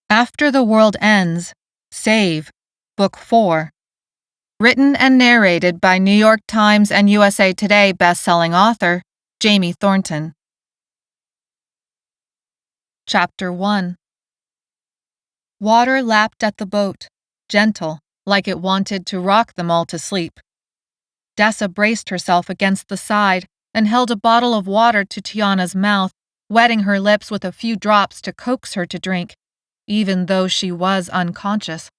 After the World Ends, Save, Book 4. Written and narrated by New York Times and USA Today best-selling author Jamie Thornton. Chapter 1. Water lapped at the boat, gentle, like it wanted to rock them all to sleep. Dessa braced herself against the side and held a bottle of water to Tiana's mouth, wetting her lips with a few drops to coax her to drink, even though she was unconscious.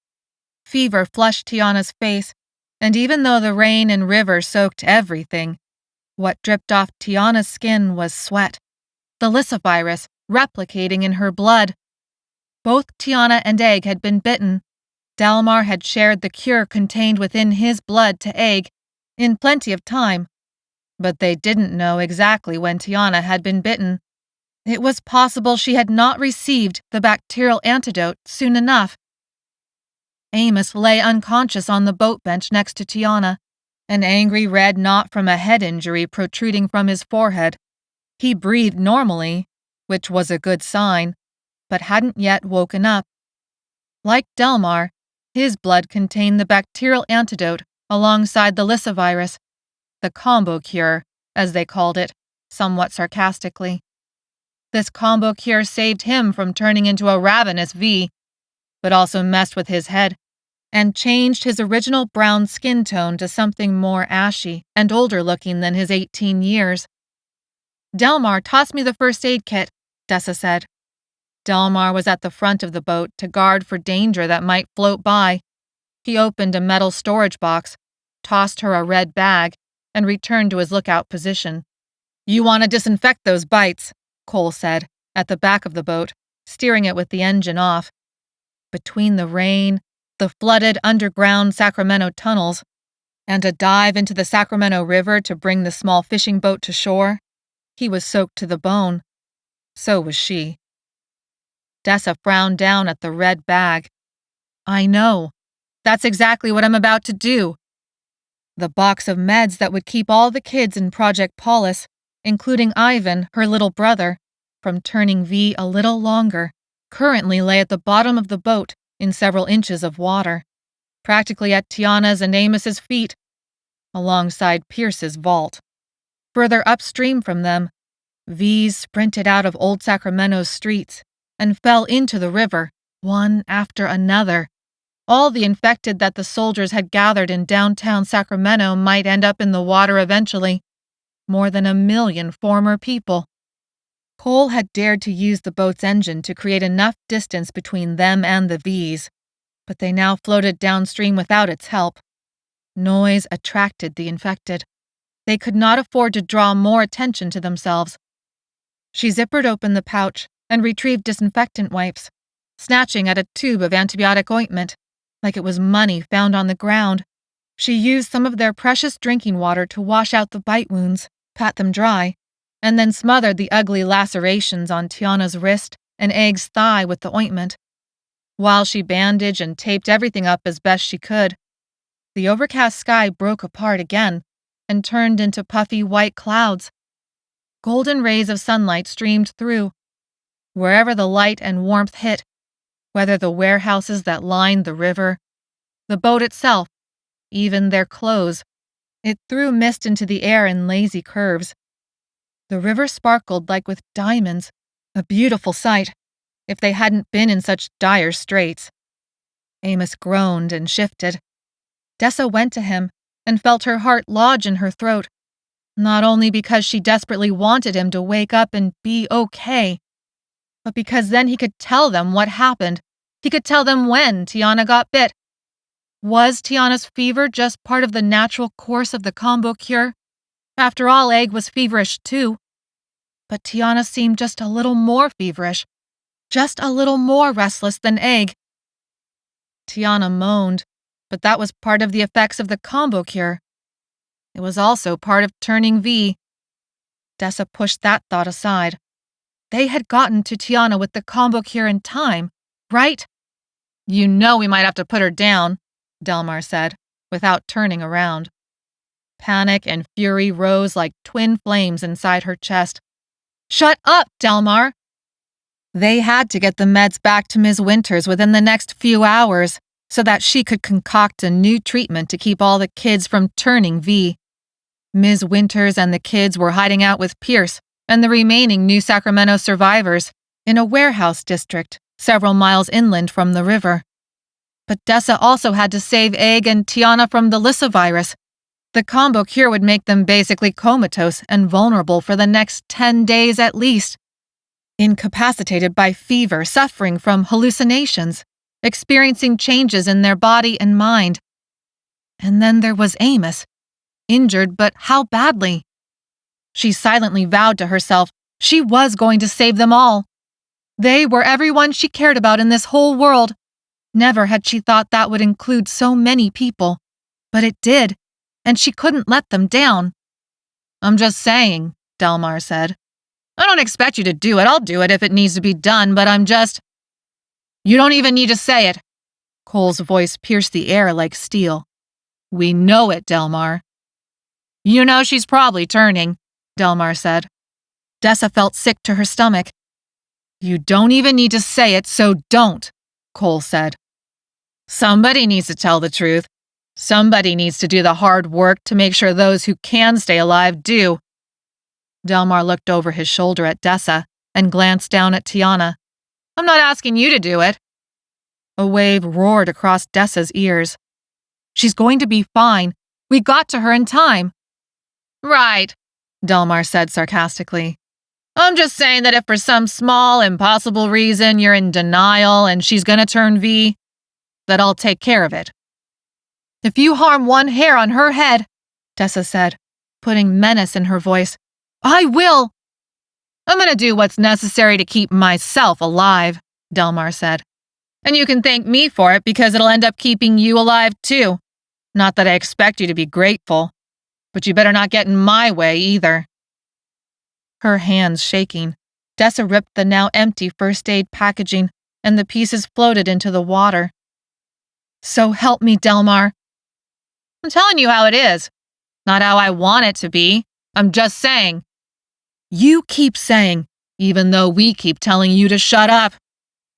Fever flushed Tiana's face, and even though the rain and river soaked everything, what dripped off Tiana's skin was sweat, the lyssavirus replicating in her blood. Both Tiana and Egg had been bitten. Delmar had shared the cure contained within his blood to Egg in plenty of time, but they didn't know exactly when Tiana had been bitten. It was possible she had not received the bacterial antidote soon enough. Amos lay unconscious on the boat bench next to Tiana, an angry red knot from a head injury protruding from his forehead. He breathed normally, which was a good sign, but hadn't yet woken up. Like Delmar, his blood contained the bacterial antidote alongside the lyssavirus, the combo cure, as they called it, somewhat sarcastically. This combo cure saved him from turning into a ravenous V, but also messed with his head and changed his original brown skin tone to something more ashy and older looking than his 18 years. "Delmar, toss me the first aid kit," Dessa said. Delmar was at the front of the boat to guard for danger that might float by. He opened a metal storage box, tossed her a red bag, and returned to his lookout position. "You want to disinfect those bites," Cole said, at the back of the boat, steering it with the engine off. Between the rain, the flooded underground Sacramento tunnels, and a dive into the Sacramento River to bring the small fishing boat to shore, he was soaked to the bone. So was she. Dessa frowned down at the red bag. "I know. That's exactly what I'm about to do." The box of meds that would keep all the kids in Project Polus, including Ivan, her little brother, from turning V a little longer, currently lay at the bottom of the boat in several inches of water, practically at Tiana's and Amos's feet, alongside Pierce's vault. Further upstream from them, V's sprinted out of old Sacramento's streets and fell into the river, one after another. All the infected that the soldiers had gathered in downtown Sacramento might end up in the water eventually. More than 1 million former people. Cole had dared to use the boat's engine to create enough distance between them and the V's, but they now floated downstream without its help. Noise attracted the infected. They could not afford to draw more attention to themselves. She zippered open the pouch and retrieved disinfectant wipes, snatching at a tube of antibiotic ointment, like it was money found on the ground. She used some of their precious drinking water to wash out the bite wounds, pat them dry, and then smothered the ugly lacerations on Tiana's wrist and Egg's thigh with the ointment. While she bandaged and taped everything up as best she could, the overcast sky broke apart again and turned into puffy white clouds. Golden rays of sunlight streamed through. Wherever the light and warmth hit, whether the warehouses that lined the river, the boat itself, even their clothes, it threw mist into the air in lazy curves. The river sparkled like with diamonds, a beautiful sight, if they hadn't been in such dire straits. Amos groaned and shifted. Dessa went to him and felt her heart lodge in her throat, not only because she desperately wanted him to wake up and be okay, but because then he could tell them what happened. He could tell them when Tiana got bit. Was Tiana's fever just part of the natural course of the combo cure? After all, Egg was feverish too. But Tiana seemed just a little more feverish, just a little more restless than Egg. Tiana moaned, but that was part of the effects of the combo cure. It was also part of turning V. Dessa pushed that thought aside. They had gotten to Tiana with the combo cure in time, right? "You know we might have to put her down," Delmar said, without turning around. Panic and fury rose like twin flames inside her chest. "Shut up, Delmar!" They had to get the meds back to Ms. Winters within the next few hours so that she could concoct a new treatment to keep all the kids from turning V. Ms. Winters and the kids were hiding out with Pierce and the remaining New Sacramento survivors in a warehouse district several miles inland from the river. But Dessa also had to save Egg and Tiana from the Lissa virus. The combo cure would make them basically comatose and vulnerable for the next 10 days at least. Incapacitated by fever, suffering from hallucinations, experiencing changes in their body and mind. And then there was Amos, injured, but how badly? She silently vowed to herself she was going to save them all. They were everyone she cared about in this whole world. Never had she thought that would include so many people, but it did, and she couldn't let them down. "I'm just saying," Delmar said. "I don't expect you to do it. I'll do it if it needs to be done, but I'm just—" "You don't even need to say it." Cole's voice pierced the air like steel. "We know it, Delmar." "You know she's probably turning," Delmar said. Dessa felt sick to her stomach. "You don't even need to say it, so don't," Cole said. "Somebody needs to tell the truth. Somebody needs to do the hard work to make sure those who can stay alive do." Delmar looked over his shoulder at Dessa and glanced down at Tiana. "I'm not asking you to do it." A wave roared across Dessa's ears. "She's going to be fine. We got to her in time." "Right," Delmar said sarcastically. "I'm just saying that if for some small, impossible reason you're in denial and she's gonna turn V, that I'll take care of it." "If you harm one hair on her head," Dessa said, putting menace in her voice, "I will." "I'm gonna do what's necessary to keep myself alive," Delmar said. "And you can thank me for it because it'll end up keeping you alive too. Not that I expect you to be grateful, but you better not get in my way either." Her hands shaking, Dessa ripped the now empty first aid packaging and the pieces floated into the water. "So help me, Delmar." "I'm telling you how it is. Not how I want it to be. I'm just saying." "You keep saying, even though we keep telling you to shut up,"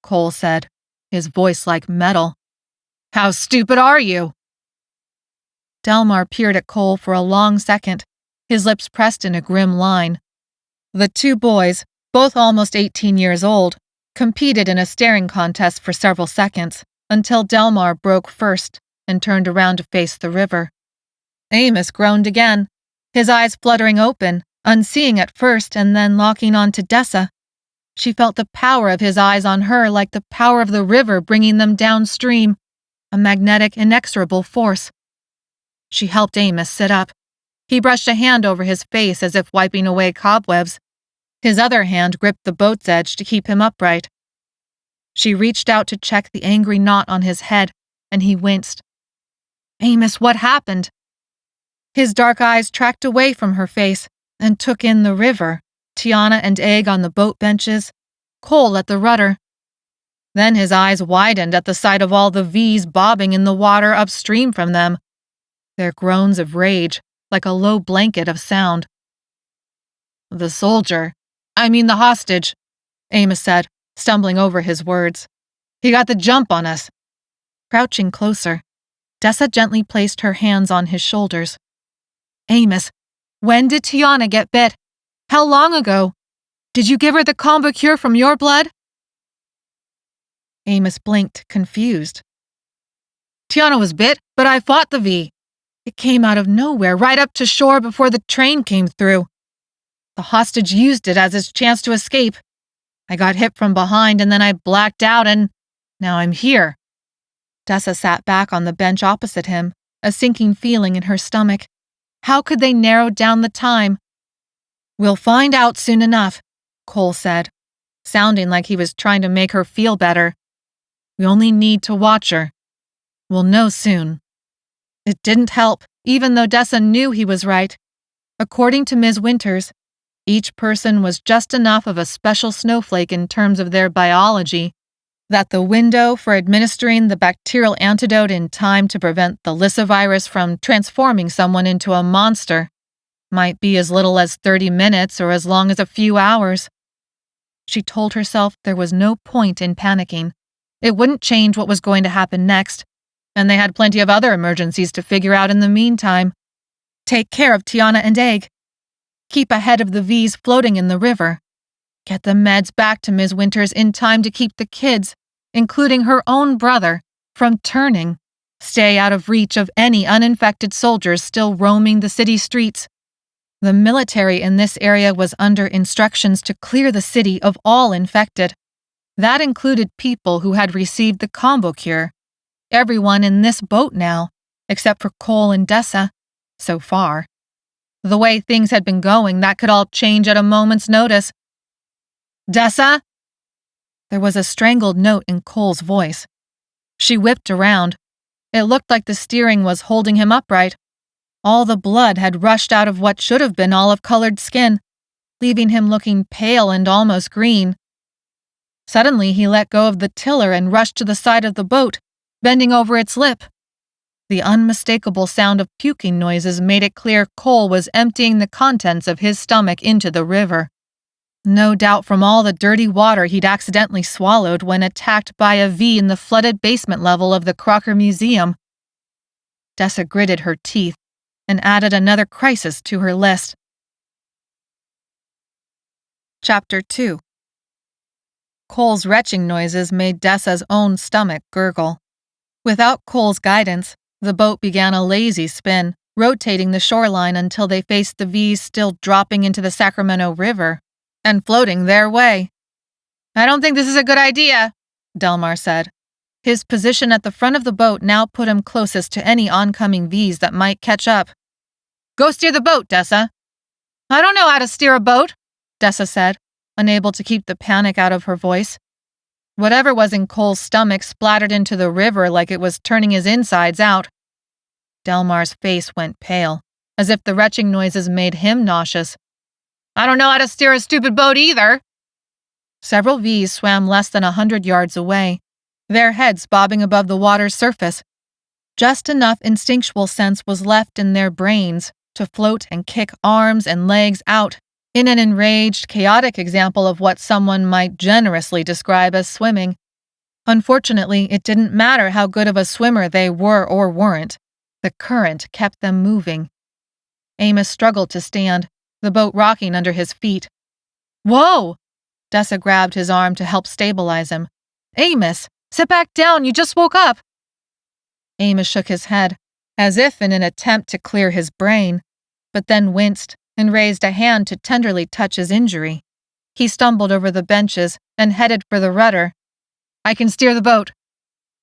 Cole said, his voice like metal. "How stupid are you?" Delmar peered at Cole for a long second, his lips pressed in a grim line. The two boys, both almost 18 years old, competed in a staring contest for several seconds, until Delmar broke first and turned around to face the river. Amos groaned again, his eyes fluttering open, unseeing at first and then locking on to Dessa. She felt the power of his eyes on her like the power of the river bringing them downstream, a magnetic, inexorable force. She helped Amos sit up. He brushed a hand over his face as if wiping away cobwebs. His other hand gripped the boat's edge to keep him upright. She reached out to check the angry knot on his head, and he winced. "Amos, what happened?" His dark eyes tracked away from her face and took in the river, Tiana and Egg on the boat benches, Cole at the rudder. Then his eyes widened at the sight of all the V's bobbing in the water upstream from them, their groans of rage like a low blanket of sound. "The hostage," Amos said, stumbling over his words. "He got the jump on us." Crouching closer, Dessa gently placed her hands on his shoulders. "Amos, when did Tiana get bit? How long ago? Did you give her the combo cure from your blood?" Amos blinked, confused. "Tiana was bit, but I fought the V. It came out of nowhere, right up to shore before the train came through. The hostage used it as his chance to escape. I got hit from behind and then I blacked out and now I'm here." Dessa sat back on the bench opposite him, a sinking feeling in her stomach. How could they narrow down the time? "We'll find out soon enough," Cole said, sounding like he was trying to make her feel better. "We only need to watch her. We'll know soon." It didn't help, even though Dessa knew he was right. According to Ms. Winters, each person was just enough of a special snowflake in terms of their biology that the window for administering the bacterial antidote in time to prevent the Lissa virus from transforming someone into a monster might be as little as 30 minutes or as long as a few hours. She told herself there was no point in panicking. It wouldn't change what was going to happen next, and they had plenty of other emergencies to figure out in the meantime. Take care of Tiana and Egg. Keep ahead of the V's floating in the river. Get the meds back to Ms. Winters in time to keep the kids, including her own brother, from turning. Stay out of reach of any uninfected soldiers still roaming the city streets. The military in this area was under instructions to clear the city of all infected. That included people who had received the combo cure. Everyone in this boat now, except for Cole and Dessa, so far. The way things had been going, that could all change at a moment's notice. Dessa? There was a strangled note in Cole's voice. She whipped around. It looked like the steering was holding him upright. All the blood had rushed out of what should have been olive-colored skin, leaving him looking pale and almost green. Suddenly, he let go of the tiller and rushed to the side of the boat, bending over its lip. The unmistakable sound of puking noises made it clear Cole was emptying the contents of his stomach into the river. No doubt from all the dirty water he'd accidentally swallowed when attacked by a V in the flooded basement level of the Crocker Museum. Dessa gritted her teeth and added another crisis to her list. Chapter 2. Cole's retching noises made Dessa's own stomach gurgle. Without Cole's guidance, the boat began a lazy spin, rotating the shoreline until they faced the V's still dropping into the Sacramento River and floating their way. "I don't think this is a good idea," Delmar said. His position at the front of the boat now put him closest to any oncoming V's that might catch up. "Go steer the boat, Dessa." "I don't know how to steer a boat," Dessa said, unable to keep the panic out of her voice. Whatever was in Cole's stomach splattered into the river like it was turning his insides out. Delmar's face went pale, as if the retching noises made him nauseous. "I don't know how to steer a stupid boat either." Several V's swam less than 100 yards away, their heads bobbing above the water's surface. Just enough instinctual sense was left in their brains to float and kick arms and legs out in an enraged, chaotic example of what someone might generously describe as swimming. Unfortunately, it didn't matter how good of a swimmer they were or weren't. The current kept them moving. Amos struggled to stand, the boat rocking under his feet. "Whoa!" Dessa grabbed his arm to help stabilize him. "Amos, sit back down, you just woke up." Amos shook his head, as if in an attempt to clear his brain, but then winced and raised a hand to tenderly touch his injury. He stumbled over the benches and headed for the rudder. "I can steer the boat."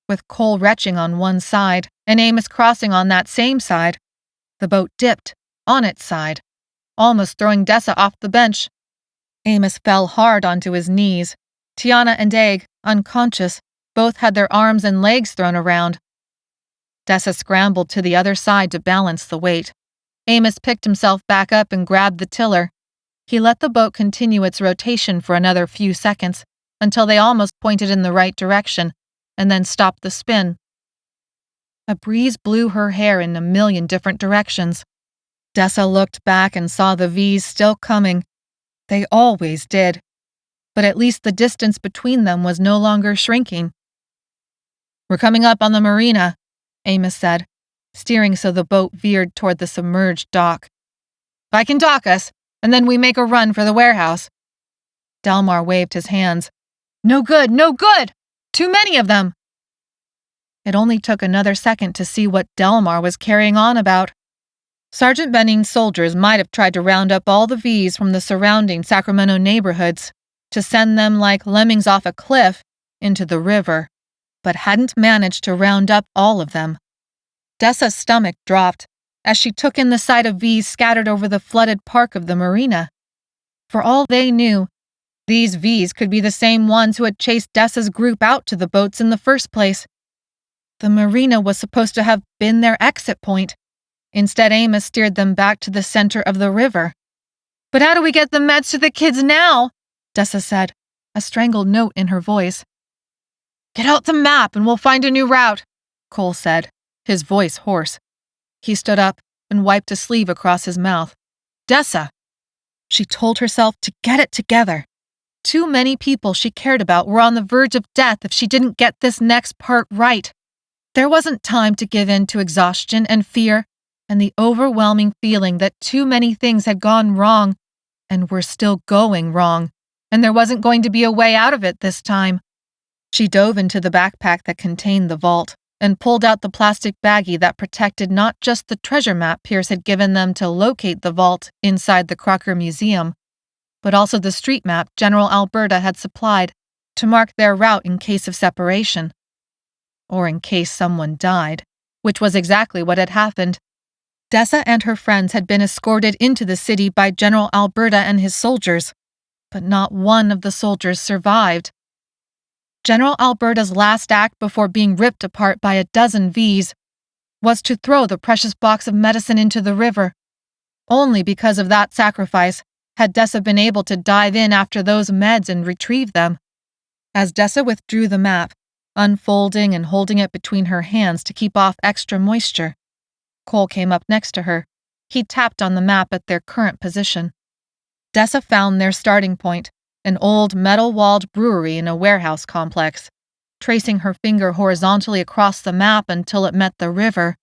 With Cole retching on one side and Amos crossing on that same side, the boat dipped on its side, almost throwing Dessa off the bench. Amos fell hard onto his knees. Tiana and Egg, unconscious, both had their arms and legs thrown around. Dessa scrambled to the other side to balance the weight. Amos picked himself back up and grabbed the tiller. He let the boat continue its rotation for another few seconds, until they almost pointed in the right direction, and then stopped the spin. A breeze blew her hair in a million different directions. Dessa looked back and saw the V's still coming. They always did. But at least the distance between them was no longer shrinking. "We're coming up on the marina," Amos said, steering so the boat veered toward the submerged dock. "I can dock us, and then we make a run for the warehouse." Delmar waved his hands. "No good, no good! Too many of them!" It only took another second to see what Delmar was carrying on about. Sergeant Benning's soldiers might have tried to round up all the V's from the surrounding Sacramento neighborhoods to send them like lemmings off a cliff into the river, but hadn't managed to round up all of them. Dessa's stomach dropped as she took in the sight of V's scattered over the flooded park of the marina. For all they knew, these V's could be the same ones who had chased Dessa's group out to the boats in the first place. The marina was supposed to have been their exit point. Instead, Amos steered them back to the center of the river. "But how do we get the meds to the kids now?" Dessa said, a strangled note in her voice. "Get out the map and we'll find a new route," Cole said, his voice hoarse. He stood up and wiped a sleeve across his mouth. "Dessa!" She told herself to get it together, too many people she cared about were on the verge of death if she didn't get this next part right. There wasn't time to give in to exhaustion and fear and the overwhelming feeling that too many things had gone wrong and were still going wrong, and there wasn't going to be a way out of it this time. She dove into the backpack that contained the vault and pulled out the plastic baggie that protected not just the treasure map Pierce had given them to locate the vault inside the Crocker Museum, but also the street map General Alberta had supplied to mark their route in case of separation. Or in case someone died, which was exactly what had happened. Dessa and her friends had been escorted into the city by General Alberta and his soldiers, but not one of the soldiers survived. General Alberta's last act before being ripped apart by a dozen Vs was to throw the precious box of medicine into the river. Only because of that sacrifice had Dessa been able to dive in after those meds and retrieve them. As Dessa withdrew the map, unfolding and holding it between her hands to keep off extra moisture, Cole came up next to her. He tapped on the map at their current position. Dessa found their starting point, an old metal-walled brewery in a warehouse complex. Tracing her finger horizontally across the map until it met the river,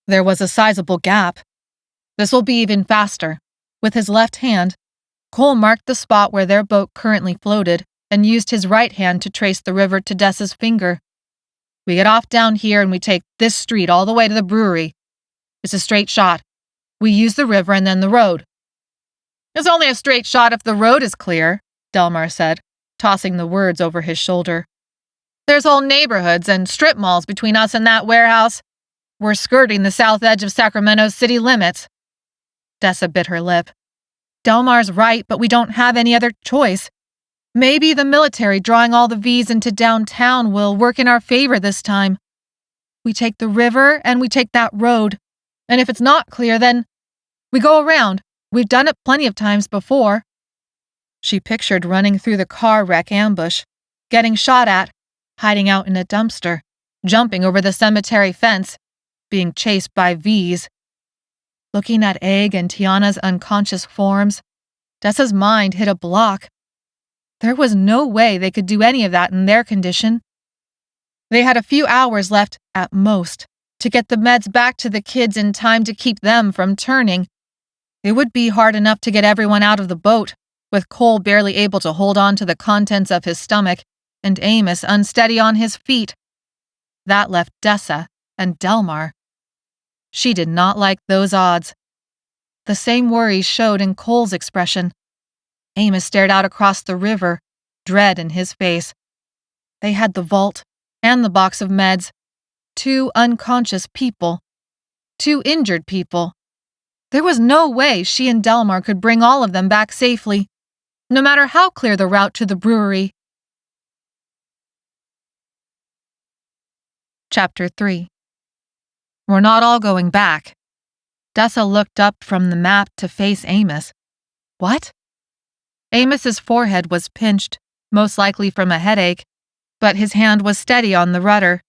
there was a sizable gap. This will be even faster. With his left hand, Cole marked the spot where their boat currently floated and used his right hand to trace the river to Dessa's finger. We get off down here and we take this street all the way to the brewery. It's a straight shot. We use the river and then the road. It's only a straight shot if the road is clear, Delmar said, tossing the words over his shoulder. There's whole neighborhoods and strip malls between us and that warehouse. We're skirting the south edge of Sacramento's city limits. Dessa bit her lip. Delmar's right, but we don't have any other choice. Maybe the military drawing all the Vs into downtown will work in our favor this time. We take the river and we take that road. And if it's not clear, then we go around. We've done it plenty of times before. She pictured running through the car wreck ambush, getting shot at, hiding out in a dumpster, jumping over the cemetery fence, being chased by Vs. Looking at Egg and Tiana's unconscious forms, Dessa's mind hit a block. There was no way they could do any of that in their condition. They had a few hours left, at most, to get the meds back to the kids in time to keep them from turning. It would be hard enough to get everyone out of the boat, with Cole barely able to hold on to the contents of his stomach and Amos unsteady on his feet. That left Dessa and Delmar. She did not like those odds. The same worries showed in Cole's expression. Amos stared out across the river, dread in his face. They had the vault and the box of meds. 2 unconscious people. 2 injured people. There was no way she and Delmar could bring all of them back safely, no matter how clear the route to the brewery. Chapter 3. We're not all going back. Dessa looked up from the map to face Amos. What? Amos's forehead was pinched, most likely from a headache, but his hand was steady on the rudder.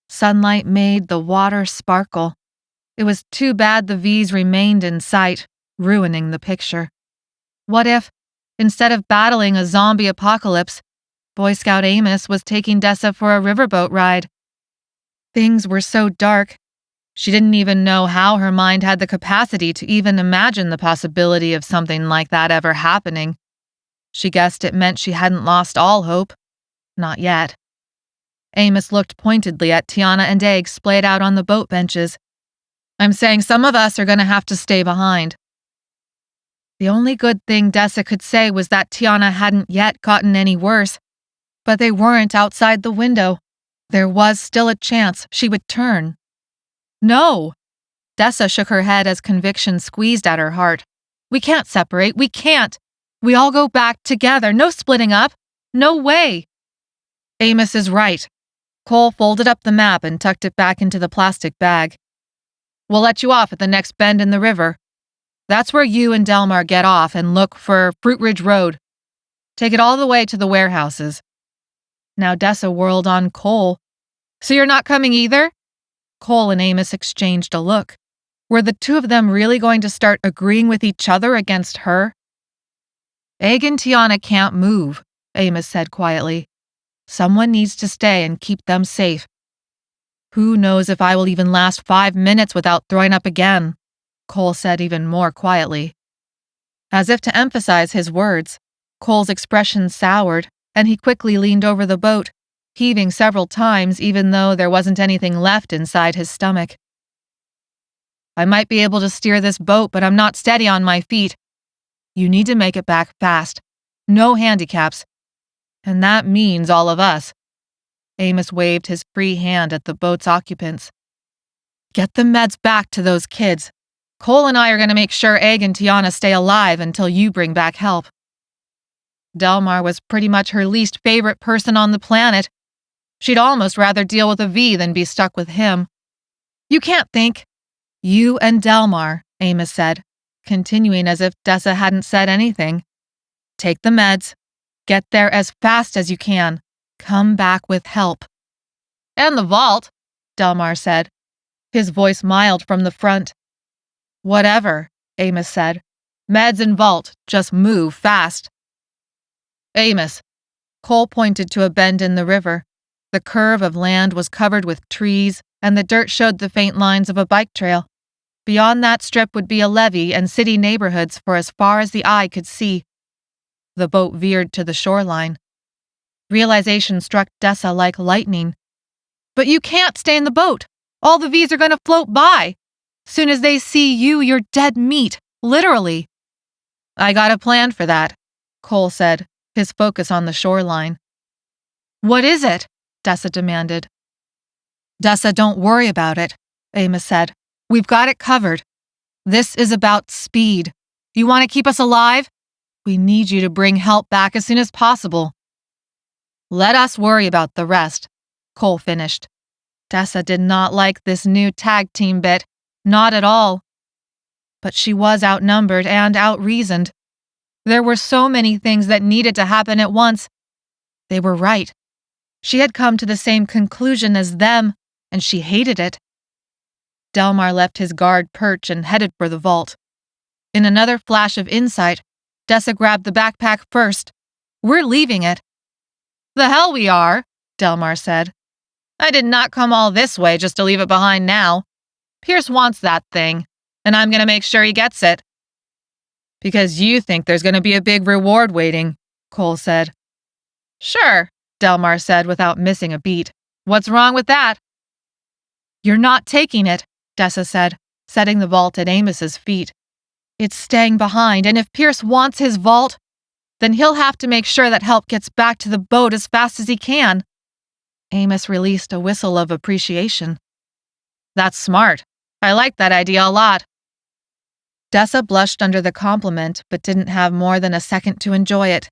Sunlight made the water sparkle. It was too bad the Vs remained in sight, ruining the picture. What if, instead of battling a zombie apocalypse, Boy Scout Amos was taking Dessa for a riverboat ride? Things were so dark. She didn't even know how her mind had the capacity to even imagine the possibility of something like that ever happening. She guessed it meant she hadn't lost all hope. Not yet. Amos looked pointedly at Tiana and Egg splayed out on the boat benches. I'm saying some of us are going to have to stay behind. The only good thing Dessa could say was that Tiana hadn't yet gotten any worse, but they weren't outside the window. There was still a chance she would turn. No! Dessa shook her head as conviction squeezed at her heart. We can't separate. We can't. We all go back together. No splitting up. No way. Amos is right. Cole folded up the map and tucked it back into the plastic bag. We'll let you off at the next bend in the river. That's where you and Delmar get off and look for Fruit Ridge Road. Take it all the way to the warehouses. Now Dessa whirled on Cole. So you're not coming either? Cole and Amos exchanged a look. Were the two of them really going to start agreeing with each other against her? Egg and Tiana can't move, Amos said quietly. Someone needs to stay and keep them safe. Who knows if I will even last 5 minutes without throwing up again, Cole said even more quietly. As if to emphasize his words, Cole's expression soured, and he quickly leaned over the boat, heaving several times even though there wasn't anything left inside his stomach. I might be able to steer this boat, but I'm not steady on my feet. You need to make it back fast. No handicaps. And that means all of us. Amos waved his free hand at the boat's occupants. Get the meds back to those kids. Cole and I are going to make sure Egg and Tiana stay alive until you bring back help. Delmar was pretty much her least favorite person on the planet. She'd almost rather deal with a V than be stuck with him. You can't think. You and Delmar, Amos said, continuing as if Dessa hadn't said anything. Take the meds. Get there as fast as you can. Come back with help. And the vault, Delmar said, his voice mild from the front. Whatever, Amos said. Meds and vault, just move fast. Amos. Cole pointed to a bend in the river. The curve of land was covered with trees, and the dirt showed the faint lines of a bike trail. Beyond that strip would be a levee and city neighborhoods for as far as the eye could see. The boat veered to the shoreline. Realization struck Dessa like lightning. But you can't stay in the boat. All the V's are going to float by. Soon as they see you, you're dead meat, literally. I got a plan for that, Cole said, his focus on the shoreline. What is it? Dessa demanded. Dessa, don't worry about it, Amos said. We've got it covered. This is about speed. You want to keep us alive? We need you to bring help back as soon as possible. Let us worry about the rest, Cole finished. Dessa did not like this new tag team bit, not at all. But she was outnumbered and outreasoned. There were so many things that needed to happen at once. They were right. She had come to the same conclusion as them, and she hated it. Delmar left his guard perch and headed for the vault. In another flash of insight, Dessa grabbed the backpack first. We're leaving it. The hell we are, Delmar said. I did not come all this way just to leave it behind now. Pierce wants that thing, and I'm going to make sure he gets it. Because you think there's going to be a big reward waiting, Cole said. Sure, Delmar said without missing a beat. What's wrong with that? You're not taking it, Dessa said, setting the vault at Amos's feet. It's staying behind, and if Pierce wants his vault, then he'll have to make sure that help gets back to the boat as fast as he can. Amos released a whistle of appreciation. That's smart. I like that idea a lot. Dessa blushed under the compliment, but didn't have more than a second to enjoy it.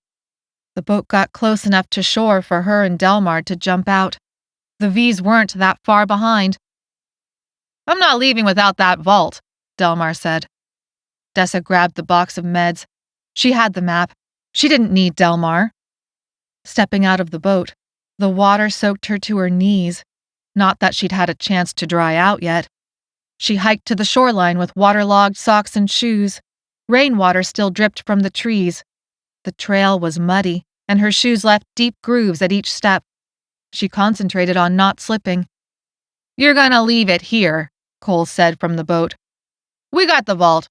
The boat got close enough to shore for her and Delmar to jump out. The V's weren't that far behind. I'm not leaving without that vault, Delmar said. Dessa grabbed the box of meds. She had the map. She didn't need Delmar. Stepping out of the boat, the water soaked her to her knees. Not that she'd had a chance to dry out yet. She hiked to the shoreline with waterlogged socks and shoes. Rainwater still dripped from the trees. The trail was muddy, and her shoes left deep grooves at each step. She concentrated on not slipping. You're gonna leave it here, Cole said from the boat. We got the vault.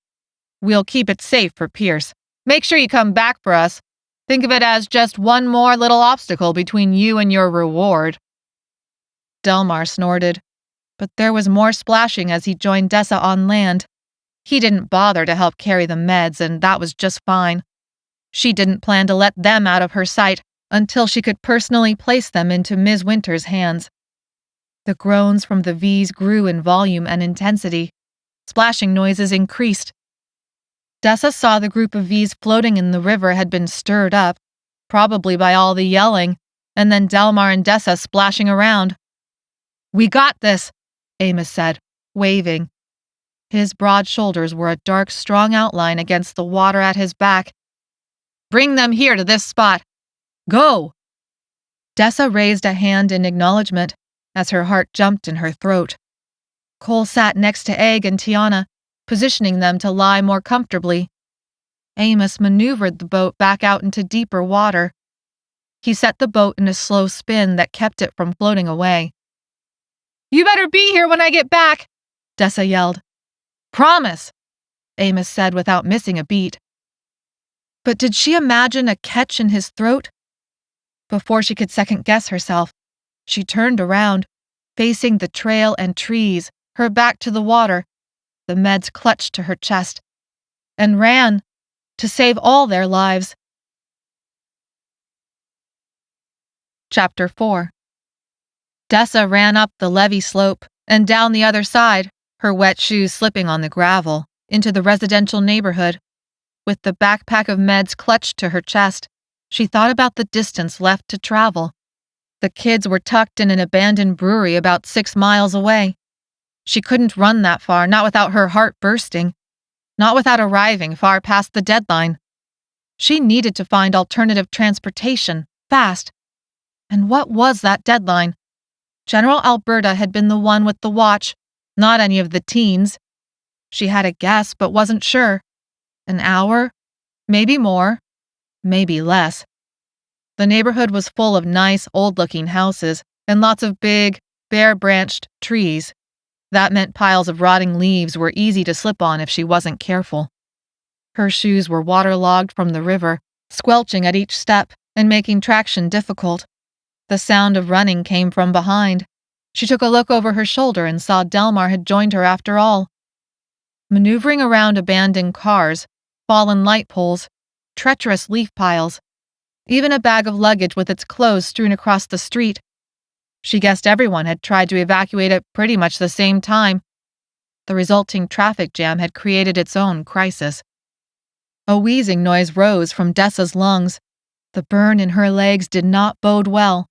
We'll keep it safe for Pierce. Make sure you come back for us. Think of it as just one more little obstacle between you and your reward. Delmar snorted, but there was more splashing as he joined Dessa on land. He didn't bother to help carry the meds, and that was just fine. She didn't plan to let them out of her sight until she could personally place them into Ms. Winter's hands. The groans from the V's grew in volume and intensity. Splashing noises increased. Dessa saw the group of V's floating in the river had been stirred up, probably by all the yelling, and then Delmar and Dessa splashing around. We got this, Amos said, waving. His broad shoulders were a dark, strong outline against the water at his back. Bring them here to this spot. Go! Dessa raised a hand in acknowledgement as her heart jumped in her throat. Cole sat next to Egg and Tiana, positioning them to lie more comfortably. Amos maneuvered the boat back out into deeper water. He set the boat in a slow spin that kept it from floating away. "You better be here when I get back," Dessa yelled. "Promise," Amos said without missing a beat. But did she imagine a catch in his throat? Before she could second-guess herself, she turned around, facing the trail and trees, her back to the water, the meds clutched to her chest, and ran to save all their lives. Chapter 4. Dessa ran up the levee slope and down the other side, her wet shoes slipping on the gravel, into the residential neighborhood. With the backpack of meds clutched to her chest, she thought about the distance left to travel. The kids were tucked in an abandoned brewery about 6 miles away. She couldn't run that far, not without her heart bursting, not without arriving far past the deadline. She needed to find alternative transportation, fast. And what was that deadline? General Alberta had been the one with the watch, not any of the teens. She had a guess, but wasn't sure. An hour? Maybe more. Maybe less. The neighborhood was full of nice, old-looking houses and lots of big, bare-branched trees. That meant piles of rotting leaves were easy to slip on if she wasn't careful. Her shoes were waterlogged from the river, squelching at each step and making traction difficult. The sound of running came from behind. She took a look over her shoulder and saw Delmar had joined her after all. Maneuvering around abandoned cars, fallen light poles, treacherous leaf piles, even a bag of luggage with its clothes strewn across the street. She guessed everyone had tried to evacuate at pretty much the same time. The resulting traffic jam had created its own crisis. A wheezing noise rose from Dessa's lungs. The burn in her legs did not bode well.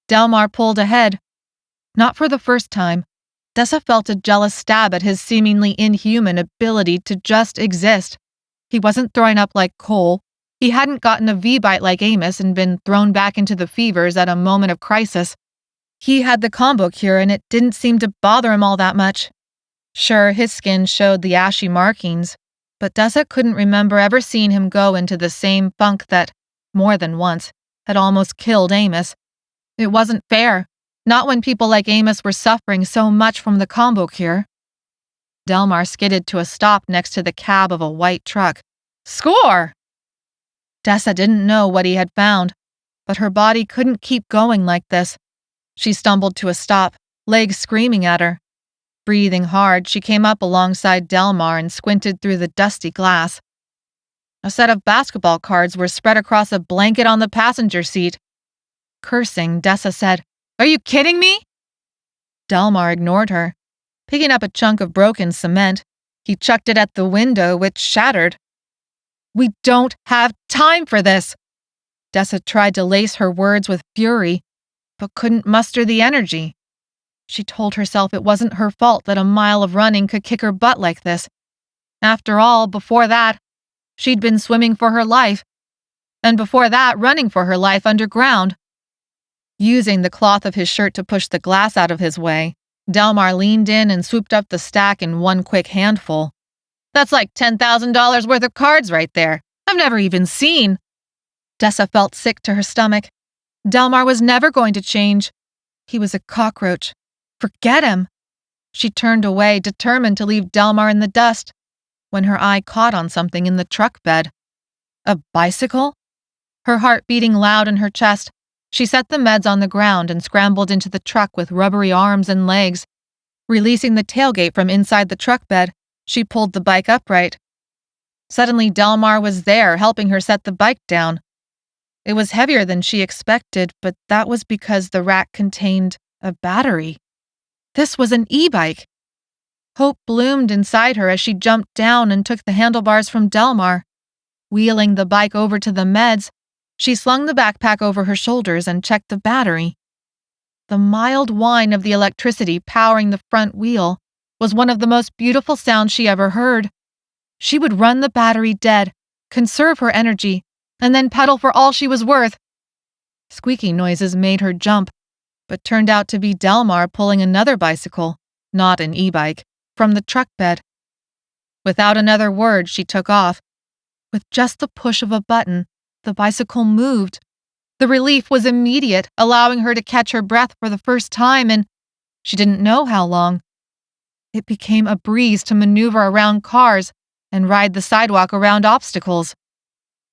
Delmar pulled ahead. Not for the first time, Dessa felt a jealous stab at his seemingly inhuman ability to just exist. He wasn't throwing up like Cole. He hadn't gotten a V-bite like Amos and been thrown back into the fevers at a moment of crisis. He had the combo cure and it didn't seem to bother him all that much. Sure, his skin showed the ashy markings, but Dessa couldn't remember ever seeing him go into the same funk that, more than once, had almost killed Amos. It wasn't fair, not when people like Amos were suffering so much from the combo cure. Delmar skidded to a stop next to the cab of a white truck. Score! Dessa didn't know what he had found, but her body couldn't keep going like this. She stumbled to a stop, legs screaming at her. Breathing hard, she came up alongside Delmar and squinted through the dusty glass. A set of basketball cards were spread across a blanket on the passenger seat. Cursing, Dessa said, "Are you kidding me?" Delmar ignored her. Picking up a chunk of broken cement, he chucked it at the window, which shattered. "We don't have time for this!" Dessa tried to lace her words with fury, but couldn't muster the energy. She told herself it wasn't her fault that a mile of running could kick her butt like this. After all, before that, she'd been swimming for her life, and before that, running for her life underground. Using the cloth of his shirt to push the glass out of his way, Delmar leaned in and swooped up the stack in one quick handful. "That's like $10,000 worth of cards right there. I've never even seen." Dessa felt sick to her stomach. Delmar was never going to change. He was a cockroach. Forget him. She turned away, determined to leave Delmar in the dust, when her eye caught on something in the truck bed. A bicycle? Her heart beating loud in her chest, she set the meds on the ground and scrambled into the truck with rubbery arms and legs. Releasing the tailgate from inside the truck bed, she pulled the bike upright. Suddenly, Delmar was there, helping her set the bike down. It was heavier than she expected, but that was because the rack contained a battery. This was an e-bike. Hope bloomed inside her as she jumped down and took the handlebars from Delmar. Wheeling the bike over to the meds, she slung the backpack over her shoulders and checked the battery. The mild whine of the electricity powering the front wheel was one of the most beautiful sounds she ever heard. She would run the battery dead, conserve her energy, and then pedal for all she was worth. Squeaky noises made her jump, but turned out to be Delmar pulling another bicycle, not an e-bike, from the truck bed. Without another word, she took off. With just the push of a button, the bicycle moved. The relief was immediate, allowing her to catch her breath for the first time in she didn't know how long. It became a breeze to maneuver around cars and ride the sidewalk around obstacles.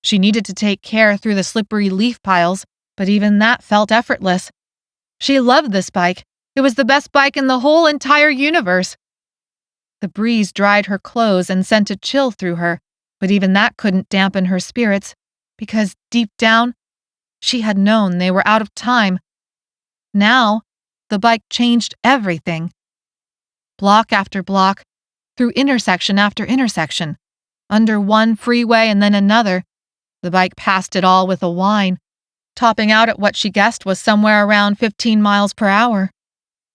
She needed to take care through the slippery leaf piles, but even that felt effortless. She loved this bike. It was the best bike in the whole entire universe. The breeze dried her clothes and sent a chill through her, but even that couldn't dampen her spirits, because deep down, she had known they were out of time. Now, the bike changed everything. Block after block, through intersection after intersection, under one freeway and then another, the bike passed it all with a whine, topping out at what she guessed was somewhere around 15 miles per hour.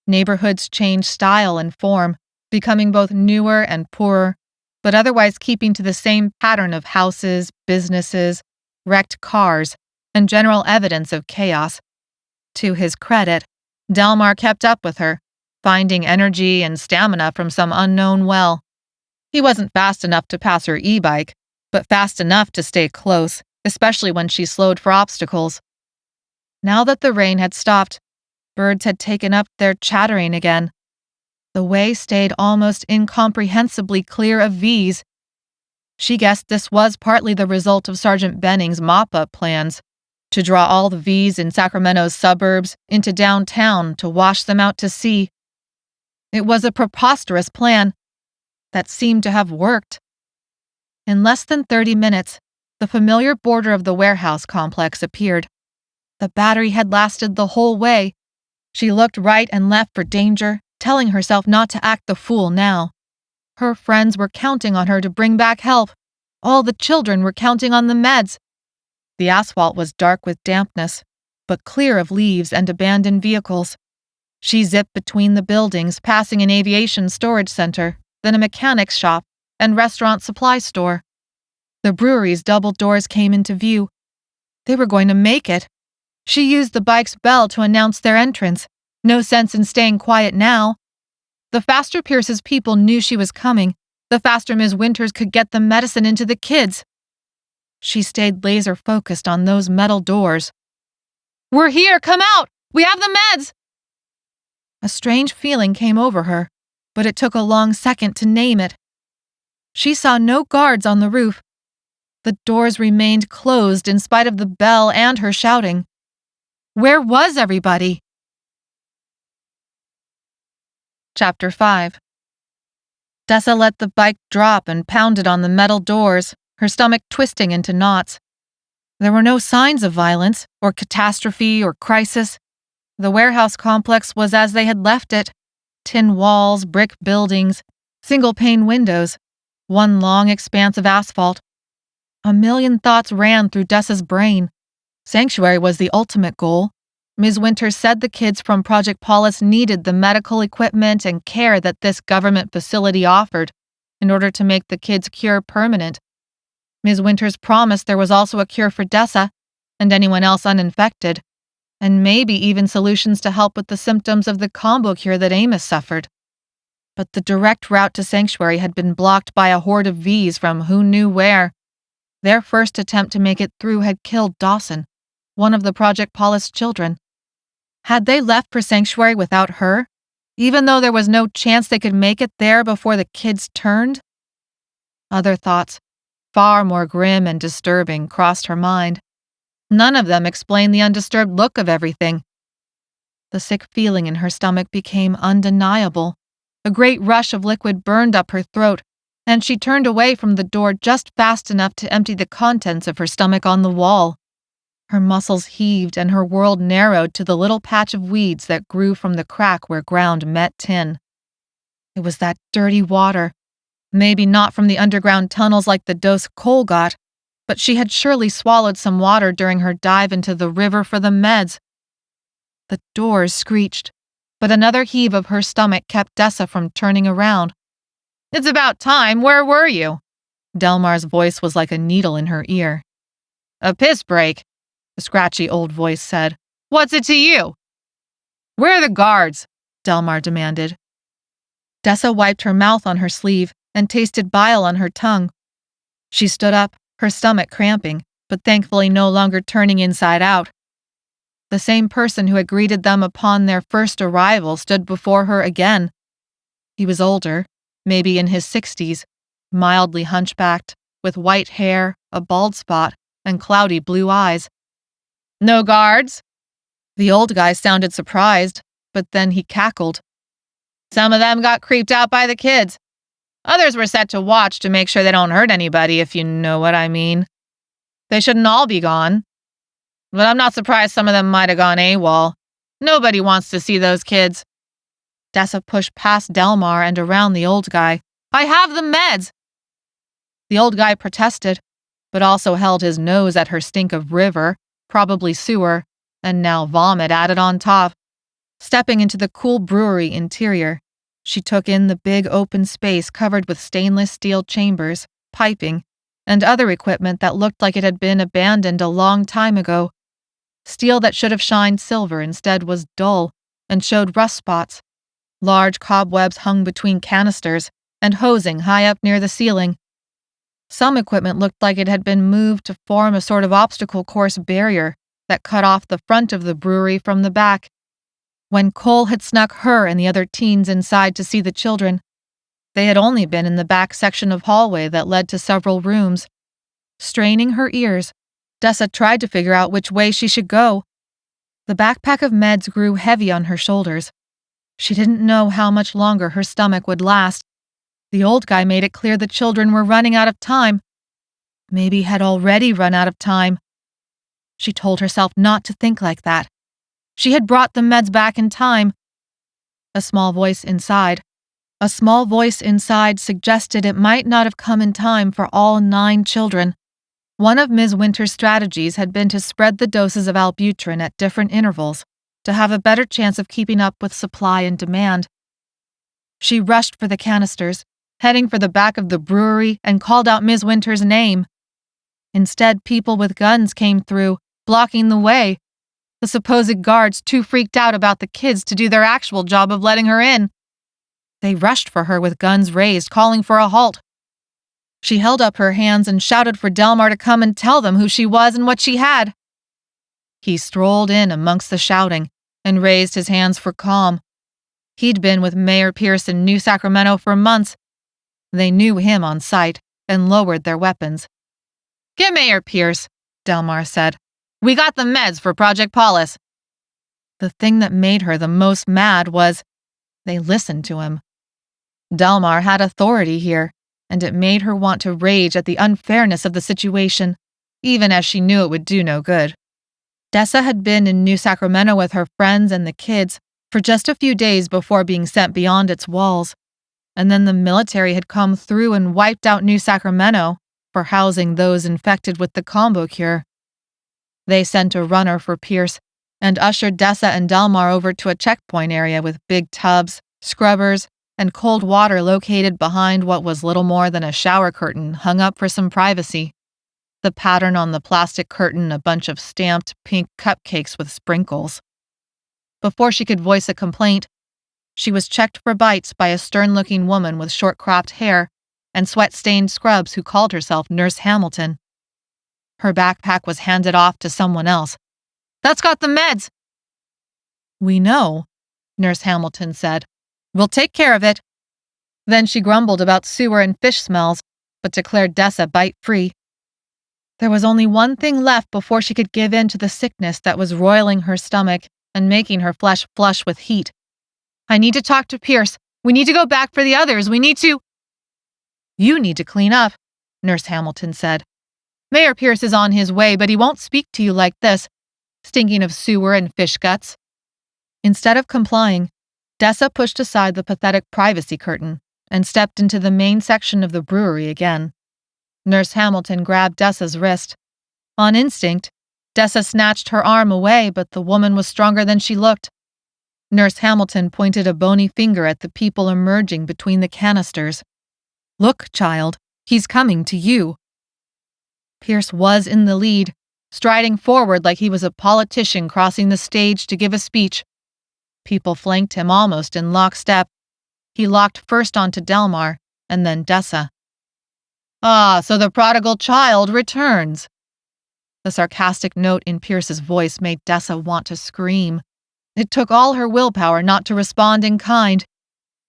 Neighborhoods changed style and form, becoming both newer and poorer, but otherwise keeping to the same pattern of houses, businesses, wrecked cars, and general evidence of chaos. To his credit, Delmar kept up with her, finding energy and stamina from some unknown well. He wasn't fast enough to pass her e-bike, but fast enough to stay close, especially when she slowed for obstacles. Now that the rain had stopped, birds had taken up their chattering again. The way stayed almost incomprehensibly clear of V's. She guessed this was partly the result of Sergeant Benning's mop-up plans, to draw all the V's in Sacramento's suburbs into downtown to wash them out to sea. It was a preposterous plan that seemed to have worked. In less than 30 minutes, the familiar border of the warehouse complex appeared. The battery had lasted the whole way. She looked right and left for danger, telling herself not to act the fool now. Her friends were counting on her to bring back help. All the children were counting on the meds. The asphalt was dark with dampness, but clear of leaves and abandoned vehicles. She zipped between the buildings, passing an aviation storage center, then a mechanic's shop, and restaurant supply store. The brewery's double doors came into view. They were going to make it. She used the bike's bell to announce their entrance. No sense in staying quiet now. The faster Pierce's people knew she was coming, the faster Ms. Winters could get the medicine into the kids. She stayed laser-focused on those metal doors. "We're here! Come out! We have the meds!" A strange feeling came over her, but it took a long second to name it. She saw no guards on the roof. The doors remained closed in spite of the bell and her shouting. Where was everybody? Chapter 5. Dessa let the bike drop and pounded on the metal doors, her stomach twisting into knots. There were no signs of violence, or catastrophe, or crisis. The warehouse complex was as they had left it. Tin walls, brick buildings, single-pane windows, one long expanse of asphalt. A million thoughts ran through Dessa's brain. Sanctuary was the ultimate goal. Ms. Winters said the kids from Project Polus needed the medical equipment and care that this government facility offered in order to make the kids' cure permanent. Ms. Winters promised there was also a cure for Dessa and anyone else uninfected, and maybe even solutions to help with the symptoms of the combo cure that Amos suffered. But the direct route to Sanctuary had been blocked by a horde of V's from who knew where. Their first attempt to make it through had killed Dawson, one of the Project Polus children. Had they left for Sanctuary without her, even though there was no chance they could make it there before the kids turned? Other thoughts, far more grim and disturbing, crossed her mind. None of them explained the undisturbed look of everything. The sick feeling in her stomach became undeniable. A great rush of liquid burned up her throat, and she turned away from the door just fast enough to empty the contents of her stomach on the wall. Her muscles heaved and her world narrowed to the little patch of weeds that grew from the crack where ground met tin. It was that dirty water. Maybe not from the underground tunnels like the dose Cole got, but she had surely swallowed some water during her dive into the river for the meds. The doors screeched, but another heave of her stomach kept Dessa from turning around. "It's about time. Where were you?" Delmar's voice was like a needle in her ear. "A piss break," the scratchy old voice said. "What's it to you?" "Where are the guards?" Delmar demanded. Dessa wiped her mouth on her sleeve and tasted bile on her tongue. She stood up, her stomach cramping, but thankfully no longer turning inside out. The same person who had greeted them upon their first arrival stood before her again. He was older, maybe in his 60s, mildly hunchbacked, with white hair, a bald spot, and cloudy blue eyes. "No guards?" The old guy sounded surprised, but then he cackled. "Some of them got creeped out by the kids. Others were set to watch to make sure they don't hurt anybody, if you know what I mean. They shouldn't all be gone. But I'm not surprised some of them might have gone AWOL. Nobody wants to see those kids." Dessa pushed past Delmar and around the old guy. "I have the meds!" The old guy protested, but also held his nose at her stink of river, probably sewer, and now vomit added on top. Stepping into the cool brewery interior, she took in the big open space covered with stainless steel chambers, piping, and other equipment that looked like it had been abandoned a long time ago. Steel that should have shined silver instead was dull and showed rust spots. Large cobwebs hung between canisters and hosing high up near the ceiling. Some equipment looked like it had been moved to form a sort of obstacle course barrier that cut off the front of the brewery from the back. When Cole had snuck her and the other teens inside to see the children, they had only been in the back section of hallway that led to several rooms. Straining her ears, Dessa tried to figure out which way she should go. The backpack of meds grew heavy on her shoulders. She didn't know how much longer her stomach would last. The old guy made it clear the children were running out of time. Maybe had already run out of time. She told herself not to think like that. She had brought the meds back in time. A small voice inside suggested it might not have come in time for all 9 children. One of Ms. Winter's strategies had been to spread the doses of Albutrin at different intervals to have a better chance of keeping up with supply and demand. She rushed for the canisters, heading for the back of the brewery, and called out Ms. Winter's name. Instead, people with guns came through, blocking the way. The supposed guards too freaked out about the kids to do their actual job of letting her in. They rushed for her with guns raised, calling for a halt. She held up her hands and shouted for Delmar to come and tell them who she was and what she had. He strolled in amongst the shouting and raised his hands for calm. He'd been with Mayor Pierce in New Sacramento for months. They knew him on sight and lowered their weapons. "Get Mayor Pierce," Delmar said. "We got the meds for Project Polus." The thing that made her the most mad was they listened to him. Delmar had authority here, and it made her want to rage at the unfairness of the situation, even as she knew it would do no good. Dessa had been in New Sacramento with her friends and the kids for just a few days before being sent beyond its walls, and then the military had come through and wiped out New Sacramento for housing those infected with the combo cure. They sent a runner for Pierce and ushered Dessa and Delmar over to a checkpoint area with big tubs, scrubbers, and cold water located behind what was little more than a shower curtain hung up for some privacy. The pattern on the plastic curtain a bunch of stamped pink cupcakes with sprinkles. Before she could voice a complaint, she was checked for bites by a stern-looking woman with short-cropped hair and sweat-stained scrubs who called herself Nurse Hamilton. Her backpack was handed off to someone else. "That's got the meds." "We know," Nurse Hamilton said. "We'll take care of it." Then she grumbled about sewer and fish smells, but declared Dessa bite-free. There was only one thing left before she could give in to the sickness that was roiling her stomach and making her flesh flush with heat. "I need to talk to Pierce. We need to go back for the others. We need to—" "You need to clean up," Nurse Hamilton said. "Mayor Pierce is on his way, but he won't speak to you like this, stinking of sewer and fish guts." Instead of complying, Dessa pushed aside the pathetic privacy curtain and stepped into the main section of the brewery again. Nurse Hamilton grabbed Dessa's wrist. On instinct, Dessa snatched her arm away, but the woman was stronger than she looked. Nurse Hamilton pointed a bony finger at the people emerging between the canisters. "Look, child, he's coming to you." Pierce was in the lead, striding forward like he was a politician crossing the stage to give a speech. People flanked him almost in lockstep. He locked first onto Delmar, and then Dessa. "Ah, so the prodigal child returns." The sarcastic note in Pierce's voice made Dessa want to scream. It took all her willpower not to respond in kind.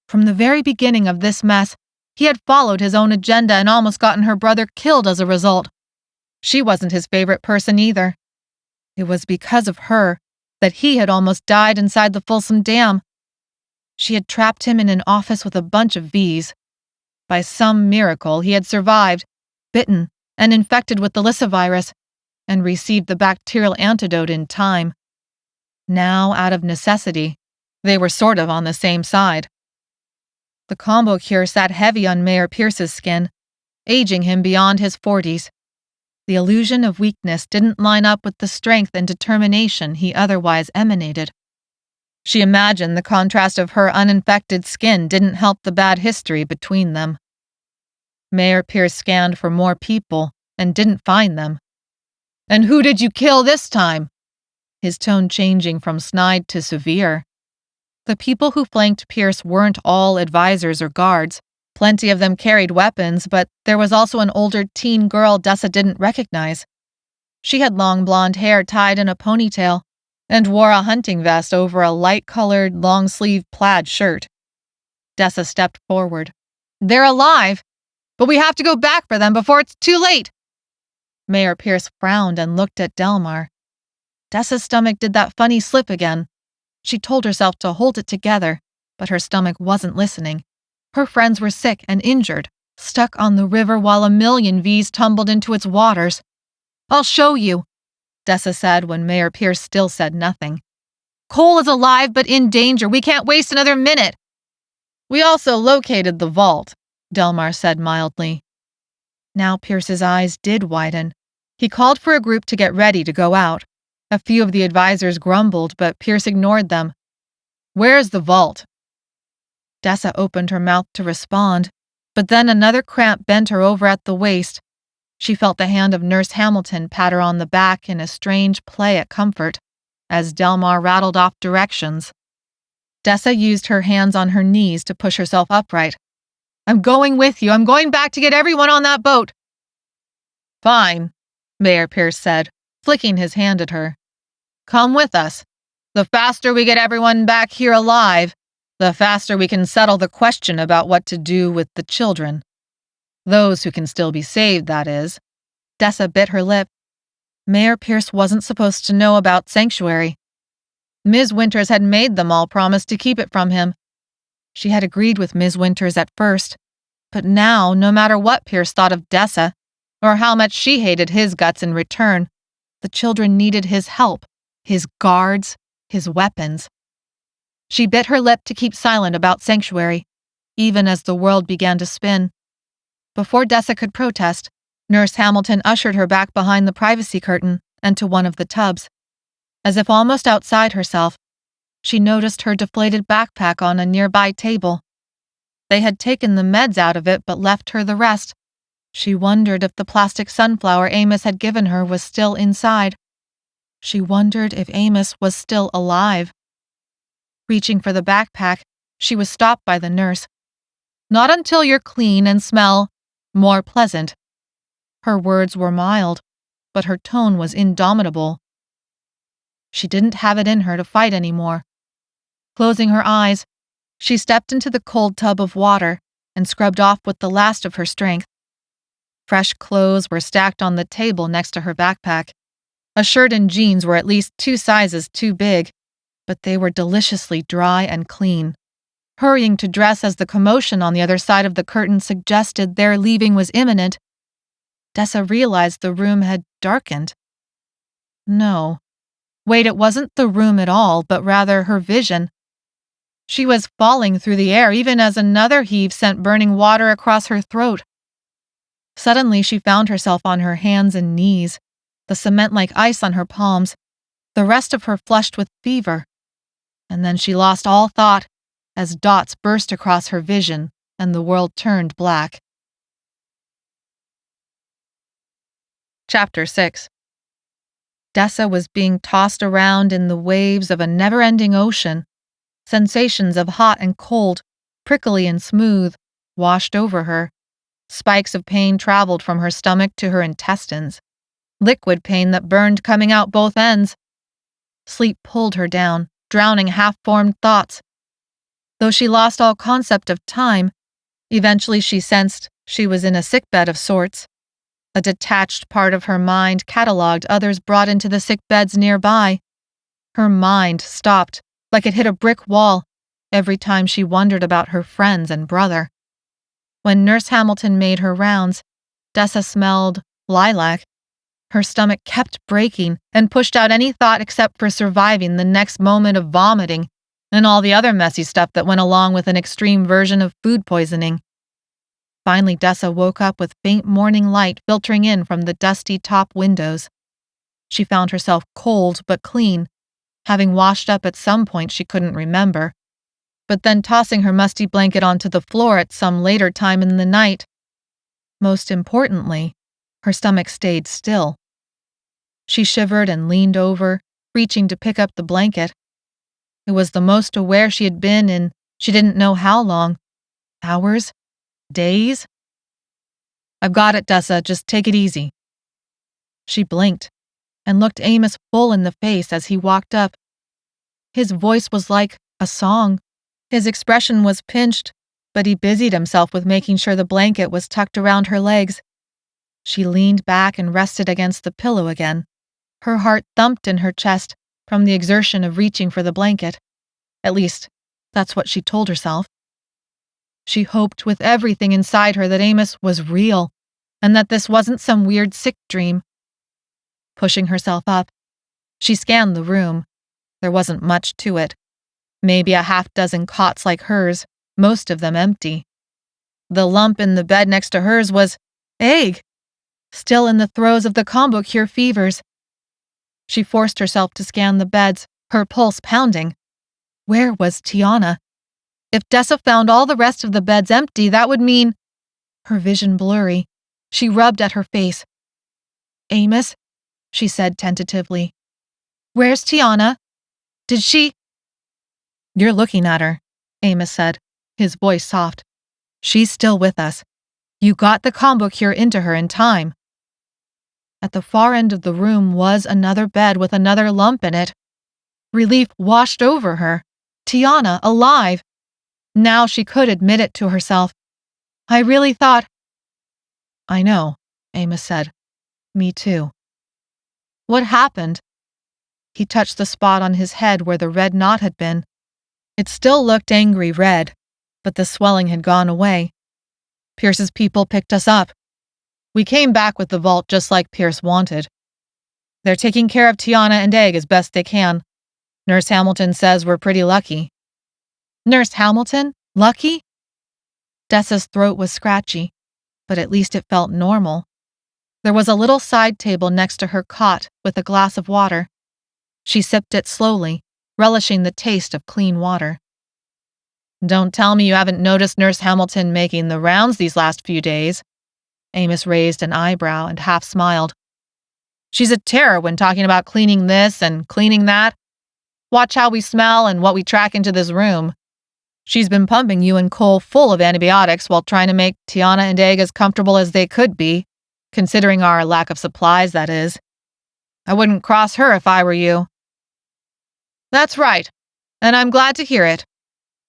From the very beginning of this mess, he had followed his own agenda and almost gotten her brother killed as a result. She wasn't his favorite person either. It was because of her that he had almost died inside the Folsom Dam. She had trapped him in an office with a bunch of V's. By some miracle, he had survived, bitten, and infected with the Lissa virus, and received the bacterial antidote in time. Now, out of necessity, they were sort of on the same side. The combo cure sat heavy on Mayor Pierce's skin, aging him beyond his 40s. The illusion of weakness didn't line up with the strength and determination he otherwise emanated. She imagined the contrast of her uninfected skin didn't help the bad history between them. Mayor Pierce scanned for more people and didn't find them. "And who did you kill this time?" His tone changing from snide to severe. The people who flanked Pierce weren't all advisors or guards. Plenty of them carried weapons, but there was also an older teen girl Dessa didn't recognize. She had long blonde hair tied in a ponytail and wore a hunting vest over a light-colored, long-sleeved plaid shirt. Dessa stepped forward. "They're alive, but we have to go back for them before it's too late." Mayor Pierce frowned and looked at Delmar. Dessa's stomach did that funny slip again. She told herself to hold it together, but her stomach wasn't listening. Her friends were sick and injured, stuck on the river while a million V's tumbled into its waters. "I'll show you," Dessa said when Mayor Pierce still said nothing. "Cole is alive but in danger. We can't waste another minute." "We also located the vault," Delmar said mildly. Now Pierce's eyes did widen. He called for a group to get ready to go out. A few of the advisors grumbled, but Pierce ignored them. "Where's the vault?" Dessa opened her mouth to respond, but then another cramp bent her over at the waist. She felt the hand of Nurse Hamilton pat her on the back in a strange play at comfort, as Delmar rattled off directions. Dessa used her hands on her knees to push herself upright. "I'm going with you. I'm going back to get everyone on that boat." "Fine," Mayor Pierce said, flicking his hand at her. "Come with us. The faster we get everyone back here alive, the faster we can settle the question about what to do with the children. Those who can still be saved, that is." Dessa bit her lip. Mayor Pierce wasn't supposed to know about Sanctuary. Ms. Winters had made them all promise to keep it from him. She had agreed with Ms. Winters at first, but now, no matter what Pierce thought of Dessa, or how much she hated his guts in return, the children needed his help, his guards, his weapons. She bit her lip to keep silent about Sanctuary, even as the world began to spin. Before Dessa could protest, Nurse Hamilton ushered her back behind the privacy curtain and to one of the tubs. As if almost outside herself, she noticed her deflated backpack on a nearby table. They had taken the meds out of it but left her the rest. She wondered if the plastic sunflower Amos had given her was still inside. She wondered if Amos was still alive. Reaching for the backpack, she was stopped by the nurse. "Not until you're clean and smell more pleasant." Her words were mild, but her tone was indomitable. She didn't have it in her to fight anymore. Closing her eyes, she stepped into the cold tub of water and scrubbed off with the last of her strength. Fresh clothes were stacked on the table next to her backpack. A shirt and jeans were at least 2 sizes too big, but they were deliciously dry and clean. Hurrying to dress as the commotion on the other side of the curtain suggested their leaving was imminent, Dessa realized the room had darkened. No. Wait, it wasn't the room at all, but rather her vision. She was falling through the air even as another heave sent burning water across her throat. Suddenly she found herself on her hands and knees, the cement like ice on her palms, the rest of her flushed with fever. And then she lost all thought as dots burst across her vision and the world turned black. Chapter 6. Dessa was being tossed around in the waves of a never-ending ocean. Sensations of hot and cold, prickly and smooth, washed over her. Spikes of pain traveled from her stomach to her intestines. liquid pain that burned coming out both ends. Sleep pulled her down, drowning half-formed thoughts. Though she lost all concept of time, eventually she sensed she was in a sickbed of sorts. A detached part of her mind catalogued others brought into the sick beds nearby. Her mind stopped, like it hit a brick wall, every time she wondered about her friends and brother. When Nurse Hamilton made her rounds, Dessa smelled lilac. Her stomach kept breaking and pushed out any thought except for surviving the next moment of vomiting and all the other messy stuff that went along with an extreme version of food poisoning. Finally, Dessa woke up with faint morning light filtering in from the dusty top windows. She found herself cold but clean, having washed up at some point she couldn't remember, but then tossing her musty blanket onto the floor at some later time in the night. Most importantly, her stomach stayed still. She shivered and leaned over, reaching to pick up the blanket. It was the most aware she had been in she didn't know how long. Hours? Days? "I've got it, Dessa. Just take it easy." She blinked and looked Amos full in the face as he walked up. His voice was like a song. His expression was pinched, but he busied himself with making sure the blanket was tucked around her legs. She leaned back and rested against the pillow again. Her heart thumped in her chest from the exertion of reaching for the blanket. At least, that's what she told herself. She hoped with everything inside her that Amos was real, and that this wasn't some weird sick dream. Pushing herself up, she scanned the room. There wasn't much to it. Maybe a half-dozen cots like hers, most of them empty. The lump in the bed next to hers was Egg, still in the throes of the combo cure fevers. She forced herself to scan the beds, her pulse pounding. Where was Tiana? If Dessa found all the rest of the beds empty, that would mean... Her vision blurry. She rubbed at her face. "Amos," she said tentatively. "Where's Tiana? Did she—" "You're looking at her," Amos said, his voice soft. "She's still with us. You got the combo cure into her in time." At the far end of the room was another bed with another lump in it. Relief washed over her. Tiana, alive! Now she could admit it to herself. "I really thought—" "I know," Amos said. "Me too." "What happened?" He touched the spot on his head where the red knot had been. It still looked angry red, but the swelling had gone away. "Pierce's people picked us up. We came back with the vault just like Pierce wanted. They're taking care of Tiana and Egg as best they can. Nurse Hamilton says we're pretty lucky." "Nurse Hamilton? Lucky?" Dessa's throat was scratchy, but at least it felt normal. There was a little side table next to her cot with a glass of water. She sipped it slowly, relishing the taste of clean water. "Don't tell me you haven't noticed Nurse Hamilton making the rounds these last few days." Amos raised an eyebrow and half smiled. "She's a terror when talking about cleaning this and cleaning that. Watch how we smell and what we track into this room. She's been pumping you and Cole full of antibiotics while trying to make Tiana and Egg as comfortable as they could be, considering our lack of supplies, that is. I wouldn't cross her if I were you." "That's right, and I'm glad to hear it."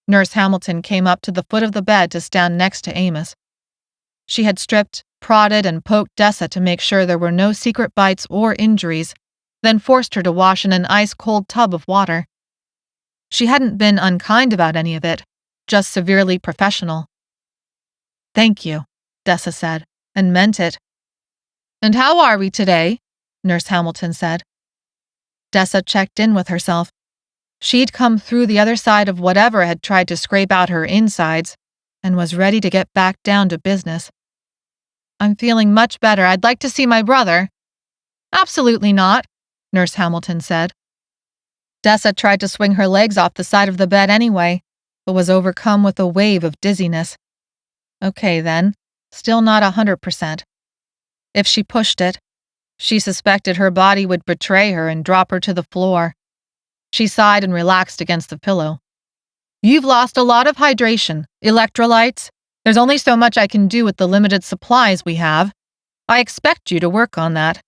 Nurse Hamilton came up to the foot of the bed to stand next to Amos. She had stripped, prodded, and poked Dessa to make sure there were no secret bites or injuries, then forced her to wash in an ice-cold tub of water. She hadn't been unkind about any of it, just severely professional. "Thank you," Dessa said, and meant it. "And how are we today?" Nurse Hamilton said. Dessa checked in with herself. She'd come through the other side of whatever had tried to scrape out her insides, and was ready to get back down to business. "I'm feeling much better. I'd like to see my brother." "Absolutely not," Nurse Hamilton said. Dessa tried to swing her legs off the side of the bed anyway, but was overcome with a wave of dizziness. Okay then, still not 100%. If she pushed it, she suspected her body would betray her and drop her to the floor. She sighed and relaxed against the pillow. "You've lost a lot of hydration, electrolytes. There's only so much I can do with the limited supplies we have. I expect you to work on that."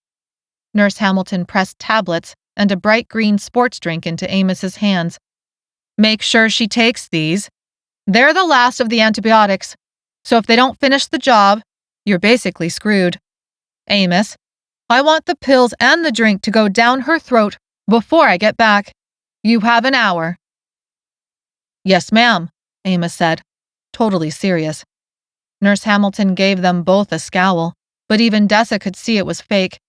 Nurse Hamilton pressed tablets and a bright green sports drink into Amos's hands. Make sure she takes these. They're the last of the antibiotics, so if they don't finish the job, you're basically screwed. Amos, I want the pills and the drink to go down her throat before I get back. You have an hour. Yes, ma'am, Amos said, totally serious. Nurse Hamilton gave them both a scowl, but even Dessa could see it was fake.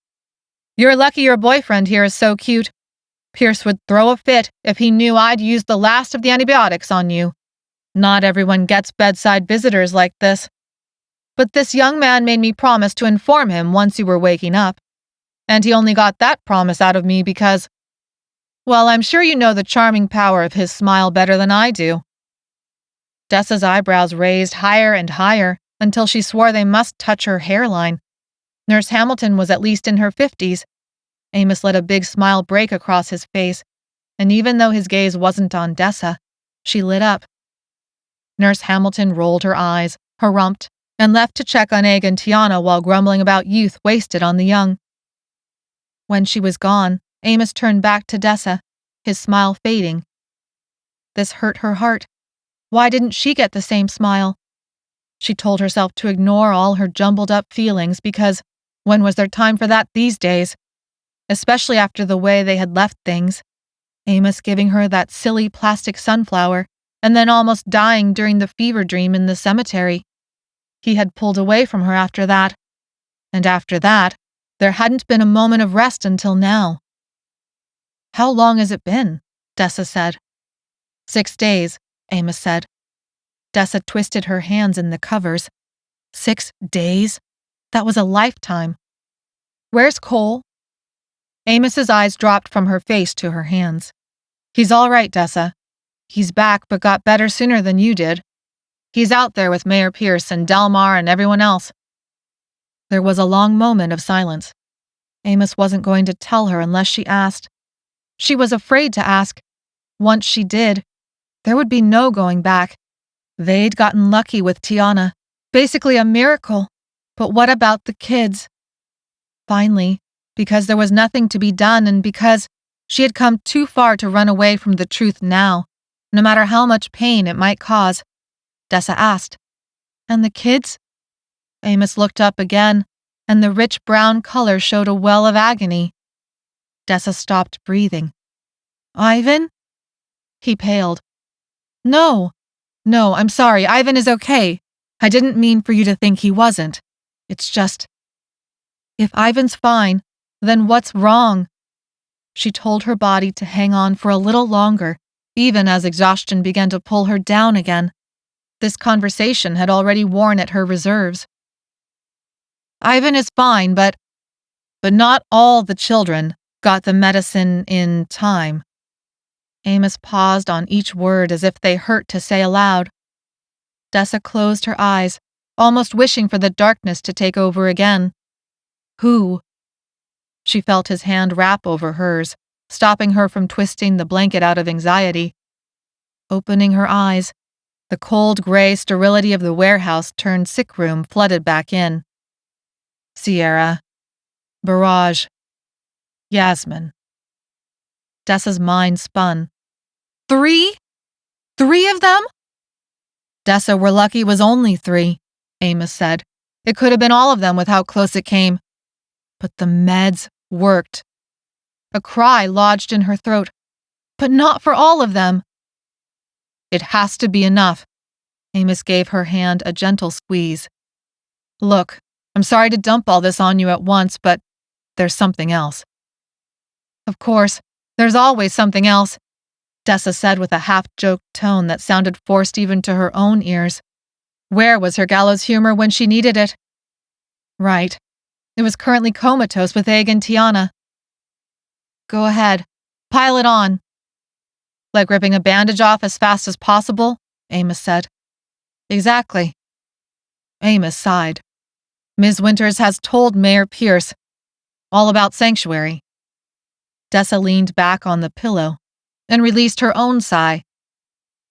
You're lucky your boyfriend here is so cute. Pierce would throw a fit if he knew I'd used the last of the antibiotics on you. Not everyone gets bedside visitors like this. But this young man made me promise to inform him once you were waking up. And he only got that promise out of me because, well, I'm sure you know the charming power of his smile better than I do. Dessa's eyebrows raised higher and higher until she swore they must touch her hairline. Nurse Hamilton was at least in her 50s. Amos let a big smile break across his face, and even though his gaze wasn't on Dessa, she lit up. Nurse Hamilton rolled her eyes, harumphed, and left to check on Egg and Tiana while grumbling about youth wasted on the young. When she was gone, Amos turned back to Dessa, his smile fading. This hurt her heart. Why didn't she get the same smile? She told herself to ignore all her jumbled-up feelings because when was there time for that these days? Especially after the way they had left things. Amos giving her that silly plastic sunflower and then almost dying during the fever dream in the cemetery. He had pulled away from her after that. And after that, there hadn't been a moment of rest until now. How long has it been? Dessa said. 6 days, Amos said. Dessa twisted her hands in the covers. 6 days? That was a lifetime. Where's Cole? Amos's eyes dropped from her face to her hands. He's all right, Dessa. He's back but got better sooner than you did. He's out there with Mayor Pierce and Delmar and everyone else. There was a long moment of silence. Amos wasn't going to tell her unless she asked. She was afraid to ask. Once she did, there would be no going back. They'd gotten lucky with Tiana. Basically a miracle. But what about the kids? Finally, because there was nothing to be done and because she had come too far to run away from the truth now, no matter how much pain it might cause, Dessa asked, And the kids? Amos looked up again, and the rich brown color showed a well of agony. Dessa stopped breathing. Ivan? He paled. No, I'm sorry, Ivan is okay. I didn't mean for you to think he wasn't. It's just... If Ivan's fine, then what's wrong? She told her body to hang on for a little longer, even as exhaustion began to pull her down again. This conversation had already worn at her reserves. Ivan is fine, but not all the children got the medicine in time. Amos paused on each word as if they hurt to say aloud. Dessa closed her eyes, almost wishing for the darkness to take over again. Who? She felt his hand wrap over hers, stopping her from twisting the blanket out of anxiety. Opening her eyes, the cold gray sterility of the warehouse turned sick room flooded back in. Sierra. Barrage. Yasmin. Dessa's mind spun. 3? 3 of them? Dessa, we're lucky it was only 3, Amos said. It could have been all of them with how close it came. But the meds worked. A cry lodged in her throat. But not for all of them. It has to be enough. Amos gave her hand a gentle squeeze. Look, I'm sorry to dump all this on you at once, but there's something else. Of course, there's always something else, Dessa said with a half-joked tone that sounded forced even to her own ears. Where was her gallows humor when she needed it? Right. It was currently comatose with Egg and Tiana. Go ahead. Pile it on. Like ripping a bandage off as fast as possible, Amos said. Exactly. Amos sighed. Ms. Winters has told Mayor Pierce all about Sanctuary. Dessa leaned back on the pillow and released her own sigh.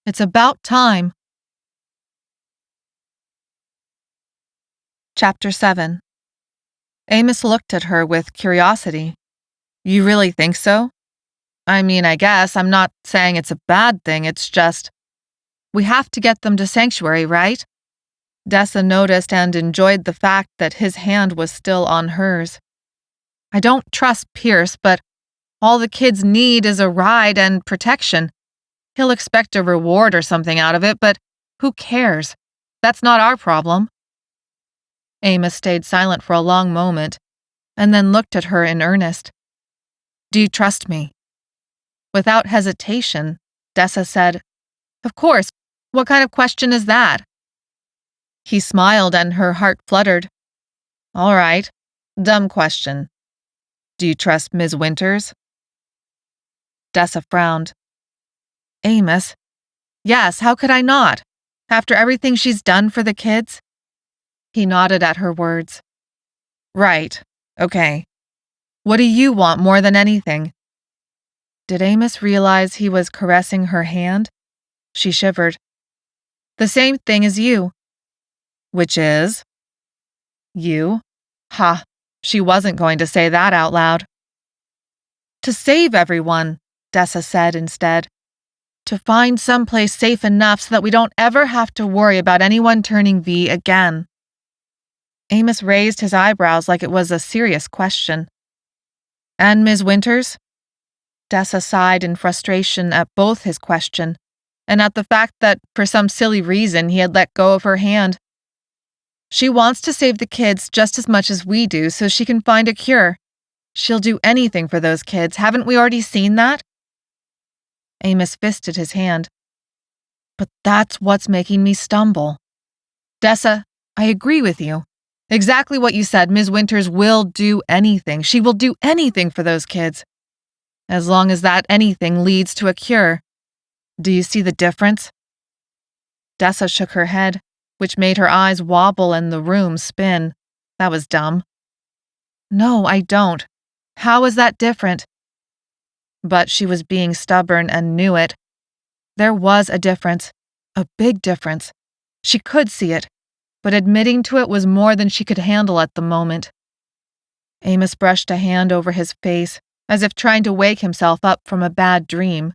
It's about time. Chapter 7. Amos looked at her with curiosity, You really think so? I mean, I guess I'm not saying it's a bad thing, it's just, we have to get them to sanctuary, right? Dessa noticed and enjoyed the fact that his hand was still on hers. I don't trust Pierce, but all the kids need is a ride and protection. He'll expect a reward or something out of it, but who cares? That's not our problem. Amos stayed silent for a long moment, and then looked at her in earnest. Do you trust me? Without hesitation, Dessa said, Of course. What kind of question is that? He smiled and her heart fluttered. All right. Dumb question. Do you trust Ms. Winters? Dessa frowned. Amos? Yes, how could I not? After everything she's done for the kids? He nodded at her words. Right. Okay. What do you want more than anything? Did Amos realize he was caressing her hand? She shivered. The same thing as you. Which is? You? Ha, she wasn't going to say that out loud. To save everyone, Dessa said instead. To find someplace safe enough so that we don't ever have to worry about anyone turning V again. Amos raised his eyebrows like it was a serious question. And Ms. Winters? Dessa sighed in frustration at both his question and at the fact that, for some silly reason, he had let go of her hand. She wants to save the kids just as much as we do so she can find a cure. She'll do anything for those kids. Haven't we already seen that? Amos fisted his hand. But that's what's making me stumble. Dessa, I agree with you. Exactly what you said. Ms. Winters will do anything. She will do anything for those kids. As long as that anything leads to a cure. Do you see the difference? Dessa shook her head, which made her eyes wobble and the room spin. That was dumb. No, I don't. How is that different? But she was being stubborn and knew it. There was a difference. A big difference. She could see it, but admitting to it was more than she could handle at the moment. Amos brushed a hand over his face, as if trying to wake himself up from a bad dream.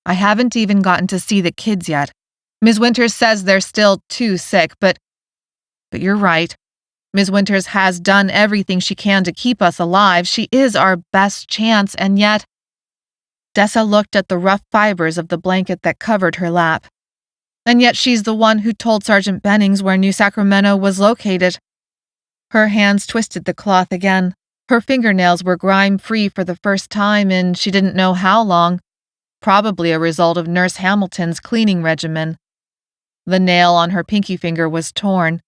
I haven't even gotten to see the kids yet. Ms. Winters says they're still too sick, but you're right. Ms. Winters has done everything she can to keep us alive. She is our best chance, and yet... Dessa looked at the rough fibers of the blanket that covered her lap. And yet she's the one who told Sergeant Bennings where New Sacramento was located. Her hands twisted the cloth again. Her fingernails were grime-free for the first time in she didn't know how long, probably a result of Nurse Hamilton's cleaning regimen. The nail on her pinky finger was torn.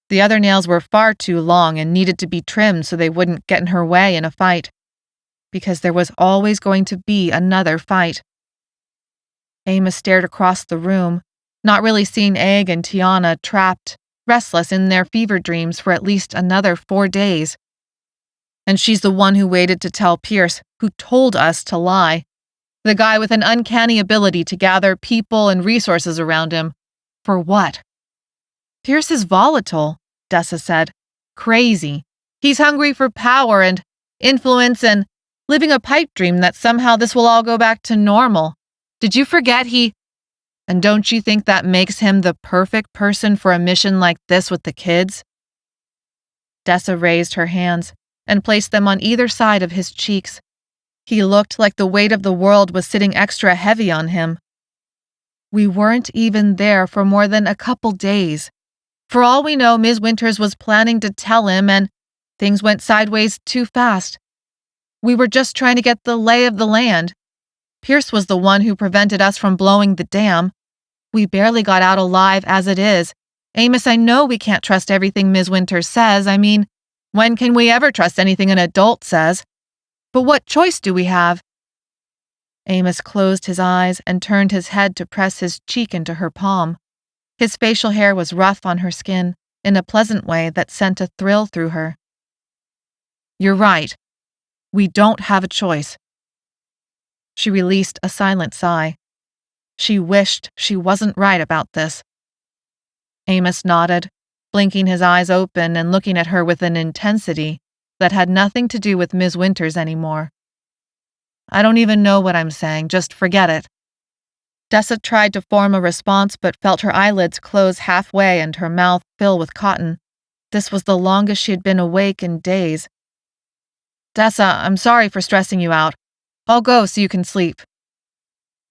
The other nails were far too long and needed to be trimmed so they wouldn't get in her way in a fight. Because there was always going to be another fight. Amos stared across the room, not really seeing Egg and Tiana trapped, restless in their fever dreams for at least another 4 days. And she's the one who waited to tell Pierce, who told us to lie. The guy with an uncanny ability to gather people and resources around him. For what? Pierce is volatile, Dessa said. Crazy. He's hungry for power and influence and living a pipe dream that somehow this will all go back to normal. Did you forget he... And don't you think that makes him the perfect person for a mission like this with the kids? Dessa raised her hands and placed them on either side of his cheeks. He looked like the weight of the world was sitting extra heavy on him. We weren't even there for more than a couple days. For all we know, Ms. Winters was planning to tell him and things went sideways too fast. We were just trying to get the lay of the land. Pierce was the one who prevented us from blowing the dam. We barely got out alive as it is. Amos, I know we can't trust everything Ms. Winters says. I mean, when can we ever trust anything an adult says? But what choice do we have? Amos closed his eyes and turned his head to press his cheek into her palm. His facial hair was rough on her skin, in a pleasant way that sent a thrill through her. You're right. We don't have a choice. She released a silent sigh. She wished she wasn't right about this. Amos nodded, blinking his eyes open and looking at her with an intensity that had nothing to do with Ms. Winters anymore. I don't even know what I'm saying, just forget it. Dessa tried to form a response but felt her eyelids close halfway and her mouth fill with cotton. This was the longest she had been awake in days. Dessa, I'm sorry for stressing you out. I'll go so you can sleep.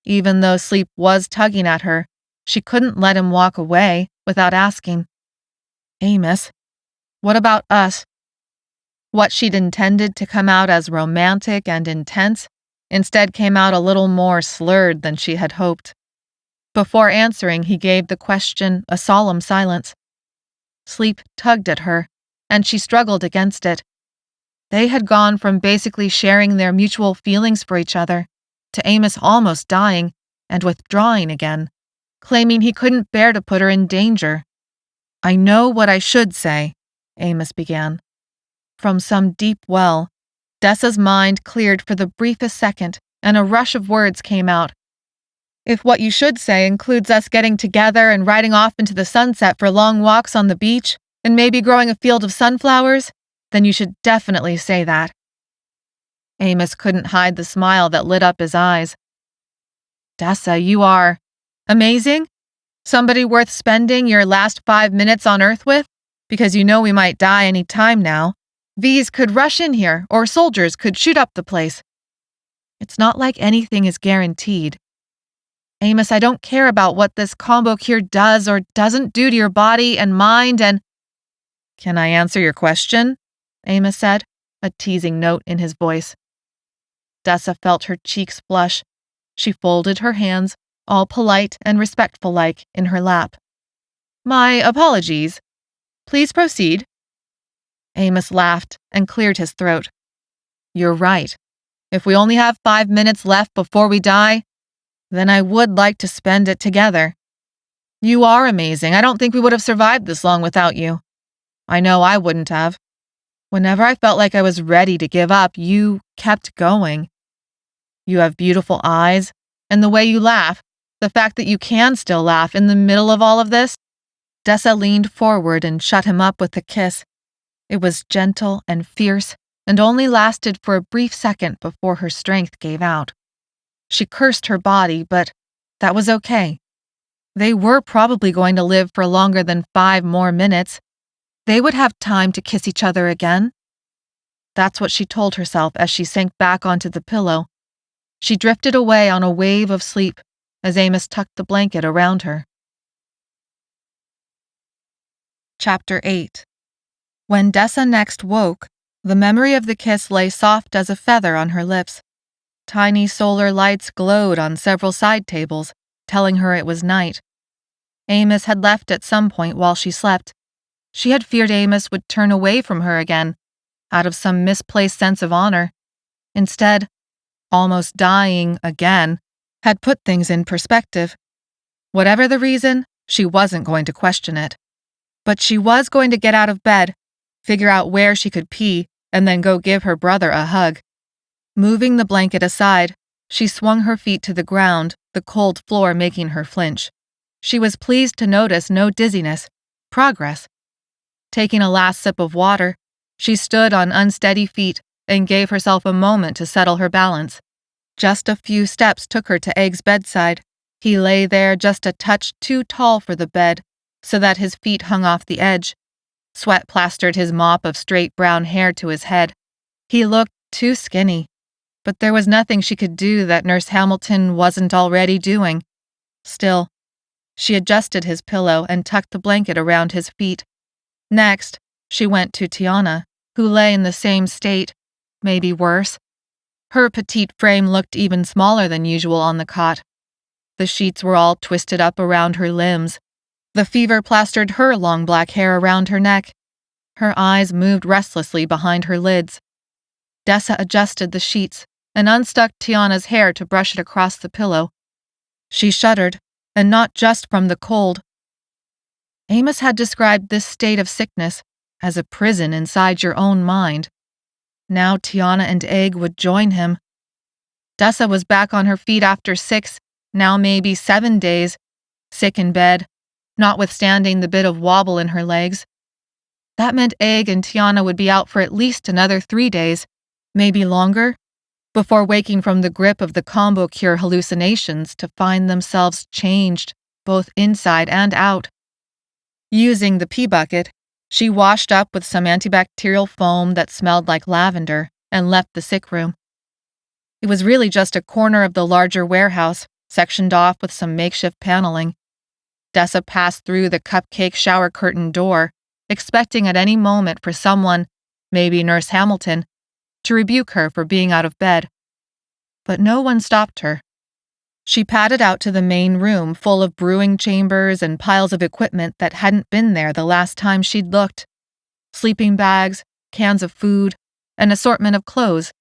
Even though sleep was tugging at her, she couldn't let him walk away without asking, Amos, what about us? What she'd intended to come out as romantic and intense instead came out a little more slurred than she had hoped. Before answering, he gave the question a solemn silence. Sleep tugged at her, and she struggled against it. They had gone from basically sharing their mutual feelings for each other to Amos almost dying and withdrawing again, claiming he couldn't bear to put her in danger. I know what I should say, Amos began. From some deep well, Dessa's mind cleared for the briefest second, and a rush of words came out. If what you should say includes us getting together and riding off into the sunset for long walks on the beach, and maybe growing a field of sunflowers, then you should definitely say that. Amos couldn't hide the smile that lit up his eyes. Dessa, you are amazing? Somebody worth spending your last 5 minutes on Earth with? Because you know we might die any time now. V's could rush in here, or soldiers could shoot up the place. It's not like anything is guaranteed. Amos, I don't care about what this combo cure does or doesn't do to your body and mind and... Can I answer your question? Amos said, a teasing note in his voice. Dessa felt her cheeks flush. She folded her hands, all polite and respectful-like, in her lap. My apologies. Please proceed. Amos laughed and cleared his throat. You're right. If we only have 5 minutes left before we die, then I would like to spend it together. You are amazing. I don't think we would have survived this long without you. I know I wouldn't have. Whenever I felt like I was ready to give up, you kept going. You have beautiful eyes, and the way you laugh, the fact that you can still laugh in the middle of all of this. Dessa leaned forward and shut him up with a kiss. It was gentle and fierce, and only lasted for a brief second before her strength gave out. She cursed her body, but that was okay. They were probably going to live for longer than 5 more minutes. They would have time to kiss each other again. That's what she told herself as she sank back onto the pillow. She drifted away on a wave of sleep as Amos tucked the blanket around her. Chapter 8. When Dessa next woke, the memory of the kiss lay soft as a feather on her lips. Tiny solar lights glowed on several side tables, telling her it was night. Amos had left at some point while she slept. She had feared Amos would turn away from her again, out of some misplaced sense of honor. Instead, almost dying again had put things in perspective. Whatever the reason, she wasn't going to question it. But she was going to get out of bed, figure out where she could pee, and then go give her brother a hug. Moving the blanket aside, she swung her feet to the ground, the cold floor making her flinch. She was pleased to notice no dizziness, progress. Taking a last sip of water, she stood on unsteady feet and gave herself a moment to settle her balance. Just a few steps took her to Egg's bedside. He lay there just a touch too tall for the bed, so that his feet hung off the edge. Sweat plastered his mop of straight brown hair to his head. He looked too skinny, but there was nothing she could do that Nurse Hamilton wasn't already doing. Still, she adjusted his pillow and tucked the blanket around his feet. Next, she went to Tiana, who lay in the same state, maybe worse. Her petite frame looked even smaller than usual on the cot. The sheets were all twisted up around her limbs. The fever plastered her long black hair around her neck. Her eyes moved restlessly behind her lids. Dessa adjusted the sheets and unstuck Tiana's hair to brush it across the pillow. She shuddered, and not just from the cold. Amos had described this state of sickness as a prison inside your own mind. Now Tiana and Egg would join him. Dessa was back on her feet after 6, now maybe 7 days, sick in bed, notwithstanding the bit of wobble in her legs. That meant Egg and Tiana would be out for at least another 3 days, maybe longer, before waking from the grip of the combo cure hallucinations to find themselves changed, both inside and out. Using the pee bucket, she washed up with some antibacterial foam that smelled like lavender and left the sick room. It was really just a corner of the larger warehouse, sectioned off with some makeshift paneling. Dessa passed through the cupcake shower curtain door, expecting at any moment for someone, maybe Nurse Hamilton, to rebuke her for being out of bed. But no one stopped her. She padded out to the main room full of brewing chambers and piles of equipment that hadn't been there the last time she'd looked. Sleeping bags, cans of food, an assortment of clothes.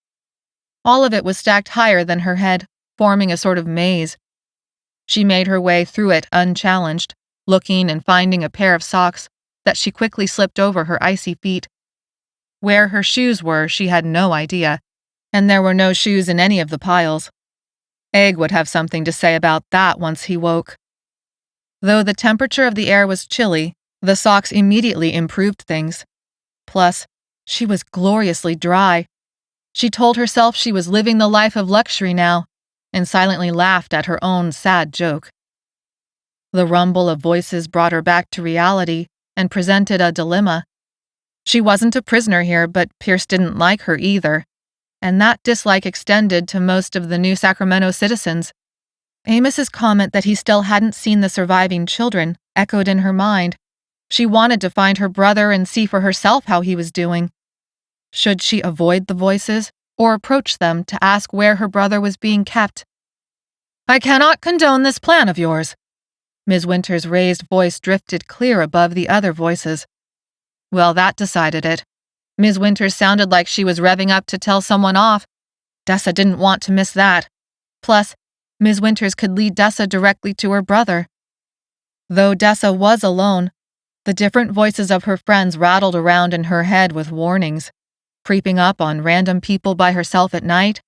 All of it was stacked higher than her head, forming a sort of maze. She made her way through it unchallenged, looking and finding a pair of socks that she quickly slipped over her icy feet. Where her shoes were, she had no idea, and there were no shoes in any of the piles. Egg would have something to say about that once he woke. Though the temperature of the air was chilly, the socks immediately improved things. Plus, she was gloriously dry. She told herself she was living the life of luxury now, and silently laughed at her own sad joke. The rumble of voices brought her back to reality and presented a dilemma. She wasn't a prisoner here, but Pierce didn't like her either, and that dislike extended to most of the New Sacramento citizens. Amos's comment that he still hadn't seen the surviving children echoed in her mind. She wanted to find her brother and see for herself how he was doing. Should she avoid the voices or approach them to ask where her brother was being kept? "I cannot condone this plan of yours." Ms. Winter's raised voice drifted clear above the other voices. Well, that decided it. Ms. Winters sounded like she was revving up to tell someone off. Dessa didn't want to miss that. Plus, Ms. Winters could lead Dessa directly to her brother. Though Dessa was alone, the different voices of her friends rattled around in her head with warnings. Creeping up on random people by herself at night?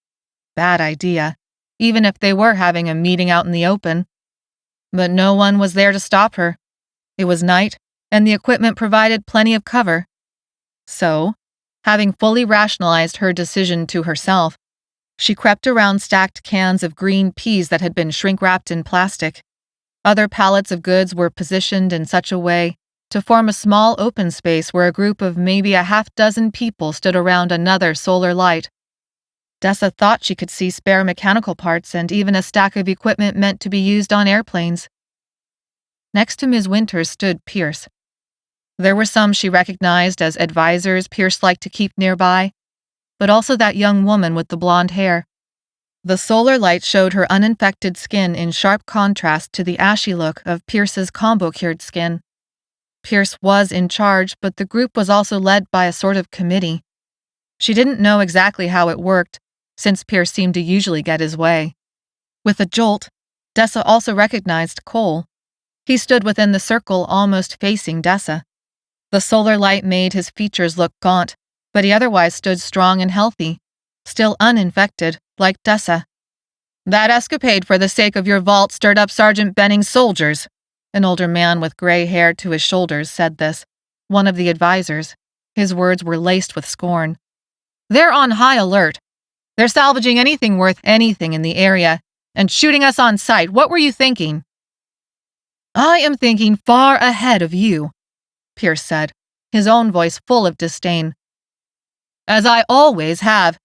Bad idea, even if they were having a meeting out in the open. But no one was there to stop her. It was night, and the equipment provided plenty of cover. So, having fully rationalized her decision to herself, she crept around stacked cans of green peas that had been shrink-wrapped in plastic. Other pallets of goods were positioned in such a way to form a small open space where a group of maybe a half-dozen people stood around another solar light. Dessa thought she could see spare mechanical parts and even a stack of equipment meant to be used on airplanes. Next to Ms. Winters stood Pierce. There were some she recognized as advisors Pierce liked to keep nearby, but also that young woman with the blonde hair. The solar light showed her uninfected skin in sharp contrast to the ashy look of Pierce's combo-cured skin. Pierce was in charge, but the group was also led by a sort of committee. She didn't know exactly how it worked, since Pierce seemed to usually get his way. With a jolt, Dessa also recognized Cole. He stood within the circle almost facing Dessa. The solar light made his features look gaunt, but he otherwise stood strong and healthy, still uninfected, like Dessa. "That escapade for the sake of your vault stirred up Sergeant Benning's soldiers." An older man with gray hair to his shoulders said this, one of the advisors. His words were laced with scorn. "They're on high alert. They're salvaging anything worth anything in the area and shooting us on sight. What were you thinking?" "I am thinking far ahead of you," Pierce said, his own voice full of disdain. "As I always have.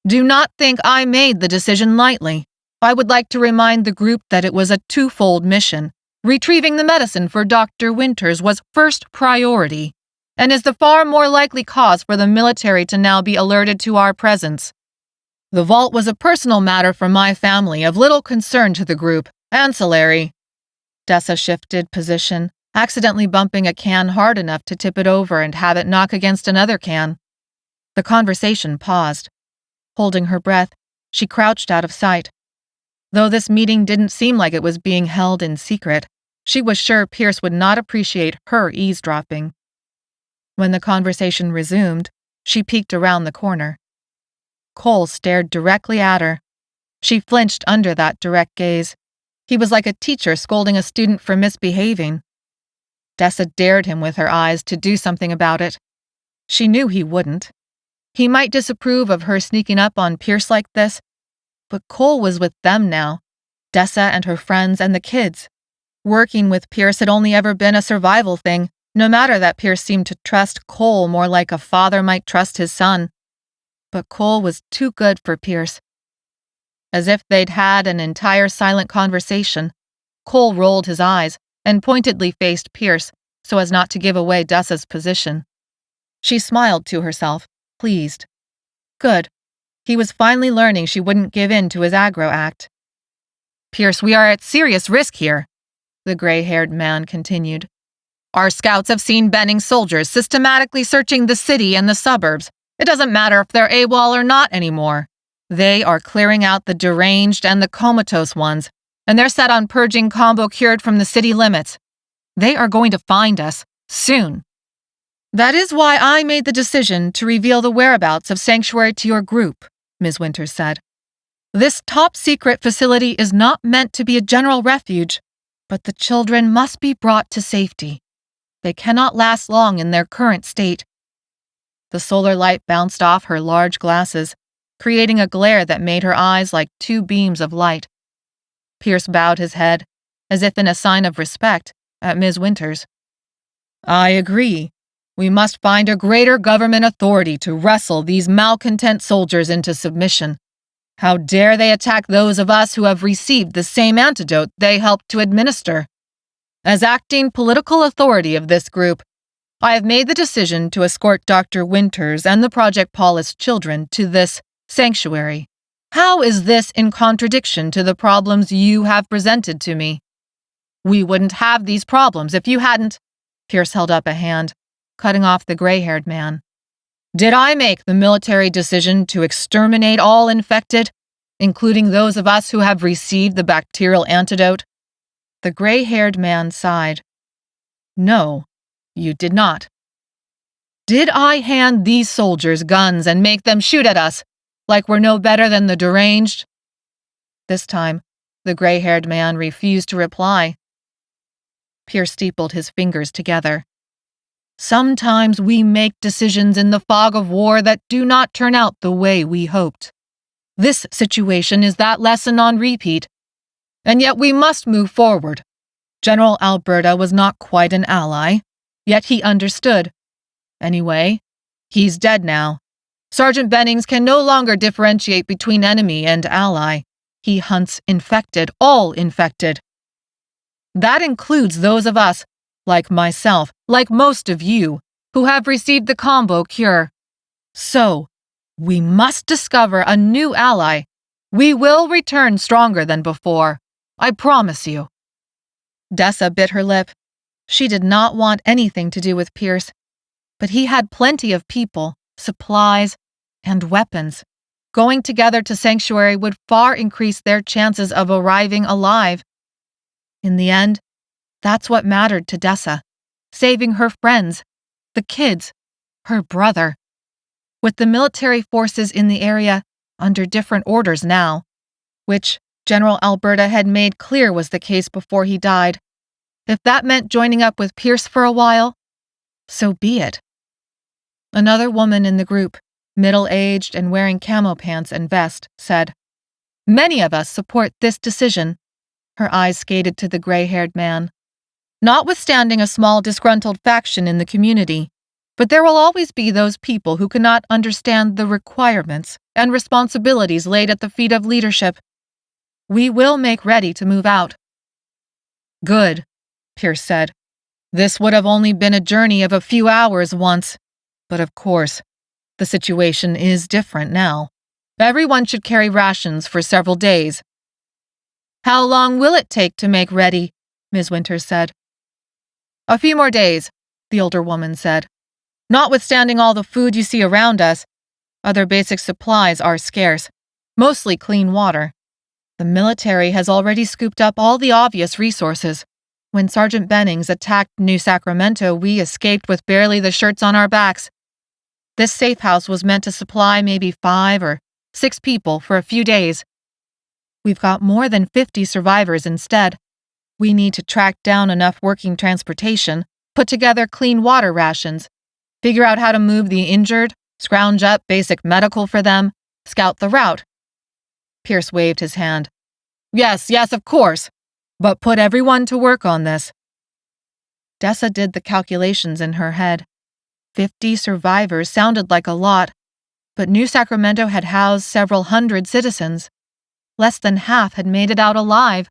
Do not think I made the decision lightly. I would like to remind the group that it was a twofold mission. Retrieving the medicine for Dr. Winters was first priority, and is the far more likely cause for the military to now be alerted to our presence. The vault was a personal matter for my family, of little concern to the group, ancillary." Dessa shifted position, accidentally bumping a can hard enough to tip it over and have it knock against another can. The conversation paused. Holding her breath, she crouched out of sight. Though this meeting didn't seem like it was being held in secret, she was sure Pierce would not appreciate her eavesdropping. When the conversation resumed, she peeked around the corner. Cole stared directly at her. She flinched under that direct gaze. He was like a teacher scolding a student for misbehaving. Dessa dared him with her eyes to do something about it, She knew he wouldn't. He might disapprove of her sneaking up on Pierce like this, but Cole was with them now, Dessa and her friends and the kids. Working with Pierce had only ever been a survival thing, no matter that Pierce seemed to trust Cole more like a father might trust his son. But Cole was too good for Pierce. As if they'd had an entire silent conversation, Cole rolled his eyes and pointedly faced Pierce so as not to give away Dessa's position. She smiled to herself, pleased. Good. He was finally learning she wouldn't give in to his aggro act. Pierce, we are at serious risk here, the gray-haired man continued. Our scouts have seen Benning's soldiers systematically searching the city and the suburbs. It doesn't matter if they're AWOL or not anymore. They are clearing out the deranged and the comatose ones, and they're set on purging combo cured from the city limits. They are going to find us, soon. That is why I made the decision to reveal the whereabouts of Sanctuary to your group, Ms. Winters said. This top-secret facility is not meant to be a general refuge, but the children must be brought to safety. They cannot last long in their current state. The solar light bounced off her large glasses, creating a glare that made her eyes like two beams of light. Pierce bowed his head, as if in a sign of respect, at Ms. Winters. I agree. We must find a greater government authority to wrestle these malcontent soldiers into submission. How dare they attack those of us who have received the same antidote they helped to administer? As acting political authority of this group, I have made the decision to escort Dr. Winters and the Project Polus children to this sanctuary. How is this in contradiction to the problems you have presented to me? We wouldn't have these problems if you hadn't. Pierce held up a hand, cutting off the gray-haired man. Did I make the military decision to exterminate all infected, including those of us who have received the bacterial antidote? The gray-haired man sighed. No, you did not. Did I hand these soldiers guns and make them shoot at us, like we're no better than the deranged? This time, the gray-haired man refused to reply. Pierce steepled his fingers together. Sometimes we make decisions in the fog of war that do not turn out the way we hoped. This situation is that lesson on repeat. And yet we must move forward. General Alberta was not quite an ally, yet he understood. Anyway, he's dead now. Sergeant Bennings can no longer differentiate between enemy and ally. He hunts infected, all infected. That includes those of us, like myself, like most of you, who have received the combo cure. So, we must discover a new ally. We will return stronger than before. I promise you. Dessa bit her lip. She did not want anything to do with Pierce, but he had plenty of people, supplies, and weapons. Going together to Sanctuary would far increase their chances of arriving alive. In the end, that's what mattered to Dessa, saving her friends, the kids, her brother. With the military forces in the area under different orders now, which General Alberta had made clear was the case before he died, if that meant joining up with Pierce for a while, so be it. Another woman in the group, middle-aged and wearing camo pants and vest, said, Many of us support this decision. Her eyes skated to the gray-haired man. Notwithstanding a small disgruntled faction in the community, but there will always be those people who cannot understand the requirements and responsibilities laid at the feet of leadership. We will make ready to move out. Good, Pierce said. This would have only been a journey of a few hours once, but of course, the situation is different now. Everyone should carry rations for several days. How long will it take to make ready? Ms. Winters said. A few more days, the older woman said. Notwithstanding all the food you see around us, other basic supplies are scarce, mostly clean water. The military has already scooped up all the obvious resources. When Sergeant Bennings attacked New Sacramento, we escaped with barely the shirts on our backs. This safe house was meant to supply maybe 5 or 6 people for a few days. We've got more than 50 survivors instead. We need to track down enough working transportation, put together clean water rations, Figure out how to move the injured, scrounge up basic medical for them, scout the route. Pierce waved his hand. Yes, of course. But put everyone to work on this. Dessa did the calculations in her head. 50 survivors sounded like a lot, but New Sacramento had housed several hundred citizens. Less than half had made it out alive.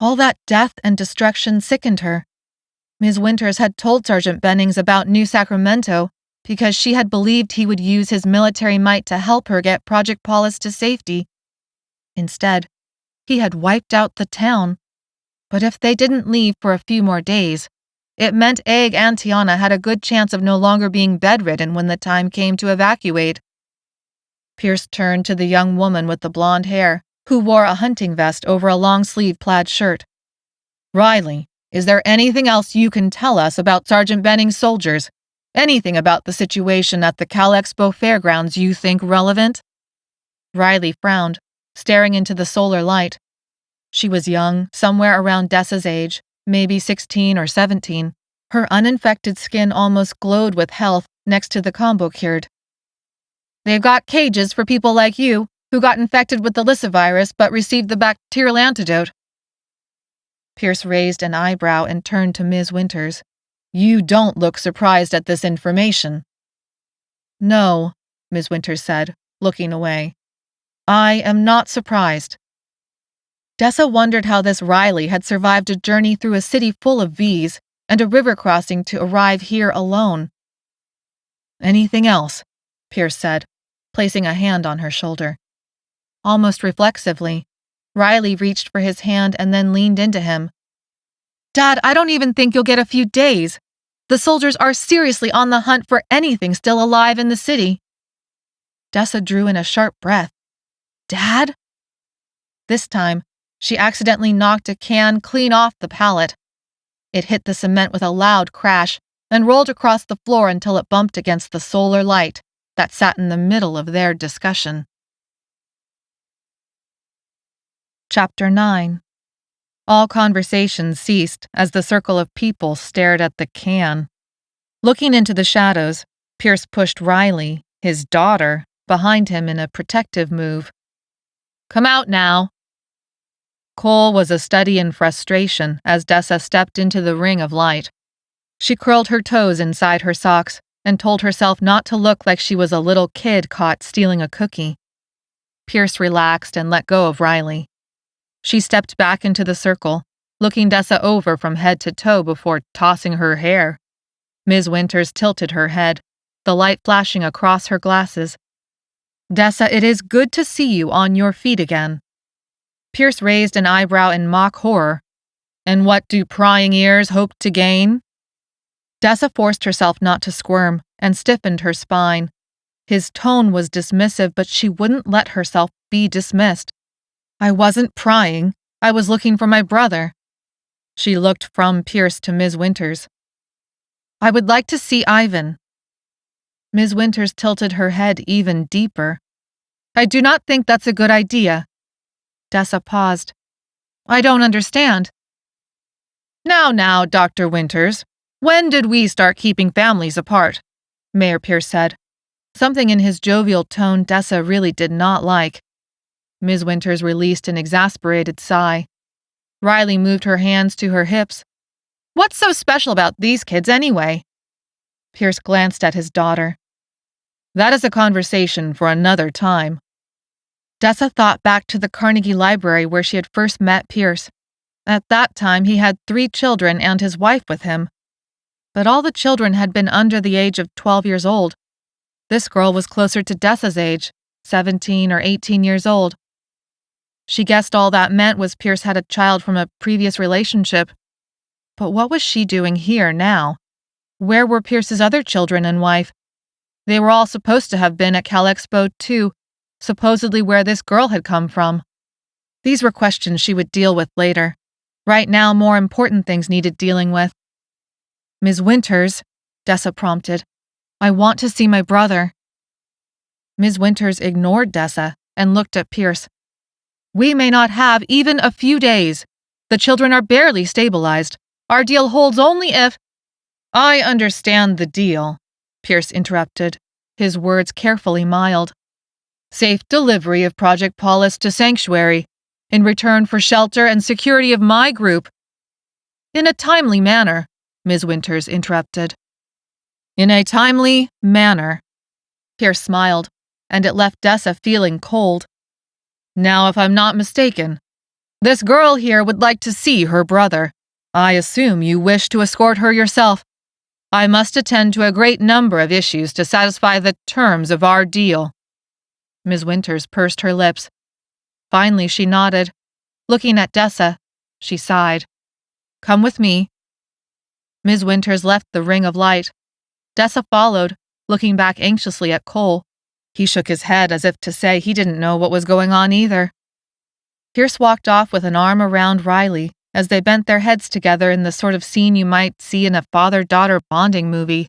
All that death and destruction sickened her. Ms. Winters had told Sergeant Bennings about New Sacramento because she had believed he would use his military might to help her get Project Polus to safety. Instead, he had wiped out the town. But if they didn't leave for a few more days, it meant Egg and Tiana had a good chance of no longer being bedridden when the time came to evacuate. Pierce turned to the young woman with the blonde hair, who wore a hunting vest over a long-sleeved plaid shirt. Riley, is there anything else you can tell us about Sergeant Benning's soldiers? Anything about the situation at the Cal Expo Fairgrounds you think relevant? Riley frowned, staring into the solar light. She was young, somewhere around Dessa's age, maybe 16 or 17. Her uninfected skin almost glowed with health next to the combo cured. They've got cages for people like you, who got infected with the Lissa virus but received the bacterial antidote. Pierce raised an eyebrow and turned to Ms. Winters. You don't look surprised at this information. No, Ms. Winters said, looking away. I am not surprised. Dessa wondered how this Riley had survived a journey through a city full of V's and a river crossing to arrive here alone. Anything else? Pierce said, placing a hand on her shoulder. Almost reflexively, Riley reached for his hand and then leaned into him. Dad, I don't even think you'll get a few days. The soldiers are seriously on the hunt for anything still alive in the city. Dessa drew in a sharp breath. Dad? This time, she accidentally knocked a can clean off the pallet. It hit the cement with a loud crash and rolled across the floor until it bumped against the solar light that sat in the middle of their discussion. Chapter 9. All conversation ceased as the circle of people stared at the can. Looking into the shadows, Pierce pushed Riley, his daughter, behind him in a protective move. Come out now. Cole was a study in frustration as Dessa stepped into the ring of light. She curled her toes inside her socks and told herself not to look like she was a little kid caught stealing a cookie. Pierce relaxed and let go of Riley. She stepped back into the circle, looking Dessa over from head to toe before tossing her hair. Ms. Winters tilted her head, the light flashing across her glasses. Dessa, it is good to see you on your feet again. Pierce raised an eyebrow in mock horror. And what do prying ears hope to gain? Dessa forced herself not to squirm and stiffened her spine. His tone was dismissive, but she wouldn't let herself be dismissed. I wasn't prying. I was looking for my brother. She looked from Pierce to Ms. Winters. I would like to see Ivan. Ms. Winters tilted her head even deeper. I do not think that's a good idea. Dessa paused. I don't understand. Now, Dr. Winters. When did we start keeping families apart? Mayor Pierce said. Something in his jovial tone Dessa really did not like. Ms. Winters released an exasperated sigh. Riley moved her hands to her hips. What's so special about these kids anyway? Pierce glanced at his daughter. That is a conversation for another time. Dessa thought back to the Carnegie Library where she had first met Pierce. At that time, he had 3 children and his wife with him. But all the children had been under the age of 12 years old. This girl was closer to Dessa's age, 17 or 18 years old. She guessed all that meant was Pierce had a child from a previous relationship. But what was she doing here now? Where were Pierce's other children and wife? They were all supposed to have been at Cal Expo too, supposedly where this girl had come from. These were questions she would deal with later. Right now, more important things needed dealing with. Ms. Winters, Dessa prompted. I want to see my brother. Ms. Winters ignored Dessa and looked at Pierce. We may not have even a few days. The children are barely stabilized. Our deal holds only if... I understand the deal, Pierce interrupted, his words carefully mild. Safe delivery of Project Polus to Sanctuary, in return for shelter and security of my group. In a timely manner, Ms. Winters interrupted. In a timely manner. Pierce smiled, and it left Dessa feeling cold. Now, if I'm not mistaken, this girl here would like to see her brother. I assume you wish to escort her yourself. I must attend to a great number of issues to satisfy the terms of our deal. Ms. Winters pursed her lips. Finally, she nodded. Looking at Dessa, she sighed. Come with me. Ms. Winters left the ring of light. Dessa followed, looking back anxiously at Cole. He shook his head as if to say he didn't know what was going on either. Pierce walked off with an arm around Riley as they bent their heads together in the sort of scene you might see in a father-daughter bonding movie.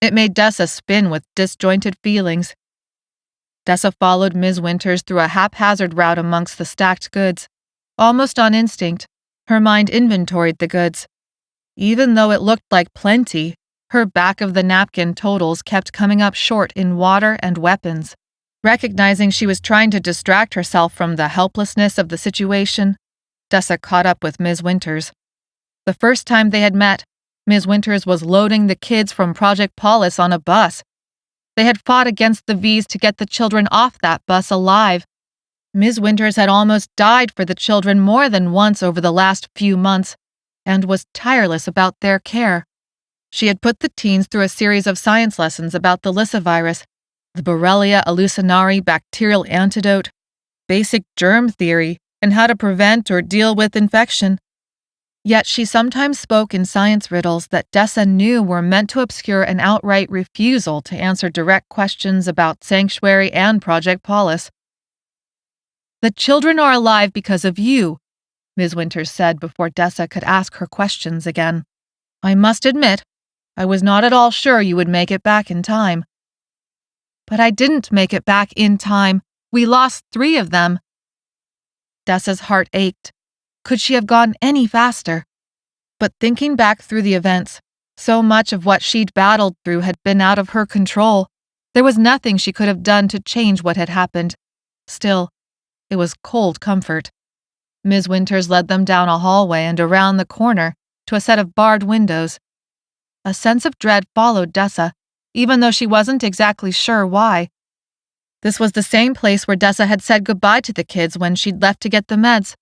It made Dessa spin with disjointed feelings. Dessa followed Ms. Winters through a haphazard route amongst the stacked goods. Almost on instinct, her mind inventoried the goods. Even though it looked like plenty, her back-of-the-napkin totals kept coming up short in water and weapons. Recognizing she was trying to distract herself from the helplessness of the situation, Dessa caught up with Ms. Winters. The first time they had met, Ms. Winters was loading the kids from Project Polus on a bus. They had fought against the V's to get the children off that bus alive. Ms. Winters had almost died for the children more than once over the last few months, and was tireless about their care. She had put the teens through a series of science lessons about the Lissa virus, the Borrelia hallucinari bacterial antidote, basic germ theory, and how to prevent or deal with infection. Yet she sometimes spoke in science riddles that Dessa knew were meant to obscure an outright refusal to answer direct questions about Sanctuary and Project Polus. The children are alive because of you, Ms. Winters said before Dessa could ask her questions again. I must admit, I was not at all sure you would make it back in time. But I didn't make it back in time. We lost 3 of them. Dessa's heart ached. Could she have gone any faster? But thinking back through the events, so much of what she'd battled through had been out of her control. There was nothing she could have done to change what had happened. Still, it was cold comfort. Ms. Winters led them down a hallway and around the corner to a set of barred windows. A sense of dread followed Dessa, even though she wasn't exactly sure why. This was the same place where Dessa had said goodbye to the kids when she'd left to get the meds.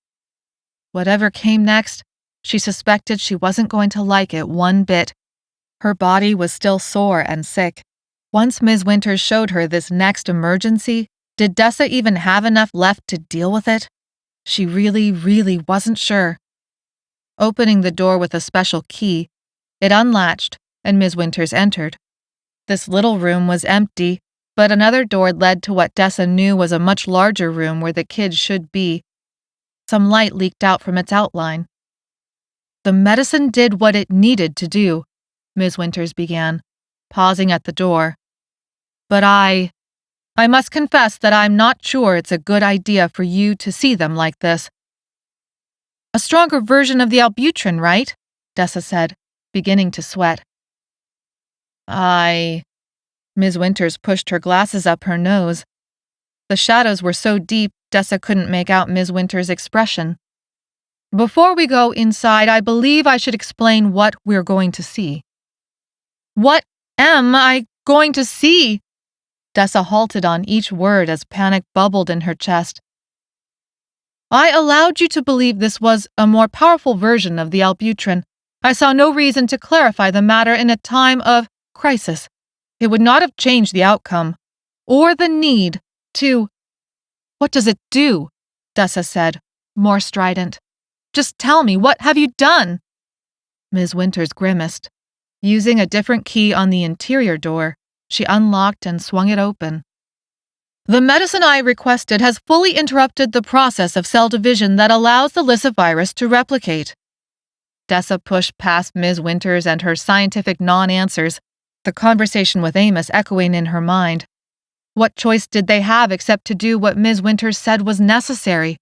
Whatever came next, she suspected she wasn't going to like it one bit. Her body was still sore and sick. Once Ms. Winters showed her this next emergency, did Dessa even have enough left to deal with it? She really wasn't sure. Opening the door with a special key, it unlatched, and Ms. Winters entered. This little room was empty, but another door led to what Dessa knew was a much larger room where the kids should be. Some light leaked out from its outline. The medicine did what it needed to do, Ms. Winters began, pausing at the door. But I must confess that I'm not sure it's a good idea for you to see them like this. A stronger version of the Albutrin, right? Dessa said, beginning to sweat. Ms. Winters pushed her glasses up her nose. The shadows were so deep, Dessa couldn't make out Ms. Winters' expression. Before we go inside, I believe I should explain what we're going to see. What am I going to see? Dessa halted on each word as panic bubbled in her chest. I allowed you to believe this was a more powerful version of the Albutrin. I saw no reason to clarify the matter in a time of crisis. It would not have changed the outcome, or the need to... What does it do? Dessa said, more strident. Just tell me, what have you done? Ms. Winters grimaced. Using a different key on the interior door, she unlocked and swung it open. The medicine I requested has fully interrupted the process of cell division that allows the Lissa virus to replicate. Dessa pushed past Ms. Winters and her scientific non-answers, the conversation with Amos echoing in her mind. What choice did they have except to do what Ms. Winters said was necessary?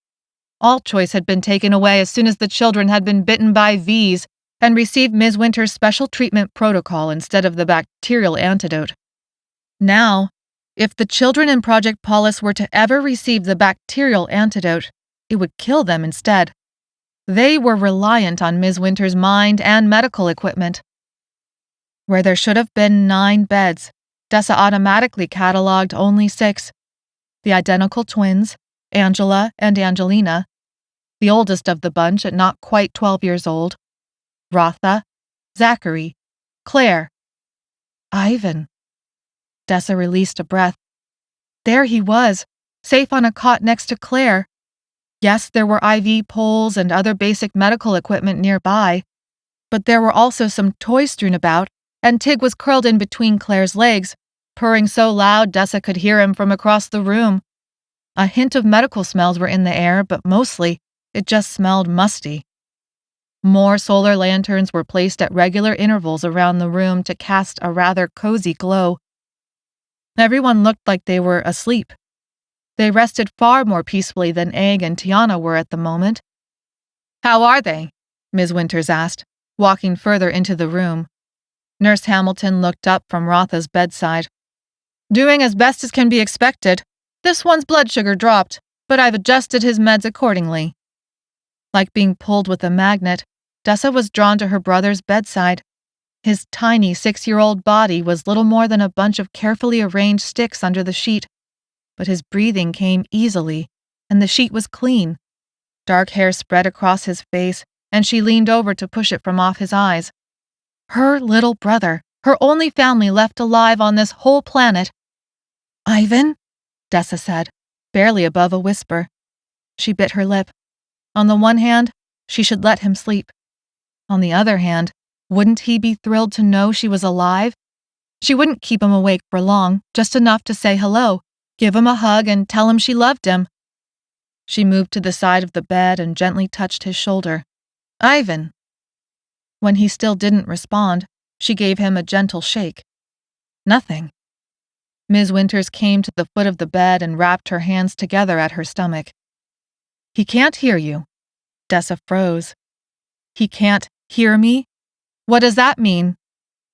All choice had been taken away as soon as the children had been bitten by V's, and receive Ms. Winter's special treatment protocol instead of the bacterial antidote. Now, if the children in Project Polus were to ever receive the bacterial antidote, it would kill them instead. They were reliant on Ms. Winter's mind and medical equipment. Where there should have been 9 beds, Dessa automatically cataloged only 6. The identical twins, Angela and Angelina, the oldest of the bunch at not quite 12 years old, Rotha, Zachary, Claire, Ivan. Dessa released a breath. There he was, safe on a cot next to Claire. Yes, there were IV poles and other basic medical equipment nearby, but there were also some toys strewn about, and Tig was curled in between Claire's legs, purring so loud Dessa could hear him from across the room. A hint of medical smells were in the air, but mostly it just smelled musty. More solar lanterns were placed at regular intervals around the room to cast a rather cozy glow. Everyone looked like they were asleep. They rested far more peacefully than Egg and Tiana were at the moment. "How are they?" Ms. Winters asked, walking further into the room. Nurse Hamilton looked up from Rotha's bedside. "Doing as best as can be expected. This one's blood sugar dropped, but I've adjusted his meds accordingly." Like being pulled with a magnet, Dessa was drawn to her brother's bedside. His tiny 6-year-old body was little more than a bunch of carefully arranged sticks under the sheet, but his breathing came easily, and the sheet was clean. Dark hair spread across his face, and she leaned over to push it from off his eyes. Her little brother, her only family left alive on this whole planet. "Ivan?" Dessa said, barely above a whisper. She bit her lip. On the one hand, she should let him sleep. On the other hand, wouldn't he be thrilled to know she was alive? She wouldn't keep him awake for long, just enough to say hello, give him a hug, and tell him she loved him. She moved to the side of the bed and gently touched his shoulder. "Ivan." When he still didn't respond, she gave him a gentle shake. Nothing. Ms. Winters came to the foot of the bed and wrapped her hands together at her stomach. "He can't hear you." Dessa froze. "He can't hear me? What does that mean?"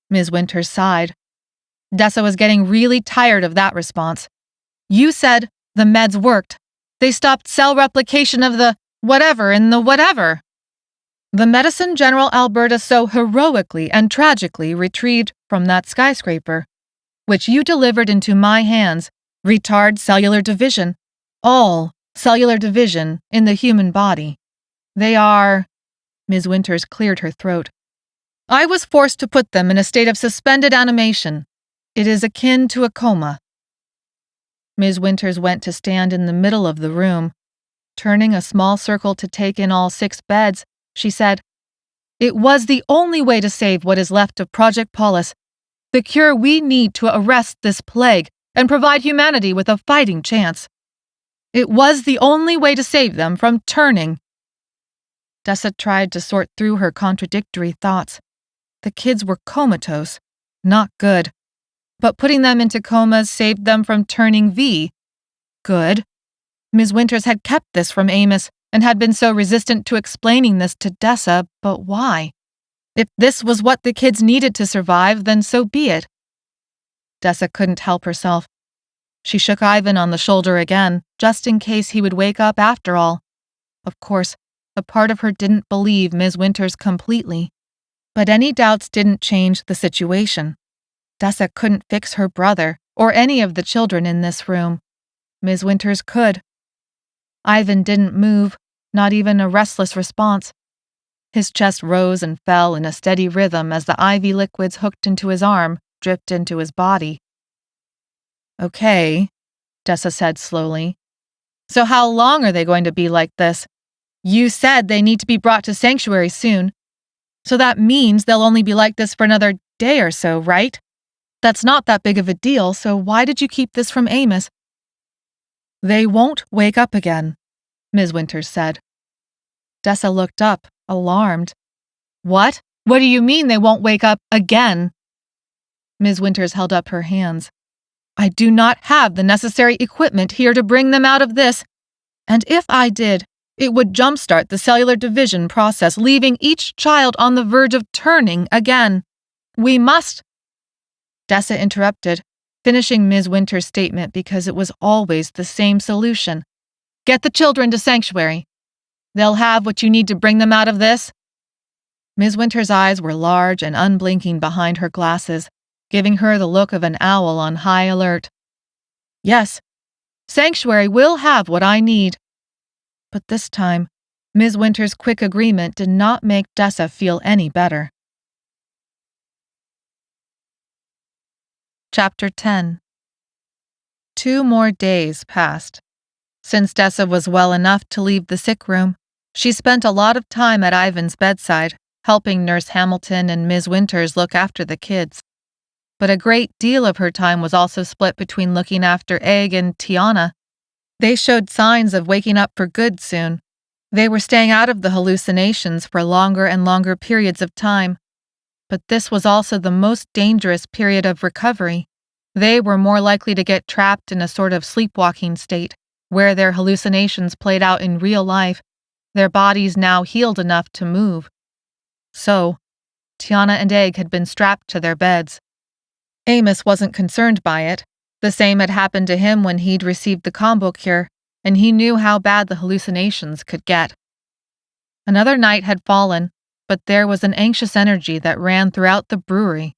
Ms. Winters sighed. Dessa was getting really tired of that response. "You said the meds worked. They stopped cell replication of the whatever in the whatever. The medicine General Alberta so heroically and tragically retrieved from that skyscraper, which you delivered into my hands, retard cellular division, all cellular division in the human body. They are..." Ms. Winters cleared her throat. "I was forced to put them in a state of suspended animation. It is akin to a coma." Ms. Winters went to stand in the middle of the room. Turning a small circle to take in all 6 beds, she said, "It was the only way to save what is left of Project Polus, the cure we need to arrest this plague and provide humanity with a fighting chance. It was the only way to save them from turning." Dessa tried to sort through her contradictory thoughts. The kids were comatose. Not good. But putting them into comas saved them from turning V. Good. Ms. Winters had kept this from Amos and had been so resistant to explaining this to Dessa, but why? If this was what the kids needed to survive, then so be it. Dessa couldn't help herself. She shook Ivan on the shoulder again, just in case he would wake up after all. Of course, a part of her didn't believe Ms. Winters completely. But any doubts didn't change the situation. Dessa couldn't fix her brother or any of the children in this room. Ms. Winters could. Ivan didn't move, not even a restless response. His chest rose and fell in a steady rhythm as the IV liquids hooked into his arm dripped into his body. "Okay," Dessa said slowly. "So how long are they going to be like this? You said they need to be brought to sanctuary soon. So that means they'll only be like this for another day or so, right? That's not that big of a deal, so why did you keep this from Amos?" "They won't wake up again," Ms. Winters said. Dessa looked up, alarmed. "What? What do you mean they won't wake up again?" Ms. Winters held up her hands. "I do not have the necessary equipment here to bring them out of this. And if I did, It would jumpstart the cellular division process, leaving each child on the verge of turning again. We must. Dessa interrupted, finishing Ms. Winter's statement because it was always the same solution. Get the children to sanctuary. They'll have what you need to bring them out of this. Ms. Winter's eyes were large and unblinking behind her glasses, giving her the look of an owl on high alert. Yes, sanctuary will have what I need. But this time, Ms. Winter's quick agreement did not make Dessa feel any better. Chapter 10. 2 more days passed. Since Dessa was well enough to leave the sick room, she spent a lot of time at Ivan's bedside, helping Nurse Hamilton and Ms. Winters look after the kids. But a great deal of her time was also split between looking after Egg and Tiana. They showed signs of waking up for good soon. They were staying out of the hallucinations for longer and longer periods of time. But this was also the most dangerous period of recovery. They were more likely to get trapped in a sort of sleepwalking state, where their hallucinations played out in real life, their bodies now healed enough to move. So, Tiana and Egg had been strapped to their beds. Amos wasn't concerned by it. The same had happened to him when he'd received the combo cure, and he knew how bad the hallucinations could get. Another night had fallen, but there was an anxious energy that ran throughout the brewery.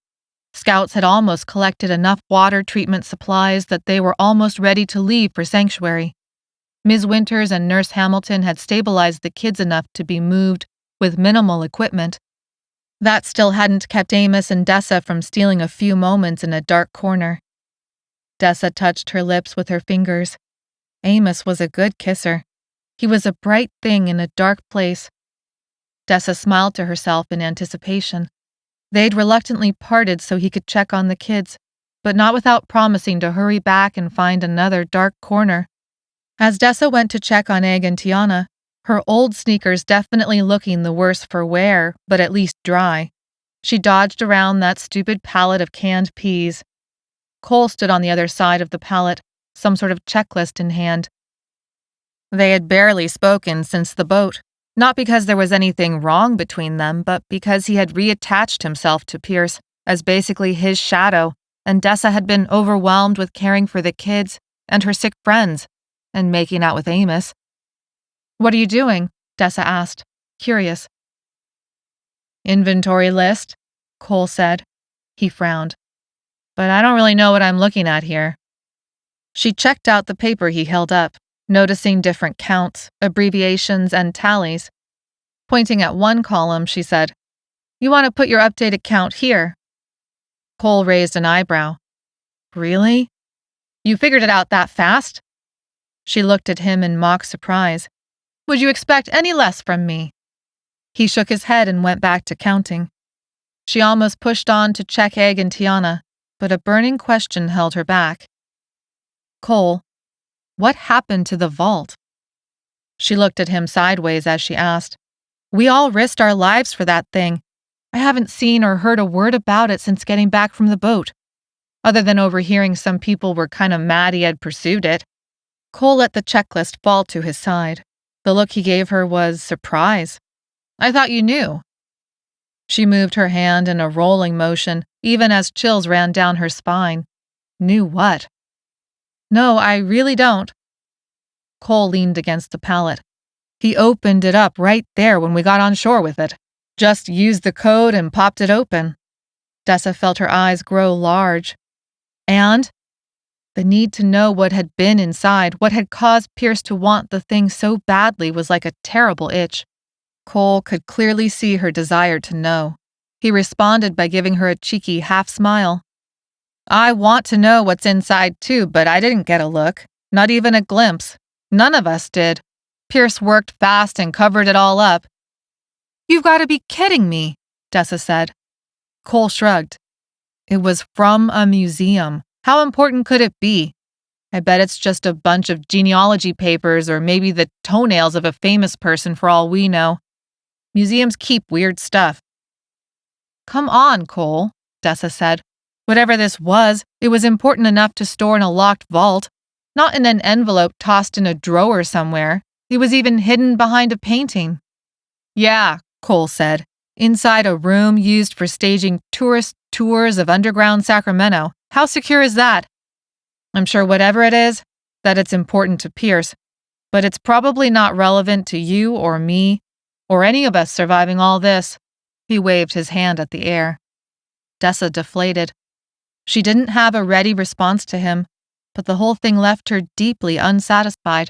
Scouts had almost collected enough water treatment supplies that they were almost ready to leave for sanctuary. Ms. Winters and Nurse Hamilton had stabilized the kids enough to be moved with minimal equipment. That still hadn't kept Amos and Dessa from stealing a few moments in a dark corner. Dessa touched her lips with her fingers. Amos was a good kisser. He was a bright thing in a dark place. Dessa smiled to herself in anticipation. They'd reluctantly parted so he could check on the kids, but not without promising to hurry back and find another dark corner. As Dessa went to check on Egg and Tiana, her old sneakers definitely looking the worse for wear, but at least dry, she dodged around that stupid pallet of canned peas. Cole stood on the other side of the pallet, some sort of checklist in hand. They had barely spoken since the boat, not because there was anything wrong between them, but because he had reattached himself to Pierce as basically his shadow, and Dessa had been overwhelmed with caring for the kids and her sick friends, and making out with Amos. What are you doing? Dessa asked, curious. Inventory list, Cole said. He frowned. But I don't really know what I'm looking at here. She checked out the paper he held up, noticing different counts, abbreviations, and tallies. Pointing at one column, she said, You want to put your updated count here? Cole raised an eyebrow. Really? You figured it out that fast? She looked at him in mock surprise. Would you expect any less from me? He shook his head and went back to counting. She almost pushed on to check Egg and Tiana, but a burning question held her back. Cole, what happened to the vault? She looked at him sideways as she asked. We all risked our lives for that thing. I haven't seen or heard a word about it since getting back from the boat, other than overhearing some people were kind of mad he had pursued it. Cole let the checklist fall to his side. The look he gave her was surprise. I thought you knew. She moved her hand in a rolling motion, even as chills ran down her spine. Knew what? No, I really don't. Cole leaned against the pallet. He opened it up right there when we got on shore with it. Just used the code and popped it open. Dessa felt her eyes grow large. And? The need to know what had been inside, what had caused Pierce to want the thing so badly, was like a terrible itch. Cole could clearly see her desire to know. He responded by giving her a cheeky half-smile. I want to know what's inside too, but I didn't get a look. Not even a glimpse. None of us did. Pierce worked fast and covered it all up. You've got to be kidding me, Dessa said. Cole shrugged. It was from a museum. How important could it be? I bet it's just a bunch of genealogy papers or maybe the toenails of a famous person for all we know. Museums keep weird stuff. Come on, Cole, Dessa said. Whatever this was, it was important enough to store in a locked vault, not in an envelope tossed in a drawer somewhere. He was even hidden behind a painting. Yeah, Cole said, inside a room used for staging tourist tours of underground Sacramento. How secure is that? I'm sure whatever it is, that it's important to Pierce, but it's probably not relevant to you or me or any of us surviving all this. He waved his hand at the air. Dessa deflated. She didn't have a ready response to him, but the whole thing left her deeply unsatisfied.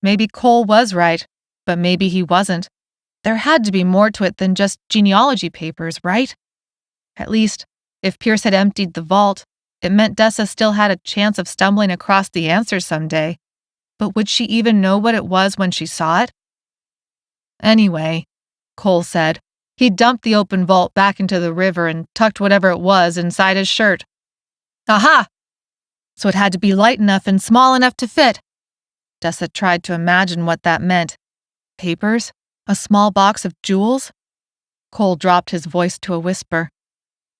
Maybe Cole was right, but maybe he wasn't. There had to be more to it than just genealogy papers, right? At least, if Pierce had emptied the vault, it meant Dessa still had a chance of stumbling across the answers someday. But would she even know what it was when she saw it? Anyway, Cole said, he dumped the open vault back into the river and tucked whatever it was inside his shirt. Aha! So it had to be light enough and small enough to fit. Dessa tried to imagine what that meant. Papers? A small box of jewels? Cole dropped his voice to a whisper.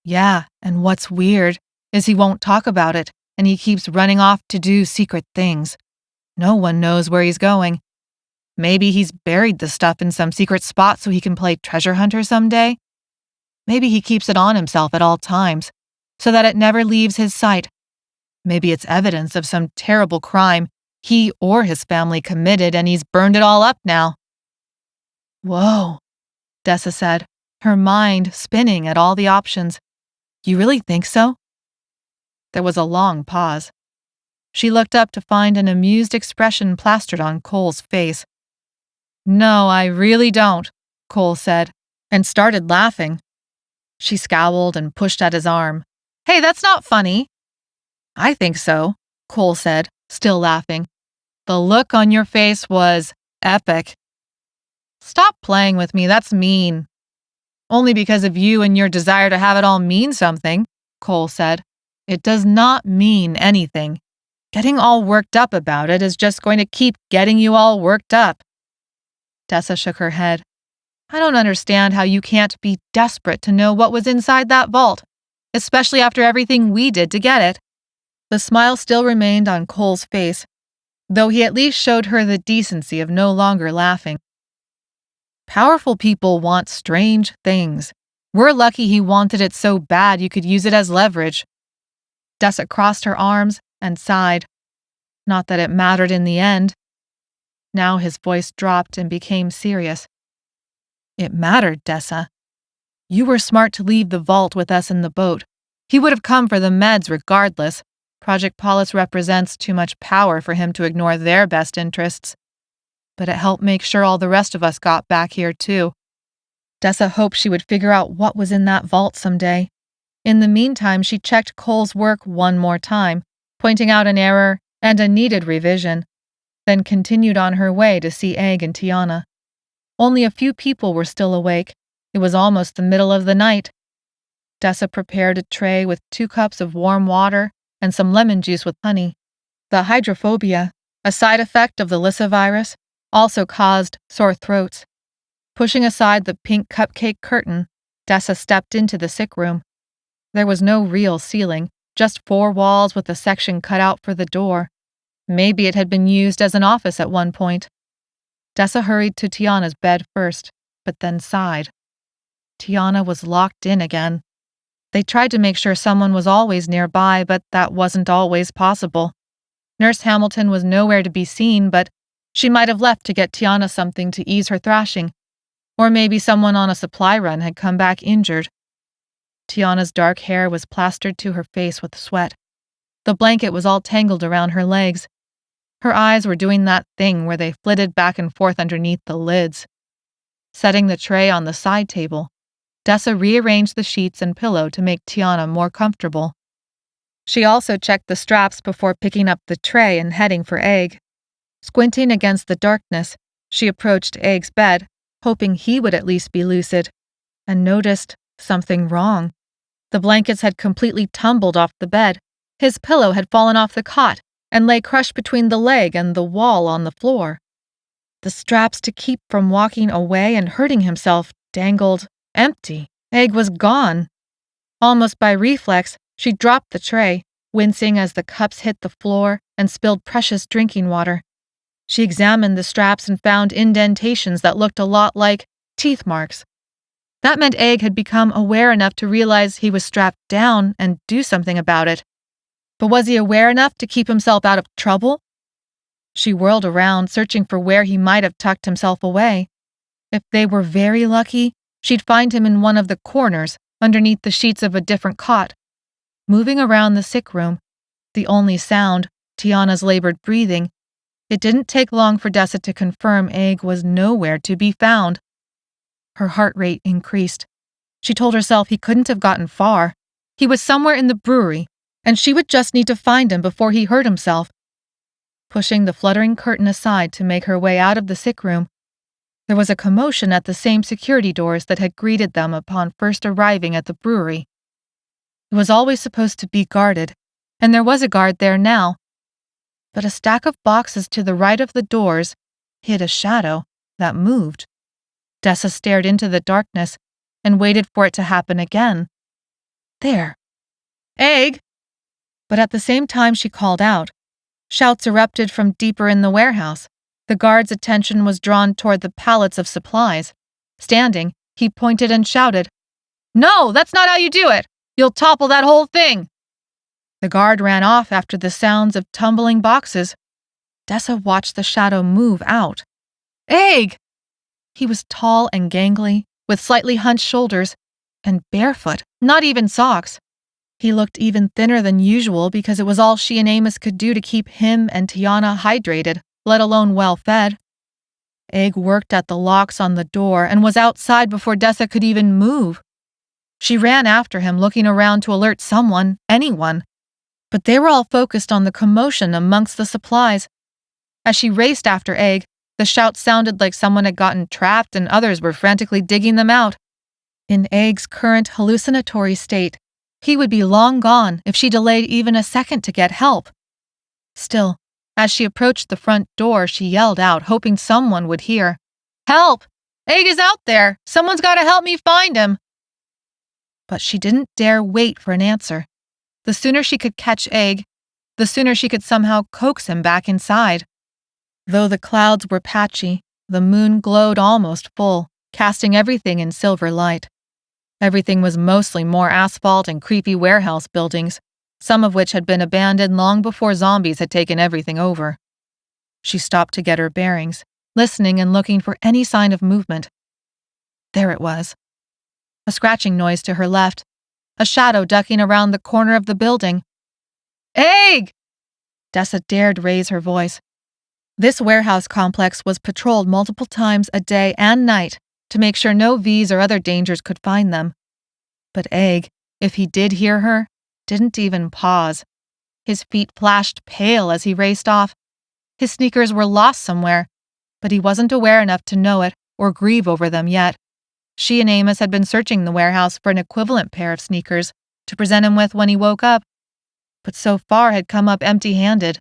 Yeah, and what's weird is he won't talk about it, and he keeps running off to do secret things. No one knows where he's going. Maybe he's buried the stuff in some secret spot so he can play treasure hunter someday. Maybe he keeps it on himself at all times, so that it never leaves his sight. Maybe it's evidence of some terrible crime he or his family committed and he's burned it all up now. Whoa, Dessa said, her mind spinning at all the options. You really think so? There was a long pause. She looked up to find an amused expression plastered on Cole's face. No, I really don't, Cole said, and started laughing. She scowled and pushed at his arm. Hey, that's not funny. I think so, Cole said, still laughing. The look on your face was epic. Stop playing with me, that's mean. Only because of you and your desire to have it all mean something, Cole said. It does not mean anything. Getting all worked up about it is just going to keep getting you all worked up. Dessa shook her head. I don't understand how you can't be desperate to know what was inside that vault, especially after everything we did to get it. The smile still remained on Cole's face, though he at least showed her the decency of no longer laughing. Powerful people want strange things. We're lucky he wanted it so bad you could use it as leverage. Dessa crossed her arms and sighed. Not that it mattered in the end. Now his voice dropped and became serious. It mattered, Dessa. You were smart to leave the vault with us in the boat. He would have come for the meds regardless. Project Polus represents too much power for him to ignore their best interests. But it helped make sure all the rest of us got back here too. Dessa hoped she would figure out what was in that vault someday. In the meantime, she checked Cole's work one more time, pointing out an error and a needed revision, then continued on her way to see Egg and Tiana. Only a few people were still awake. It was almost the middle of the night. Dessa prepared a tray with 2 cups of warm water and some lemon juice with honey. The hydrophobia, a side effect of the Lissa virus, also caused sore throats. Pushing aside the pink cupcake curtain, Dessa stepped into the sick room. There was no real ceiling, just 4 walls with a section cut out for the door. Maybe it had been used as an office at one point. Dessa hurried to Tiana's bed first, but then sighed. Tiana was locked in again. They tried to make sure someone was always nearby, but that wasn't always possible. Nurse Hamilton was nowhere to be seen, but she might have left to get Tiana something to ease her thrashing. Or maybe someone on a supply run had come back injured. Tiana's dark hair was plastered to her face with sweat. The blanket was all tangled around her legs. Her eyes were doing that thing where they flitted back and forth underneath the lids. Setting the tray on the side table, Dessa rearranged the sheets and pillow to make Tiana more comfortable. She also checked the straps before picking up the tray and heading for Egg. Squinting against the darkness, she approached Egg's bed, hoping he would at least be lucid, and noticed something wrong. The blankets had completely tumbled off the bed. His pillow had fallen off the cot and lay crushed between the leg and the wall on the floor. The straps to keep from walking away and hurting himself dangled empty. Egg was gone. Almost by reflex, she dropped the tray, wincing as the cups hit the floor and spilled precious drinking water. She examined the straps and found indentations that looked a lot like teeth marks. That meant Egg had become aware enough to realize he was strapped down and do something about it. But was he aware enough to keep himself out of trouble? She whirled around, searching for where he might have tucked himself away. If they were very lucky, she'd find him in one of the corners, underneath the sheets of a different cot. Moving around the sick room, the only sound, Tiana's labored breathing, it didn't take long for Dessa to confirm Egg was nowhere to be found. Her heart rate increased. She told herself he couldn't have gotten far. He was somewhere in the brewery, and she would just need to find him before he hurt himself. Pushing the fluttering curtain aside to make her way out of the sick room, there was a commotion at the same security doors that had greeted them upon first arriving at the brewery. It was always supposed to be guarded, and there was a guard there now. But a stack of boxes to the right of the doors hid a shadow that moved. Dessa stared into the darkness and waited for it to happen again. There. Egg! But at the same time she called out, shouts erupted from deeper in the warehouse. The guard's attention was drawn toward the pallets of supplies. Standing, he pointed and shouted, "No, that's not how you do it! You'll topple that whole thing!" The guard ran off after the sounds of tumbling boxes. Dessa watched the shadow move out. Egg! He was tall and gangly, with slightly hunched shoulders, and barefoot, not even socks. He looked even thinner than usual because it was all she and Amos could do to keep him and Tiana hydrated, let alone well-fed. Egg worked at the locks on the door and was outside before Dessa could even move. She ran after him, looking around to alert someone, anyone. But they were all focused on the commotion amongst the supplies. As she raced after Egg, the shouts sounded like someone had gotten trapped and others were frantically digging them out. In Egg's current hallucinatory state, he would be long gone if she delayed even a second to get help. Still, as she approached the front door, she yelled out, hoping someone would hear. "Help! Egg is out there! Someone's got to help me find him!" But she didn't dare wait for an answer. The sooner she could catch Egg, the sooner she could somehow coax him back inside. Though the clouds were patchy, the moon glowed almost full, casting everything in silver light. Everything was mostly more asphalt and creepy warehouse buildings, some of which had been abandoned long before zombies had taken everything over. She stopped to get her bearings, listening and looking for any sign of movement. There it was. A scratching noise to her left, a shadow ducking around the corner of the building. "Egg!" Dessa dared raise her voice. This warehouse complex was patrolled multiple times a day and night to make sure no V's or other dangers could find them. But Egg, if he did hear her, didn't even pause. His feet flashed pale as he raced off. His sneakers were lost somewhere, but he wasn't aware enough to know it or grieve over them yet. She and Amos had been searching the warehouse for an equivalent pair of sneakers to present him with when he woke up, but so far had come up empty-handed.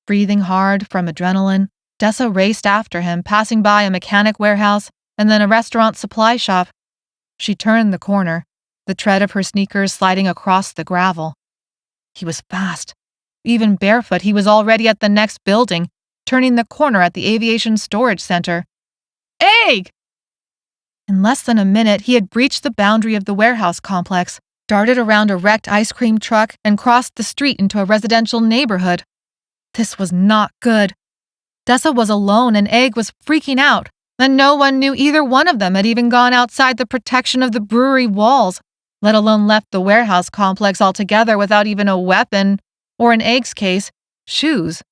Breathing hard from adrenaline, Dessa raced after him, passing by a mechanic warehouse and then a restaurant supply shop. She turned the corner, the tread of her sneakers sliding across the gravel. He was fast. Even barefoot, he was already at the next building, turning the corner at the aviation storage center. "Egg!" In less than a minute, he had breached the boundary of the warehouse complex, darted around a wrecked ice cream truck, and crossed the street into a residential neighborhood. This was not good. Dessa was alone and Egg was freaking out, and no one knew either one of them had even gone outside the protection of the brewery walls, let alone left the warehouse complex altogether without even a weapon, or in Egg's case, shoes.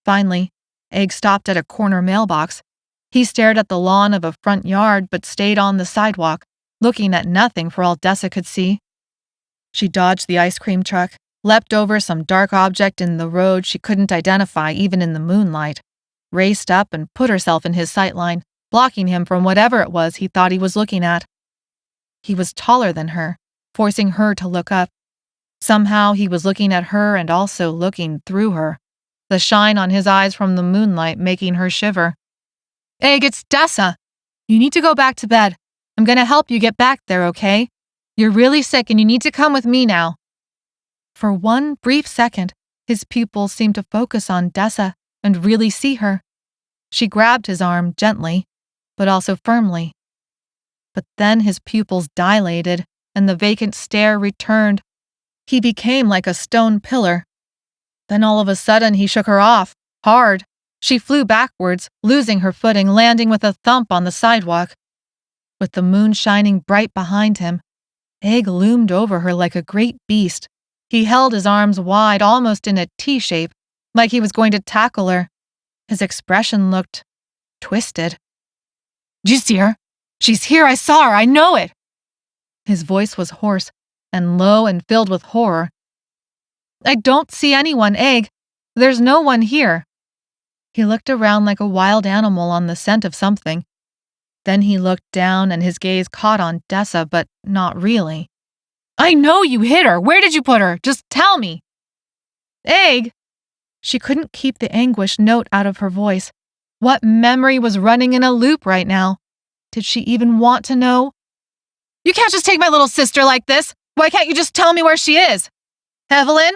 Finally, Egg stopped at a corner mailbox. He stared at the lawn of a front yard but stayed on the sidewalk, looking at nothing for all Dessa could see. She dodged the ice cream truck, leapt over some dark object in the road she couldn't identify even in the moonlight, raced up and put herself in his sightline, blocking him from whatever it was he thought he was looking at. He was taller than her, forcing her to look up. Somehow he was looking at her and also looking through her, the shine on his eyes from the moonlight making her shiver. "Egg, it's Dessa! You need to go back to bed. I'm going to help you get back there, okay? You're really sick and you need to come with me now." For one brief second, his pupils seemed to focus on Dessa, and really see her. She grabbed his arm gently, but also firmly. But then his pupils dilated, and the vacant stare returned. He became like a stone pillar. Then all of a sudden he shook her off, hard. She flew backwards, losing her footing, landing with a thump on the sidewalk. With the moon shining bright behind him, Egg loomed over her like a great beast. He held his arms wide, almost in a T-shape, like he was going to tackle her. His expression looked twisted. "Did you see her? She's here, I saw her, I know it!" His voice was hoarse and low and filled with horror. "I don't see anyone, Egg. There's no one here." He looked around like a wild animal on the scent of something. Then he looked down and his gaze caught on Dessa, but not really. "I know you hit her! Where did you put her? Just tell me!" "Egg!" She couldn't keep the anguished note out of her voice. What memory was running in a loop right now? Did she even want to know? "You can't just take my little sister like this! Why can't you just tell me where she is? Evelyn?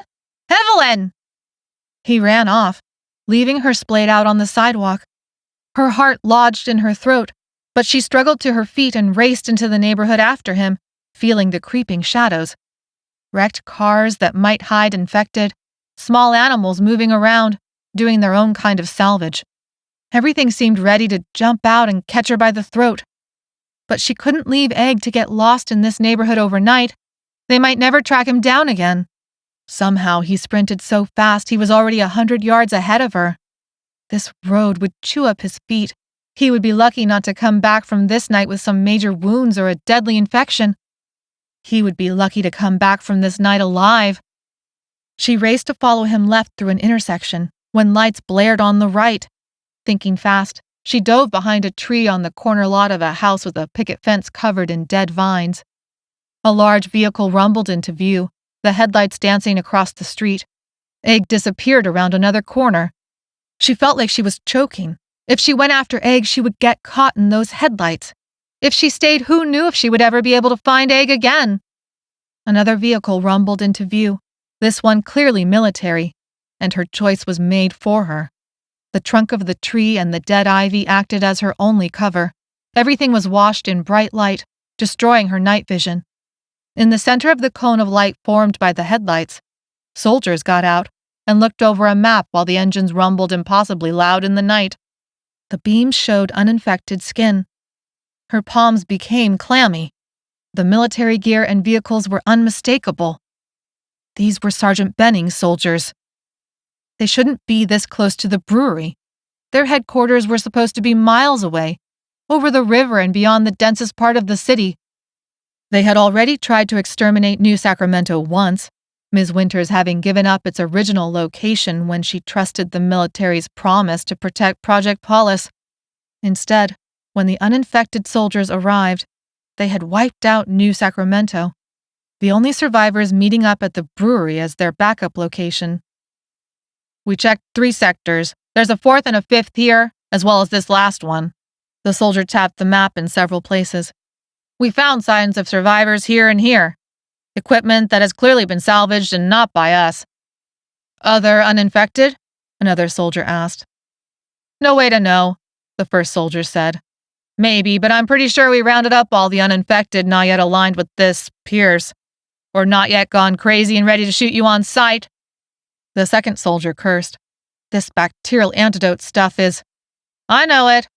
Evelyn!" He ran off, leaving her splayed out on the sidewalk. Her heart lodged in her throat, but she struggled to her feet and raced into the neighborhood after him, feeling the creeping shadows. Wrecked cars that might hide infected, small animals moving around, doing their own kind of salvage. Everything seemed ready to jump out and catch her by the throat. But she couldn't leave Egg to get lost in this neighborhood overnight. They might never track him down again. Somehow he sprinted so fast he was already 100 yards ahead of her. This road would chew up his feet. He would be lucky not to come back from this night with some major wounds or a deadly infection. He would be lucky to come back from this night alive. She raced to follow him left through an intersection when lights blared on the right. Thinking fast, she dove behind a tree on the corner lot of a house with a picket fence covered in dead vines. A large vehicle rumbled into view, the headlights dancing across the street. Egg disappeared around another corner. She felt like she was choking. If she went after Egg, she would get caught in those headlights. If she stayed, who knew if she would ever be able to find Egg again? Another vehicle rumbled into view, this one clearly military, and her choice was made for her. The trunk of the tree and the dead ivy acted as her only cover. Everything was washed in bright light, destroying her night vision. In the center of the cone of light formed by the headlights, soldiers got out and looked over a map while the engines rumbled impossibly loud in the night. The beams showed uninfected skin. Her palms became clammy. The military gear and vehicles were unmistakable. These were Sergeant Benning's soldiers. They shouldn't be this close to the brewery. Their headquarters were supposed to be miles away, over the river and beyond the densest part of the city. They had already tried to exterminate New Sacramento once, Ms. Winters having given up its original location when she trusted the military's promise to protect Project Polus. Instead, when the uninfected soldiers arrived, they had wiped out New Sacramento, the only survivors meeting up at the brewery as their backup location. "We checked 3 sectors. There's a 4th and a 5th here, as well as this last one." The soldier tapped the map in several places. "We found signs of survivors here and here. Equipment that has clearly been salvaged and not by us." "Other uninfected?" another soldier asked. "No way to know," the first soldier said. "Maybe, but I'm pretty sure we rounded up all the uninfected not yet aligned with this Pierce, or not yet gone crazy and ready to shoot you on sight." The second soldier cursed. "This bacterial antidote stuff is—" "I know it."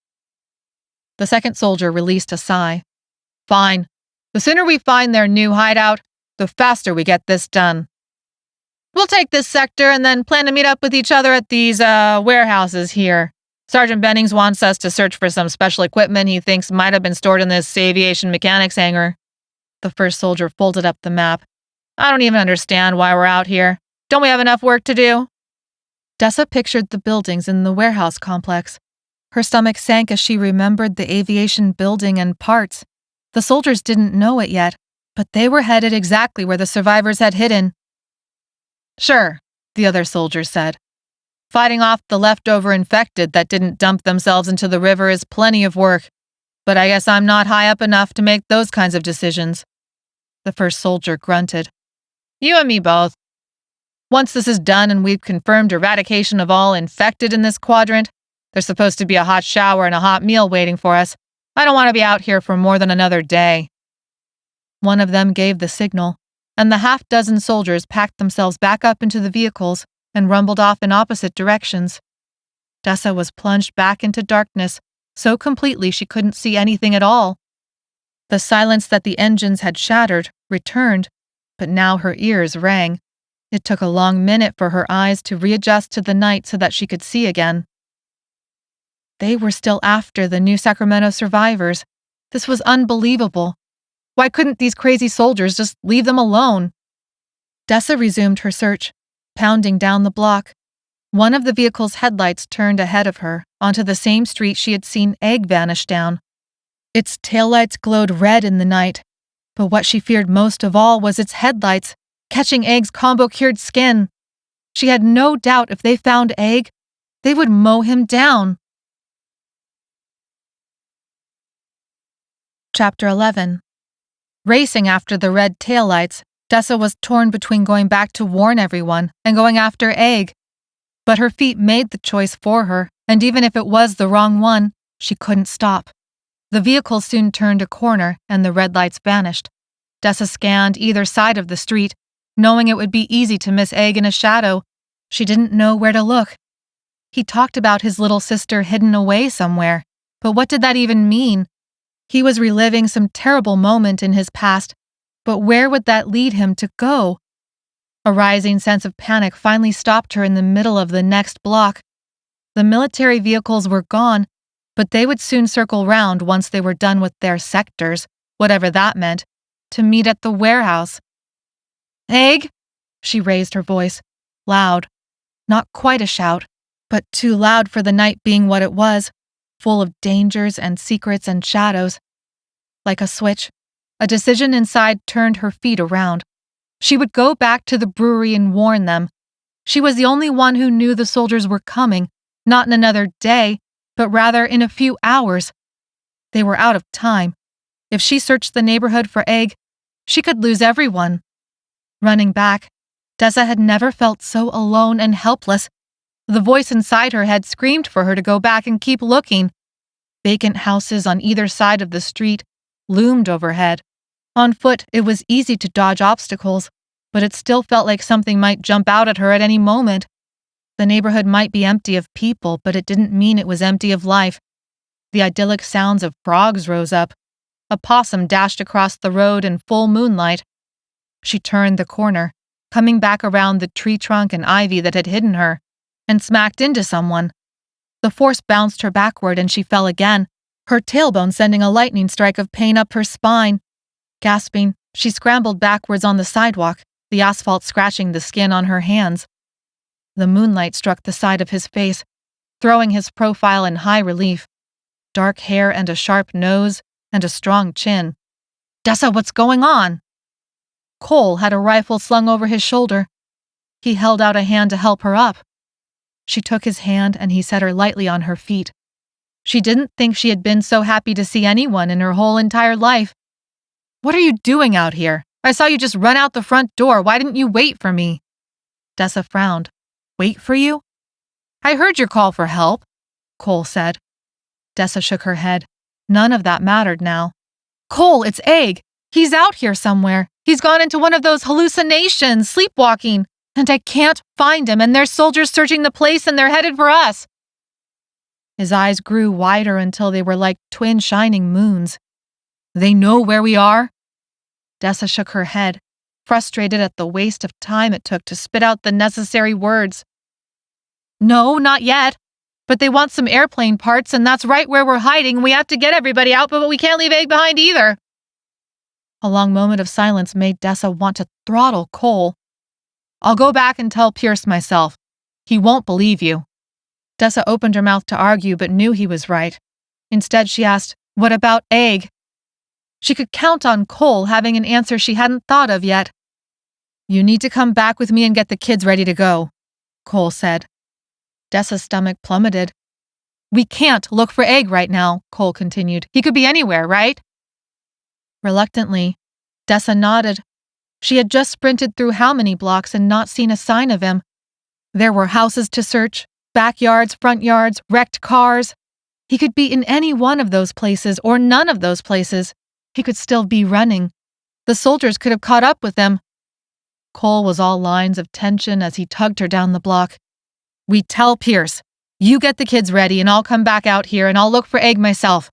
The second soldier released a sigh. "Fine. The sooner we find their new hideout, the faster we get this done. We'll take this sector and then plan to meet up with each other at these, warehouses here. Sergeant Bennings wants us to search for some special equipment he thinks might have been stored in this aviation mechanics hangar." The first soldier folded up the map. "I don't even understand why we're out here. Don't we have enough work to do?" Dessa pictured the buildings in the warehouse complex. Her stomach sank as she remembered the aviation building and parts. The soldiers didn't know it yet, but they were headed exactly where the survivors had hidden. "Sure," the other soldier said. "Fighting off the leftover infected that didn't dump themselves into the river is plenty of work, but I guess I'm not high up enough to make those kinds of decisions." The first soldier grunted. "You and me both." Once this is done and we've confirmed eradication of all infected in this quadrant, there's supposed to be a hot shower and a hot meal waiting for us. I don't want to be out here for more than another day." One of them gave the signal, and the half-dozen soldiers packed themselves back up into the vehicles and rumbled off in opposite directions. Dessa was plunged back into darkness so completely she couldn't see anything at all. The silence that the engines had shattered returned, but now her ears rang. It took a long minute for her eyes to readjust to the night so that she could see again. They were still after the New Sacramento survivors. This was unbelievable. Why couldn't these crazy soldiers just leave them alone? Dessa resumed her search, pounding down the block. One of the vehicle's headlights turned ahead of her, onto the same street she had seen Egg vanish down. Its taillights glowed red in the night, but what she feared most of all was its headlights, catching Egg's combo-cured skin. She had no doubt if they found Egg, they would mow him down. Chapter 11. Racing after the red taillights, Dessa was torn between going back to warn everyone and going after Egg. But her feet made the choice for her, and even if it was the wrong one, she couldn't stop. The vehicle soon turned a corner, and the red lights vanished. Dessa scanned either side of the street, knowing it would be easy to miss Egg in a shadow. She didn't know where to look. He talked about his little sister hidden away somewhere, but what did that even mean? He was reliving some terrible moment in his past, but where would that lead him to go? A rising sense of panic finally stopped her in the middle of the next block. The military vehicles were gone, but they would soon circle round once they were done with their sectors, whatever that meant, to meet at the warehouse. "Egg?" She raised her voice, loud. Not quite a shout, but too loud for the night being what it was, full of dangers and secrets and shadows. Like a switch, a decision inside turned her feet around. She would go back to the brewery and warn them. She was the only one who knew the soldiers were coming, not in another day, but rather in a few hours. They were out of time. If she searched the neighborhood for Egg, she could lose everyone. Running back, Dessa had never felt so alone and helpless. The voice inside her had screamed for her to go back and keep looking. Vacant houses on either side of the street loomed overhead. On foot, it was easy to dodge obstacles, but it still felt like something might jump out at her at any moment. The neighborhood might be empty of people, but it didn't mean it was empty of life. The idyllic sounds of frogs rose up. A possum dashed across the road in full moonlight. She turned the corner, coming back around the tree trunk and ivy that had hidden her, and smacked into someone. The force bounced her backward and she fell again, her tailbone sending a lightning strike of pain up her spine. Gasping, she scrambled backwards on the sidewalk, the asphalt scratching the skin on her hands. The moonlight struck the side of his face, throwing his profile in high relief. Dark hair and a sharp nose and a strong chin. "Dessa, what's going on?" Cole had a rifle slung over his shoulder. He held out a hand to help her up. She took his hand and he set her lightly on her feet. She didn't think she had been so happy to see anyone in her whole entire life. "What are you doing out here? I saw you just run out the front door. Why didn't you wait for me?" Dessa frowned. "Wait for you?" "I heard your call for help," Cole said. Dessa shook her head. None of that mattered now. "Cole, it's Egg. He's out here somewhere. He's gone into one of those hallucinations, sleepwalking, and I can't find him, and there's soldiers searching the place and they're headed for us." His eyes grew wider until they were like twin shining moons. "They know where we are?" Dessa shook her head, frustrated at the waste of time it took to spit out the necessary words. "No, not yet. But they want some airplane parts, and that's right where we're hiding. We have to get everybody out, but we can't leave Egg behind either." A long moment of silence made Dessa want to throttle Cole. "I'll go back and tell Pierce myself. He won't believe you." Dessa opened her mouth to argue, but knew he was right. Instead, she asked, "What about Egg?" She could count on Cole having an answer she hadn't thought of yet. "You need to come back with me and get the kids ready to go," Cole said. Dessa's stomach plummeted. "We can't look for Egg right now," Cole continued. "He could be anywhere, right?" Reluctantly, Dessa nodded. She had just sprinted through how many blocks and not seen a sign of him? There were houses to search, backyards, front yards, wrecked cars. He could be in any one of those places or none of those places. He could still be running. The soldiers could have caught up with him. Cole was all lines of tension as he tugged her down the block. "We tell Pierce, you get the kids ready and I'll come back out here and I'll look for Egg myself."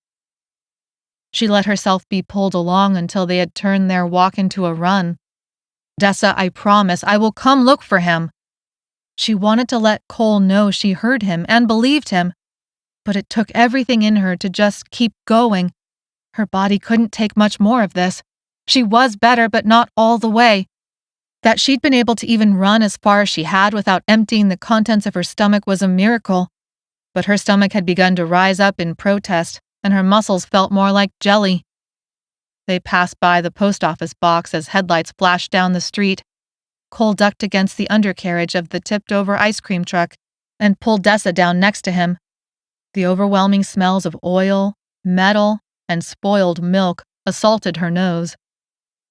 She let herself be pulled along until they had turned their walk into a run. "Dessa, I promise I will come look for him." She wanted to let Cole know she heard him and believed him, but it took everything in her to just keep going. Her body couldn't take much more of this. She was better, but not all the way. That she'd been able to even run as far as she had without emptying the contents of her stomach was a miracle. But her stomach had begun to rise up in protest, and her muscles felt more like jelly. They passed by the post office box as headlights flashed down the street. Cole ducked against the undercarriage of the tipped-over ice cream truck and pulled Dessa down next to him. The overwhelming smells of oil, metal, and spoiled milk assaulted her nose.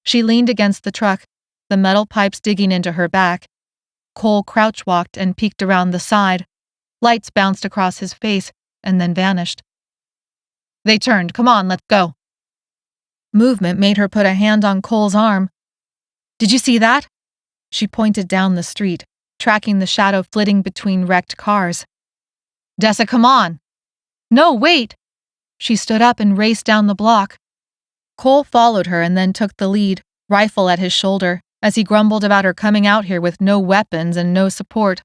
She leaned against the truck, the metal pipes digging into her back. Cole crouch-walked and peeked around the side. Lights bounced across his face and then vanished. They turned. "Come on, let's go." Movement made her put a hand on Cole's arm. "Did you see that?" She pointed down the street, tracking the shadow flitting between wrecked cars. "Dessa, come on." "No, wait." She stood up and raced down the block. Cole followed her and then took the lead, rifle at his shoulder, as he grumbled about her coming out here with no weapons and no support.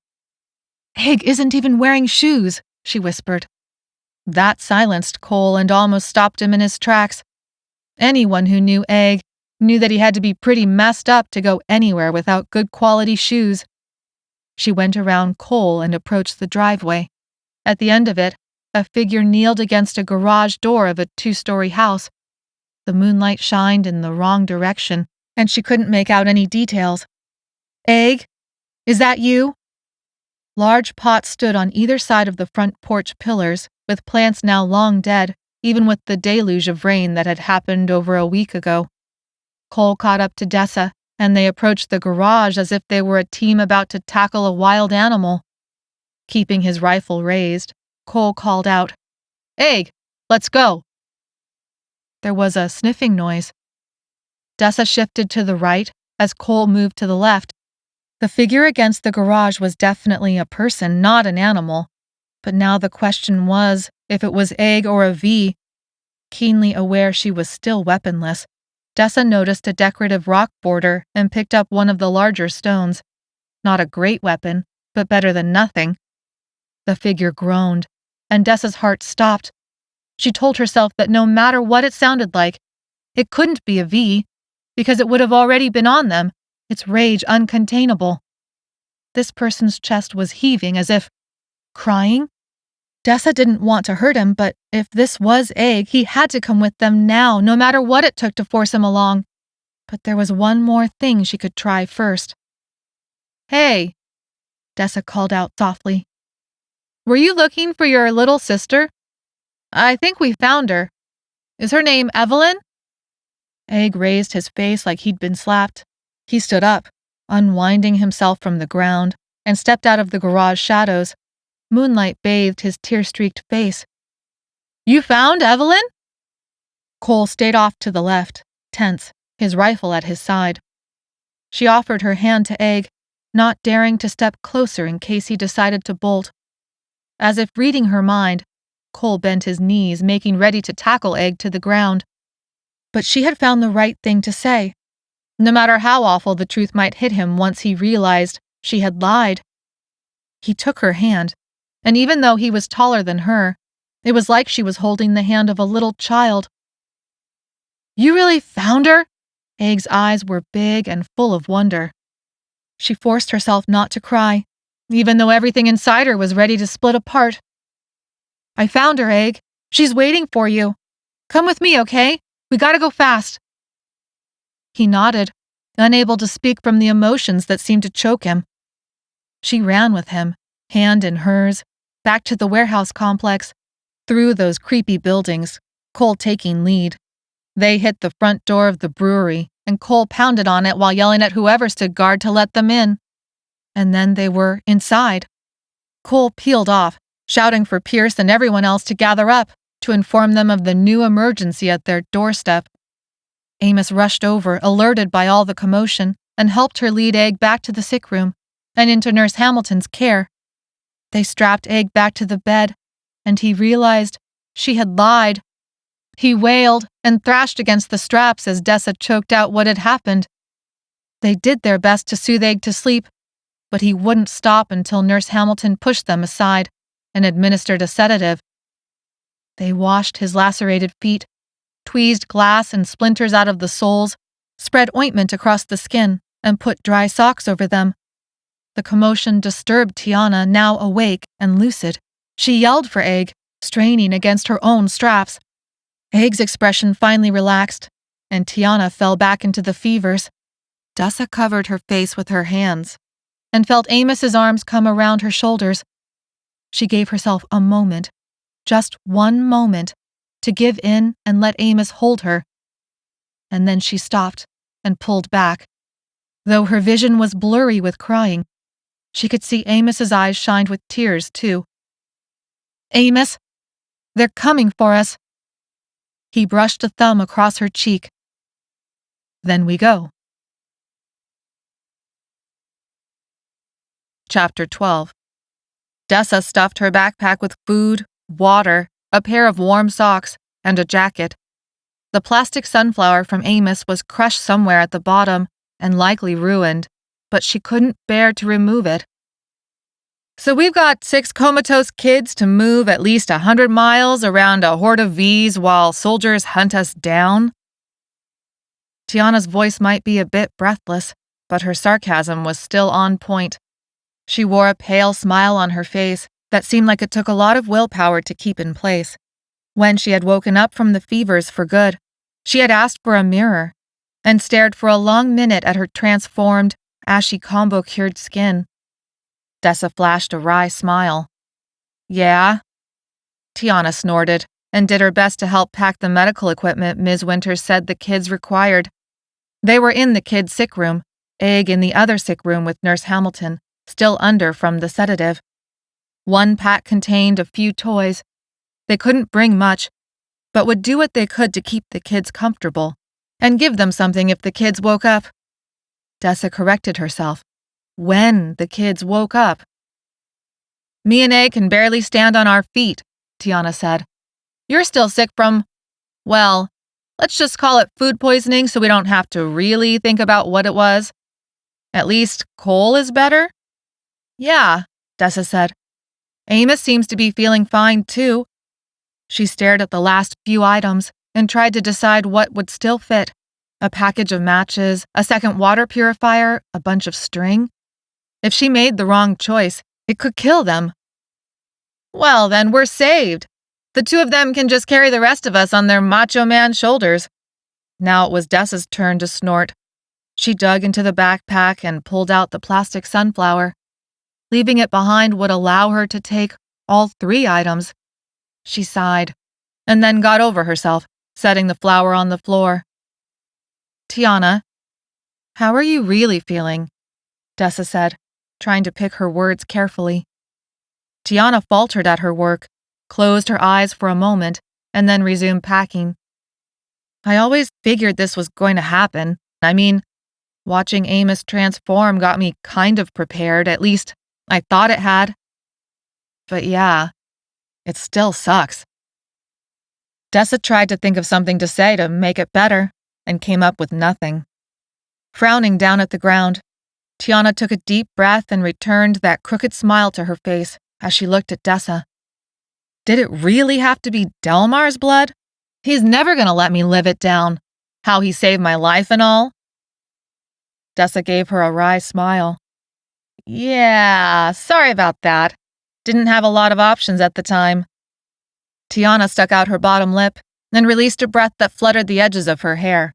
"Egg isn't even wearing shoes," she whispered. That silenced Cole and almost stopped him in his tracks. Anyone who knew Egg knew that he had to be pretty messed up to go anywhere without good quality shoes. She went around Cole and approached the driveway. At the end of it, a figure kneeled against a garage door of a 2-story house. The moonlight shined in the wrong direction, and she couldn't make out any details. "Egg? Is that you?" Large pots stood on either side of the front porch pillars, with plants now long dead, even with the deluge of rain that had happened over a week ago. Cole caught up to Dessa, and they approached the garage as if they were a team about to tackle a wild animal. Keeping his rifle raised, Cole called out, "Egg, let's go." There was a sniffing noise. Dessa shifted to the right as Cole moved to the left. The figure against the garage was definitely a person, not an animal. But now the question was if it was Egg or a V. Keenly aware she was still weaponless, Dessa noticed a decorative rock border and picked up one of the larger stones. Not a great weapon, but better than nothing. The figure groaned, and Dessa's heart stopped. She told herself that no matter what it sounded like, it couldn't be a V, because it would have already been on them, its rage uncontainable. This person's chest was heaving as if crying. Dessa didn't want to hurt him, but if this was Egg, he had to come with them now, no matter what it took to force him along. But there was one more thing she could try first. "Hey," Dessa called out softly. "Were you looking for your little sister? I think we found her. Is her name Evelyn?" Egg raised his face like he'd been slapped. He stood up, unwinding himself from the ground, and stepped out of the garage shadows. Moonlight bathed his tear-streaked face. "You found Evelyn?" Cole stayed off to the left, tense, his rifle at his side. She offered her hand to Egg, not daring to step closer in case he decided to bolt. As if reading her mind, Cole bent his knees, making ready to tackle Egg to the ground. But she had found the right thing to say, no matter how awful the truth might hit him once he realized she had lied. He took her hand, and even though he was taller than her, it was like she was holding the hand of a little child. "You really found her?" Egg's eyes were big and full of wonder. She forced herself not to cry, even though everything inside her was ready to split apart. "I found her, Egg. She's waiting for you. Come with me, okay? We gotta go fast." He nodded, unable to speak from the emotions that seemed to choke him. She ran with him, hand in hers, back to the warehouse complex, through those creepy buildings, Cole taking lead. They hit the front door of the brewery and Cole pounded on it while yelling at whoever stood guard to let them in. And then they were inside. Cole peeled off, shouting for Pierce and everyone else to gather up to inform them of the new emergency at their doorstep. Amos rushed over, alerted by all the commotion, and helped her lead Egg back to the sick room and into Nurse Hamilton's care. They strapped Egg back to the bed, and he realized she had lied. He wailed and thrashed against the straps as Dessa choked out what had happened. They did their best to soothe Egg to sleep, but he wouldn't stop until Nurse Hamilton pushed them aside and administered a sedative. They washed his lacerated feet, tweezed glass and splinters out of the soles, spread ointment across the skin, and put dry socks over them. The commotion disturbed Tiana, now awake and lucid. She yelled for Egg, straining against her own straps. Egg's expression finally relaxed, and Tiana fell back into the fevers. Dessa covered her face with her hands and felt Amos's arms come around her shoulders. She gave herself a moment, just one moment, to give in and let Amos hold her. And then she stopped and pulled back. Though her vision was blurry with crying, she could see Amos's eyes shined with tears, too. "Amos, they're coming for us." He brushed a thumb across her cheek. "Then we go." Chapter 12. Dessa stuffed her backpack with food, water, a pair of warm socks, and a jacket. The plastic sunflower from Amos was crushed somewhere at the bottom and likely ruined, but she couldn't bear to remove it. "So we've got 6 comatose kids to move at least 100 miles around a horde of V's while soldiers hunt us down?" Tiana's voice might be a bit breathless, but her sarcasm was still on point. She wore a pale smile on her face that seemed like it took a lot of willpower to keep in place. When she had woken up from the fevers for good, she had asked for a mirror and stared for a long minute at her transformed, ashy combo-cured skin. Dessa flashed a wry smile. "Yeah?" Tiana snorted and did her best to help pack the medical equipment Ms. Winters said the kids required. They were in the kids' sick room, Egg in the other sick room with Nurse Hamilton, still under from the sedative. One pack contained a few toys. They couldn't bring much, but would do what they could to keep the kids comfortable, and give them something if the kids woke up. Dessa corrected herself. When the kids woke up. "Me and Egg can barely stand on our feet," Tiana said. "You're still sick from, well, let's just call it food poisoning so we don't have to really think about what it was. At least Cole is better?" "Yeah," Dessa said. "Amos seems to be feeling fine, too." She stared at the last few items and tried to decide what would still fit. A package of matches, a second water purifier, a bunch of string. If she made the wrong choice, it could kill them. "Well, then we're saved. The 2 of them can just carry the rest of us on their macho man shoulders." Now it was Dessa's turn to snort. She dug into the backpack and pulled out the plastic sunflower. Leaving it behind would allow her to take all 3 items. She sighed, and then got over herself, setting the flower on the floor. "Tiana, how are you really feeling?" Dessa said, trying to pick her words carefully. Tiana faltered at her work, closed her eyes for a moment, and then resumed packing. "I always figured this was going to happen. I mean, watching Amos transform got me kind of prepared, at least I thought it had. But yeah, it still sucks." Dessa tried to think of something to say to make it better, and came up with nothing. Frowning down at the ground, Tiana took a deep breath and returned that crooked smile to her face as she looked at Dessa. Did it really have to be Delmar's blood? He's never going to let me live it down. How he saved my life and all. Dessa gave her a wry smile. "Yeah, sorry about that. Didn't have a lot of options at the time." Tiana stuck out her bottom lip and released a breath that fluttered the edges of her hair.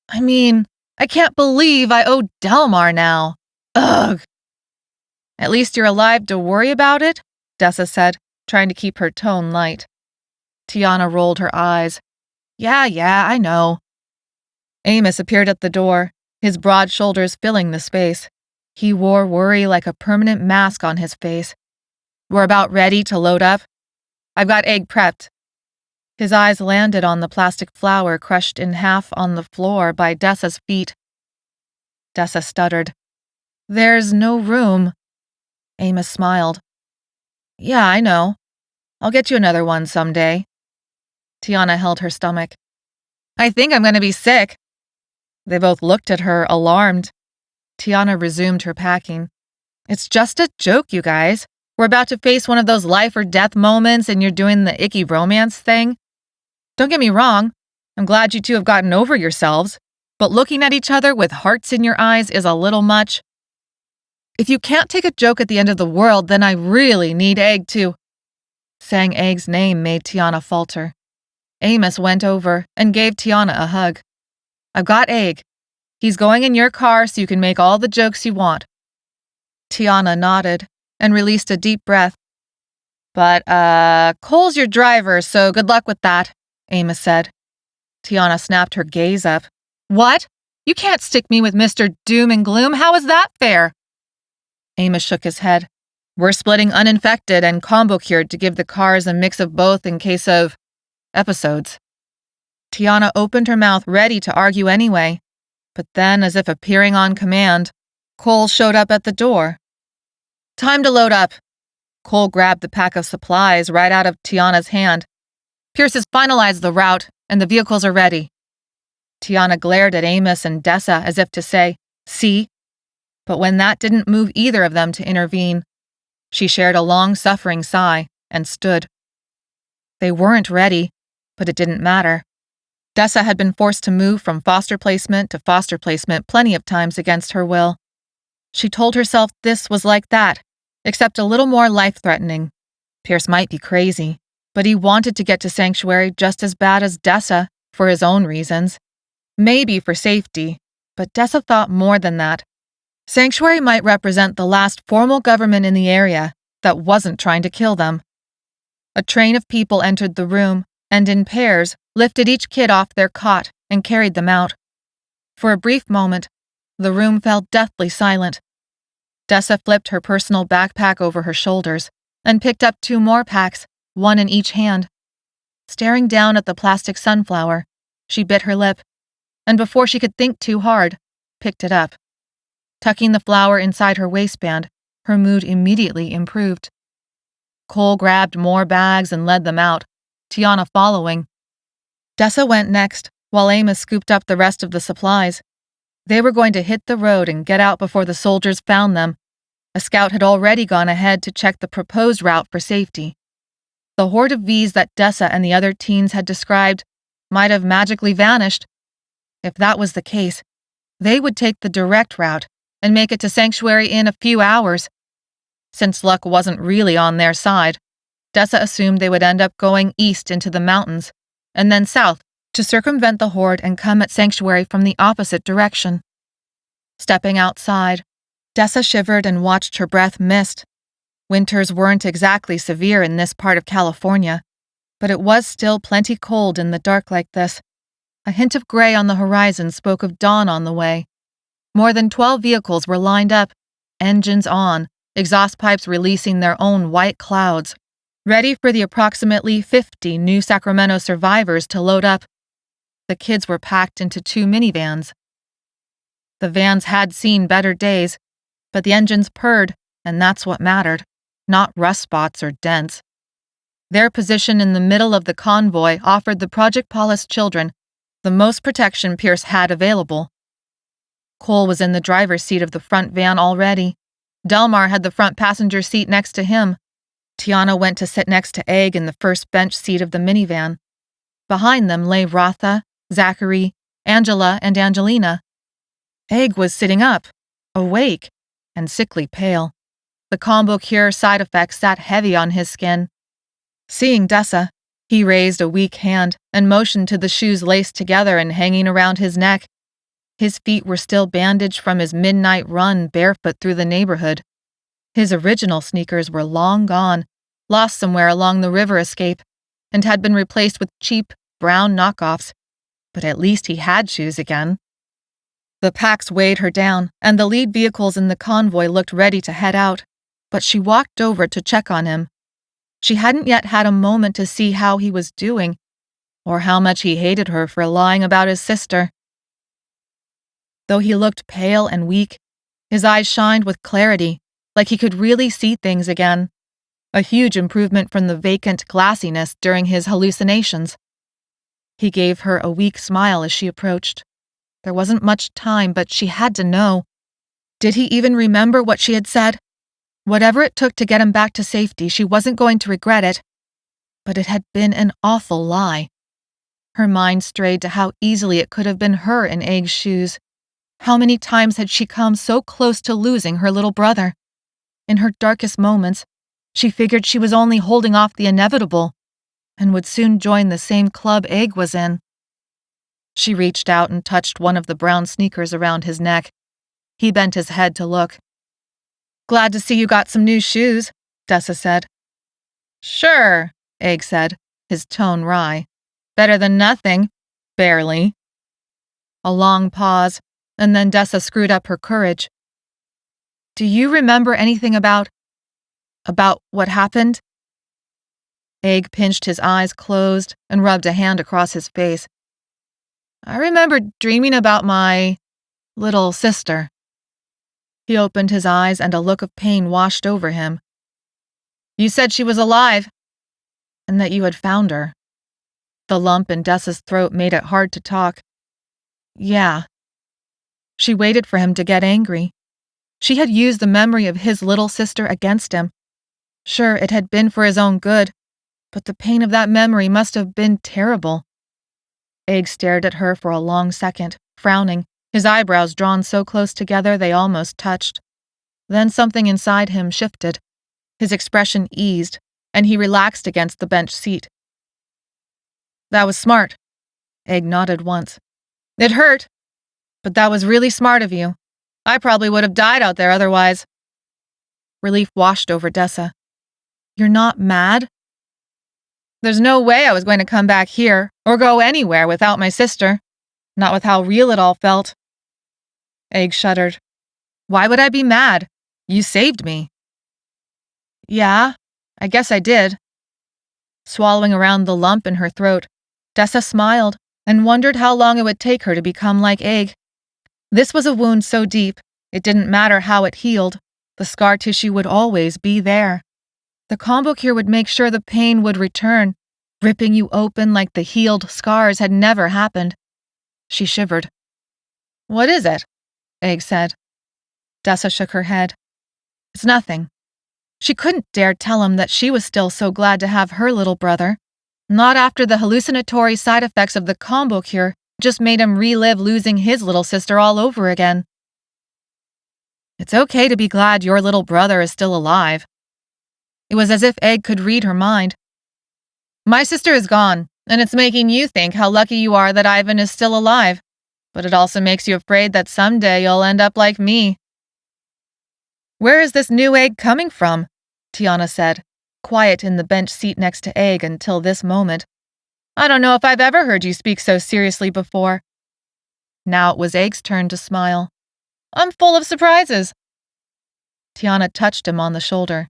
"I mean, I can't believe I owe Delmar now. Ugh." "At least you're alive to worry about it," Dessa said, trying to keep her tone light. Tiana rolled her eyes. Yeah, I know." Amos appeared at the door, his broad shoulders filling the space. He wore worry like a permanent mask on his face. "We're about ready to load up. I've got egg prepped." His eyes landed on the plastic flower crushed in half on the floor by Dessa's feet. Dessa stuttered. "There's no room." Amos smiled. "Yeah, I know. I'll get you another one someday." Tiana held her stomach. "I think I'm going to be sick." They both looked at her, alarmed. Tiana resumed her packing. "It's just a joke, you guys. We're about to face one of those life or death moments and you're doing the icky romance thing. Don't get me wrong, I'm glad you two have gotten over yourselves, but looking at each other with hearts in your eyes is a little much. If you can't take a joke at the end of the world, then I really need Egg to—" Saying Egg's name made Tiana falter. Amos went over and gave Tiana a hug. "I've got Egg. He's going in your car so you can make all the jokes you want." Tiana nodded and released a deep breath. "But, Cole's your driver, so good luck with that," Amos said. Tiana snapped her gaze up. "What? You can't stick me with Mr. Doom and Gloom. How is that fair?" Amos shook his head. "We're splitting uninfected and combo cured to give the cars a mix of both in case of episodes." Tiana opened her mouth ready to argue anyway, but then, as if appearing on command, Cole showed up at the door. "Time to load up." Cole grabbed the pack of supplies right out of Tiana's hand. "Pierce has finalized the route, and the vehicles are ready." Tiana glared at Amos and Dessa as if to say, "See?" But when that didn't move either of them to intervene, she shared a long-suffering sigh and stood. They weren't ready, but it didn't matter. Dessa had been forced to move from foster placement to foster placement plenty of times against her will. She told herself this was like that, except a little more life-threatening. Pierce might be crazy, but he wanted to get to Sanctuary just as bad as Dessa for his own reasons. Maybe for safety, but Dessa thought more than that. Sanctuary might represent the last formal government in the area that wasn't trying to kill them. A train of people entered the room and in pairs lifted each kid off their cot and carried them out. For a brief moment, the room fell deathly silent. Dessa flipped her personal backpack over her shoulders and picked up 2 more packs, one in each hand. Staring down at the plastic sunflower, she bit her lip, and before she could think too hard, picked it up. Tucking the flower inside her waistband, her mood immediately improved. Cole grabbed more bags and led them out, Tiana following. Dessa went next, while Amos scooped up the rest of the supplies. They were going to hit the road and get out before the soldiers found them. A scout had already gone ahead to check the proposed route for safety. The horde of V's that Dessa and the other teens had described might have magically vanished. If that was the case, they would take the direct route and make it to Sanctuary in a few hours. Since luck wasn't really on their side, Dessa assumed they would end up going east into the mountains, and then south to circumvent the horde and come at Sanctuary from the opposite direction. Stepping outside, Dessa shivered and watched her breath mist. Winters weren't exactly severe in this part of California, but it was still plenty cold in the dark like this. A hint of gray on the horizon spoke of dawn on the way. More than 12 vehicles were lined up, engines on, exhaust pipes releasing their own white clouds, ready for the approximately 50 new Sacramento survivors to load up. The kids were packed into 2 minivans. The vans had seen better days, but the engines purred, and that's what mattered, not rust spots or dents. Their position in the middle of the convoy offered the Project Polus children the most protection Pierce had available. Cole was in the driver's seat of the front van already. Delmar had the front passenger seat next to him. Tiana went to sit next to Egg in the first bench seat of the minivan. Behind them lay Rotha, Zachary, Angela, and Angelina. Egg was sitting up, awake, and sickly pale. The combo cure side effects sat heavy on his skin. Seeing Dessa, he raised a weak hand and motioned to the shoes laced together and hanging around his neck. His feet were still bandaged from his midnight run barefoot through the neighborhood. His original sneakers were long gone, lost somewhere along the river escape, and had been replaced with cheap, brown knockoffs. But at least he had shoes again. The packs weighed her down, and the lead vehicles in the convoy looked ready to head out, but she walked over to check on him. She hadn't yet had a moment to see how he was doing, or how much he hated her for lying about his sister. Though he looked pale and weak, his eyes shined with clarity, like he could really see things again. A huge improvement from the vacant glassiness during his hallucinations. He gave her a weak smile as she approached. There wasn't much time, but she had to know. Did he even remember what she had said? Whatever it took to get him back to safety, she wasn't going to regret it. But it had been an awful lie. Her mind strayed to how easily it could have been her in Egg's shoes. How many times had she come so close to losing her little brother? In her darkest moments, she figured she was only holding off the inevitable, and would soon join the same club Egg was in. She reached out and touched one of the brown sneakers around his neck. He bent his head to look. "Glad to see you got some new shoes," Dessa said. "Sure," Egg said, his tone wry. "Better than nothing. Barely." A long pause, and then Dessa screwed up her courage. "Do you remember anything about what happened?" Egg pinched his eyes closed and rubbed a hand across his face. "I remember dreaming about my little sister." He opened his eyes and a look of pain washed over him. "You said she was alive, and that you had found her." The lump in Dessa's throat made it hard to talk. "Yeah." She waited for him to get angry. She had used the memory of his little sister against him. Sure, it had been for his own good, but the pain of that memory must have been terrible. Egg stared at her for a long second, frowning, his eyebrows drawn so close together they almost touched. Then something inside him shifted. His expression eased, and he relaxed against the bench seat. "That was smart." Egg nodded once. "It hurt, but that was really smart of you. I probably would have died out there otherwise." Relief washed over Dessa. "You're not mad?" "There's no way I was going to come back here, or go anywhere without my sister. Not with how real it all felt." Egg shuddered. "Why would I be mad? You saved me." "Yeah, I guess I did." Swallowing around the lump in her throat, Dessa smiled and wondered how long it would take her to become like Egg. This was a wound so deep, it didn't matter how it healed. The scar tissue would always be there. The combo cure would make sure the pain would return, ripping you open like the healed scars had never happened. She shivered. "What is it?" Egg said. Dessa shook her head. "It's nothing." She couldn't dare tell him that she was still so glad to have her little brother. Not after the hallucinatory side effects of the combo cure just made him relive losing his little sister all over again. "It's okay to be glad your little brother is still alive." It was as if Egg could read her mind. "My sister is gone, and it's making you think how lucky you are that Ivan is still alive, but it also makes you afraid that someday you'll end up like me." "Where is this new Egg coming from?" Tiana said, quiet in the bench seat next to Egg until this moment. "I don't know if I've ever heard you speak so seriously before." Now it was Egg's turn to smile. "I'm full of surprises." Tiana touched him on the shoulder.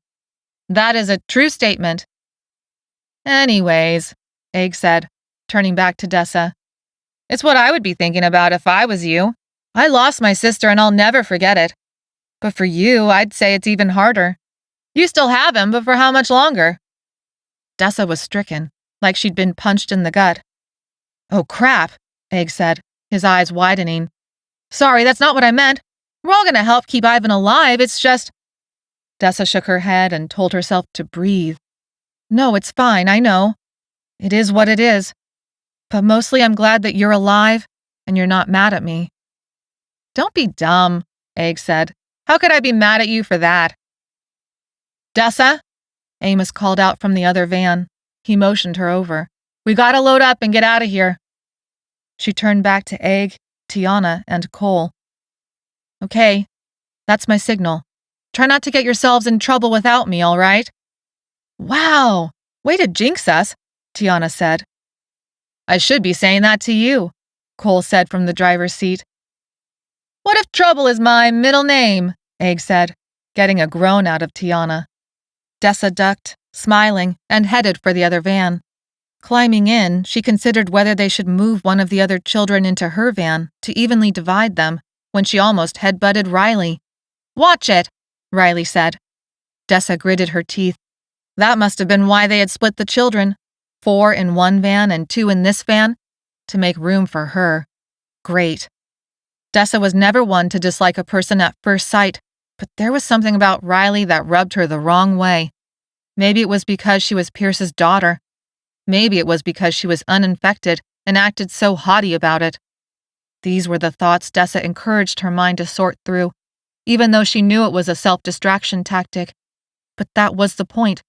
"That is a true statement." "Anyways," Egg said, turning back to Dessa. "It's what I would be thinking about if I was you. I lost my sister and I'll never forget it. But for you, I'd say it's even harder. You still have him, but for how much longer?" Dessa was stricken, like she'd been punched in the gut. "Oh crap," Egg said, his eyes widening. "Sorry, that's not what I meant. We're all going to help keep Ivan alive, it's just—" Dessa shook her head and told herself to breathe. "No, it's fine, I know. It is what it is. But mostly I'm glad that you're alive and you're not mad at me." "Don't be dumb," Egg said. "How could I be mad at you for that?" "Dessa?" Amos called out from the other van. He motioned her over. "We gotta load up and get out of here." She turned back to Egg, Tiana, and Cole. "Okay, that's my signal. Try not to get yourselves in trouble without me, all right?" "Wow, way to jinx us," Tiana said. "I should be saying that to you," Cole said from the driver's seat. What if Trouble is my middle name? Egg said, getting a groan out of Tiana. Dessa ducked, smiling, and headed for the other van. Climbing in, she considered whether they should move one of the other children into her van to evenly divide them when she almost headbutted Riley. Watch it, Riley said. Dessa gritted her teeth. That must have been why they had split the children, 4 in one van and 2 in this van, to make room for her. Great. Dessa was never one to dislike a person at first sight, but there was something about Riley that rubbed her the wrong way. Maybe it was because she was Pierce's daughter. Maybe it was because she was uninfected and acted so haughty about it. These were the thoughts Dessa encouraged her mind to sort through, even though she knew it was a self-distraction tactic. But that was the point.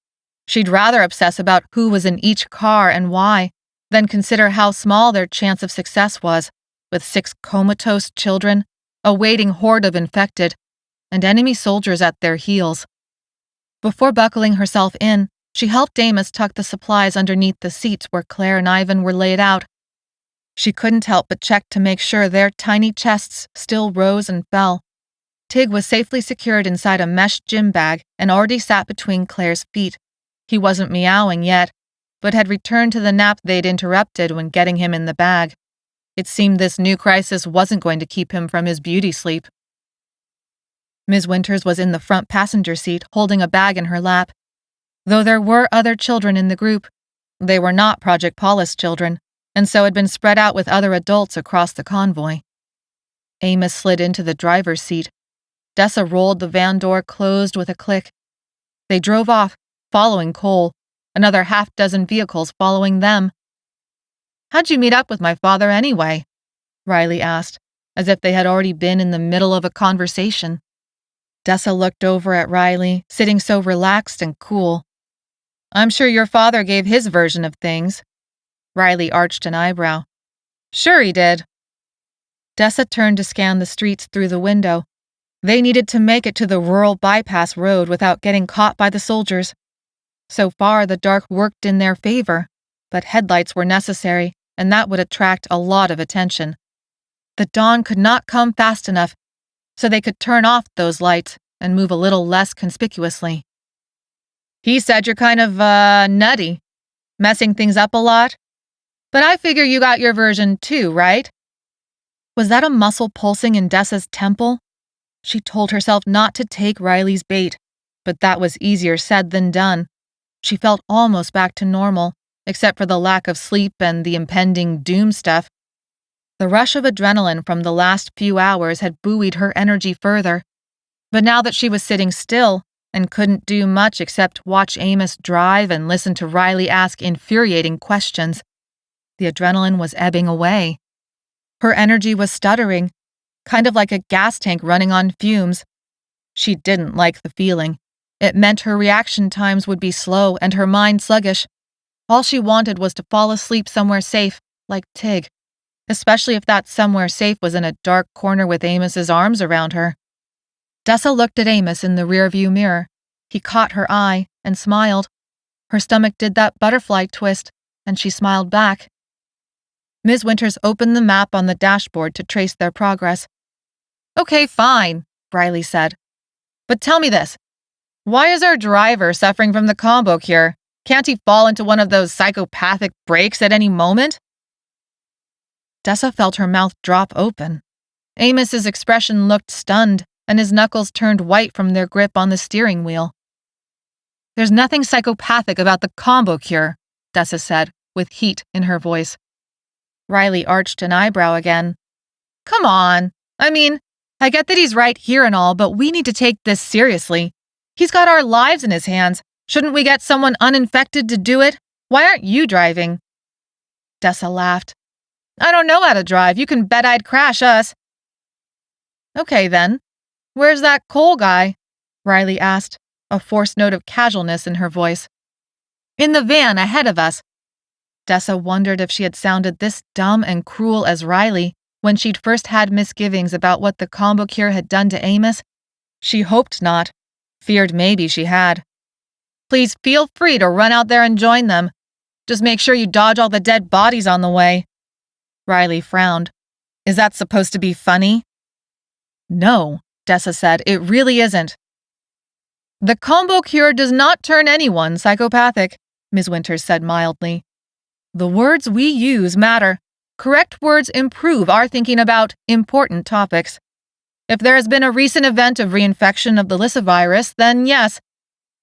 She'd rather obsess about who was in each car and why, than consider how small their chance of success was, with 6 comatose children, a waiting horde of infected, and enemy soldiers at their heels. Before buckling herself in, she helped Amos tuck the supplies underneath the seats where Claire and Ivan were laid out. She couldn't help but check to make sure their tiny chests still rose and fell. Tig was safely secured inside a mesh gym bag and already sat between Claire's feet. He wasn't meowing yet, but had returned to the nap they'd interrupted when getting him in the bag. It seemed this new crisis wasn't going to keep him from his beauty sleep. Ms. Winters was in the front passenger seat holding a bag in her lap. Though there were other children in the group, they were not Project Polus children, and so had been spread out with other adults across the convoy. Amos slid into the driver's seat. Dessa rolled the van door closed with a click. They drove off, following Cole, another half-dozen vehicles following them. How'd you meet up with my father anyway? Riley asked, as if they had already been in the middle of a conversation. Dessa looked over at Riley, sitting so relaxed and cool. I'm sure your father gave his version of things. Riley arched an eyebrow. Sure he did. Dessa turned to scan the streets through the window. They needed to make it to the rural bypass road without getting caught by the soldiers. So far, the dark worked in their favor, but headlights were necessary, and that would attract a lot of attention. The dawn could not come fast enough, so they could turn off those lights and move a little less conspicuously. He said you're kind of, nutty, messing things up a lot. But I figure you got your version too, right? Was that a muscle pulsing in Dessa's temple? She told herself not to take Riley's bait, but that was easier said than done. She felt almost back to normal, except for the lack of sleep and the impending doom stuff. The rush of adrenaline from the last few hours had buoyed her energy further. But now that she was sitting still and couldn't do much except watch Amos drive and listen to Riley ask infuriating questions, the adrenaline was ebbing away. Her energy was stuttering, kind of like a gas tank running on fumes. She didn't like the feeling. It meant her reaction times would be slow and her mind sluggish. All she wanted was to fall asleep somewhere safe, like Tig, especially if that somewhere safe was in a dark corner with Amos's arms around her. Dessa looked at Amos in the rearview mirror. He caught her eye and smiled. Her stomach did that butterfly twist, and she smiled back. Ms. Winters opened the map on the dashboard to trace their progress. Okay, fine, Riley said. But tell me this. Why is our driver suffering from the combo cure? Can't he fall into one of those psychopathic breaks at any moment? Dessa felt her mouth drop open. Amos's expression looked stunned, and his knuckles turned white from their grip on the steering wheel. There's nothing psychopathic about the combo cure, Dessa said, with heat in her voice. Riley arched an eyebrow again. Come on. I mean, I get that he's right here and all, but we need to take this seriously. He's got our lives in his hands. Shouldn't we get someone uninfected to do it? Why aren't you driving? Dessa laughed. I don't know how to drive. You can bet I'd crash us. Okay, then. Where's that Cole guy? Riley asked, a forced note of casualness in her voice. In the van ahead of us. Dessa wondered if she had sounded this dumb and cruel as Riley when she'd first had misgivings about what the combo cure had done to Amos. She hoped not. Feared maybe she had. Please feel free to run out there and join them. Just make sure you dodge all the dead bodies on the way. Riley frowned, Is that supposed to be funny? No, Dessa said. It really isn't. The combo cure does not turn anyone psychopathic, Ms. Winters said mildly. The words we use matter. Correct words improve our thinking about important topics. If there has been a recent event of reinfection of the Lissa virus, then yes,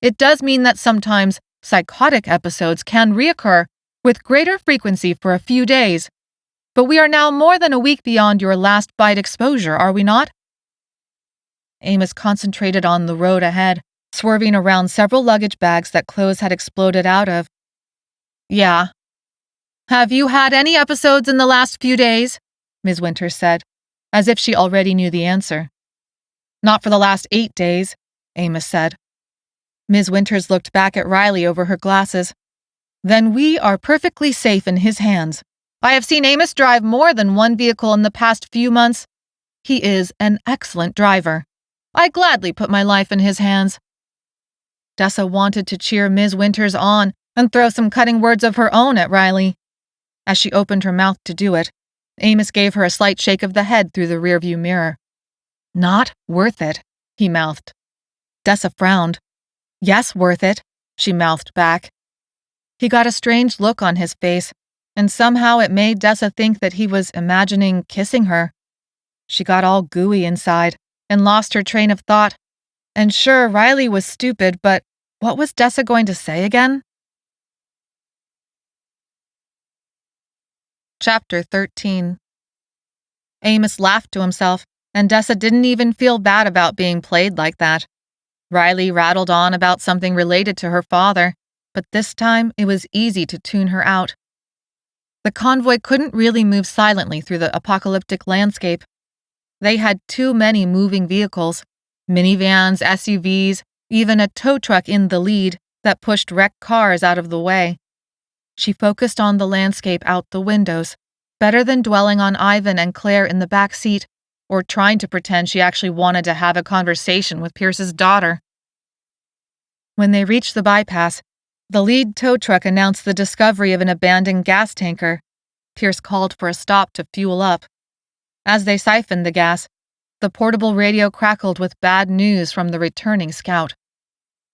it does mean that sometimes psychotic episodes can reoccur with greater frequency for a few days. But we are now more than a week beyond your last bite exposure, are we not? Amos concentrated on the road ahead, swerving around several luggage bags that clothes had exploded out of. Yeah. Have you had any episodes in the last few days? Ms. Winters said, as if she already knew the answer. Not for the last 8 days, Amos said. Ms. Winters looked back at Riley over her glasses. Then we are perfectly safe in his hands. I have seen Amos drive more than one vehicle in the past few months. He is an excellent driver. I gladly put my life in his hands. Dessa wanted to cheer Ms. Winters on and throw some cutting words of her own at Riley. As she opened her mouth to do it, Amos gave her a slight shake of the head through the rearview mirror. Not worth it, he mouthed. Dessa frowned. Yes, worth it, she mouthed back. He got a strange look on his face, and somehow it made Dessa think that he was imagining kissing her. She got all gooey inside and lost her train of thought. And sure, Riley was stupid, but what was Dessa going to say again? Chapter 13. Amos laughed to himself, and Dessa didn't even feel bad about being played like that. Riley rattled on about something related to her father, but this time it was easy to tune her out. The convoy couldn't really move silently through the apocalyptic landscape. They had too many moving vehicles, minivans, SUVs, even a tow truck in the lead that pushed wrecked cars out of the way. She focused on the landscape out the windows, better than dwelling on Ivan and Claire in the back seat, or trying to pretend she actually wanted to have a conversation with Pierce's daughter. When they reached the bypass, the lead tow truck announced the discovery of an abandoned gas tanker. Pierce called for a stop to fuel up. As they siphoned the gas, the portable radio crackled with bad news from the returning scout.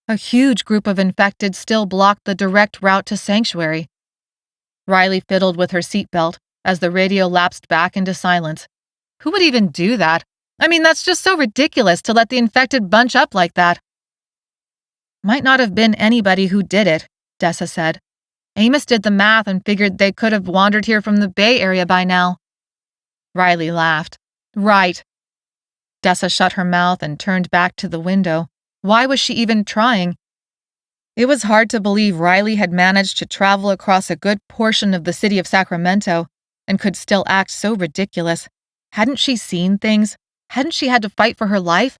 A huge group of infected still blocked the direct route to Sanctuary. Riley fiddled with her seatbelt as the radio lapsed back into silence. Who would even do that? I mean, that's just so ridiculous to let the infected bunch up like that. Might not have been anybody who did it, Dessa said. Amos did the math and figured they could have wandered here from the Bay Area by now. Riley laughed. Right. Dessa shut her mouth and turned back to the window. Why was she even trying? It was hard to believe Riley had managed to travel across a good portion of the city of Sacramento and could still act so ridiculous. Hadn't she seen things? Hadn't she had to fight for her life?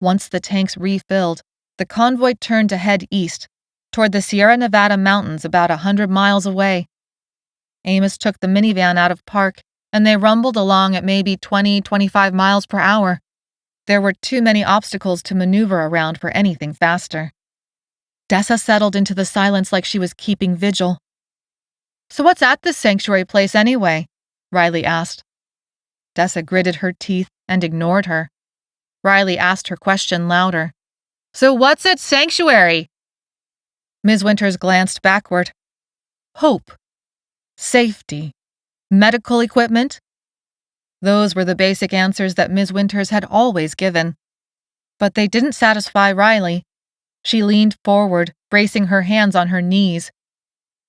Once the tanks refilled, the convoy turned to head east, toward the Sierra Nevada mountains about 100 miles away. Amos took the minivan out of park, and they rumbled along at maybe 20-25 miles per hour. There were too many obstacles to maneuver around for anything faster. Dessa settled into the silence like she was keeping vigil. So what's at this sanctuary place anyway? Riley asked. Dessa gritted her teeth and ignored her. Riley asked her question louder. So what's at Sanctuary? Ms. Winters glanced backward. Hope. Safety. Medical equipment. Those were the basic answers that Ms. Winters had always given. But they didn't satisfy Riley. She leaned forward, bracing her hands on her knees.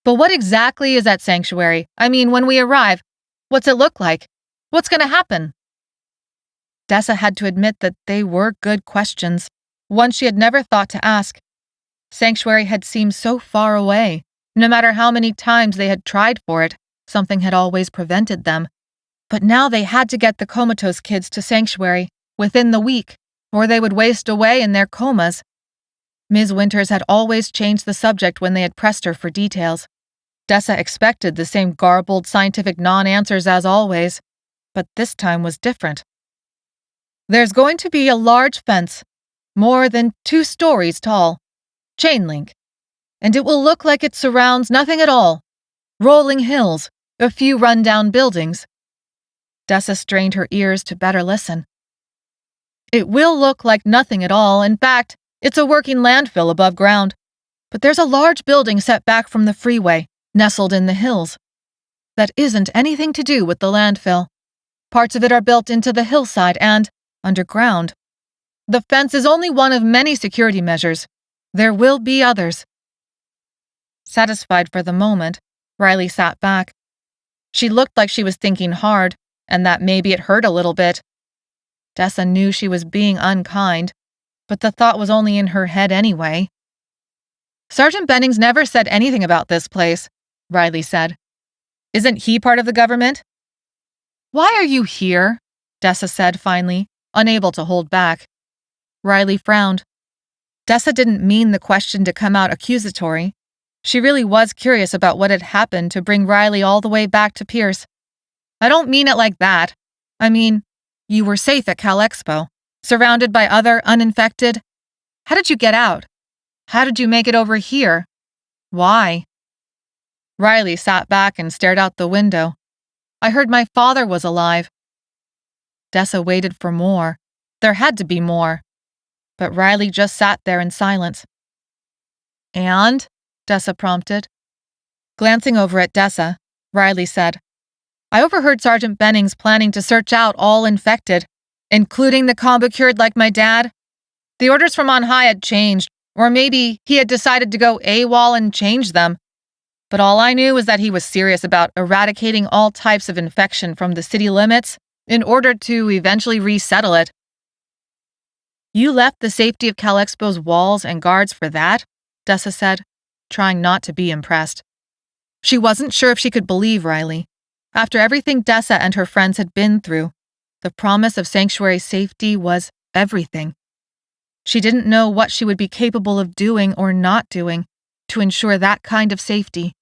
But what exactly is at Sanctuary? I mean, when we arrive, what's it look like? What's going to happen? Dessa had to admit that they were good questions, ones she had never thought to ask. Sanctuary had seemed so far away. No matter how many times they had tried for it, something had always prevented them. But now they had to get the comatose kids to Sanctuary within the week, or they would waste away in their comas. Ms. Winters had always changed the subject when they had pressed her for details. Dessa expected the same garbled scientific non-answers as always, but this time was different. There's going to be a large fence, more than 2 stories tall, chain link, and it will look like it surrounds nothing at all. Rolling hills, a few run-down buildings. Dessa strained her ears to better listen. It will look like nothing at all. In fact, it's a working landfill above ground. But there's a large building set back from the freeway, nestled in the hills. That isn't anything to do with the landfill. Parts of it are built into the hillside and underground. The fence is only one of many security measures. There will be others. Satisfied for the moment, Riley sat back. She looked like she was thinking hard, and that maybe it hurt a little bit. Dessa knew she was being unkind, but the thought was only in her head anyway. Sergeant Bennings never said anything about this place, Riley said. Isn't he part of the government? Why are you here? Dessa said finally, unable to hold back. Riley frowned. Dessa didn't mean the question to come out accusatory. She really was curious about what had happened to bring Riley all the way back to Pierce. I don't mean it like that. I mean, you were safe at Cal Expo, surrounded by other uninfected. How did you get out? How did you make it over here? Why? Riley sat back and stared out the window. I heard my father was alive. Dessa waited for more. There had to be more. But Riley just sat there in silence. And? Dessa prompted. Glancing over at Dessa, Riley said, I overheard Sergeant Bennings planning to search out all infected, including the combo cured like my dad. The orders from on high had changed, or maybe he had decided to go AWOL and change them. But all I knew was that he was serious about eradicating all types of infection from the city limits in order to eventually resettle it. You left the safety of Cal Expo's walls and guards for that? Dessa said, trying not to be impressed. She wasn't sure if she could believe Riley. After everything Dessa and her friends had been through, the promise of sanctuary safety was everything. She didn't know what she would be capable of doing or not doing to ensure that kind of safety.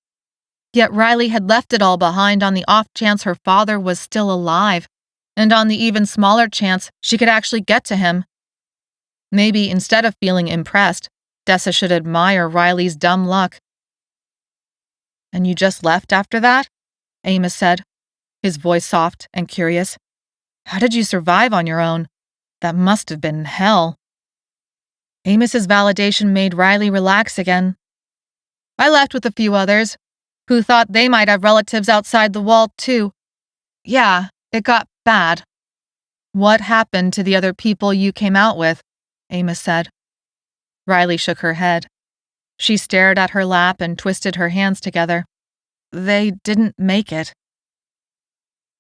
Yet Riley had left it all behind on the off chance her father was still alive, and on the even smaller chance she could actually get to him. Maybe instead of feeling impressed, Dessa should admire Riley's dumb luck. And you just left after that? Amos said, his voice soft and curious. How did you survive on your own? That must have been hell. Amos's validation made Riley relax again. I left with a few others, who thought they might have relatives outside the wall too. Yeah, it got bad. What happened to the other people you came out with? Amos said. Riley shook her head. She stared at her lap and twisted her hands together. They didn't make it.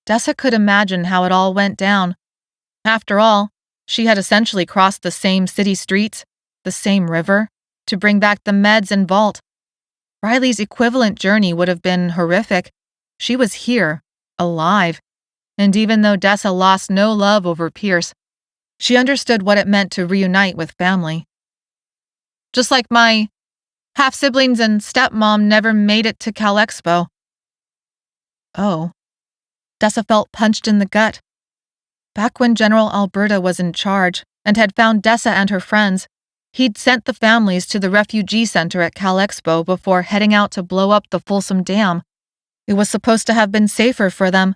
Dessa could imagine how it all went down. After all, she had essentially crossed the same city streets, the same river, to bring back the meds and vault. Riley's equivalent journey would have been horrific. She was here, alive, and even though Dessa lost no love over Pierce, she understood what it meant to reunite with family. Just like my half-siblings and stepmom never made it to Cal Expo. Oh. Dessa felt punched in the gut. Back when General Alberta was in charge and had found Dessa and her friends, he'd sent the families to the refugee center at Cal Expo before heading out to blow up the Folsom Dam. It was supposed to have been safer for them.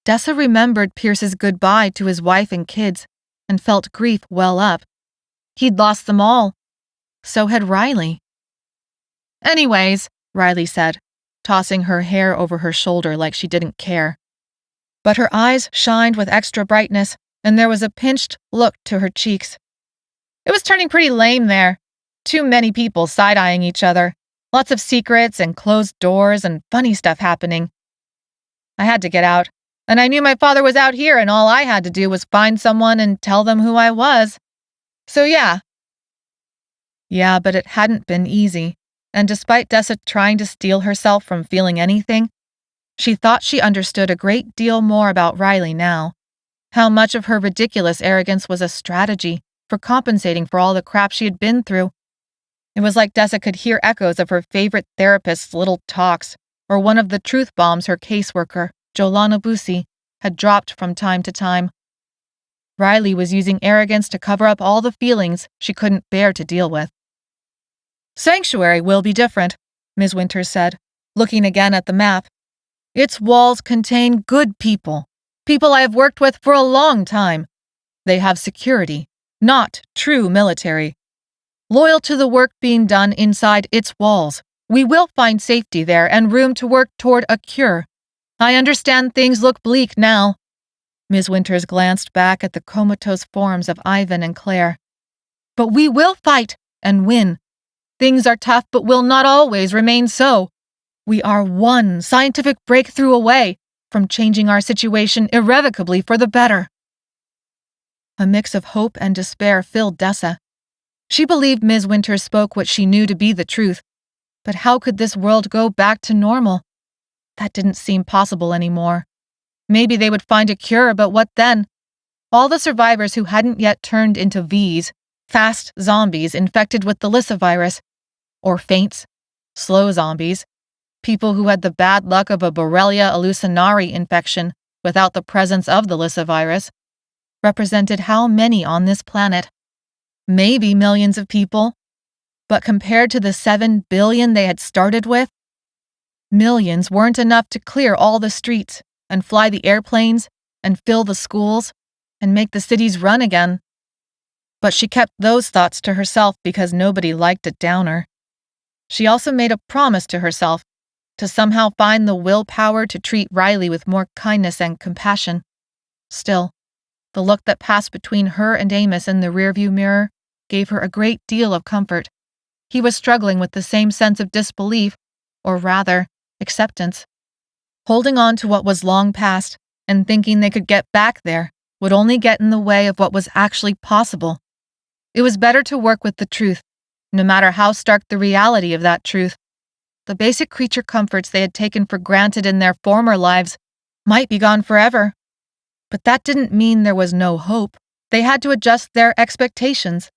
Dessa remembered Pierce's goodbye to his wife and kids and felt grief well up. He'd lost them all. So had Riley. Anyways, Riley said, tossing her hair over her shoulder like she didn't care. But her eyes shined with extra brightness, and there was a pinched look to her cheeks. It was turning pretty lame there. Too many people side-eyeing each other. Lots of secrets and closed doors and funny stuff happening. I had to get out, and I knew my father was out here, and all I had to do was find someone and tell them who I was. So yeah. Yeah, but it hadn't been easy, and despite Dessa trying to steel herself from feeling anything, she thought she understood a great deal more about Riley now. How much of her ridiculous arrogance was a strategy for compensating for all the crap she had been through. It was like Dessa could hear echoes of her favorite therapist's little talks, or one of the truth bombs her caseworker, Jolana Busi, had dropped from time to time. Riley was using arrogance to cover up all the feelings she couldn't bear to deal with. Sanctuary will be different, Ms. Winters said, looking again at the map. Its walls contain good people, People I have worked with for a long time. They have security, not true military. Loyal to the work being done inside its walls. We will find safety there and room to work toward a cure. I understand things look bleak now." Ms. Winters glanced back at the comatose forms of Ivan and Claire. "But we will fight and win. Things are tough but will not always remain so. We are one scientific breakthrough away from changing our situation irrevocably for the better." A mix of hope and despair filled Dessa. She believed Ms. Winters spoke what she knew to be the truth, but how could this world go back to normal? That didn't seem possible anymore. Maybe they would find a cure, but what then? All the survivors who hadn't yet turned into Vs, fast zombies infected with the Lissa virus, or faints, slow zombies, people who had the bad luck of a Borrelia hallucinari infection without the presence of the Lissa virus, represented how many on this planet? Maybe millions of people, but compared to the 7 billion they had started with, millions weren't enough to clear all the streets and fly the airplanes and fill the schools and make the cities run again. But she kept those thoughts to herself because nobody liked a downer. She also made a promise to herself to somehow find the willpower to treat Riley with more kindness and compassion. Still, the look that passed between her and Amos in the rearview mirror gave her a great deal of comfort. He was struggling with the same sense of disbelief, or rather, acceptance. Holding on to what was long past and thinking they could get back there would only get in the way of what was actually possible. It was better to work with the truth, no matter how stark the reality of that truth. The basic creature comforts they had taken for granted in their former lives might be gone forever. But that didn't mean there was no hope. They had to adjust their expectations.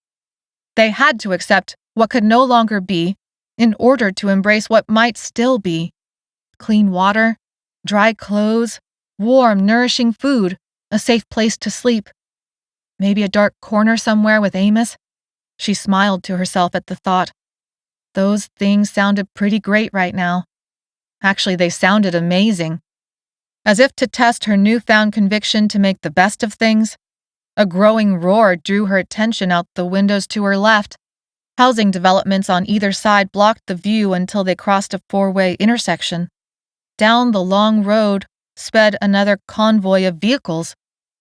They had to accept what could no longer be in order to embrace what might still be. Clean water, dry clothes, warm, nourishing food, a safe place to sleep. Maybe a dark corner somewhere with Amos. She smiled to herself at the thought. Those things sounded pretty great right now. Actually, they sounded amazing. As if to test her newfound conviction to make the best of things, a growing roar drew her attention out the windows to her left. Housing developments on either side blocked the view until they crossed a four-way intersection. Down the long road sped another convoy of vehicles,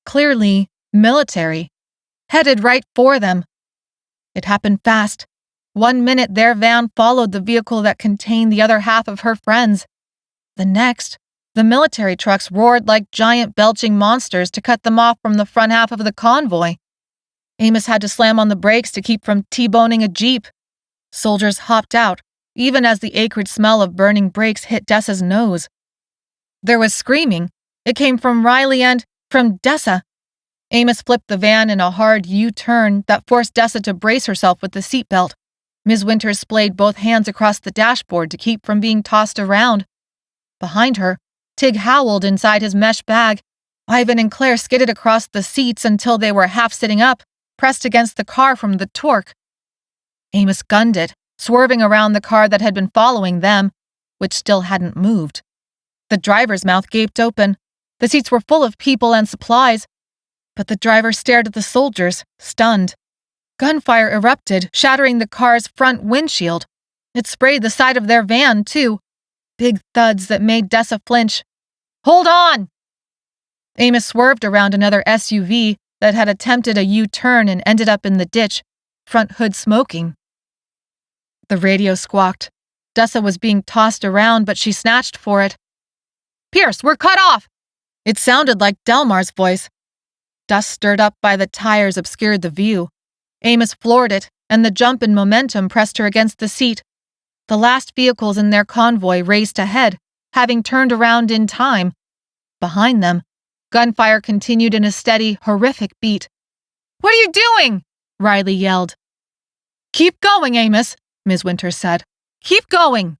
clearly military, headed right for them. It happened fast. 1 minute their van followed the vehicle that contained the other half of her friends. The next, the military trucks roared like giant belching monsters to cut them off from the front half of the convoy. Amos had to slam on the brakes to keep from T-boning a jeep. Soldiers hopped out, even as the acrid smell of burning brakes hit Dessa's nose. There was screaming. It came from Riley and from Dessa. Amos flipped the van in a hard U-turn that forced Dessa to brace herself with the seatbelt. Ms. Winters splayed both hands across the dashboard to keep from being tossed around. Behind her, Tig howled inside his mesh bag. Ivan and Claire skidded across the seats until they were half sitting up, pressed against the car from the torque. Amos gunned it, swerving around the car that had been following them, which still hadn't moved. The driver's mouth gaped open. The seats were full of people and supplies, but the driver stared at the soldiers, stunned. Gunfire erupted, shattering the car's front windshield. It sprayed the side of their van, too. Big thuds that made Dessa flinch. "Hold on!" Amos swerved around another SUV that had attempted a U-turn and ended up in the ditch, front hood smoking. The radio squawked. Dessa was being tossed around, but she snatched for it. "Pierce, we're cut off!" It sounded like Delmar's voice. Dust stirred up by the tires obscured the view. Amos floored it, and the jump in momentum pressed her against the seat. The last vehicles in their convoy raced ahead, having turned around in time. Behind them, gunfire continued in a steady, horrific beat. "What are you doing?" Riley yelled. "Keep going, Amos," Ms. Winters said. "Keep going."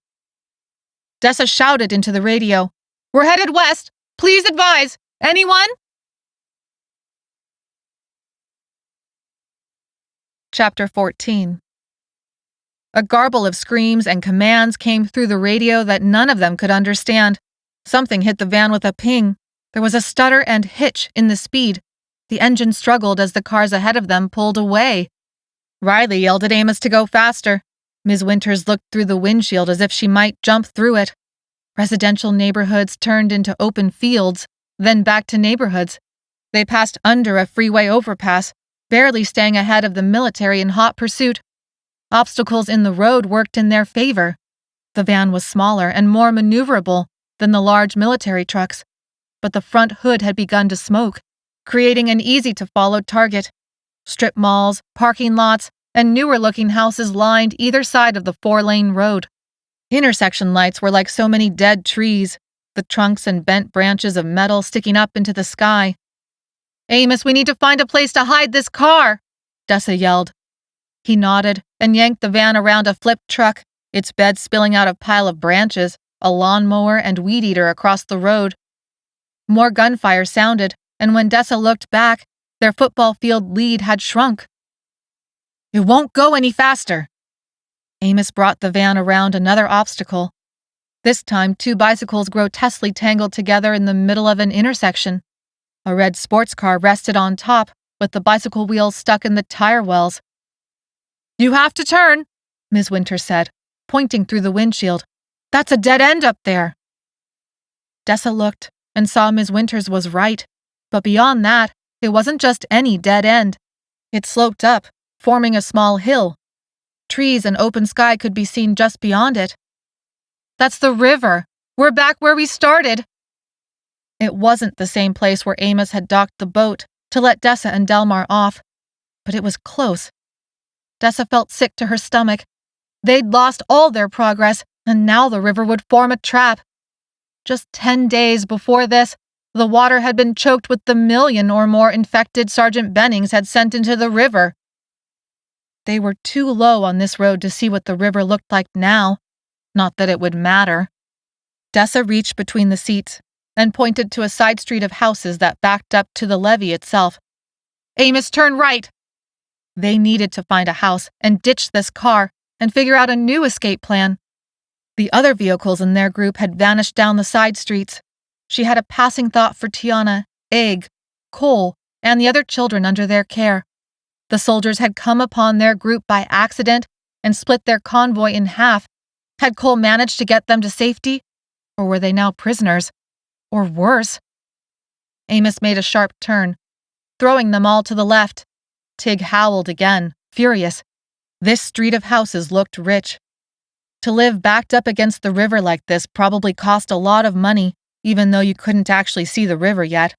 Dessa shouted into the radio. "We're headed west. Please advise. Anyone?" Chapter 14. A garble of screams and commands came through the radio that none of them could understand. Something hit the van with a ping. There was a stutter and hitch in the speed. The engine struggled as the cars ahead of them pulled away. Riley yelled at Amos to go faster. Ms. Winters looked through the windshield as if she might jump through it. Residential neighborhoods turned into open fields, then back to neighborhoods. They passed under a freeway overpass, barely staying ahead of the military in hot pursuit. Obstacles in the road worked in their favor. The van was smaller and more maneuverable than the large military trucks, but the front hood had begun to smoke, creating an easy-to-follow target. Strip malls, parking lots, and newer-looking houses lined either side of the four-lane road. Intersection lights were like so many dead trees, the trunks and bent branches of metal sticking up into the sky. "Amos, we need to find a place to hide this car," Dessa yelled. He nodded and yanked the van around a flipped truck, its bed spilling out a pile of branches, a lawnmower and weed-eater across the road. More gunfire sounded, and when Dessa looked back, their football field lead had shrunk. "It won't go any faster." Amos brought the van around another obstacle. This time, two bicycles grotesquely tangled together in the middle of an intersection. A red sports car rested on top, with the bicycle wheels stuck in the tire wells. "You have to turn," Ms. Winters said, pointing through the windshield. "That's a dead end up there." Dessa looked and saw Ms. Winters was right, but beyond that, it wasn't just any dead end. It sloped up, forming a small hill. Trees and open sky could be seen just beyond it. "That's the river. We're back where we started." It wasn't the same place where Amos had docked the boat to let Dessa and Delmar off, but it was close. Dessa felt sick to her stomach. They'd lost all their progress, and now the river would form a trap. Just 10 days before this, the water had been choked with the 1,000,000 or more infected Sergeant Bennings had sent into the river. They were too low on this road to see what the river looked like now, not that it would matter. Dessa reached between the seats and pointed to a side street of houses that backed up to the levee itself. "Amos, turn right." They needed to find a house and ditch this car and figure out a new escape plan. The other vehicles in their group had vanished down the side streets. She had a passing thought for Tiana, Egg, Cole, and the other children under their care. The soldiers had come upon their group by accident and split their convoy in half. Had Cole managed to get them to safety? Or were they now prisoners? Or worse? Amos made a sharp turn, throwing them all to the left. Tig howled again, furious. This street of houses looked rich. To live backed up against the river like this probably cost a lot of money, even though you couldn't actually see the river yet.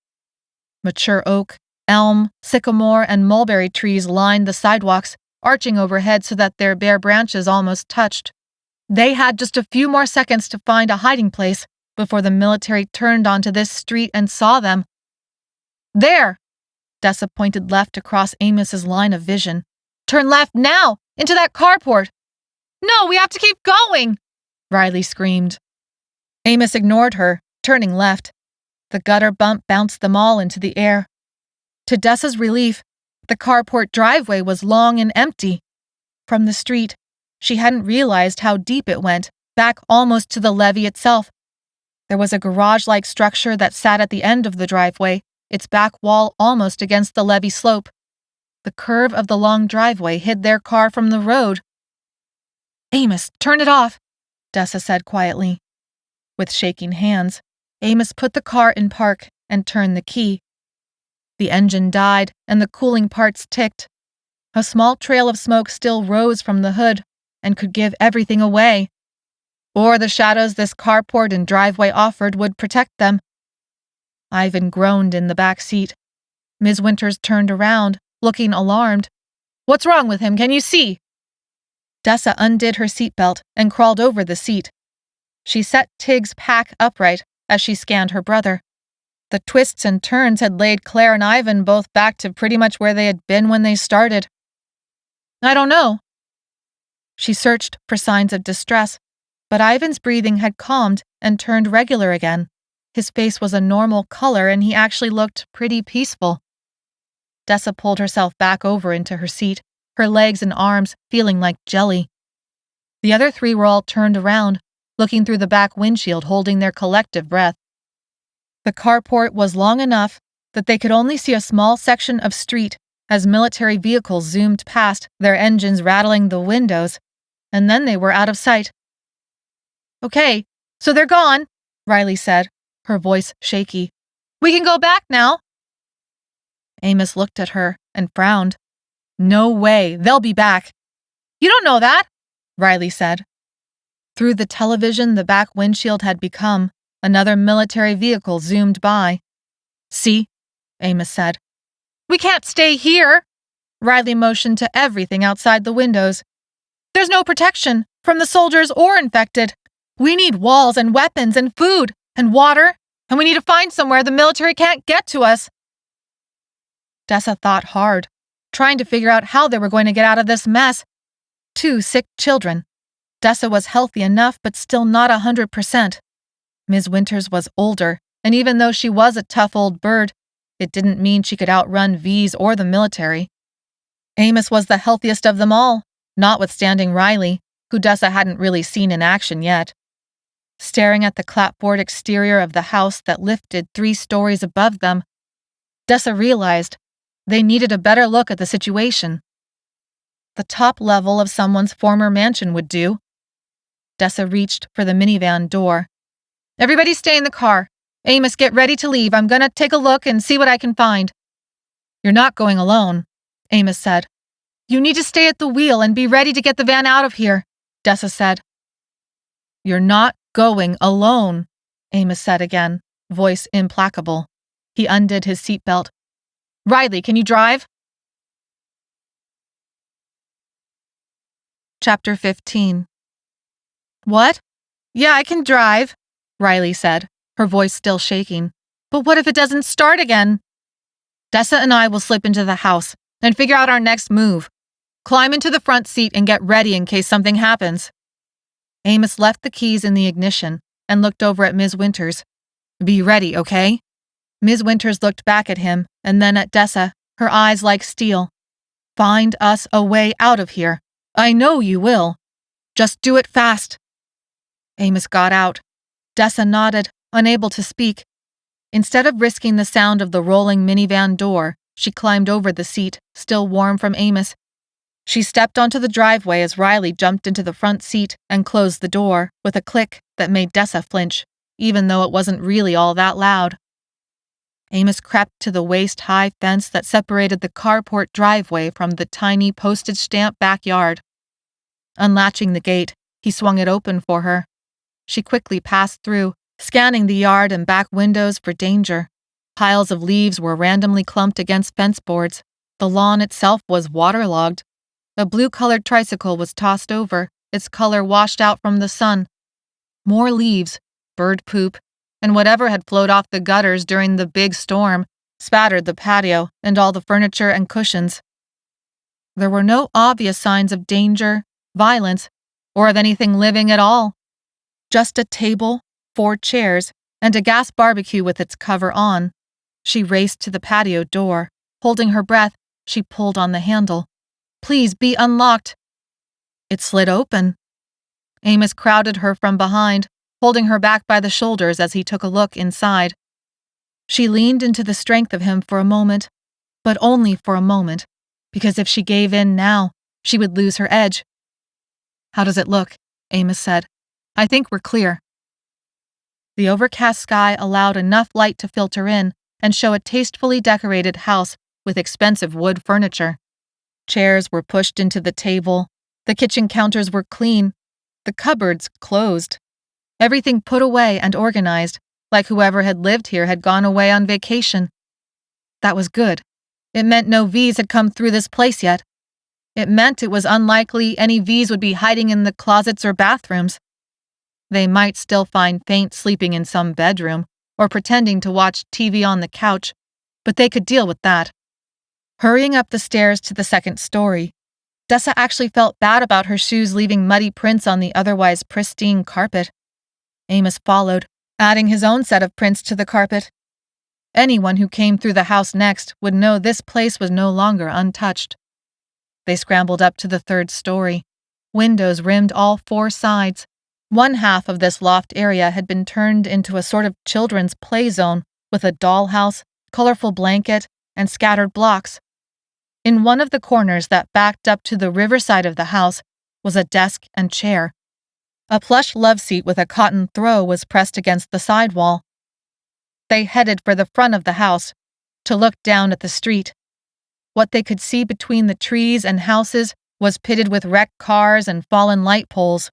Mature oak, elm, sycamore, and mulberry trees lined the sidewalks, arching overhead so that their bare branches almost touched. They had just a few more seconds to find a hiding place before the military turned onto this street and saw them. "There!" Dessa pointed left across Amos's line of vision. "Turn left now! Into that carport!" "No, we have to keep going!" Riley screamed. Amos ignored her, turning left. The gutter bump bounced them all into the air. To Dessa's relief, the carport driveway was long and empty. From the street, she hadn't realized how deep it went, back almost to the levee itself. There was a garage-like structure that sat at the end of the driveway, its back wall almost against the levee slope. The curve of the long driveway hid their car from the road. "Amos, turn it off," Dessa said quietly. With shaking hands, Amos put the car in park and turned the key. The engine died and the cooling parts ticked. A small trail of smoke still rose from the hood and could give everything away. Or the shadows this carport and driveway offered would protect them. Ivan groaned in the back seat. Ms. Winters turned around, looking alarmed. "What's wrong with him? Can you see?" Dessa undid her seatbelt and crawled over the seat. She set Tig's pack upright as she scanned her brother. The twists and turns had laid Claire and Ivan both back to pretty much where they had been when they started. "I don't know." She searched for signs of distress, but Ivan's breathing had calmed and turned regular again. His face was a normal color and he actually looked pretty peaceful. Dessa pulled herself back over into her seat, her legs and arms feeling like jelly. The other three were all turned around, looking through the back windshield, holding their collective breath. The carport was long enough that they could only see a small section of street as military vehicles zoomed past, their engines rattling the windows, and then they were out of sight. "Okay, so they're gone," Riley said, her voice shaky. "We can go back now." Amos looked at her and frowned. "No way, they'll be back." "You don't know that," Riley said. Through the television the back windshield had become, another military vehicle zoomed by. "See?" Amos said. "We can't stay here." Riley motioned to everything outside the windows. "There's no protection from the soldiers or infected. We need walls and weapons and food and water, and we need to find somewhere the military can't get to us." Dessa thought hard, trying to figure out how they were going to get out of this mess. 2 sick children. Dessa was healthy enough, but still not 100%. Ms. Winters was older, and even though she was a tough old bird, it didn't mean she could outrun V's or the military. Amos was the healthiest of them all, notwithstanding Riley, who Dessa hadn't really seen in action yet. Staring at the clapboard exterior of the house that lifted 3 stories above them, Dessa realized they needed a better look at the situation. The top level of someone's former mansion would do. Dessa reached for the minivan door. "Everybody stay in the car. Amos, get ready to leave. I'm gonna take a look and see what I can find." "You're not going alone," Amos said. "You need to stay at the wheel and be ready to get the van out of here," Dessa said. "You're not going alone," Amos said again, voice implacable. He undid his seatbelt. "Riley, can you drive?" Chapter 15. "What? Yeah, I can drive," Riley said, her voice still shaking. "But what if it doesn't start again?" "Dessa and I will slip into the house and figure out our next move. Climb into the front seat and get ready in case something happens." Amos left the keys in the ignition and looked over at Ms. Winters. "Be ready, okay?" Ms. Winters looked back at him and then at Dessa, her eyes like steel. "Find us a way out of here. I know you will. Just do it fast." Amos got out. Dessa nodded, unable to speak. Instead of risking the sound of the rolling minivan door, she climbed over the seat, still warm from Amos. She stepped onto the driveway as Riley jumped into the front seat and closed the door with a click that made Dessa flinch, even though it wasn't really all that loud. Amos crept to the waist-high fence that separated the carport driveway from the tiny postage stamp backyard. Unlatching the gate, he swung it open for her. She quickly passed through, scanning the yard and back windows for danger. Piles of leaves were randomly clumped against fence boards. The lawn itself was waterlogged. A blue-colored tricycle was tossed over, its color washed out from the sun. More leaves, bird poop, and whatever had flowed off the gutters during the big storm spattered the patio and all the furniture and cushions. There were no obvious signs of danger, violence, or of anything living at all. Just a table, 4 chairs, and a gas barbecue with its cover on. She raced to the patio door. Holding her breath, she pulled on the handle. "Please be unlocked." It slid open. Amos crowded her from behind, holding her back by the shoulders as he took a look inside. She leaned into the strength of him for a moment, but only for a moment, because if she gave in now, she would lose her edge. "How does it look?" Amos said. "I think we're clear." The overcast sky allowed enough light to filter in and show a tastefully decorated house with expensive wood furniture. Chairs were pushed into the table, the kitchen counters were clean, the cupboards closed. Everything put away and organized, like whoever had lived here had gone away on vacation. That was good. It meant no V's had come through this place yet. It meant it was unlikely any V's would be hiding in the closets or bathrooms. They might still find Faint sleeping in some bedroom or pretending to watch TV on the couch, but they could deal with that. Hurrying up the stairs to the 2nd story, Dessa actually felt bad about her shoes leaving muddy prints on the otherwise pristine carpet. Amos followed, adding his own set of prints to the carpet. Anyone who came through the house next would know this place was no longer untouched. They scrambled up to the 3rd story. Windows rimmed all 4 sides. One half of this loft area had been turned into a sort of children's play zone with a dollhouse, colorful blanket, and scattered blocks. In one of the corners that backed up to the riverside of the house was a desk and chair. A plush love seat with a cotton throw was pressed against the side wall. They headed for the front of the house, to look down at the street. What they could see between the trees and houses was pitted with wrecked cars and fallen light poles.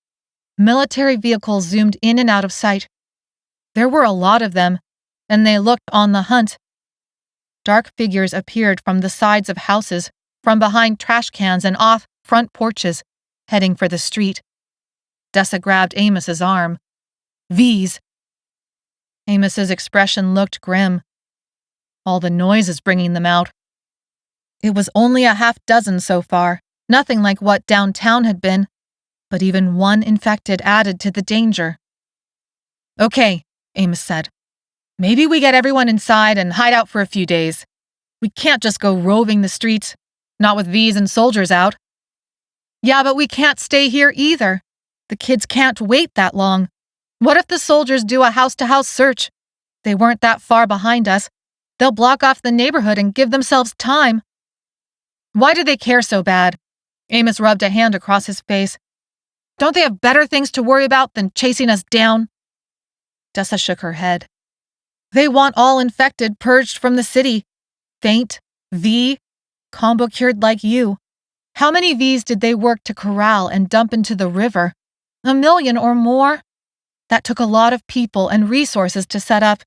Military vehicles zoomed in and out of sight. There were a lot of them, and they looked on the hunt. Dark figures appeared from the sides of houses, from behind trash cans and off front porches, heading for the street. Dessa grabbed Amos's arm. "V's." Amos's expression looked grim. "All the noise is bringing them out." It was only a half dozen so far, nothing like what downtown had been, but even one infected added to the danger. "Okay," Amos said. "Maybe we get everyone inside and hide out for a few days. We can't just go roving the streets, not with V's and soldiers out." "Yeah, but we can't stay here either. The kids can't wait that long. What if the soldiers do a house-to-house search? They weren't that far behind us. They'll block off the neighborhood and give themselves time." "Why do they care so bad?" Amos rubbed a hand across his face. "Don't they have better things to worry about than chasing us down?" Dessa shook her head. "They want all infected purged from the city. Faint, V, combo cured like you. How many V's did they work to corral and dump into the river? 1 million or more? That took a lot of people and resources to set up.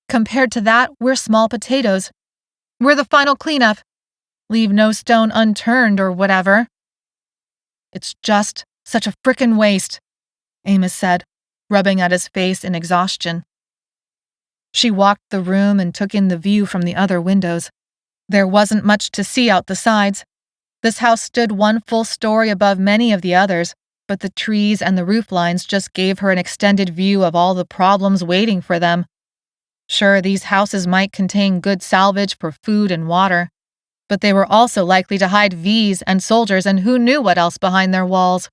Compared to that, we're small potatoes. We're the final cleanup. Leave no stone unturned or whatever." "It's just such a frickin' waste," Amos said, rubbing at his face in exhaustion. She walked the room and took in the view from the other windows. There wasn't much to see out the sides. This house stood one full story above many of the others, but the trees and the roof lines just gave her an extended view of all the problems waiting for them. Sure, these houses might contain good salvage for food and water, but they were also likely to hide V's and soldiers and who knew what else behind their walls.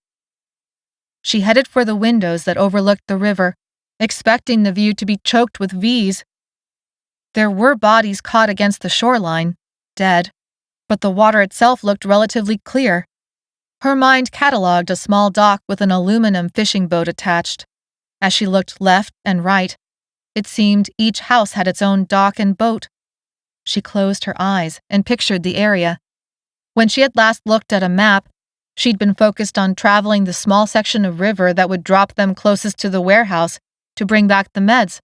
She headed for the windows that overlooked the river, expecting the view to be choked with V's. There were bodies caught against the shoreline, dead, but the water itself looked relatively clear. Her mind catalogued a small dock with an aluminum fishing boat attached. As she looked left and right, it seemed each house had its own dock and boat. She closed her eyes and pictured the area. When she had last looked at a map, she'd been focused on traveling the small section of river that would drop them closest to the warehouse to bring back the meds.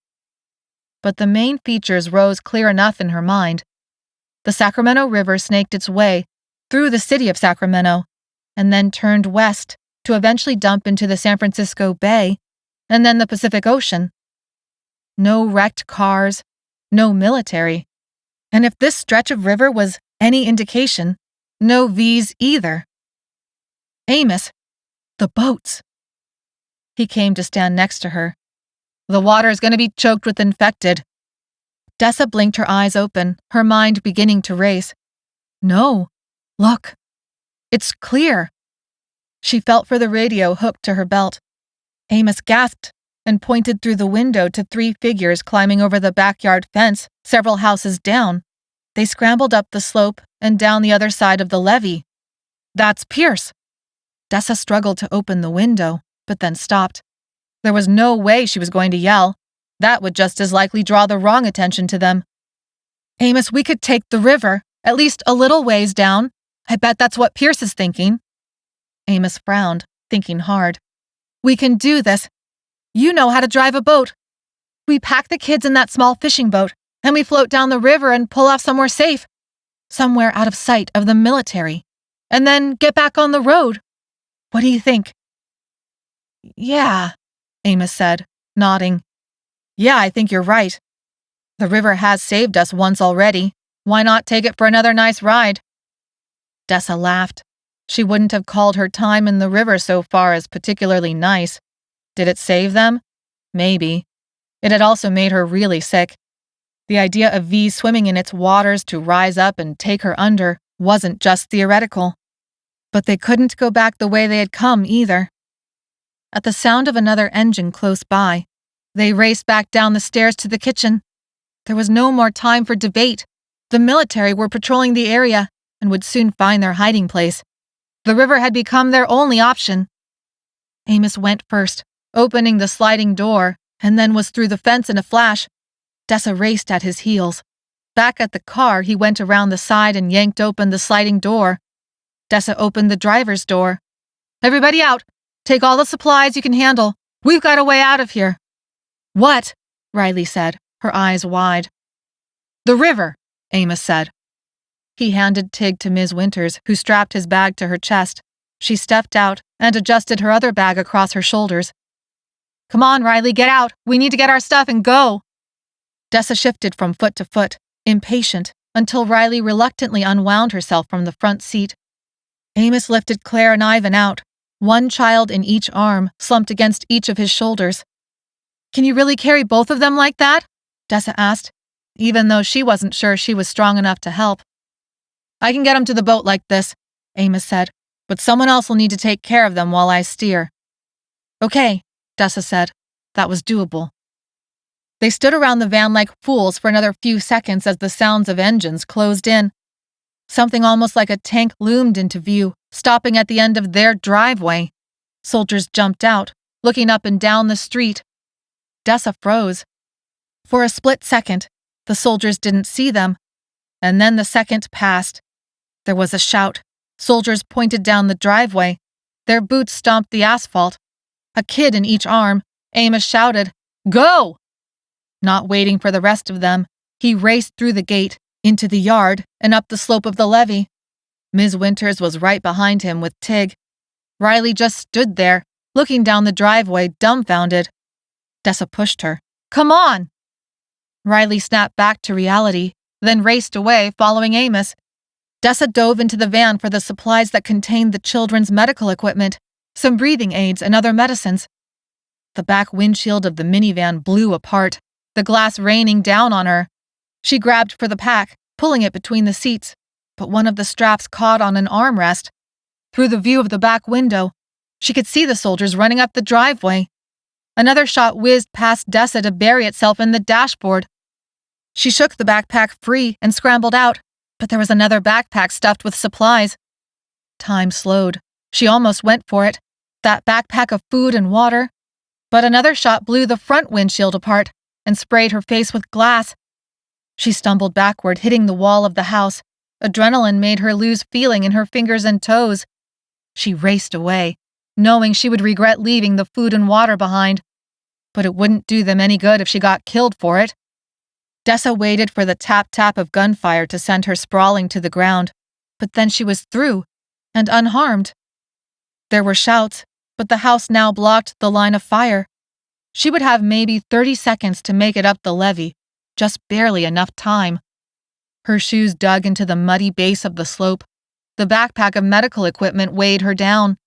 But the main features rose clear enough in her mind. The Sacramento River snaked its way through the city of Sacramento, and then turned west to eventually dump into the San Francisco Bay, and then the Pacific Ocean. No wrecked cars, no military. And if this stretch of river was any indication, no V's either. "Amos, the boats." He came to stand next to her. "The water is going to be choked with infected." Dessa blinked her eyes open, her mind beginning to race. "No, look. It's clear." She felt for the radio hooked to her belt. Amos gasped and pointed through the window to 3 figures climbing over the backyard fence several houses down. They scrambled up the slope and down the other side of the levee. "That's Pierce." Dessa struggled to open the window, but then stopped. There was no way she was going to yell. That would just as likely draw the wrong attention to them. "Amos, we could take the river, at least a little ways down. I bet that's what Pierce is thinking." Amos frowned, thinking hard. "We can do this. You know how to drive a boat. We pack the kids in that small fishing boat, and we float down the river and pull off somewhere safe, somewhere out of sight of the military, and then get back on the road. What do you think?" "Yeah," Amos said, nodding. "Yeah, I think you're right. The river has saved us once already. Why not take it for another nice ride?" Dessa laughed. She wouldn't have called her time in the river so far as particularly nice. Did it save them? Maybe. It had also made her really sick. The idea of V swimming in its waters to rise up and take her under wasn't just theoretical. But they couldn't go back the way they had come either. At the sound of another engine close by, they raced back down the stairs to the kitchen. There was no more time for debate. The military were patrolling the area and would soon find their hiding place. The river had become their only option. Amos went first, opening the sliding door, and then was through the fence in a flash. Dessa raced at his heels. Back at the car, he went around the side and yanked open the sliding door. Dessa opened the driver's door. "Everybody out! Take all the supplies you can handle. We've got a way out of here." "What?" Riley said, her eyes wide. "The river," Amos said. He handed Tig to Ms. Winters, who strapped his bag to her chest. She stepped out and adjusted her other bag across her shoulders. "Come on, Riley, get out. We need to get our stuff and go." Dessa shifted from foot to foot, impatient, until Riley reluctantly unwound herself from the front seat. Amos lifted Claire and Ivan out, one child in each arm, slumped against each of his shoulders. "Can you really carry both of them like that?" Dessa asked, even though she wasn't sure she was strong enough to help. "I can get them to the boat like this," Amos said, "but someone else will need to take care of them while I steer." "Okay," Dessa said. That was doable. They stood around the van like fools for another few seconds as the sounds of engines closed in. Something almost like a tank loomed into view, stopping at the end of their driveway. Soldiers jumped out, looking up and down the street. Dessa froze. For a split second, the soldiers didn't see them, and then the second passed. There was a shout. Soldiers pointed down the driveway. Their boots stomped the asphalt. A kid in each arm, Amos shouted, "Go!" Not waiting for the rest of them, he raced through the gate, into the yard, and up the slope of the levee. Ms. Winters was right behind him with Tig. Riley just stood there, looking down the driveway, dumbfounded. Dessa pushed her. "Come on!" Riley snapped back to reality, then raced away, following Amos. Dessa dove into the van for the supplies that contained the children's medical equipment, some breathing aids and other medicines. The back windshield of the minivan blew apart, the glass raining down on her. She grabbed for the pack, pulling it between the seats, but one of the straps caught on an armrest. Through the view of the back window, she could see the soldiers running up the driveway. Another shot whizzed past Dessa to bury itself in the dashboard. She shook the backpack free and scrambled out, but there was another backpack stuffed with supplies. Time slowed. She almost went for it, that backpack of food and water. But another shot blew the front windshield apart and sprayed her face with glass. She stumbled backward, hitting the wall of the house. Adrenaline made her lose feeling in her fingers and toes. She raced away, knowing she would regret leaving the food and water behind. But it wouldn't do them any good if she got killed for it. Dessa waited for the tap-tap of gunfire to send her sprawling to the ground, but then she was through, and unharmed. There were shouts, but the house now blocked the line of fire. She would have maybe 30 seconds to make it up the levee, just barely enough time. Her shoes dug into the muddy base of the slope. The backpack of medical equipment weighed her down.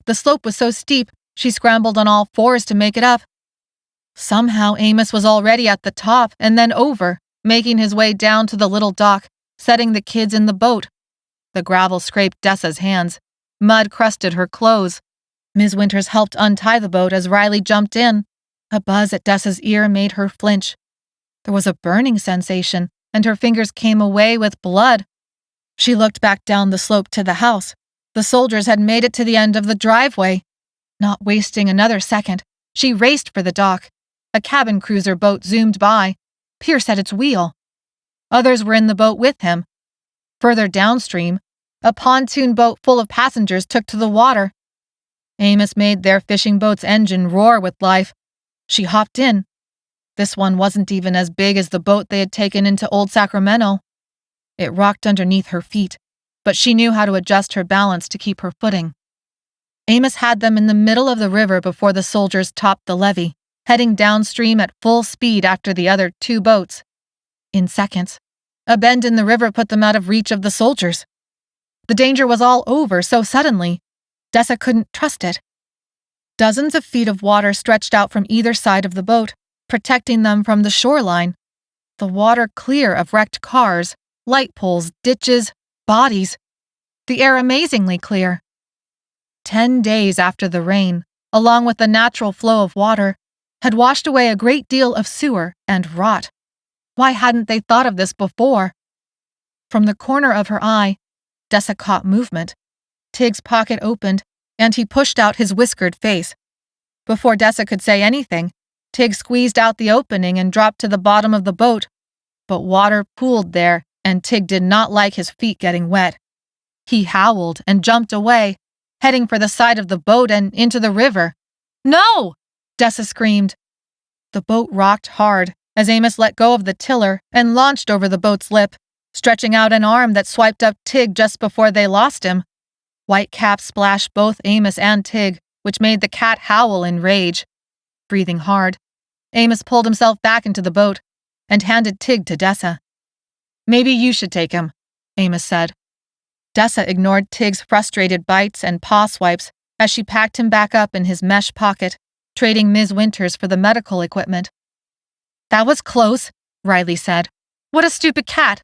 The slope was so steep, she scrambled on all fours to make it up. Somehow Amos was already at the top and then over, making his way down to the little dock, setting the kids in the boat. The gravel scraped Dessa's hands. Mud crusted her clothes. Ms. Winters helped untie the boat as Riley jumped in. A buzz at Dessa's ear made her flinch. There was a burning sensation, and her fingers came away with blood. She looked back down the slope to the house. The soldiers had made it to the end of the driveway. Not wasting another second, she raced for the dock. A cabin cruiser boat zoomed by. Pierce at its wheel. Others were in the boat with him. Further downstream, a pontoon boat full of passengers took to the water. Amos made their fishing boat's engine roar with life. She hopped in. This one wasn't even as big as the boat they had taken into Old Sacramento. It rocked underneath her feet, but she knew how to adjust her balance to keep her footing. Amos had them in the middle of the river before the soldiers topped the levee, heading downstream at full speed after the other two boats. In seconds, a bend in the river put them out of reach of the soldiers. The danger was all over so suddenly, Dessa couldn't trust it. Dozens of feet of water stretched out from either side of the boat, protecting them from the shoreline. The water clear of wrecked cars, light poles, ditches, bodies. The air amazingly clear. 10 days after the rain, along with the natural flow of water, had washed away a great deal of sewer and rot. Why hadn't they thought of this before? From the corner of her eye, Dessa caught movement. Tig's pocket opened, and he pushed out his whiskered face. Before Dessa could say anything, Tig squeezed out the opening and dropped to the bottom of the boat, but water pooled there, and Tig did not like his feet getting wet. He howled and jumped away, heading for the side of the boat and into the river. "No!" Dessa screamed. The boat rocked hard as Amos let go of the tiller and launched over the boat's lip, stretching out an arm that swiped up Tig just before they lost him. White caps splashed both Amos and Tig, which made the cat howl in rage. Breathing hard, Amos pulled himself back into the boat and handed Tig to Dessa. "Maybe you should take him," Amos said. Dessa ignored Tig's frustrated bites and paw swipes as she packed him back up in his mesh pocket, trading Ms. Winters for the medical equipment. "That was close," Riley said. "What a stupid cat."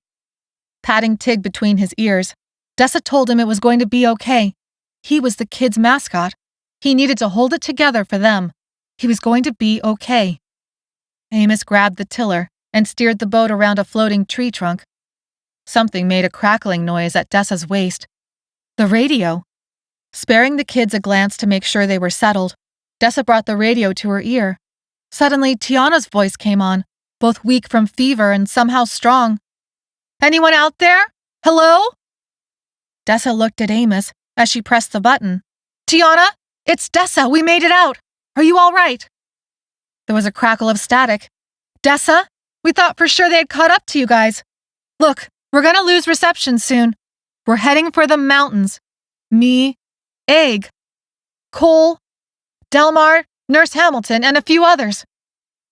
Patting Tig between his ears, Dessa told him it was going to be okay. He was the kid's mascot. He needed to hold it together for them. He was going to be okay. Amos grabbed the tiller and steered the boat around a floating tree trunk. Something made a crackling noise at Dessa's waist. The radio. Sparing the kids a glance to make sure they were settled, Dessa brought the radio to her ear. Suddenly, Tiana's voice came on, both weak from fever and somehow strong. "Anyone out there? Hello?" Dessa looked at Amos as she pressed the button. "Tiana, it's Dessa. We made it out. Are you all right?" There was a crackle of static. "Dessa, we thought for sure they had caught up to you guys. Look, we're going to lose reception soon. We're heading for the mountains. Me, Egg, Cole, Delmar, Nurse Hamilton, and a few others.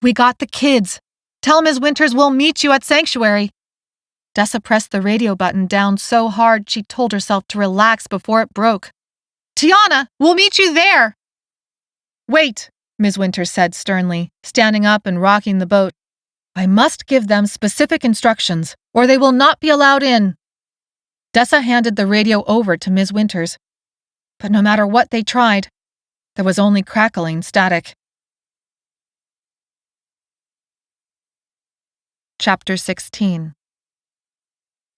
We got the kids. Tell Ms. Winters we'll meet you at Sanctuary." Dessa pressed the radio button down so hard she told herself to relax before it broke. "Tiana, we'll meet you there." "Wait," Ms. Winters said sternly, standing up and rocking the boat. "I must give them specific instructions, or they will not be allowed in." Dessa handed the radio over to Ms. Winters. But no matter what they tried, there was only crackling static. Chapter 16.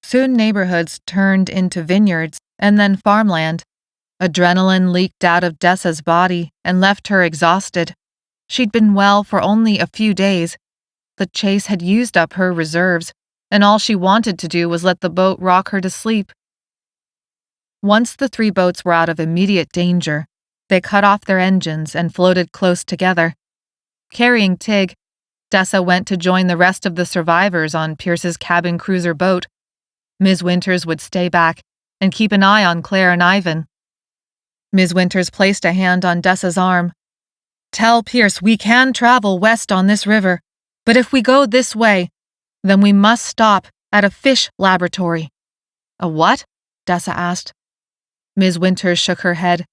Soon neighborhoods turned into vineyards and then farmland. Adrenaline leaked out of Dessa's body and left her exhausted. She'd been well for only a few days. The chase had used up her reserves, and all she wanted to do was let the boat rock her to sleep. Once the three boats were out of immediate danger, they cut off their engines and floated close together. Carrying Tig, Dessa went to join the rest of the survivors on Pierce's cabin cruiser boat. Ms. Winters would stay back and keep an eye on Claire and Ivan. Ms. Winters placed a hand on Dessa's arm. "Tell Pierce we can travel west on this river, but if we go this way, then we must stop at a fish laboratory." "A what?" Dessa asked. Ms. Winters shook her head.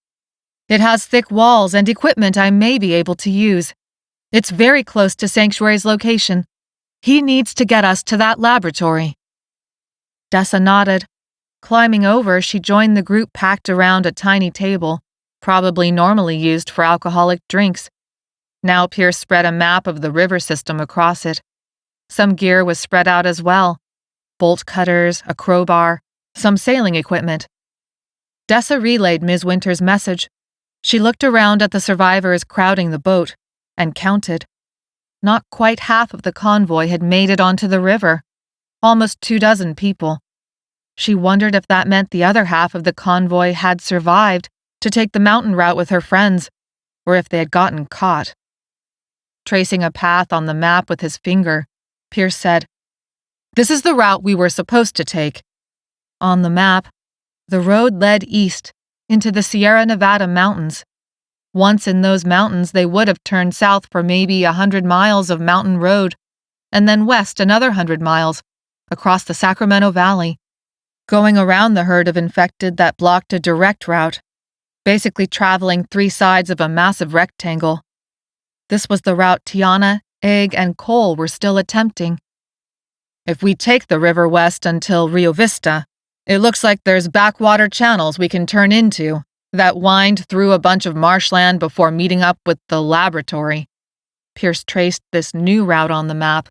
"It has thick walls and equipment I may be able to use. It's very close to Sanctuary's location. He needs to get us to that laboratory." Dessa nodded. Climbing over, she joined the group packed around a tiny table, probably normally used for alcoholic drinks. Now Pierce spread a map of the river system across it. Some gear was spread out as well. Bolt cutters, a crowbar, some sailing equipment. Dessa relayed Ms. Winters' message. She looked around at the survivors crowding the boat and counted. Not quite half of the convoy had made it onto the river. Almost 24 people. She wondered if that meant the other half of the convoy had survived to take the mountain route with her friends, or if they had gotten caught. Tracing a path on the map with his finger, Pierce said, "This is the route we were supposed to take." On the map, the road led east into the Sierra Nevada mountains. Once in those mountains, they would have turned south for maybe 100 miles of mountain road, and then west another 100 miles, across the Sacramento Valley, going around the herd of infected that blocked a direct route, basically traveling 3 sides of a massive rectangle. This was the route Tiana, Egg, and Cole were still attempting. "If we take the river west until Rio Vista, it looks like there's backwater channels we can turn into that wind through a bunch of marshland before meeting up with the laboratory." Pierce traced this new route on the map.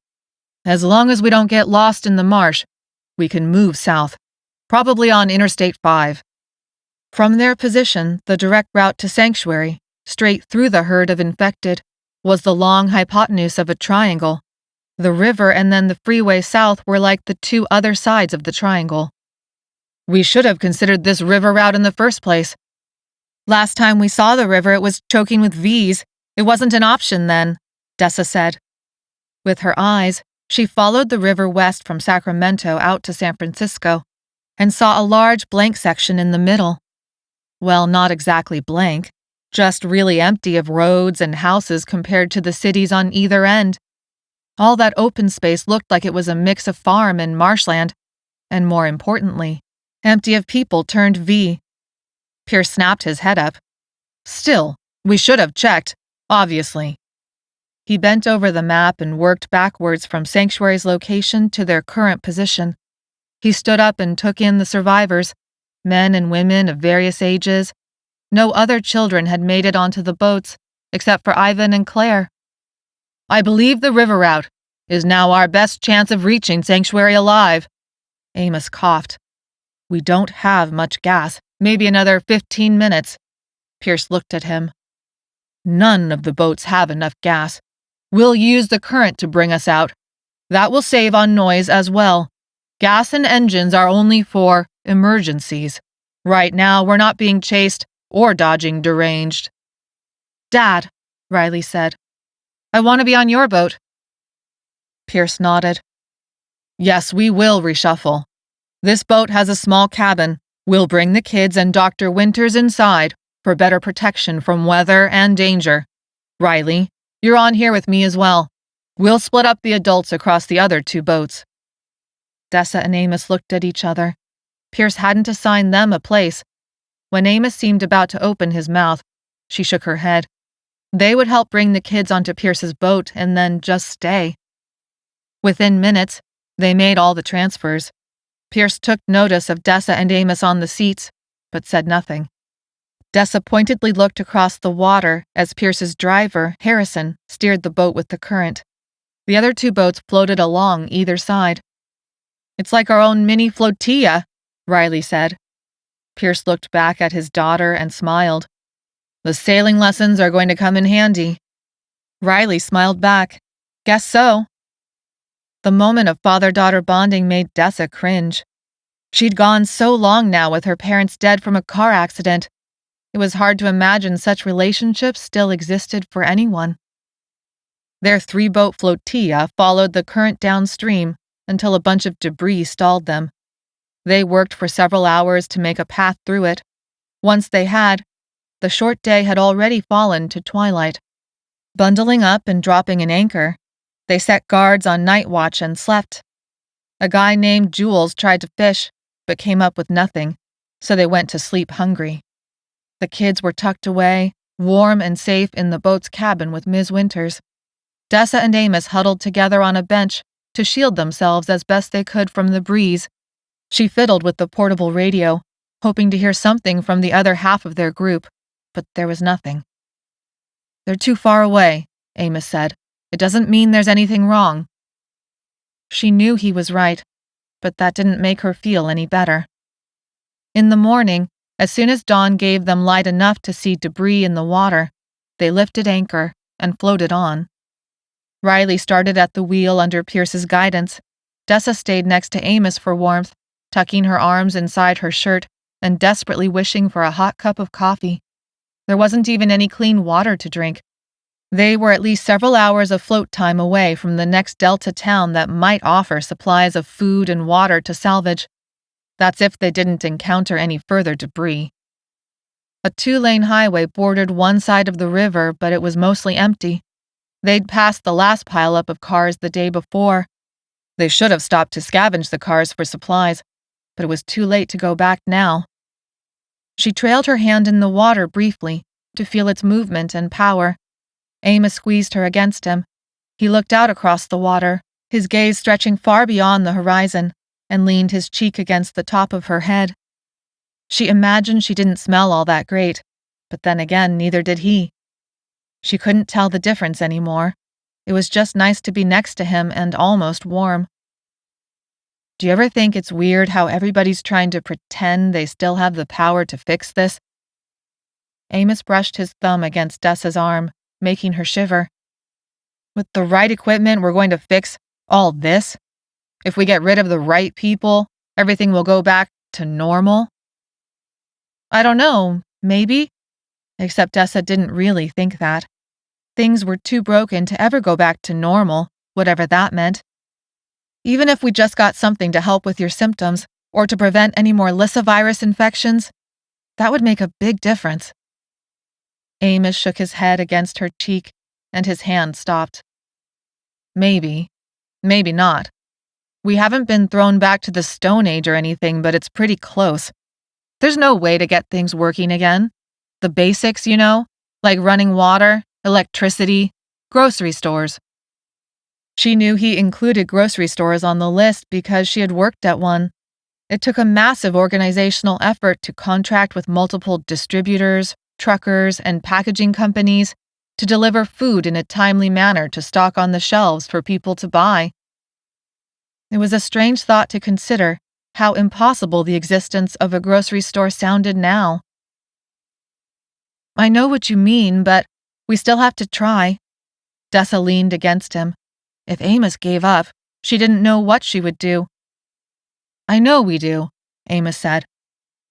As long as we don't get lost in the marsh, we can move south, probably on Interstate 5. From their position, the direct route to Sanctuary, straight through the herd of infected, was the long hypotenuse of a triangle. The river and then the freeway south were like the two other sides of the triangle. We should have considered this river route in the first place. Last time we saw the river, it was choking with V's. It wasn't an option then, Dessa said. With her eyes, she followed the river west from Sacramento out to San Francisco and saw a large blank section in the middle. Well, not exactly blank, just really empty of roads and houses compared to the cities on either end. All that open space looked like it was a mix of farm and marshland, and more importantly, empty of people turned V. Pierce snapped his head up. Still, we should have checked, obviously. He bent over the map and worked backwards from Sanctuary's location to their current position. He stood up and took in the survivors, men and women of various ages. No other children had made it onto the boats, except for Ivan and Claire. I believe the river route is now our best chance of reaching Sanctuary alive. Amos coughed. We don't have much gas, maybe another 15 minutes. Pierce looked at him. None of the boats have enough gas. We'll use the current to bring us out. That will save on noise as well. Gas and engines are only for emergencies. Right now, we're not being chased or dodging deranged. Dad, Riley said, I want to be on your boat. Pierce nodded. Yes, we will reshuffle. This boat has a small cabin. We'll bring the kids and Dr. Winters inside for better protection from weather and danger. Riley, you're on here with me as well. We'll split up the adults across the other two boats. Dessa and Amos looked at each other. Pierce hadn't assigned them a place. When Amos seemed about to open his mouth, she shook her head. They would help bring the kids onto Pierce's boat and then just stay. Within minutes, they made all the transfers. Pierce took notice of Dessa and Amos on the seats, but said nothing. Dessa pointedly looked across the water as Pierce's driver, Harrison, steered the boat with the current. The other two boats floated along either side. It's like our own mini flotilla, Riley said. Pierce looked back at his daughter and smiled. The sailing lessons are going to come in handy. Riley smiled back. Guess so. The moment of father-daughter bonding made Dessa cringe. She'd gone so long now with her parents dead from a car accident. It was hard to imagine such relationships still existed for anyone. Their three-boat flotilla followed the current downstream until a bunch of debris stalled them. They worked for several hours to make a path through it. Once they had, the short day had already fallen to twilight. Bundling up and dropping an anchor, they set guards on night watch and slept. A guy named Jules tried to fish, but came up with nothing, so they went to sleep hungry. The kids were tucked away, warm and safe in the boat's cabin with Ms. Winters. Dessa and Amos huddled together on a bench to shield themselves as best they could from the breeze. She fiddled with the portable radio, hoping to hear something from the other half of their group, but there was nothing. They're too far away, Amos said. It doesn't mean there's anything wrong. She knew he was right, but that didn't make her feel any better. In the morning, as soon as dawn gave them light enough to see debris in the water, they lifted anchor and floated on. Riley started at the wheel under Pierce's guidance. Dessa stayed next to Amos for warmth, tucking her arms inside her shirt and desperately wishing for a hot cup of coffee. There wasn't even any clean water to drink. They were at least several hours of float time away from the next Delta town that might offer supplies of food and water to salvage. That's if they didn't encounter any further debris. A 2-lane highway bordered one side of the river, but it was mostly empty. They'd passed the last pileup of cars the day before. They should have stopped to scavenge the cars for supplies, but it was too late to go back now. She trailed her hand in the water briefly to feel its movement and power. Amos squeezed her against him. He looked out across the water, his gaze stretching far beyond the horizon, and leaned his cheek against the top of her head. She imagined she didn't smell all that great, but then again, neither did he. She couldn't tell the difference anymore. It was just nice to be next to him and almost warm. Do you ever think it's weird how everybody's trying to pretend they still have the power to fix this? Amos brushed his thumb against Dessa's arm, making her shiver. With the right equipment, we're going to fix all this? If we get rid of the right people, everything will go back to normal? I don't know, maybe? Except Dessa didn't really think that. Things were too broken to ever go back to normal, whatever that meant. Even if we just got something to help with your symptoms, or to prevent any more Lissa virus infections, that would make a big difference. Amos shook his head against her cheek, and his hand stopped. Maybe. Maybe not. We haven't been thrown back to the Stone Age or anything, but it's pretty close. There's no way to get things working again. The basics, like running water, electricity, grocery stores. She knew he included grocery stores on the list because she had worked at one. It took a massive organizational effort to contract with multiple distributors, truckers, and packaging companies to deliver food in a timely manner to stock on the shelves for people to buy. It was a strange thought to consider how impossible the existence of a grocery store sounded now. I know what you mean, but we still have to try. Dessa leaned against him. If Amos gave up, she didn't know what she would do. I know we do, Amos said.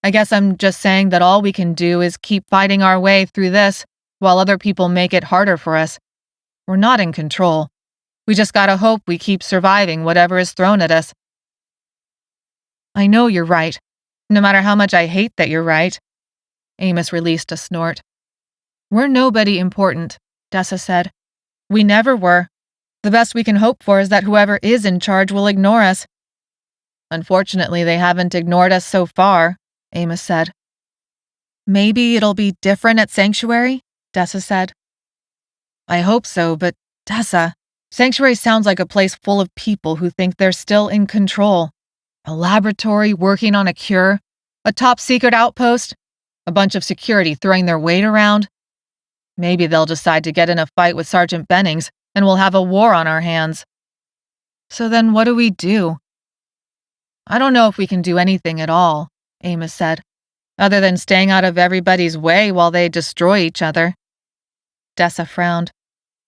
I guess I'm just saying that all we can do is keep fighting our way through this while other people make it harder for us. We're not in control. We just gotta hope we keep surviving whatever is thrown at us. I know you're right, no matter how much I hate that you're right. Amos released a snort. We're nobody important, Dessa said. We never were. The best we can hope for is that whoever is in charge will ignore us. Unfortunately, they haven't ignored us so far, Amos said. Maybe it'll be different at Sanctuary, Dessa said. I hope so, but Dessa, Sanctuary sounds like a place full of people who think they're still in control. A laboratory working on a cure, a top-secret outpost, a bunch of security throwing their weight around. Maybe they'll decide to get in a fight with Sergeant Bennings, and we'll have a war on our hands. So then what do? I don't know if we can do anything at all, Amos said, other than staying out of everybody's way while they destroy each other. Dessa frowned.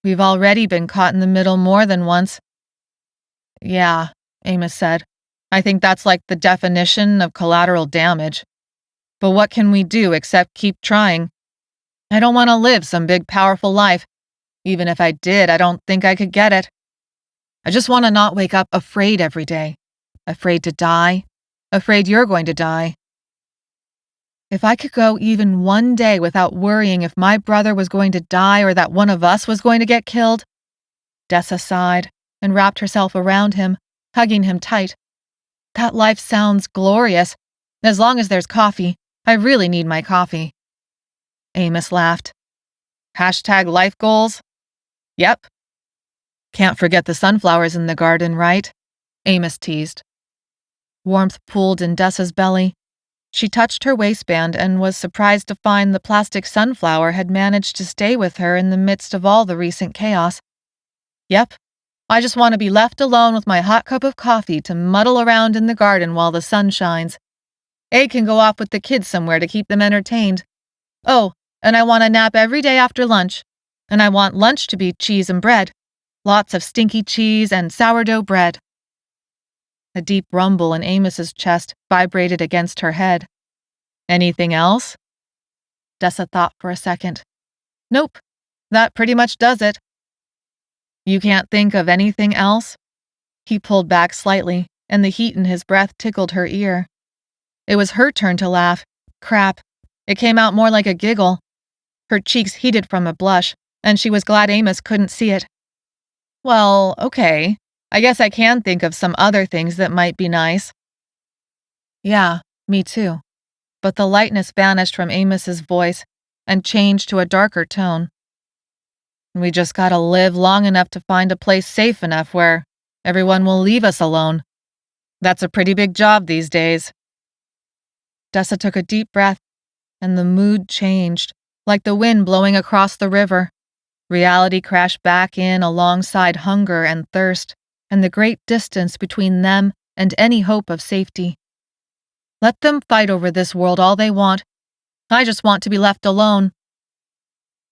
We've already been caught in the middle more than once. Yeah, Amos said. I think that's like the definition of collateral damage. But what can we do except keep trying? I don't want to live some big powerful life. Even if I did, I don't think I could get it. I just want to not wake up afraid every day. Afraid to die. Afraid you're going to die. If I could go even one day without worrying if my brother was going to die or that one of us was going to get killed. Dessa sighed and wrapped herself around him, hugging him tight. That life sounds glorious. As long as there's coffee. I really need my coffee. Amos laughed. #life goals? Yep. Can't forget the sunflowers in the garden, right? Amos teased. Warmth pooled in Dessa's belly. She touched her waistband and was surprised to find the plastic sunflower had managed to stay with her in the midst of all the recent chaos. Yep. I just want to be left alone with my hot cup of coffee to muddle around in the garden while the sun shines. Egg can go off with the kids somewhere to keep them entertained. Oh, and I want a nap every day after lunch. And I want lunch to be cheese and bread. Lots of stinky cheese and sourdough bread. A deep rumble in Amos's chest vibrated against her head. Anything else? Dessa thought for a second. Nope, that pretty much does it. You can't think of anything else? He pulled back slightly, and the heat in his breath tickled her ear. It was her turn to laugh. Crap. It came out more like a giggle. Her cheeks heated from a blush, and she was glad Amos couldn't see it. Well, okay. I guess I can think of some other things that might be nice. Yeah, me too. But the lightness vanished from Amos's voice and changed to a darker tone. We just gotta live long enough to find a place safe enough where everyone will leave us alone. That's a pretty big job these days. Dessa took a deep breath, and the mood changed, like the wind blowing across the river. Reality crashed back in alongside hunger and thirst, and the great distance between them and any hope of safety. Let them fight over this world all they want. I just want to be left alone.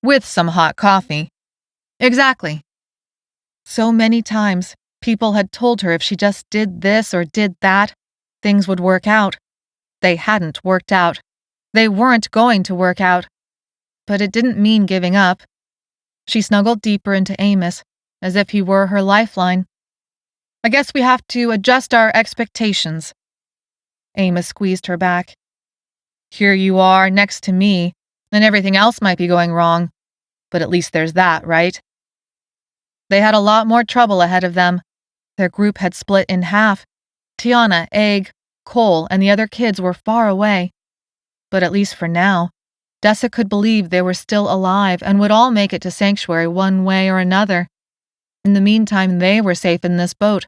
With some hot coffee. Exactly. So many times, people had told her if she just did this or did that, things would work out. They hadn't worked out. They weren't going to work out. But it didn't mean giving up. She snuggled deeper into Amos, as if he were her lifeline. I guess we have to adjust our expectations. Amos squeezed her back. Here you are, next to me, and everything else might be going wrong. But at least there's that, right? They had a lot more trouble ahead of them. Their group had split in half. Tiana, Egg, Cole, and the other kids were far away. But at least for now, Dessa could believe they were still alive and would all make it to Sanctuary one way or another. In the meantime, they were safe in this boat,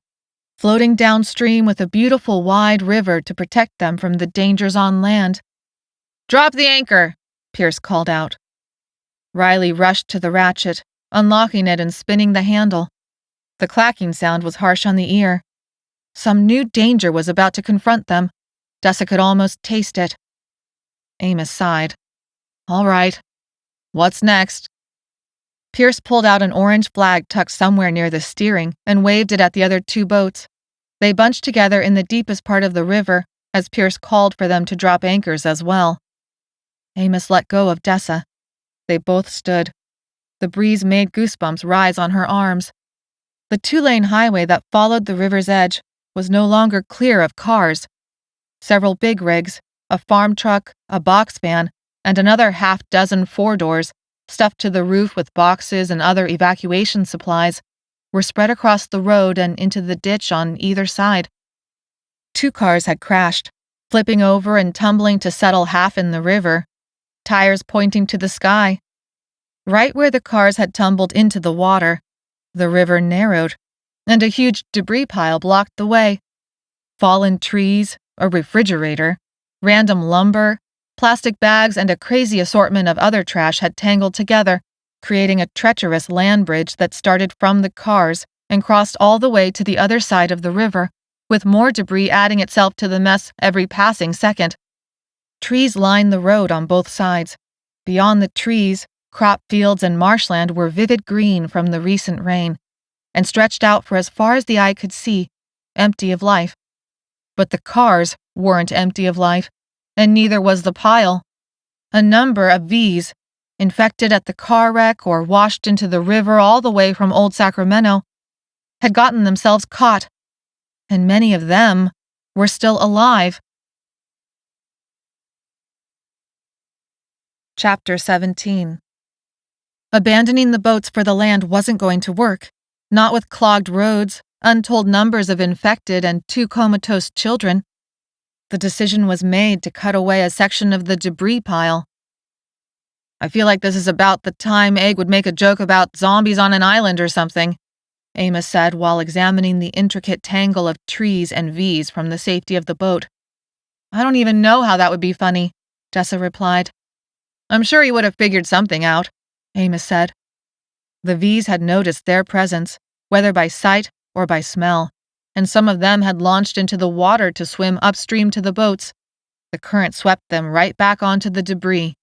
floating downstream with a beautiful wide river to protect them from the dangers on land. Drop the anchor, Pierce called out. Riley rushed to the ratchet, unlocking it and spinning the handle. The clacking sound was harsh on the ear. Some new danger was about to confront them. Dessa could almost taste it. Amos sighed. All right. What's next? Pierce pulled out an orange flag tucked somewhere near the steering and waved it at the other two boats. They bunched together in the deepest part of the river as Pierce called for them to drop anchors as well. Amos let go of Dessa. They both stood. The breeze made goosebumps rise on her arms. The 2-lane highway that followed the river's edge was no longer clear of cars. Several big rigs, a farm truck, a box van, and another half-dozen 4-doors, stuffed to the roof with boxes and other evacuation supplies, were spread across the road and into the ditch on either side. 2 cars had crashed, flipping over and tumbling to settle half in the river, tires pointing to the sky. Right where the cars had tumbled into the water, the river narrowed, and a huge debris pile blocked the way. Fallen trees, a refrigerator, random lumber, plastic bags, and a crazy assortment of other trash had tangled together, creating a treacherous land bridge that started from the cars and crossed all the way to the other side of the river, with more debris adding itself to the mess every passing second. Trees lined the road on both sides. Beyond the trees, crop fields and marshland were vivid green from the recent rain, and stretched out for as far as the eye could see, empty of life. But the cars weren't empty of life, and neither was the pile. A number of V's, infected at the car wreck or washed into the river all the way from Old Sacramento, had gotten themselves caught, and many of them were still alive. Chapter 17. Abandoning the boats for the land wasn't going to work, not with clogged roads, untold numbers of infected, and 2 comatose children. The decision was made to cut away a section of the debris pile. I feel like this is about the time Egg would make a joke about zombies on an island or something, Amos said while examining the intricate tangle of trees and V's from the safety of the boat. I don't even know how that would be funny, Dessa replied. I'm sure he would have figured something out, Amos said. The V's had noticed their presence, whether by sight or by smell, and some of them had launched into the water to swim upstream to the boats. The current swept them right back onto the debris.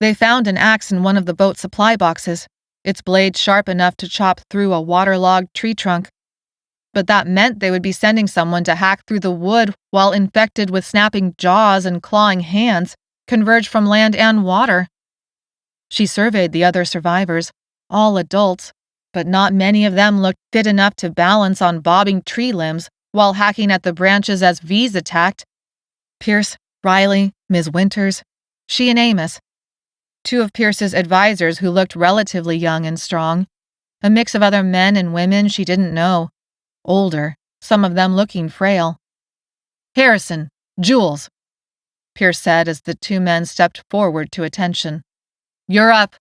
They found an axe in one of the boat supply boxes, its blade sharp enough to chop through a waterlogged tree trunk. But that meant they would be sending someone to hack through the wood while infected with snapping jaws and clawing hands converged from land and water. She surveyed the other survivors, all adults, but not many of them looked fit enough to balance on bobbing tree limbs while hacking at the branches as V's attacked. Pierce, Riley, Ms. Winters, she and Amos. 2 of Pierce's advisors who looked relatively young and strong. A mix of other men and women she didn't know. Older, some of them looking frail. Harrison, Jules, Pierce said as the 2 men stepped forward to attention. You're up.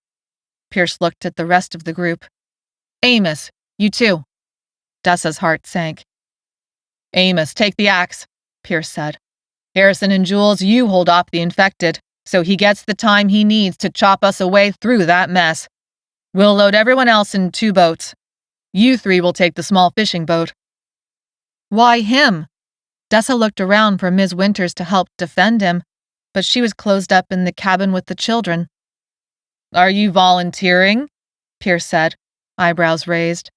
Pierce looked at the rest of the group. Amos, you too. Dessa's heart sank. Amos, take the axe, Pierce said. Harrison and Jules, you hold off the infected, so he gets the time he needs to chop us away through that mess. We'll load everyone else in 2 boats. You 3 will take the small fishing boat." "Why him?" Dessa looked around for Ms. Winters to help defend him, but she was closed up in the cabin with the children. "Are you volunteering?" Pierce said, eyebrows raised.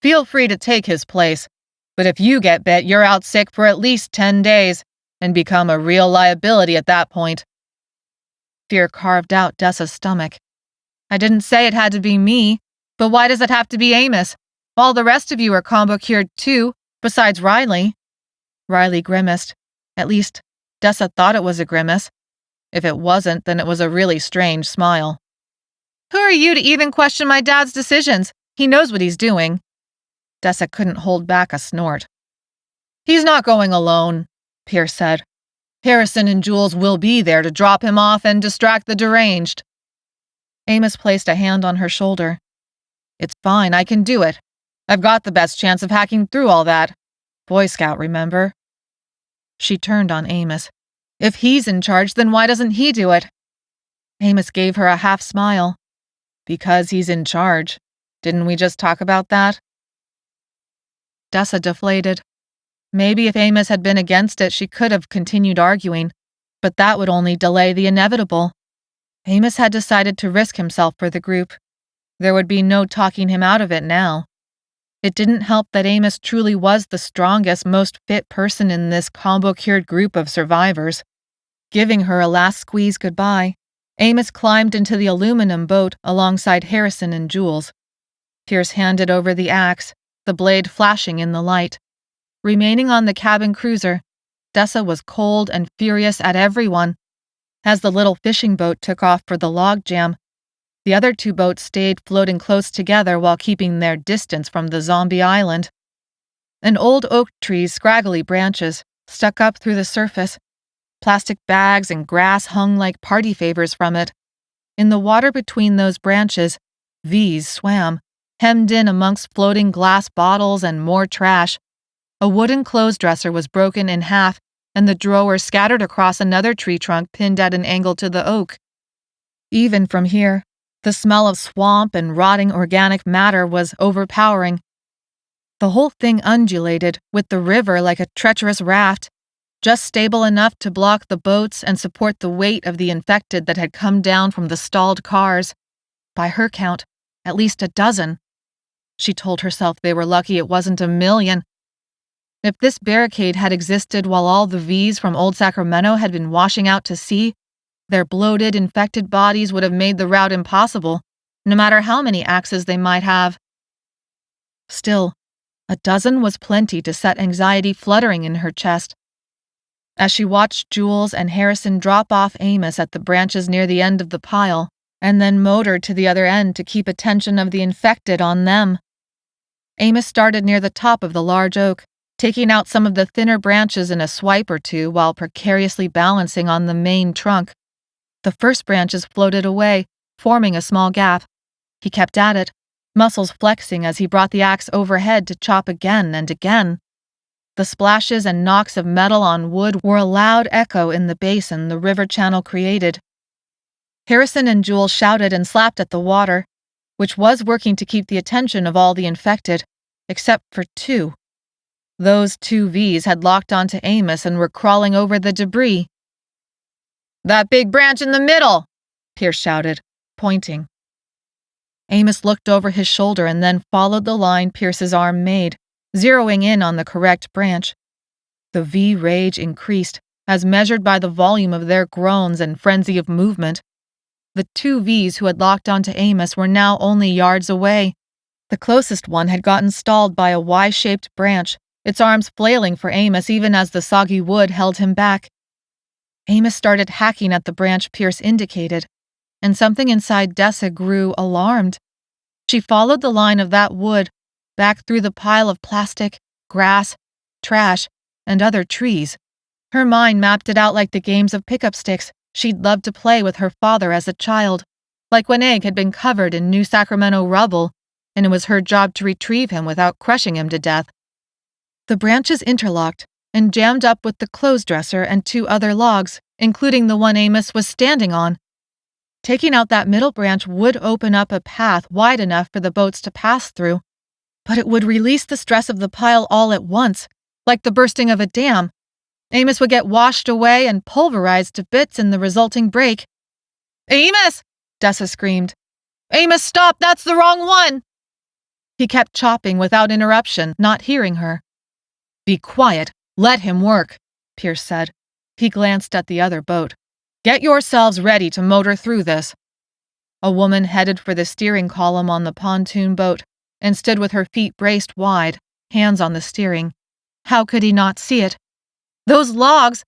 "Feel free to take his place, but if you get bit, you're out sick for at least 10 days and become a real liability at that point." Fear carved out Dessa's stomach. "I didn't say it had to be me, but why does it have to be Amos? All the rest of you are combo cured too, besides Riley." Riley grimaced. At least, Dessa thought it was a grimace. If it wasn't, then it was a really strange smile. "Who are you to even question my dad's decisions? He knows what he's doing." Dessa couldn't hold back a snort. "He's not going alone," Pierce said. "Harrison and Jules will be there to drop him off and distract the deranged." Amos placed a hand on her shoulder. "It's fine, I can do it. I've got the best chance of hacking through all that. Boy Scout, remember?" She turned on Amos. "If he's in charge, then why doesn't he do it?" Amos gave her a half smile. "Because he's in charge. Didn't we just talk about that?" Dessa deflated. Maybe if Amos had been against it, she could have continued arguing, but that would only delay the inevitable. Amos had decided to risk himself for the group. There would be no talking him out of it now. It didn't help that Amos truly was the strongest, most fit person in this combo-cured group of survivors. Giving her a last squeeze goodbye, Amos climbed into the aluminum boat alongside Harrison and Jules. Pierce handed over the axe, the blade flashing in the light. Remaining on the cabin cruiser, Dessa was cold and furious at everyone. As the little fishing boat took off for the logjam, the other 2 boats stayed floating close together while keeping their distance from the zombie island. An old oak tree's scraggly branches stuck up through the surface. Plastic bags and grass hung like party favors from it. In the water between those branches, V's swam, hemmed in amongst floating glass bottles and more trash. A wooden clothes dresser was broken in half, and the drawer scattered across another tree trunk pinned at an angle to the oak. Even from here, the smell of swamp and rotting organic matter was overpowering. The whole thing undulated, with the river like a treacherous raft, just stable enough to block the boats and support the weight of the infected that had come down from the stalled cars. By her count, at least a dozen. She told herself they were lucky it wasn't a million. If this barricade had existed while all the V's from Old Sacramento had been washing out to sea, their bloated, infected bodies would have made the route impossible, no matter how many axes they might have. Still, a dozen was plenty to set anxiety fluttering in her chest. As she watched Jules and Harrison drop off Amos at the branches near the end of the pile, and then motored to the other end to keep attention of the infected on them. Amos started near the top of the large oak, taking out some of the thinner branches in a swipe or 2 while precariously balancing on the main trunk. The first branches floated away, forming a small gap. He kept at it, muscles flexing as he brought the axe overhead to chop again and again. The splashes and knocks of metal on wood were a loud echo in the basin the river channel created. Harrison and Jules shouted and slapped at the water, which was working to keep the attention of all the infected, except for 2. Those 2 V's had locked onto Amos and were crawling over the debris. "That big branch in the middle!" Pierce shouted, pointing. Amos looked over his shoulder and then followed the line Pierce's arm made, zeroing in on the correct branch. The V rage increased, as measured by the volume of their groans and frenzy of movement. The 2 V's who had locked onto Amos were now only yards away. The closest one had gotten stalled by a Y-shaped branch, its arms flailing for Amos even as the soggy wood held him back. Amos started hacking at the branch Pierce indicated, and something inside Dessa grew alarmed. She followed the line of that wood, back through the pile of plastic, grass, trash, and other trees. Her mind mapped it out like the games of pickup sticks she'd loved to play with her father as a child, like when Egg had been covered in New Sacramento rubble, and it was her job to retrieve him without crushing him to death. The branches interlocked and jammed up with the clothes dresser and 2 other logs, including the one Amos was standing on. Taking out that middle branch would open up a path wide enough for the boats to pass through, but it would release the stress of the pile all at once, like the bursting of a dam. Amos would get washed away and pulverized to bits in the resulting break. "Amos!" Dessa screamed. "Amos, stop! That's the wrong one!" He kept chopping without interruption, not hearing her. "Be quiet. Let him work," Pierce said. He glanced at the other boat. "Get yourselves ready to motor through this." A woman headed for the steering column on the pontoon boat and stood with her feet braced wide, hands on the steering. How could he not see it? Those logs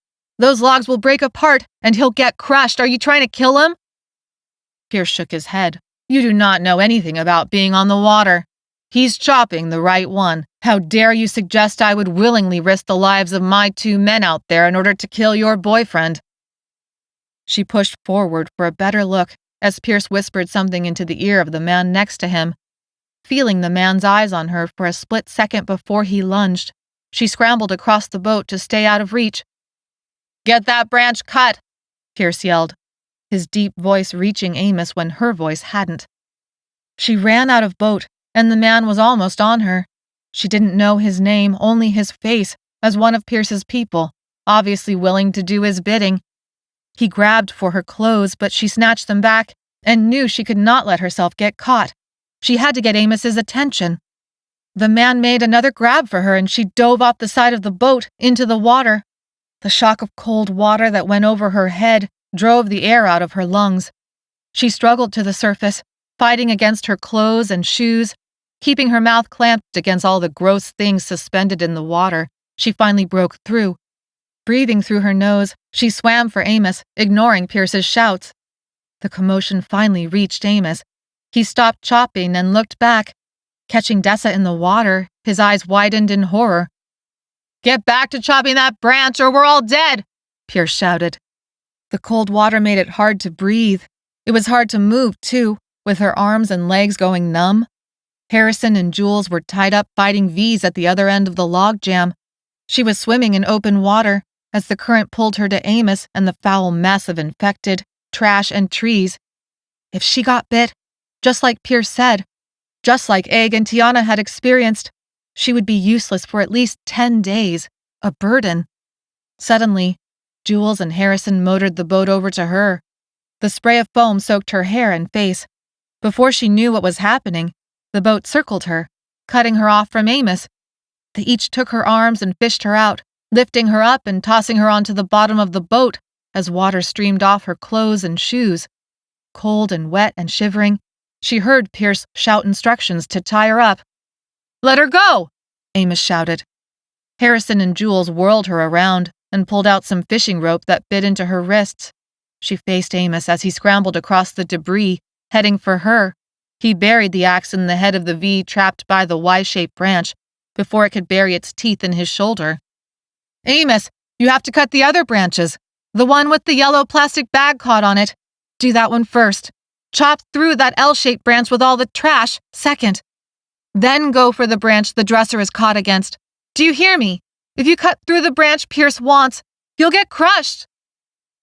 will break apart and he'll get crushed. Are you trying to kill him?" Pierce shook his head. "You do not know anything about being on the water. He's chopping the right one. How dare you suggest I would willingly risk the lives of my 2 men out there in order to kill your boyfriend?" She pushed forward for a better look as Pierce whispered something into the ear of the man next to him. Feeling the man's eyes on her for a split second before he lunged, she scrambled across the boat to stay out of reach. "Get that branch cut!" Pierce yelled, his deep voice reaching Amos when her voice hadn't. She ran out of boat, and the man was almost on her. She didn't know his name, only his face, as one of Pierce's people, obviously willing to do his bidding. He grabbed for her clothes, but she snatched them back and knew she could not let herself get caught. She had to get Amos's attention. The man made another grab for her and she dove off the side of the boat into the water. The shock of cold water that went over her head drove the air out of her lungs. She struggled to the surface, fighting against her clothes and shoes, keeping her mouth clamped against all the gross things suspended in the water. She finally broke through. Breathing through her nose, she swam for Amos, ignoring Pierce's shouts. The commotion finally reached Amos. He stopped chopping and looked back. Catching Dessa in the water, his eyes widened in horror. "Get back to chopping that branch or we're all dead!" Pierce shouted. The cold water made it hard to breathe. It was hard to move, too, with her arms and legs going numb. Harrison and Jules were tied up fighting V's at the other end of the logjam. She was swimming in open water as the current pulled her to Amos and the foul mess of infected trash and trees. If she got bit, just like Pierce said, just like Egg and Tiana had experienced, she would be useless for at least 10 days, a burden. Suddenly, Jules and Harrison motored the boat over to her. The spray of foam soaked her hair and face. Before she knew what was happening, the boat circled her, cutting her off from Amos. They each took her arms and fished her out, lifting her up and tossing her onto the bottom of the boat as water streamed off her clothes and shoes. Cold and wet and shivering, she heard Pierce shout instructions to tie her up. "Let her go!" Amos shouted. Harrison and Jules whirled her around and pulled out some fishing rope that bit into her wrists. She faced Amos as he scrambled across the debris, heading for her. He buried the axe in the head of the V trapped by the Y-shaped branch before it could bury its teeth in his shoulder. "Amos, you have to cut the other branches. The one with the yellow plastic bag caught on it. Do that one first. Chop through that L-shaped branch with all the trash second. Then go for the branch the dresser is caught against. Do you hear me? If you cut through the branch Pierce wants, you'll get crushed."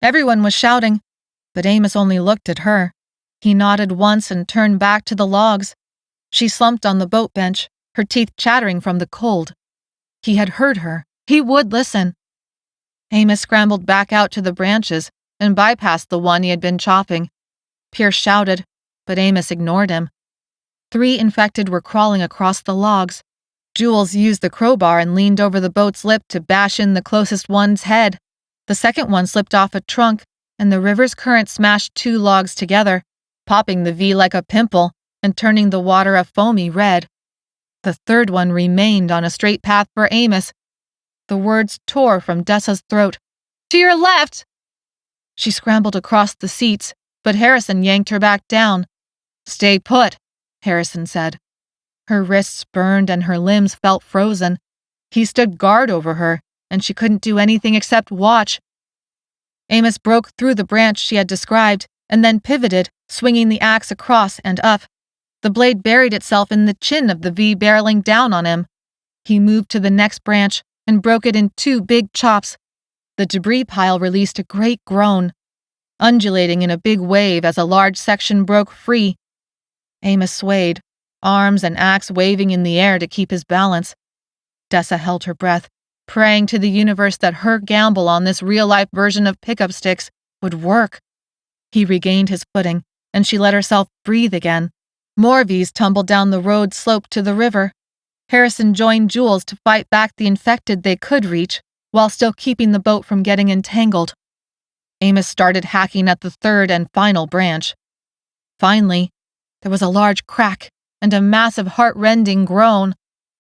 Everyone was shouting, but Amos only looked at her. He nodded once and turned back to the logs. She slumped on the boat bench, her teeth chattering from the cold. He had heard her. He would listen. Amos scrambled back out to the branches and bypassed the one he had been chopping. Pierce shouted, but Amos ignored him. 3 infected were crawling across the logs. Jules used the crowbar and leaned over the boat's lip to bash in the closest one's head. The second one slipped off a trunk, and the river's current smashed 2 logs together, popping the V like a pimple and turning the water a foamy red. The third one remained on a straight path for Amos. The words tore from Dessa's throat. "To your left!" She scrambled across the seats, but Harrison yanked her back down. "Stay put," Harrison said. Her wrists burned and her limbs felt frozen. He stood guard over her, and she couldn't do anything except watch. Amos broke through the branch she had described, and then pivoted, swinging the axe across and up. The blade buried itself in the chin of the V barreling down on him. He moved to the next branch and broke it in 2 big chops. The debris pile released a great groan. undulating in a big wave as a large section broke free. Amos swayed, arms and axe waving in the air to keep his balance. Dessa held her breath, praying to the universe that her gamble on this real-life version of pickup sticks would work. He regained his footing, and she let herself breathe again. More V's tumbled down the road slope to the river. Harrison joined Jules to fight back the infected they could reach, while still keeping the boat from getting entangled. Amos started hacking at the third and final branch. Finally, there was a large crack and a massive heart-rending groan,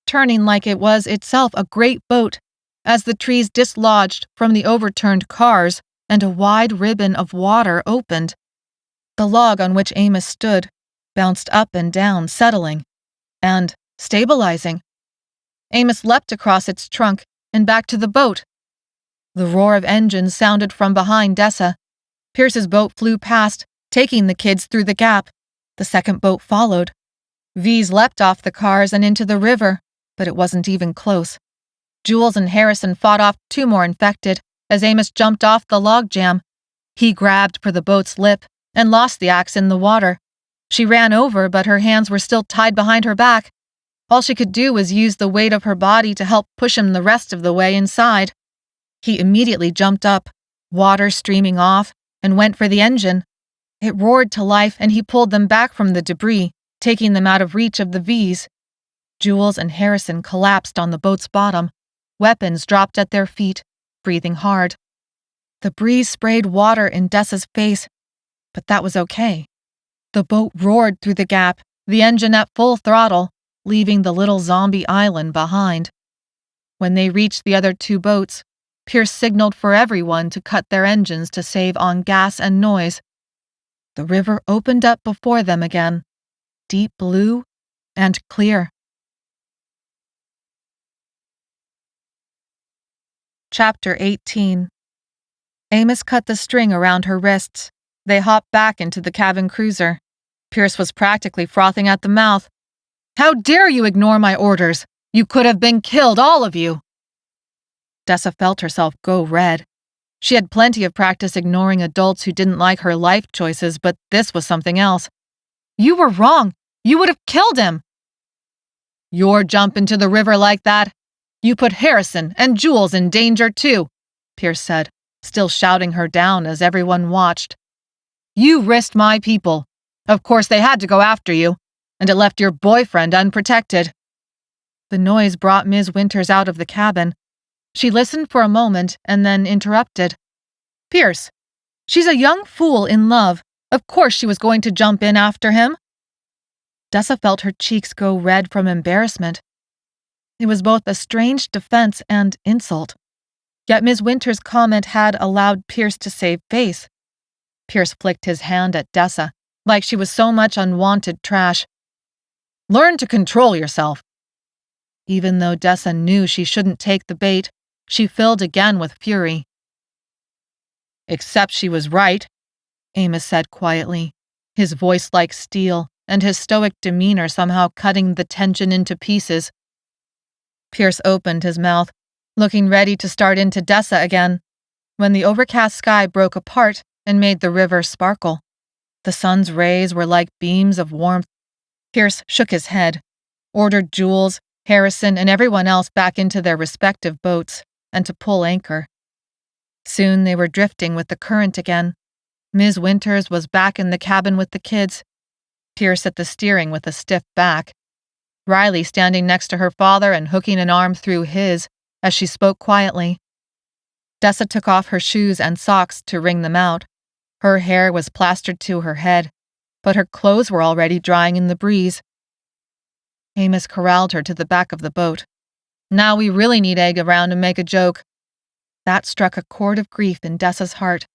turning like it was itself a great boat, as the trees dislodged from the overturned cars and a wide ribbon of water opened. The log on which Amos stood bounced up and down, settling and stabilizing. Amos leapt across its trunk and back to the boat. The roar of engines sounded from behind Dessa. Pierce's boat flew past, taking the kids through the gap. The second boat followed. V's leapt off the cars and into the river, but it wasn't even close. Jules and Harrison fought off 2 more infected as Amos jumped off the logjam. He grabbed for the boat's lip and lost the axe in the water. She ran over, but her hands were still tied behind her back. All she could do was use the weight of her body to help push him the rest of the way inside. He immediately jumped up, water streaming off, and went for the engine. It roared to life, and he pulled them back from the debris, taking them out of reach of the V's. Jules and Harrison collapsed on the boat's bottom, weapons dropped at their feet, breathing hard. The breeze sprayed water in Dessa's face, but that was okay. The boat roared through the gap, the engine at full throttle, leaving the little zombie island behind. When they reached the other 2 boats, Pierce signaled for everyone to cut their engines to save on gas and noise. The river opened up before them again, deep blue and clear. Chapter 18. Amos cut the string around her wrists. They hopped back into the cabin cruiser. Pierce was practically frothing at the mouth. "How dare you ignore my orders? You could have been killed, all of you!" Dessa felt herself go red. She had plenty of practice ignoring adults who didn't like her life choices, but this was something else. "You were wrong. You would have killed him." "Your jump into the river like that? You put Harrison and Jules in danger too," Pierce said, still shouting her down as everyone watched. "You risked my people. Of course they had to go after you, and it left your boyfriend unprotected." The noise brought Ms. Winters out of the cabin. She listened for a moment and then interrupted. "Pierce, she's a young fool in love. Of course she was going to jump in after him." Dessa felt her cheeks go red from embarrassment. It was both a strange defense and insult. Yet Ms. Winters' comment had allowed Pierce to save face. Pierce flicked his hand at Dessa, like she was so much unwanted trash. "Learn to control yourself." Even though Dessa knew she shouldn't take the bait, she filled again with fury. "Except she was right," Amos said quietly, his voice like steel and his stoic demeanor somehow cutting the tension into pieces. Pierce opened his mouth, looking ready to start into Dessa again, when the overcast sky broke apart and made the river sparkle. The sun's rays were like beams of warmth. Pierce shook his head, ordered Jules, Harrison, and everyone else back into their respective boats, and to pull anchor. Soon they were drifting with the current again. Ms. Winters was back in the cabin with the kids, Pierce at the steering with a stiff back, Riley standing next to her father and hooking an arm through his as she spoke quietly. Dessa took off her shoes and socks to wring them out. Her hair was plastered to her head, but her clothes were already drying in the breeze. Amos corralled her to the back of the boat. "Now we really need Egg around to make a joke." That struck a chord of grief in Dessa's heart.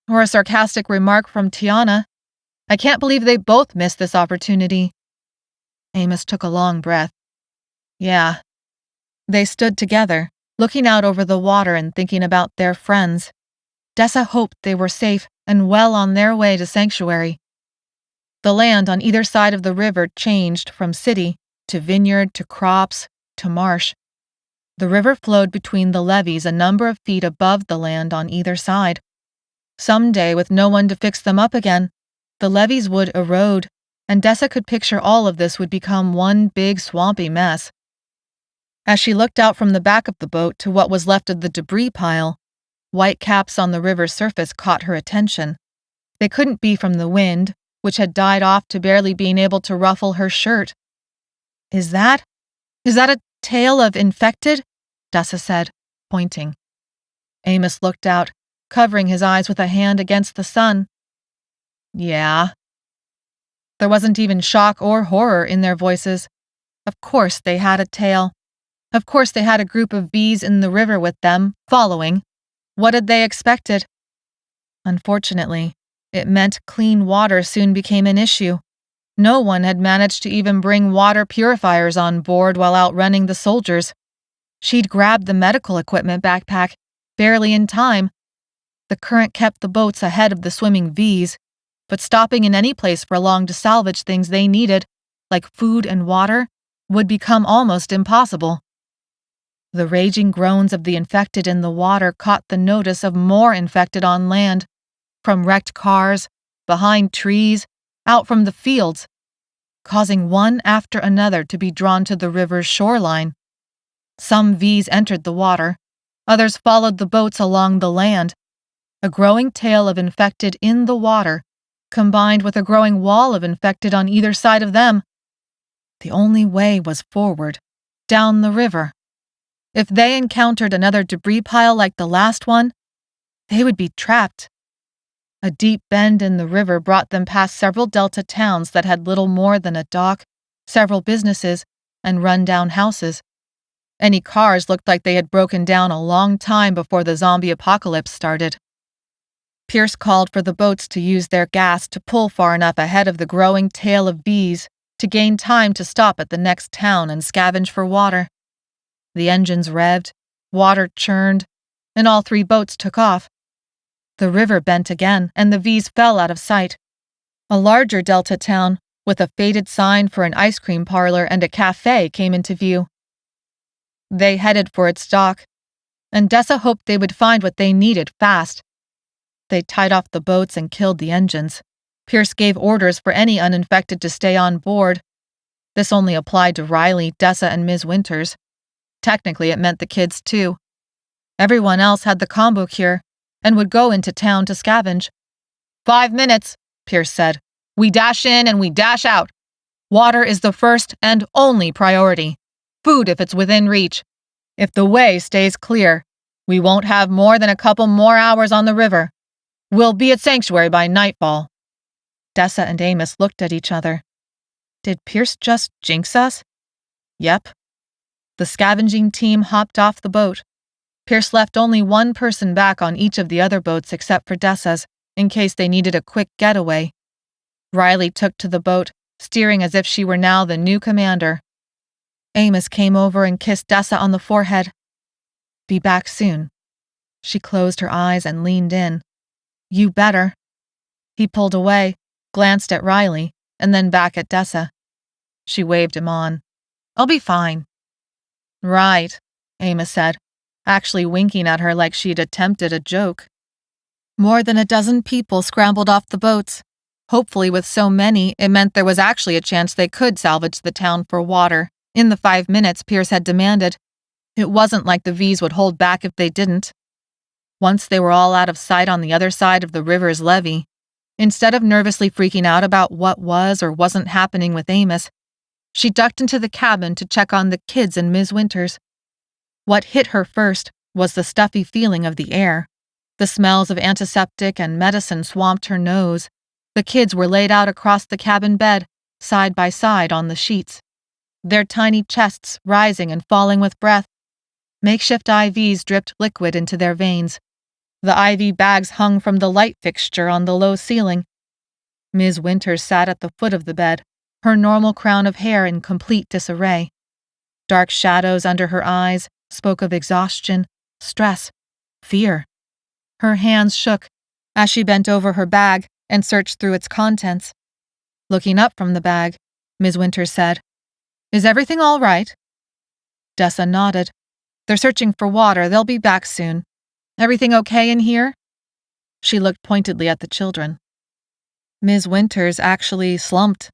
Or a sarcastic remark from Tiana. "I can't believe they both missed this opportunity." Amos took a long breath. Yeah. They stood together, looking out over the water and thinking about their friends. Dessa hoped they were safe and well on their way to sanctuary. The land on either side of the river changed from city to vineyard to crops to marsh. The river flowed between the levees a number of feet above the land on either side. Someday, with no one to fix them up again, the levees would erode, and Dessa could picture all of this would become one big swampy mess. As she looked out from the back of the boat to what was left of the debris pile, white caps on the river's surface caught her attention. They couldn't be from the wind, which had died off to barely being able to ruffle her shirt. Is that a tail of infected? Dessa said, pointing. Amos looked out, covering his eyes with a hand against the sun. Yeah. There wasn't even shock or horror in their voices. Of course they had a tail. Of course they had a group of bees in the river with them, following. What had they expected? Unfortunately, it meant clean water soon became an issue. No one had managed to even bring water purifiers on board while outrunning the soldiers. She'd grabbed the medical equipment backpack, barely in time. The current kept the boats ahead of the swimming V's, but stopping in any place for long to salvage things they needed, like food and water, would become almost impossible. The raging groans of the infected in the water caught the notice of more infected on land, from wrecked cars, behind trees, out from the fields, causing one after another to be drawn to the river's shoreline. Some V's entered the water, others followed the boats along the land. A growing tail of infected in the water, combined with a growing wall of infected on either side of them. The only way was forward, down the river. If they encountered another debris pile like the last one, they would be trapped. A deep bend in the river brought them past several delta towns that had little more than a dock, several businesses, and run-down houses. Any cars looked like they had broken down a long time before the zombie apocalypse started. Pierce called for the boats to use their gas to pull far enough ahead of the growing tail of bees to gain time to stop at the next town and scavenge for water. The engines revved, water churned, and all 3 boats took off. The river bent again, and the V's fell out of sight. A larger delta town, with a faded sign for an ice cream parlor and a cafe, came into view. They headed for its dock, and Dessa hoped they would find what they needed fast. They tied off the boats and killed the engines. Pierce gave orders for any uninfected to stay on board. This only applied to Riley, Dessa, and Ms. Winters. Technically, it meant the kids, too. Everyone else had the combo cure and would go into town to scavenge. 5 minutes, Pierce said. We dash in and we dash out. Water is the first and only priority. Food if it's within reach. If the way stays clear, we won't have more than a couple more hours on the river. We'll be at Sanctuary by nightfall. Dessa and Amos looked at each other. Did Pierce just jinx us? Yep. The scavenging team hopped off the boat. Pierce left only one person back on each of the other boats except for Dessa's, in case they needed a quick getaway. Riley took to the boat, steering as if she were now the new commander. Amos came over and kissed Dessa on the forehead. Be back soon. She closed her eyes and leaned in. You better. He pulled away, glanced at Riley, and then back at Dessa. She waved him on. I'll be fine. Right, Amos said, actually winking at her like she'd attempted a joke. More than a dozen people scrambled off the boats. Hopefully with so many, it meant there was actually a chance they could salvage the town for water, in the 5 minutes Pierce had demanded. It wasn't like the V's would hold back if they didn't. Once they were all out of sight on the other side of the river's levee, instead of nervously freaking out about what was or wasn't happening with Amos, she ducked into the cabin to check on the kids and Ms. Winters. What hit her first was the stuffy feeling of the air. The smells of antiseptic and medicine swamped her nose. The kids were laid out across the cabin bed, side by side on the sheets, their tiny chests rising and falling with breath. Makeshift IVs dripped liquid into their veins. The IV bags hung from the light fixture on the low ceiling. Ms. Winters sat at the foot of the bed, her normal crown of hair in complete disarray. Dark shadows under her eyes spoke of exhaustion, stress, fear. Her hands shook as she bent over her bag and searched through its contents. Looking up from the bag, Ms. Winters said, Is everything all right? Dessa nodded. They're searching for water. They'll be back soon. Everything okay in here? She looked pointedly at the children. Ms. Winters actually slumped.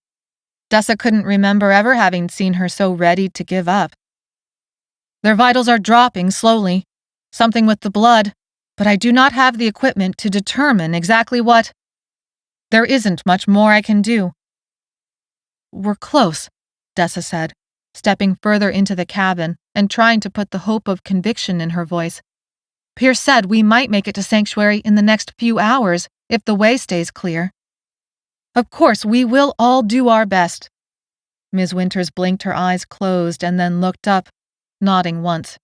Dessa couldn't remember ever having seen her so ready to give up. Their vitals are dropping slowly, something with the blood, but I do not have the equipment to determine exactly what. There isn't much more I can do. We're close, Dessa said, stepping further into the cabin and trying to put the hope of conviction in her voice. Pierce said we might make it to Sanctuary in the next few hours if the way stays clear. Of course, we will all do our best. Ms. Winters blinked, her eyes closed, and then looked up, nodding once.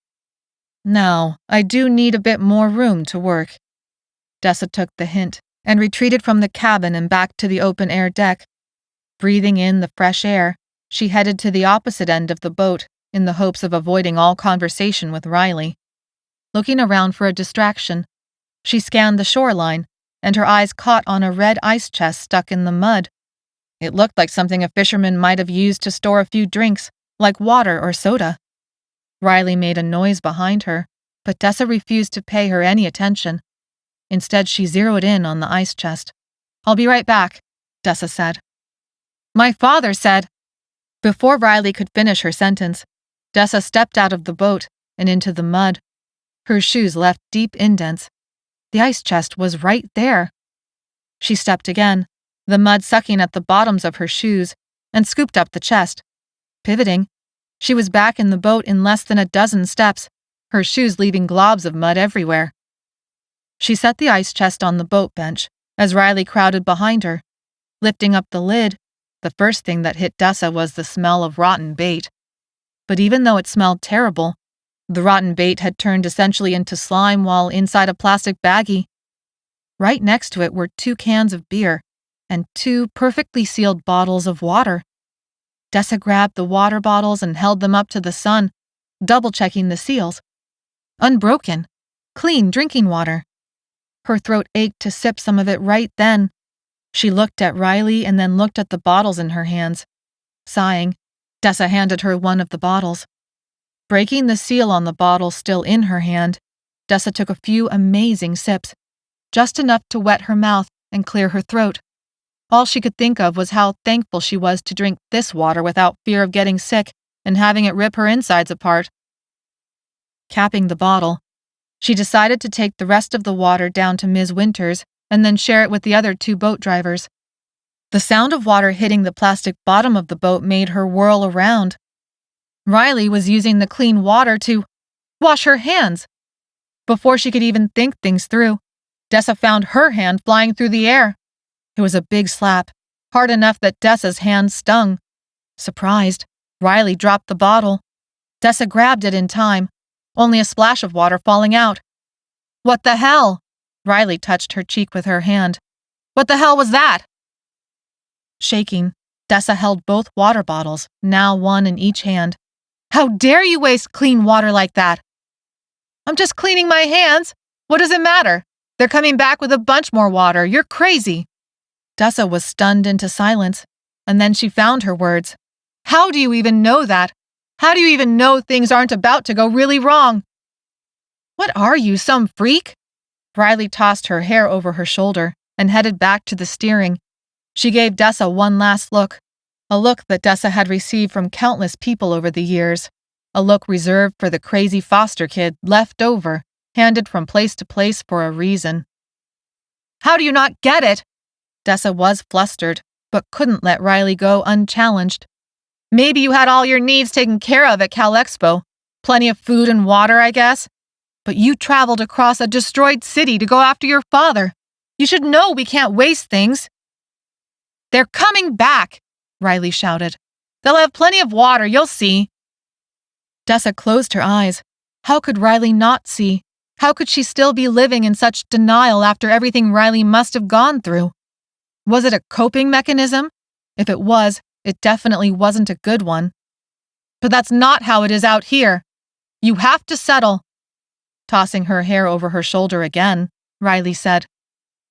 Now, I do need a bit more room to work. Dessa took the hint and retreated from the cabin and back to the open-air deck. Breathing in the fresh air, she headed to the opposite end of the boat in the hopes of avoiding all conversation with Riley. Looking around for a distraction, she scanned the shoreline, and her eyes caught on a red ice chest stuck in the mud. It looked like something a fisherman might have used to store a few drinks, like water or soda. Riley made a noise behind her, but Dessa refused to pay her any attention. Instead, she zeroed in on the ice chest. I'll be right back, Dessa said. My father said. Before Riley could finish her sentence, Dessa stepped out of the boat and into the mud. Her shoes left deep indents. The ice chest was right there. She stepped again, the mud sucking at the bottoms of her shoes, and scooped up the chest. Pivoting, she was back in the boat in less than a dozen steps, her shoes leaving globs of mud everywhere. She set the ice chest on the boat bench as Riley crowded behind her. Lifting up the lid, the first thing that hit Dessa was the smell of rotten bait. But even though it smelled terrible, the rotten bait had turned essentially into slime while inside a plastic baggie. Right next to it were 2 cans of beer and 2 perfectly sealed bottles of water. Dessa grabbed the water bottles and held them up to the sun, double-checking the seals. Unbroken, clean drinking water. Her throat ached to sip some of it right then. She looked at Riley and then looked at the bottles in her hands. Sighing, Dessa handed her one of the bottles. Breaking the seal on the bottle still in her hand, Dessa took a few amazing sips, just enough to wet her mouth and clear her throat. All she could think of was how thankful she was to drink this water without fear of getting sick and having it rip her insides apart. Capping the bottle, she decided to take the rest of the water down to Ms. Winters and then share it with the other 2 boat drivers. The sound of water hitting the plastic bottom of the boat made her whirl around. Riley was using the clean water to wash her hands. Before she could even think things through, Dessa found her hand flying through the air. It was a big slap, hard enough that Dessa's hand stung. Surprised, Riley dropped the bottle. Dessa grabbed it in time, only a splash of water falling out. What the hell? Riley touched her cheek with her hand. What the hell was that? Shaking, Dessa held both water bottles, now one in each hand. How dare you waste clean water like that? I'm just cleaning my hands. What does it matter? They're coming back with a bunch more water. You're crazy. Dessa was stunned into silence, and then she found her words. How do you even know that? How do you even know things aren't about to go really wrong? What are you, some freak? Riley tossed her hair over her shoulder and headed back to the steering. She gave Dessa one last look, a look that Dessa had received from countless people over the years, a look reserved for the crazy foster kid left over, handed from place to place for a reason. How do you not get it? Dessa was flustered, but couldn't let Riley go unchallenged. Maybe you had all your needs taken care of at Cal Expo. Plenty of food and water, I guess. But you traveled across a destroyed city to go after your father. You should know we can't waste things. They're coming back, Riley shouted. They'll have plenty of water, you'll see. Dessa closed her eyes. How could Riley not see? How could she still be living in such denial after everything Riley must have gone through? Was it a coping mechanism? If it was, it definitely wasn't a good one. But that's not how it is out here. You have to settle. Tossing her hair over her shoulder again, Riley said,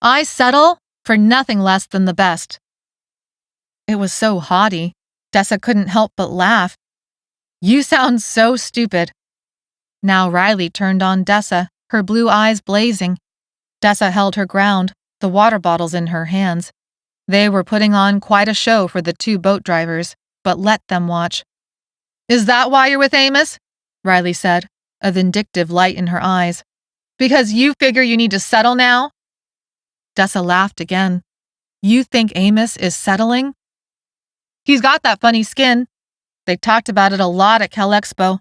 I settle for nothing less than the best. It was so haughty, Dessa couldn't help but laugh. You sound so stupid. Now Riley turned on Dessa, her blue eyes blazing. Dessa held her ground, the water bottles in her hands. They were putting on quite a show for the two boat drivers, but let them watch. "Is that why you're with Amos?" Riley said, a vindictive light in her eyes. "Because you figure you need to settle now?" Dessa laughed again. "You think Amos is settling?" "He's got that funny skin. They talked about it a lot at Cal Expo.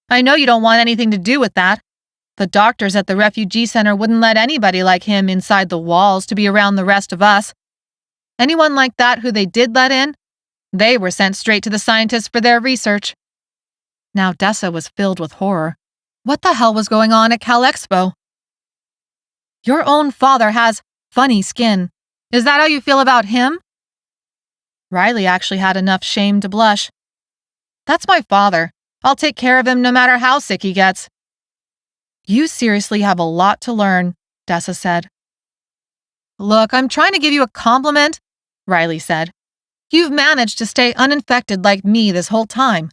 I know you don't want anything to do with that. The doctors at the refugee center wouldn't let anybody like him inside the walls to be around the rest of us. Anyone like that who they did let in, they were sent straight to the scientists for their research." Now Dessa was filled with horror. What the hell was going on at Cal Expo? "Your own father has funny skin. Is that how you feel about him?" Riley actually had enough shame to blush. "That's my father. I'll take care of him no matter how sick he gets." "You seriously have a lot to learn," Dessa said. "Look, I'm trying to give you a compliment," Riley said. "You've managed to stay uninfected like me this whole time.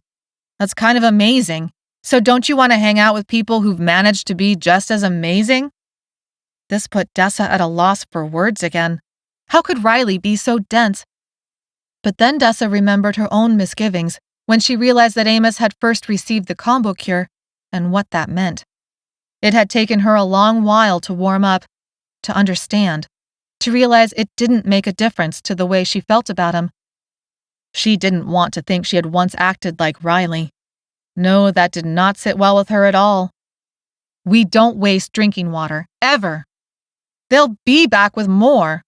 That's kind of amazing. So don't you want to hang out with people who've managed to be just as amazing?" This put Dessa at a loss for words again. How could Riley be so dense? But then Dessa remembered her own misgivings when she realized that Amos had first received the combo cure and what that meant. It had taken her a long while to warm up, to understand, to realize it didn't make a difference to the way she felt about him. She didn't want to think she had once acted like Riley. No, that did not sit well with her at all. "We don't waste drinking water, ever. They'll be back with more."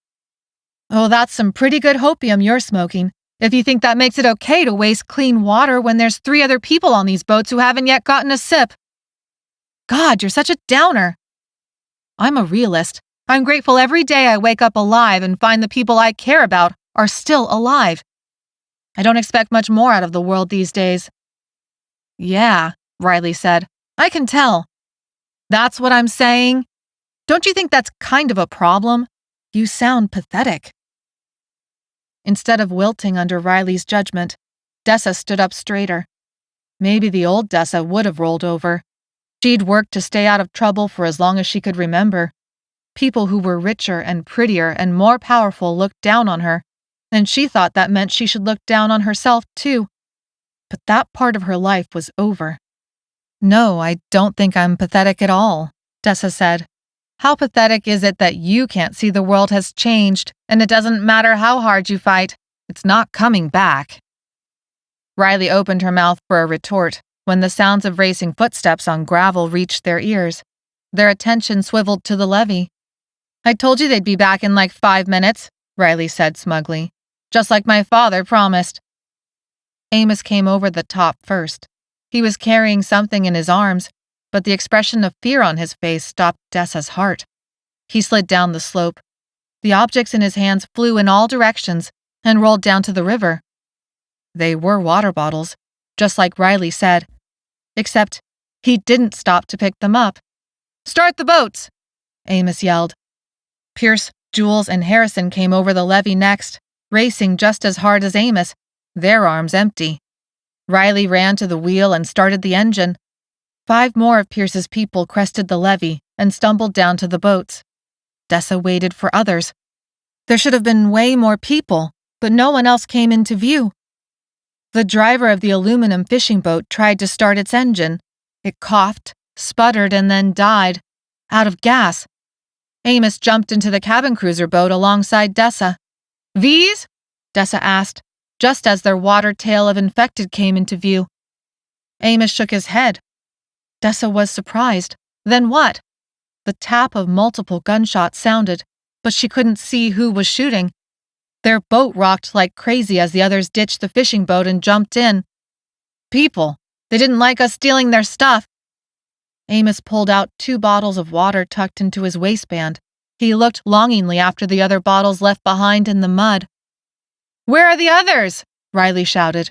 "Oh, that's some pretty good hopium you're smoking, if you think that makes it okay to waste clean water when there's 3 other people on these boats who haven't yet gotten a sip. God, you're such a downer." "I'm a realist. I'm grateful every day I wake up alive and find the people I care about are still alive. I don't expect much more out of the world these days." "Yeah," Riley said. "I can tell." "That's what I'm saying. Don't you think that's kind of a problem? You sound pathetic." Instead of wilting under Riley's judgment, Dessa stood up straighter. Maybe the old Dessa would have rolled over. She'd worked to stay out of trouble for as long as she could remember. People who were richer and prettier and more powerful looked down on her, and she thought that meant she should look down on herself too. But that part of her life was over. "No, I don't think I'm pathetic at all," Dessa said. "How pathetic is it that you can't see the world has changed, and it doesn't matter how hard you fight, it's not coming back?" Riley opened her mouth for a retort when the sounds of racing footsteps on gravel reached their ears. Their attention swiveled to the levee. "I told you they'd be back in like 5 minutes, Riley said smugly. "Just like my father promised." Amos came over the top first. He was carrying something in his arms, but the expression of fear on his face stopped Dessa's heart. He slid down the slope. The objects in his hands flew in all directions and rolled down to the river. They were water bottles, just like Riley said, except he didn't stop to pick them up. "Start the boats!" Amos yelled. Pierce, Jules, and Harrison came over the levee next, racing just as hard as Amos, their arms empty. Riley ran to the wheel and started the engine. 5 more of Pierce's people crested the levee and stumbled down to the boats. Dessa waited for others. There should have been way more people, but no one else came into view. The driver of the aluminum fishing boat tried to start its engine. It coughed, sputtered, and then died, out of gas. Amos jumped into the cabin cruiser boat alongside Dessa. "V's?" Dessa asked, just as their water tail of infected came into view. Amos shook his head. Dessa was surprised. Then what? The tap of multiple gunshots sounded, but she couldn't see who was shooting. Their boat rocked like crazy as the others ditched the fishing boat and jumped in. "People. They didn't like us stealing their stuff." Amos pulled out 2 bottles of water tucked into his waistband. He looked longingly after the other bottles left behind in the mud. "Where are the others?" Riley shouted.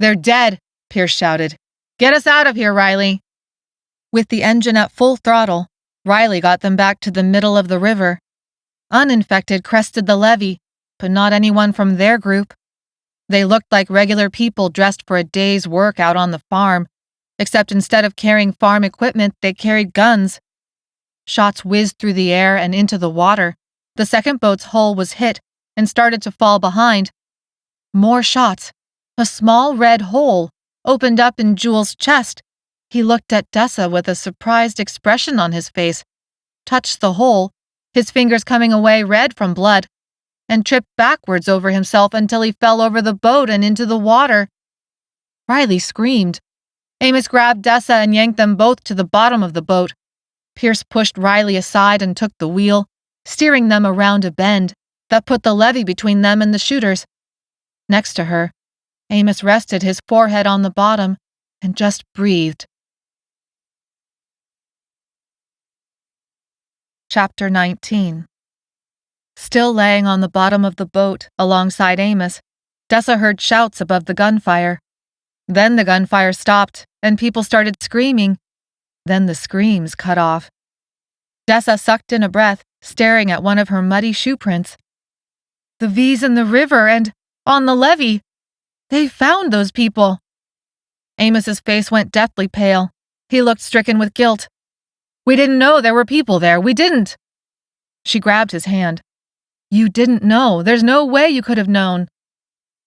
"They're dead," Pierce shouted. "Get us out of here, Riley." With the engine at full throttle, Riley got them back to the middle of the river. Uninfected crested the levee, but not anyone from their group. They looked like regular people dressed for a day's work out on the farm, except instead of carrying farm equipment, they carried guns. Shots whizzed through the air and into the water. The second boat's hull was hit and started to fall behind. More shots. A small red hole opened up in Jules' chest. He looked at Dessa with a surprised expression on his face, touched the hole, his fingers coming away red from blood, and tripped backwards over himself until he fell over the boat and into the water. Riley screamed. Amos grabbed Dessa and yanked them both to the bottom of the boat. Pierce pushed Riley aside and took the wheel, steering them around a bend that put the levee between them and the shooters. Next to her, Amos rested his forehead on the bottom and just breathed. Chapter 19. Still laying on the bottom of the boat alongside Amos, Dessa heard shouts above the gunfire. Then the gunfire stopped and people started screaming. Then the screams cut off. Dessa sucked in a breath, staring at one of her muddy shoe prints. The V's in the river and on the levee. They found those people. Amos's face went deathly pale. He looked stricken with guilt. We didn't know there were people there. We didn't. She grabbed his hand. You didn't know. There's no way you could have known.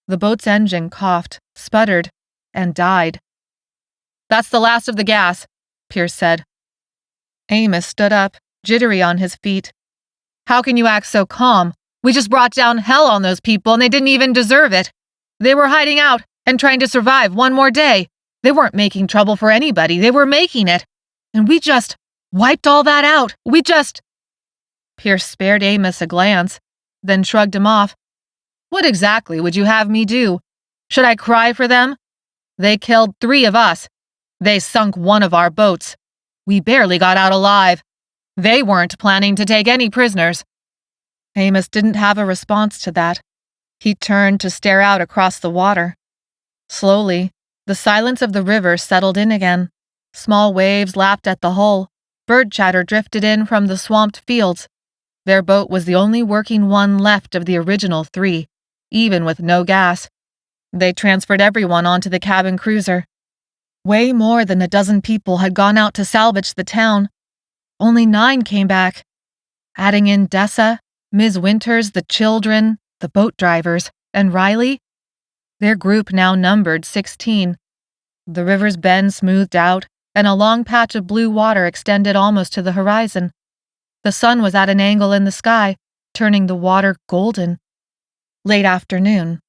The boat's engine coughed, sputtered, and died. That's the last of the gas, Pierce said. Amos stood up, jittery on his feet. How can you act so calm? We just brought down hell on those people and they didn't even deserve it. They were hiding out and trying to survive one more day. They weren't making trouble for anybody. They were making it. And we just wiped all that out. Pierce spared Amos a glance, then shrugged him off. What exactly would you have me do? Should I cry for them? They killed 3 of us. They sunk one of our boats. We barely got out alive. They weren't planning to take any prisoners. Amos didn't have a response to that. He turned to stare out across the water. Slowly, the silence of the river settled in again. Small waves lapped at the hull. Bird chatter drifted in from the swamped fields. Their boat was the only working one left of the original 3, even with no gas. They transferred everyone onto the cabin cruiser. Way more than a dozen people had gone out to salvage the town. Only 9 came back. Adding in Dessa, Ms. Winters, the children, the boat drivers, and Riley, their group now numbered 16. The river's bend smoothed out, and a long patch of blue water extended almost to the horizon. The sun was at an angle in the sky, turning the water golden. Late afternoon.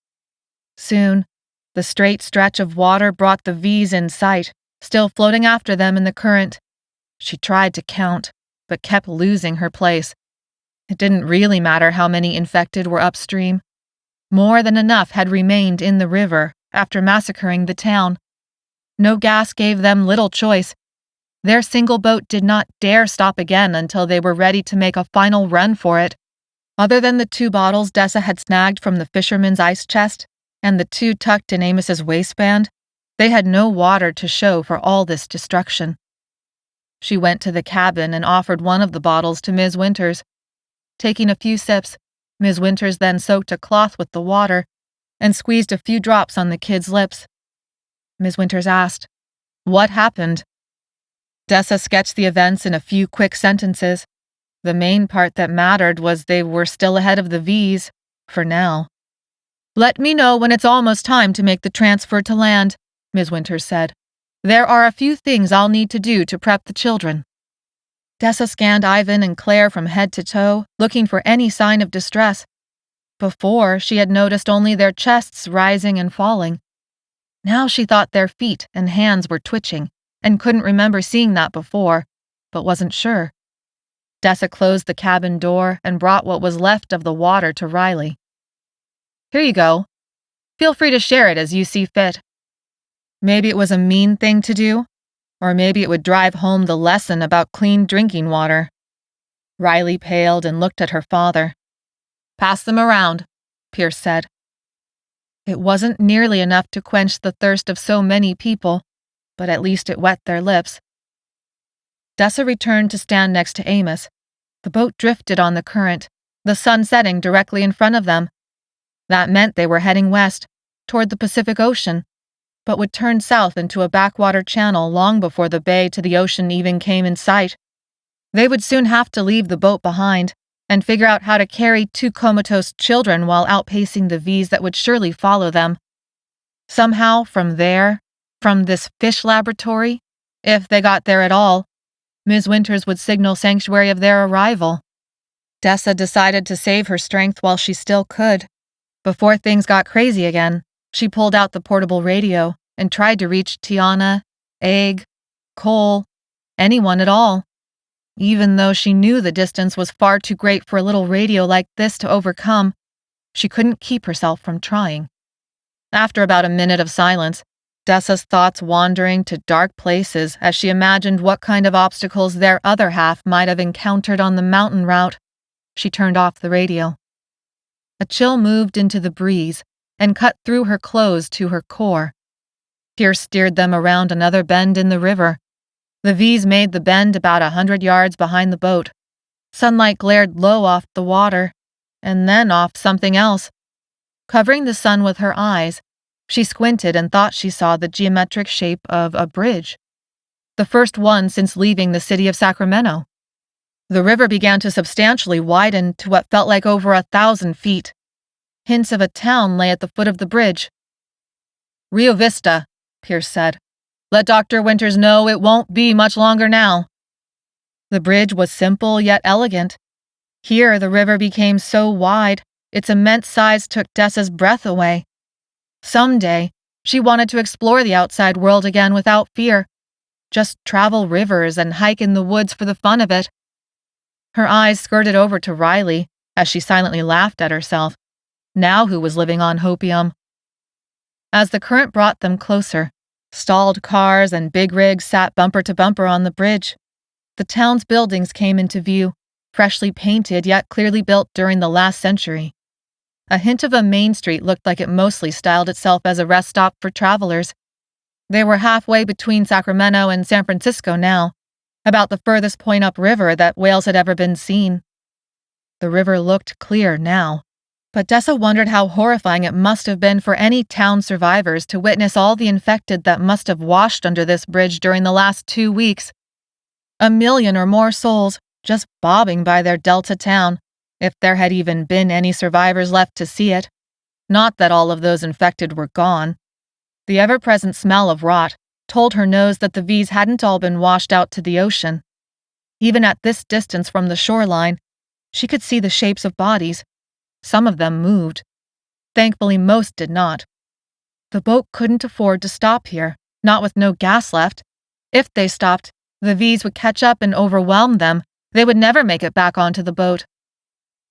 Soon, the straight stretch of water brought the V's in sight, still floating after them in the current. She tried to count, but kept losing her place. It didn't really matter how many infected were upstream. More than enough had remained in the river after massacring the town. No gas gave them little choice. Their single boat did not dare stop again until they were ready to make a final run for it. Other than the 2 bottles Dessa had snagged from the fisherman's ice chest and the 2 tucked in Amos's waistband, they had no water to show for all this destruction. She went to the cabin and offered one of the bottles to Ms. Winters. Taking a few sips, Ms. Winters then soaked a cloth with the water and squeezed a few drops on the kid's lips. Ms. Winters asked, "What happened?" Dessa sketched the events in a few quick sentences. The main part that mattered was they were still ahead of the V's, for now. "Let me know when it's almost time to make the transfer to land," Ms. Winters said. "There are a few things I'll need to do to prep the children." Dessa scanned Ivan and Claire from head to toe, looking for any sign of distress. Before, she had noticed only their chests rising and falling. Now she thought their feet and hands were twitching, and couldn't remember seeing that before, but wasn't sure. Dessa closed the cabin door and brought what was left of the water to Riley. "Here you go. Feel free to share it as you see fit." Maybe it was a mean thing to do, or maybe it would drive home the lesson about clean drinking water. Riley paled and looked at her father. "Pass them around," Pierce said. It wasn't nearly enough to quench the thirst of so many people, but at least it wet their lips. Dessa returned to stand next to Amos. The boat drifted on the current, the sun setting directly in front of them. That meant they were heading west, toward the Pacific Ocean, but would turn south into a backwater channel long before the bay to the ocean even came in sight. They would soon have to leave the boat behind and figure out how to carry 2 comatose children while outpacing the V's that would surely follow them. Somehow, from this fish laboratory, if they got there at all, Ms. Winters would signal sanctuary of their arrival. Dessa decided to save her strength while she still could. Before things got crazy again, she pulled out the portable radio and tried to reach Tiana, Egg, Cole, anyone at all. Even though she knew the distance was far too great for a little radio like this to overcome, she couldn't keep herself from trying. After about a minute of silence, Dessa's thoughts wandering to dark places as she imagined what kind of obstacles their other half might have encountered on the mountain route, she turned off the radio. A chill moved into the breeze and cut through her clothes to her core. Pierce steered them around another bend in the river. The V's made the bend about 100 yards behind the boat. Sunlight glared low off the water, and then off something else. Covering the sun with her eyes, she squinted and thought she saw the geometric shape of a bridge. The first one since leaving the city of Sacramento. The river began to substantially widen to what felt like over 1,000 feet. Hints of a town lay at the foot of the bridge. "Rio Vista," Pierce said. "Let Dr. Winters know it won't be much longer now." The bridge was simple yet elegant. Here the river became so wide, its immense size took Dessa's breath away. Someday, she wanted to explore the outside world again without fear. Just travel rivers and hike in the woods for the fun of it. Her eyes skirted over to Riley as she silently laughed at herself, now who was living on hopium. As the current brought them closer, stalled cars and big rigs sat bumper to bumper on the bridge. The town's buildings came into view, freshly painted yet clearly built during the last century. A hint of a main street looked like it mostly styled itself as a rest stop for travelers. They were halfway between Sacramento and San Francisco now, about the furthest point upriver that Wales had ever been seen. The river looked clear now, but Dessa wondered how horrifying it must have been for any town survivors to witness all the infected that must have washed under this bridge during the last 2 weeks. 1 million or more souls just bobbing by their Delta town, if there had even been any survivors left to see it. Not that all of those infected were gone. The ever-present smell of rot told her nose that the V's hadn't all been washed out to the ocean. Even at this distance from the shoreline, she could see the shapes of bodies. Some of them moved. Thankfully, most did not. The boat couldn't afford to stop here, not with no gas left. If they stopped, the V's would catch up and overwhelm them. They would never make it back onto the boat.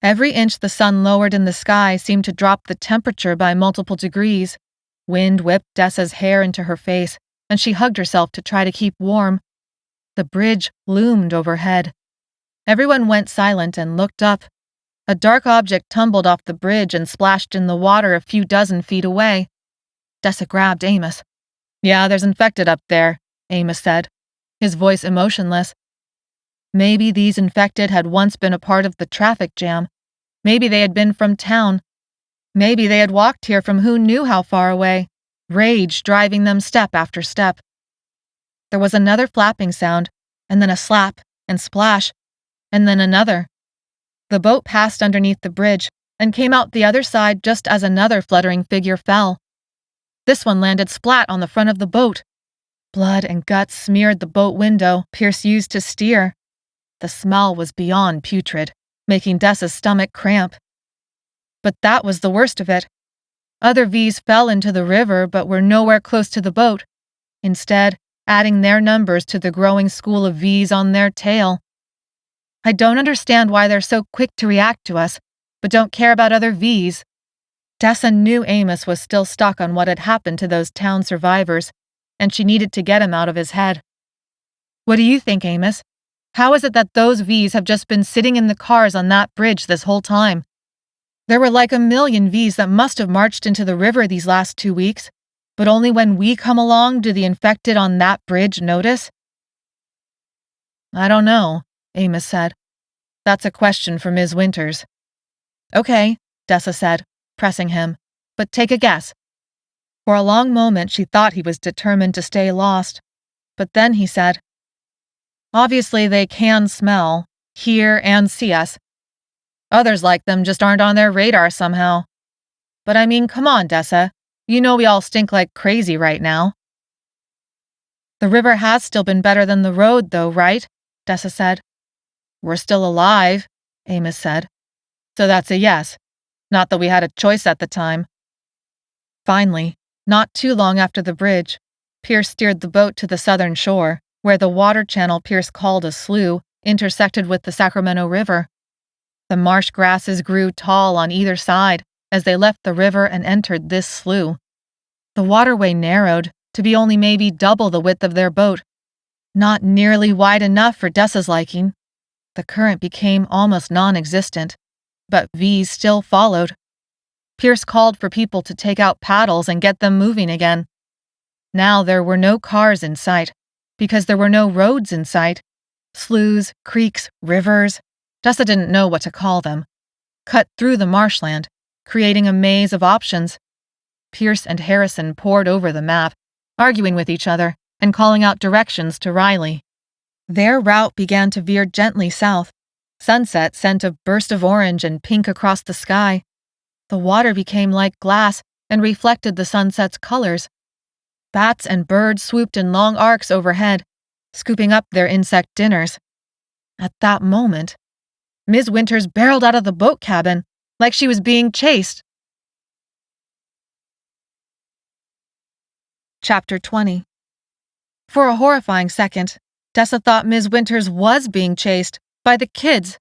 Every inch the sun lowered in the sky seemed to drop the temperature by multiple degrees. Wind whipped Dessa's hair into her face, and she hugged herself to try to keep warm. The bridge loomed overhead. Everyone went silent and looked up. A dark object tumbled off the bridge and splashed in the water a few dozen feet away. Dessa grabbed Amos. "Yeah, there's infected up there," Amos said, his voice emotionless. Maybe these infected had once been a part of the traffic jam. Maybe they had been from town. Maybe they had walked here from who knew how far away, rage driving them step after step. There was another flapping sound, and then a slap and splash, and then another. The boat passed underneath the bridge and came out the other side just as another fluttering figure fell. This one landed splat on the front of the boat. Blood and guts smeared the boat window Pierce used to steer. The smell was beyond putrid, making Dessa's stomach cramp. But that was the worst of it. Other V's fell into the river but were nowhere close to the boat, instead adding their numbers to the growing school of V's on their tail. I don't understand why they're so quick to react to us, but don't care about other V's. Dessa knew Amos was still stuck on what had happened to those town survivors, and she needed to get him out of his head. What do you think, Amos? How is it that those V's have just been sitting in the cars on that bridge this whole time? There were like 1 million V's that must have marched into the river these last 2 weeks, but only when we come along do the infected on that bridge notice? I don't know, Amos said. That's a question for Ms. Winters. Okay, Dessa said, pressing him, but take a guess. For a long moment she thought he was determined to stay lost, but then he said, Obviously, they can smell, hear, and see us. Others like them just aren't on their radar somehow. But I mean, come on, Dessa. You know we all stink like crazy right now. The river has still been better than the road, though, right? Dessa said. We're still alive, Amos said. So that's a yes. Not that we had a choice at the time. Finally, not too long after the bridge, Pierce steered the boat to the southern shore, where the water channel Pierce called a slough intersected with the Sacramento River. The marsh grasses grew tall on either side as they left the river and entered this slough. The waterway narrowed to be only maybe double the width of their boat, not nearly wide enough for Dessa's liking. The current became almost non-existent, but V's still followed. Pierce called for people to take out paddles and get them moving again. Now there were no cars in sight, because there were no roads in sight. Sloughs, creeks, rivers, Dessa didn't know what to call them, cut through the marshland, creating a maze of options. Pierce and Harrison pored over the map, arguing with each other and calling out directions to Riley. Their route began to veer gently south. Sunset sent a burst of orange and pink across the sky. The water became like glass and reflected the sunset's colors. Bats and birds swooped in long arcs overhead, scooping up their insect dinners. At that moment, Ms. Winters barreled out of the boat cabin like she was being chased. Chapter 20. For a horrifying second, Dessa thought Ms. Winters was being chased by the kids,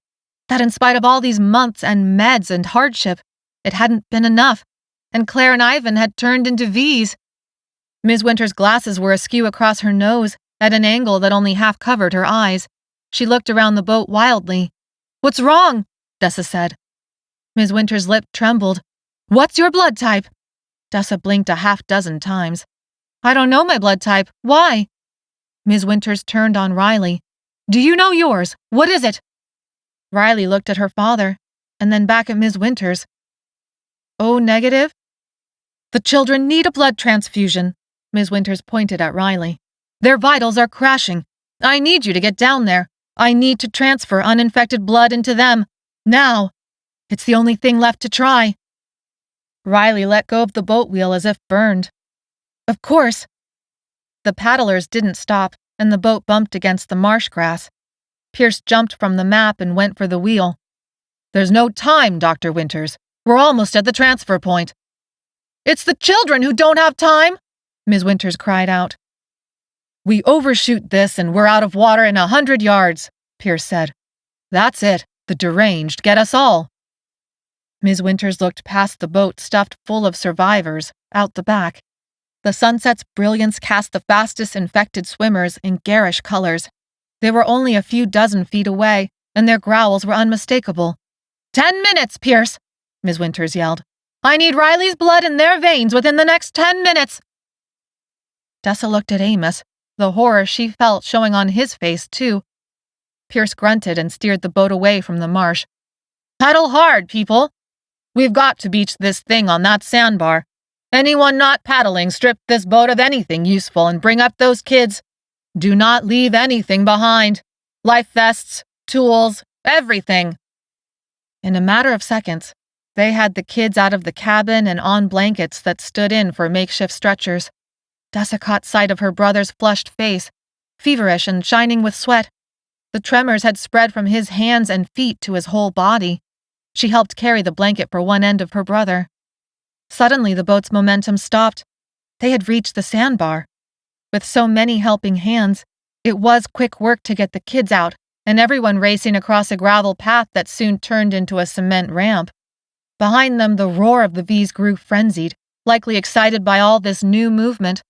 that in spite of all these months and meds and hardship, it hadn't been enough, and Claire and Ivan had turned into V's. Ms. Winters' glasses were askew across her nose at an angle that only half covered her eyes. She looked around the boat wildly. "What's wrong?" Dessa said. Ms. Winters' lip trembled. "What's your blood type?" Dessa blinked a half-dozen times. "I don't know my blood type. Why?" Ms. Winters turned on Riley. "Do you know yours? What is it?" Riley looked at her father, and then back at Ms. Winters. "O negative?" "The children need a blood transfusion," Ms. Winters pointed at Riley. "Their vitals are crashing. I need you to get down there. I need to transfer uninfected blood into them. Now. It's the only thing left to try." Riley let go of the boat wheel as if burned. "Of course." The paddlers didn't stop, and the boat bumped against the marsh grass. Pierce jumped from the map and went for the wheel. "There's no time, Dr. Winters. We're almost at the transfer point." "It's the children who don't have time!" Ms. Winters cried out. "We overshoot this and we're out of water in 100 yards, Pierce said. "That's it. The deranged get us all." Ms. Winters looked past the boat stuffed full of survivors, out the back. The sunset's brilliance cast the fastest infected swimmers in garish colors. They were only a few dozen feet away, and their growls were unmistakable. 10 minutes, Pierce!" Ms. Winters yelled. "I need Riley's blood in their veins within the next 10 minutes!" Dessa looked at Amos, the horror she felt showing on his face, too. Pierce grunted and steered the boat away from the marsh. "Paddle hard, people! We've got to beach this thing on that sandbar. Anyone not paddling, strip this boat of anything useful and bring up those kids. Do not leave anything behind. Life vests, tools, everything." In a matter of seconds, they had the kids out of the cabin and on blankets that stood in for makeshift stretchers. Dessa caught sight of her brother's flushed face, feverish and shining with sweat. The tremors had spread from his hands and feet to his whole body. She helped carry the blanket for one end of her brother. Suddenly, the boat's momentum stopped. They had reached the sandbar. With so many helping hands, it was quick work to get the kids out, and everyone racing across a gravel path that soon turned into a cement ramp. Behind them, the roar of the V's grew frenzied, likely excited by all this new movement.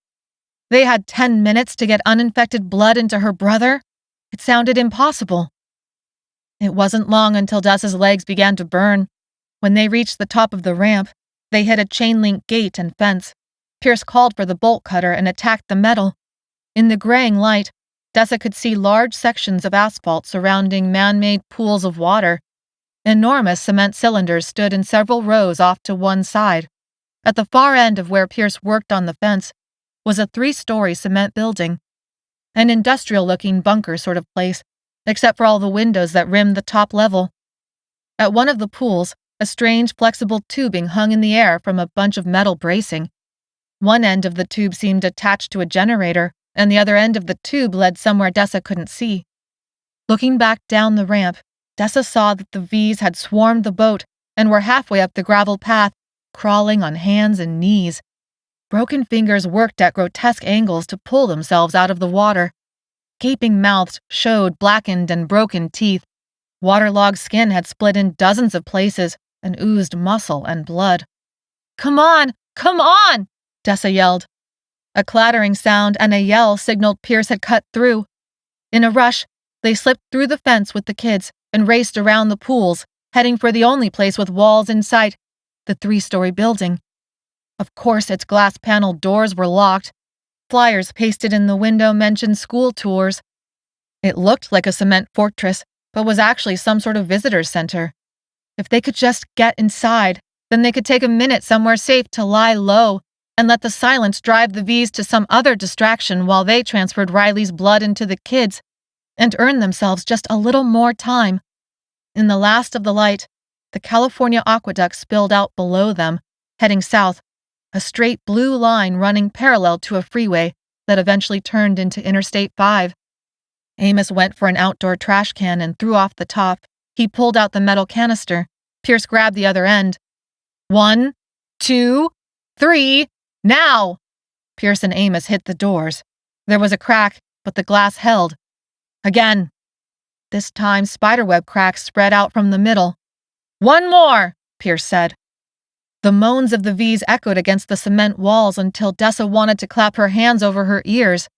They had 10 minutes to get uninfected blood into her brother? It sounded impossible. It wasn't long until Dessa's legs began to burn. When they reached the top of the ramp, they hit a chain-link gate and fence. Pierce called for the bolt cutter and attacked the metal. In the graying light, Dessa could see large sections of asphalt surrounding man-made pools of water. Enormous cement cylinders stood in several rows off to one side. At the far end of where Pierce worked on the fence was a 3-story cement building. an industrial-looking bunker sort of place, except for all the windows that rimmed the top level. At one of the pools, a strange, flexible tubing hung in the air from a bunch of metal bracing. One end of the tube seemed attached to a generator, and the other end of the tube led somewhere Dessa couldn't see. Looking back down the ramp, Dessa saw that the V's had swarmed the boat and were halfway up the gravel path, crawling on hands and knees. Broken fingers worked at grotesque angles to pull themselves out of the water. Gaping mouths showed blackened and broken teeth. Waterlogged skin had split in dozens of places and oozed muscle and blood. "Come on! Come on!" Dessa yelled. A clattering sound and a yell signaled Pierce had cut through. In a rush, they slipped through the fence with the kids and raced around the pools, heading for the only place with walls in sight, the 3-story building. Of course, its glass-paneled doors were locked. Flyers pasted in the window mentioned school tours. It looked like a cement fortress, but was actually some sort of visitor center. If they could just get inside, then they could take a minute somewhere safe to lie low and let the silence drive the V's to some other distraction while they transferred Riley's blood into the kids and earned themselves just a little more time. In the last of the light, the California aqueduct spilled out below them, heading south, a straight blue line running parallel to a freeway that eventually turned into Interstate 5. Amos went for an outdoor trash can and threw off the top. He pulled out the metal canister. Pierce grabbed the other end. 1, 2, 3, now! Pierce and Amos hit the doors. There was a crack, but the glass held. Again. This time, spiderweb cracks spread out from the middle. 1 more, Pierce said. The moans of the V's echoed against the cement walls until Dessa wanted to clap her hands over her ears.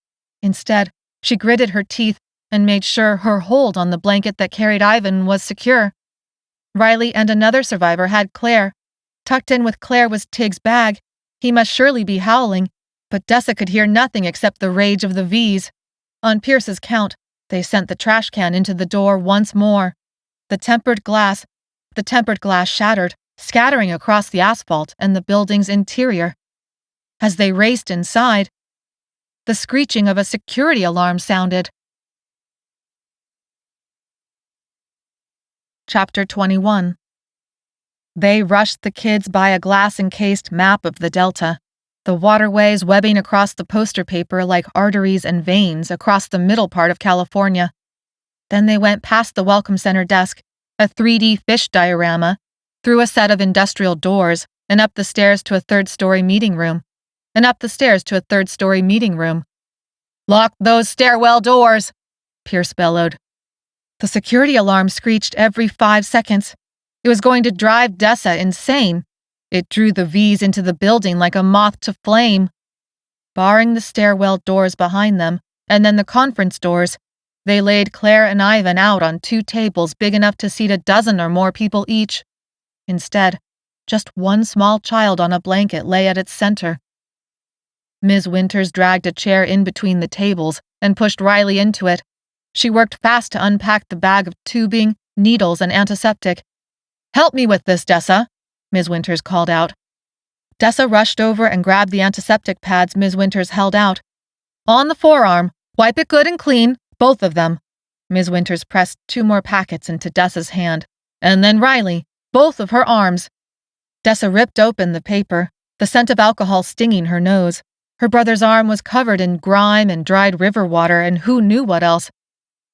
Instead, she gritted her teeth and made sure her hold on the blanket that carried Ivan was secure. Riley and another survivor had Claire. Tucked in with Claire was Tig's bag. He must surely be howling, but Dessa could hear nothing except the rage of the V's. On Pierce's count, they sent the trash can into the door once more. The tempered glass shattered, scattering across the asphalt and the building's interior. As they raced inside, the screeching of a security alarm sounded. Chapter 21. They rushed the kids by a glass-encased map of the Delta, the waterways webbing across the poster paper like arteries and veins across the middle part of California. Then they went past the Welcome Center desk, a 3D fish diorama, through a set of industrial doors, and up the stairs to a third-story meeting room, "Lock those stairwell doors," Pierce bellowed. The security alarm screeched every 5 seconds. It was going to drive Dessa insane. It drew the V's into the building like a moth to flame. Barring the stairwell doors behind them, and then the conference doors, they laid Claire and Ivan out on 2 tables big enough to seat a dozen or more people each. Instead, just one small child on a blanket lay at its center. Ms. Winters dragged a chair in between the tables and pushed Riley into it. She worked fast to unpack the bag of tubing, needles, and antiseptic. "Help me with this, Dessa," Ms. Winters called out. Dessa rushed over and grabbed the antiseptic pads Ms. Winters held out. "On the forearm. Wipe it good and clean, both of them." Ms. Winters pressed 2 more packets into Dessa's hand. "And then Riley, both of her arms." Dessa ripped open the paper, the scent of alcohol stinging her nose. Her brother's arm was covered in grime and dried river water and who knew what else.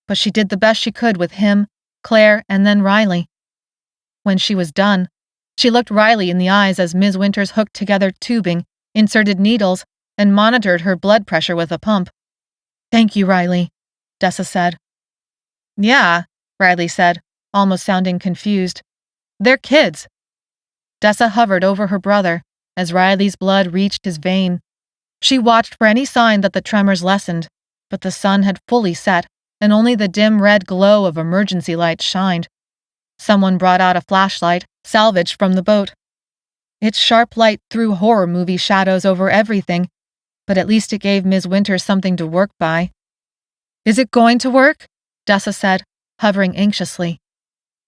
But she did the best she could with him, Claire, and then Riley. When she was done, she looked Riley in the eyes as Ms. Winters hooked together tubing, inserted needles, and monitored her blood pressure with a pump. "Thank you, Riley," Dessa said. "Yeah," Riley said, almost sounding confused. "They're kids." Dessa hovered over her brother as Riley's blood reached his vein. She watched for any sign that the tremors lessened, but the sun had fully set, and only the dim red glow of emergency lights shined. Someone brought out a flashlight, salvaged from the boat. Its sharp light threw horror movie shadows over everything, but at least it gave Ms. Winters something to work by. "Is it going to work?" Dessa said, hovering anxiously.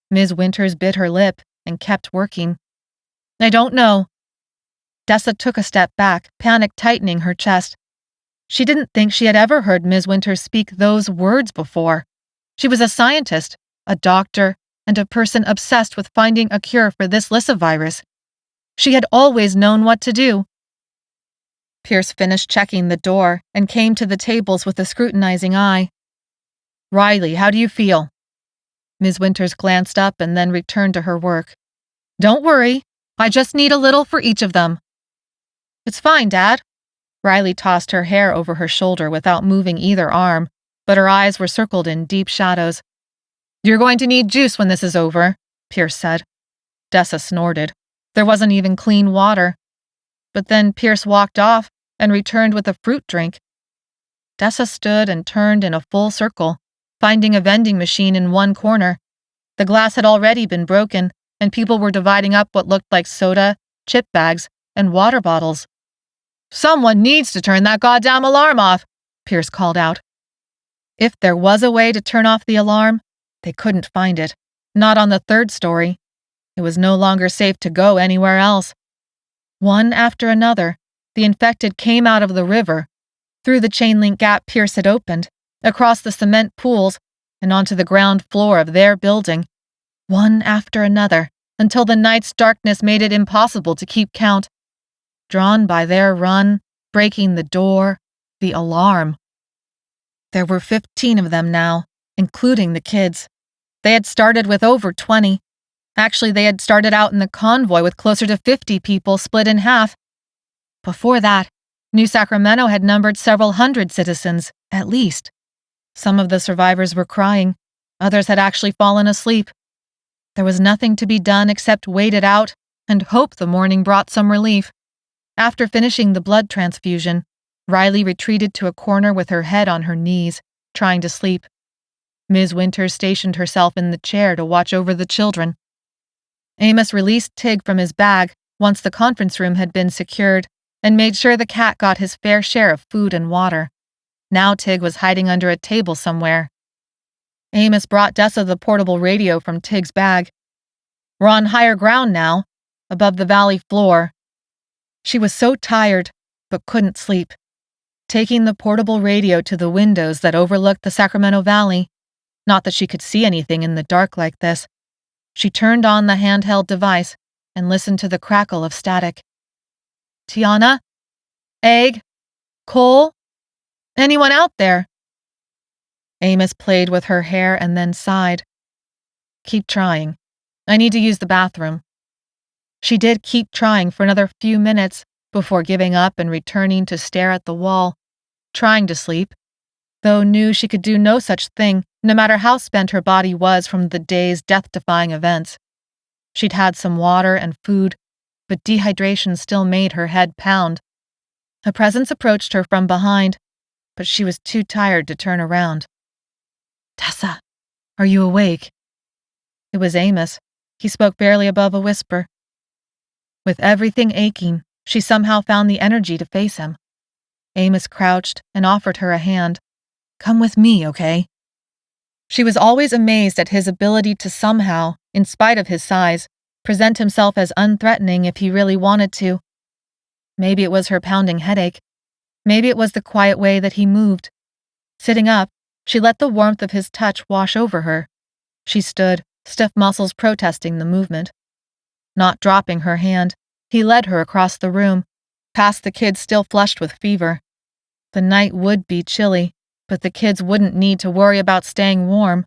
Ms. Winters bit her lip and kept working. "I don't know." Dessa took a step back, panic tightening her chest. She didn't think she had ever heard Ms. Winters speak those words before. She was a scientist, a doctor, and a person obsessed with finding a cure for this Lissa virus. She had always known what to do. Pierce finished checking the door and came to the tables with a scrutinizing eye. "Riley, how do you feel?" Ms. Winters glanced up and then returned to her work. "Don't worry. I just need a little for each of them." "It's fine, Dad." Riley tossed her hair over her shoulder without moving either arm, but her eyes were circled in deep shadows. "You're going to need juice when this is over," Pierce said. Dessa snorted. There wasn't even clean water. But then Pierce walked off and returned with a fruit drink. Dessa stood and turned in a full circle, finding a vending machine in one corner. The glass had already been broken, and people were dividing up what looked like soda, chip bags, and water bottles. "Someone needs to turn that goddamn alarm off," Pierce called out. If there was a way to turn off the alarm, they couldn't find it, not on the third story. It was no longer safe to go anywhere else. One after another, the infected came out of the river, through the chain-link gap Pierce had opened, across the cement pools, and onto the ground floor of their building. One after another, until the night's darkness made it impossible to keep count. Drawn by their run, breaking the door, the alarm. There were 15 of them now, including the kids. They had started with over 20. Actually, they had started out in the convoy with closer to 50 people split in half. Before that, New Sacramento had numbered several hundred citizens, at least. Some of the survivors were crying. Others had actually fallen asleep. There was nothing to be done except wait it out and hope the morning brought some relief. After finishing the blood transfusion, Riley retreated to a corner with her head on her knees, trying to sleep. Ms. Winters stationed herself in the chair to watch over the children. Amos released Tig from his bag once the conference room had been secured and made sure the cat got his fair share of food and water. Now Tig was hiding under a table somewhere. Amos brought Dessa the portable radio from Tig's bag. "We're on higher ground now, above the valley floor." She was so tired, but couldn't sleep. Taking the portable radio to the windows that overlooked the Sacramento Valley, not that she could see anything in the dark like this, she turned on the handheld device and listened to the crackle of static. "Tiana? Egg? Cole? Anyone out there?" Amos played with her hair and then sighed. "Keep trying. I need to use the bathroom." She did keep trying for another few minutes before giving up and returning to stare at the wall, trying to sleep, though knew she could do no such thing no matter how spent her body was from the day's death-defying events. She'd had some water and food, but dehydration still made her head pound. A presence approached her from behind, but she was too tired to turn around. "Dessa, are you awake?" It was Amos. He spoke barely above a whisper. With everything aching, she somehow found the energy to face him. Amos crouched and offered her a hand. "Come with me, okay?" She was always amazed at his ability to somehow, in spite of his size, present himself as unthreatening if he really wanted to. Maybe it was her pounding headache. Maybe it was the quiet way that he moved. Sitting up, she let the warmth of his touch wash over her. She stood, stiff muscles protesting the movement. Not dropping her hand, he led her across the room, past the kids still flushed with fever. The night would be chilly, but the kids wouldn't need to worry about staying warm.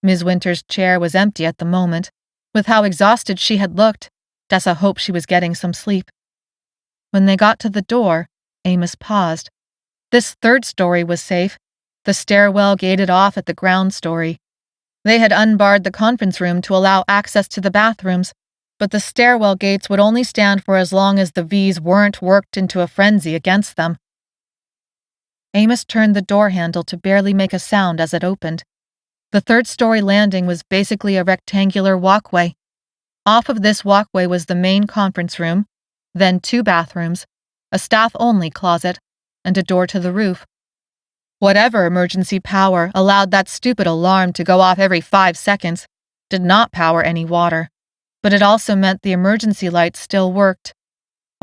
Ms. Winters' chair was empty at the moment. With how exhausted she had looked, Dessa hoped she was getting some sleep. When they got to the door, Amos paused. This third story was safe. The stairwell gated off at the ground story. They had unbarred the conference room to allow access to the bathrooms, but the stairwell gates would only stand for as long as the V's weren't worked into a frenzy against them. Amos turned the door handle to barely make a sound as it opened. The third-story landing was basically a rectangular walkway. Off of this walkway was the main conference room, then 2 bathrooms, a staff-only closet, and a door to the roof. Whatever emergency power allowed that stupid alarm to go off every 5 seconds did not power any water, but it also meant the emergency lights still worked.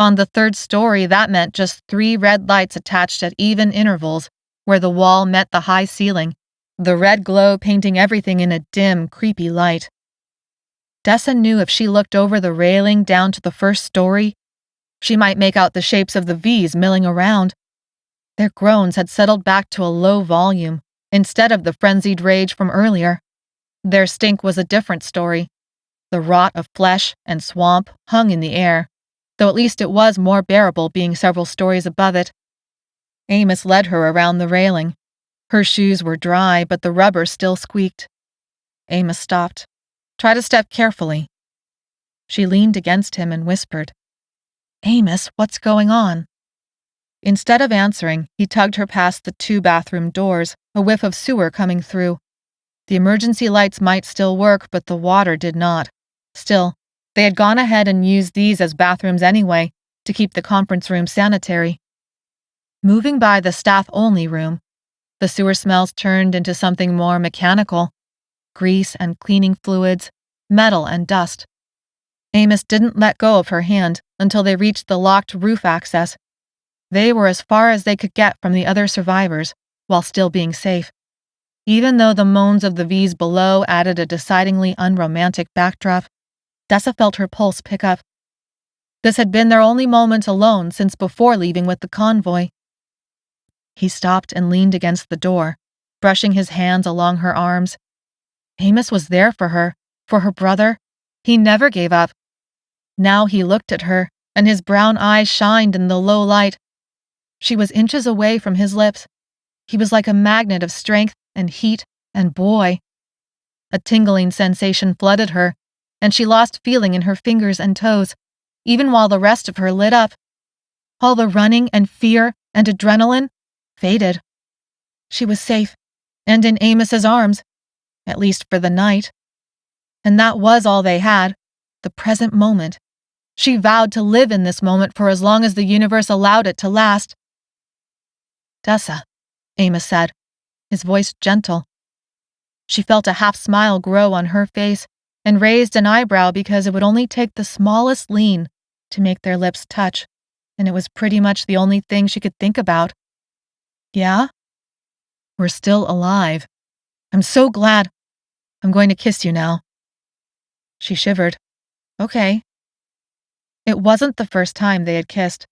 On the third story, that meant just 3 red lights attached at even intervals, where the wall met the high ceiling, the red glow painting everything in a dim, creepy light. Dessa knew if she looked over the railing down to the first story, she might make out the shapes of the V's milling around. Their groans had settled back to a low volume, instead of the frenzied rage from earlier. Their stink was a different story. The rot of flesh and swamp hung in the air, though at least it was more bearable being several stories above it. Amos led her around the railing. Her shoes were dry, but the rubber still squeaked. Amos stopped. Try to step carefully. She leaned against him and whispered, Amos, what's going on? Instead of answering, he tugged her past the 2 bathroom doors, a whiff of sewer coming through. The emergency lights might still work, but the water did not. Still, they had gone ahead and used these as bathrooms anyway, to keep the conference room sanitary. Moving by the staff-only room, the sewer smells turned into something more mechanical. Grease and cleaning fluids, metal and dust. Amos didn't let go of her hand until they reached the locked roof access. They were as far as they could get from the other survivors, while still being safe. Even though the moans of the V's below added a decidingly unromantic backdrop, Dessa felt her pulse pick up. This had been their only moment alone since before leaving with the convoy. He stopped and leaned against the door, brushing his hands along her arms. Amos was there for her brother. He never gave up. Now he looked at her, and his brown eyes shined in the low light. She was inches away from his lips. He was like a magnet of strength and heat and boy. A tingling sensation flooded her, and she lost feeling in her fingers and toes, even while the rest of her lit up. All the running and fear and adrenaline faded. She was safe, and in Amos's arms, at least for the night. And that was all they had, the present moment. She vowed to live in this moment for as long as the universe allowed it to last. Dessa, Amos said, his voice gentle. She felt a half-smile grow on her face and raised an eyebrow because it would only take the smallest lean to make their lips touch, and it was pretty much the only thing she could think about. Yeah? We're still alive. I'm so glad. I'm going to kiss you now. She shivered. Okay. It wasn't the first time they had kissed,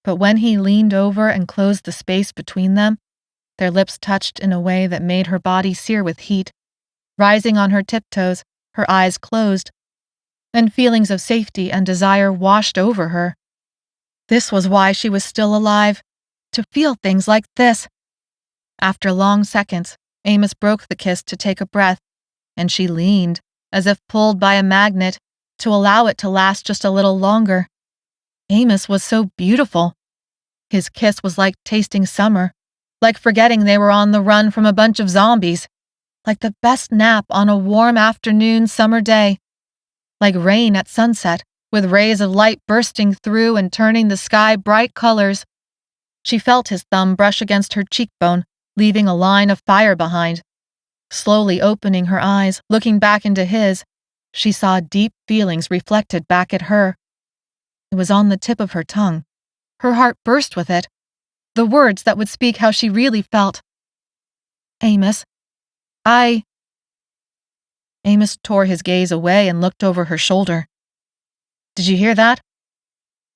but when he leaned over and closed the space between them, their lips touched in a way that made her body sear with heat, rising on her tiptoes, her eyes closed, and feelings of safety and desire washed over her. This was why she was still alive, to feel things like this. After long seconds, Amos broke the kiss to take a breath, and she leaned, as if pulled by a magnet, to allow it to last just a little longer. Amos was so beautiful. His kiss was like tasting summer, like forgetting they were on the run from a bunch of zombies, like the best nap on a warm afternoon summer day, like rain at sunset, with rays of light bursting through and turning the sky bright colors. She felt his thumb brush against her cheekbone, leaving a line of fire behind. Slowly opening her eyes, looking back into his, she saw deep feelings reflected back at her. It was on the tip of her tongue. Her heart burst with it. The words that would speak how she really felt. Amos, Amos tore his gaze away and looked over her shoulder. Did you hear that?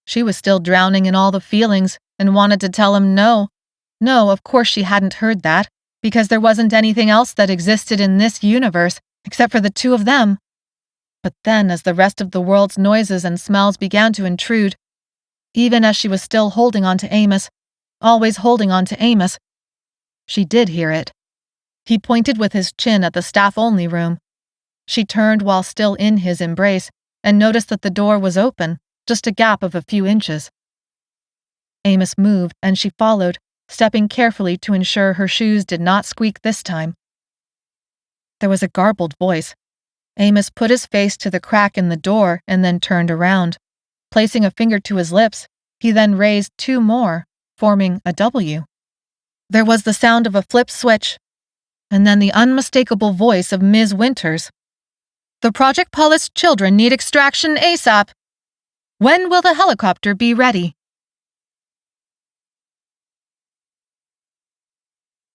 She was still drowning in all the feelings and wanted to tell him no. No, of course she hadn't heard that, because there wasn't anything else that existed in this universe except for the two of them. But then, as the rest of the world's noises and smells began to intrude, even as she was still holding on to Amos, always holding on to Amos, she did hear it. He pointed with his chin at the staff-only room. She turned while still in his embrace and noticed that the door was open, just a gap of a few inches. Amos moved, and she followed, stepping carefully to ensure her shoes did not squeak this time. There was a garbled voice. Amos put his face to the crack in the door and then turned around. Placing a finger to his lips, he then raised two more, forming a W. There was the sound of a flip switch, and then the unmistakable voice of Ms. Winters. "The Project Polus children need extraction ASAP." When will the helicopter be ready?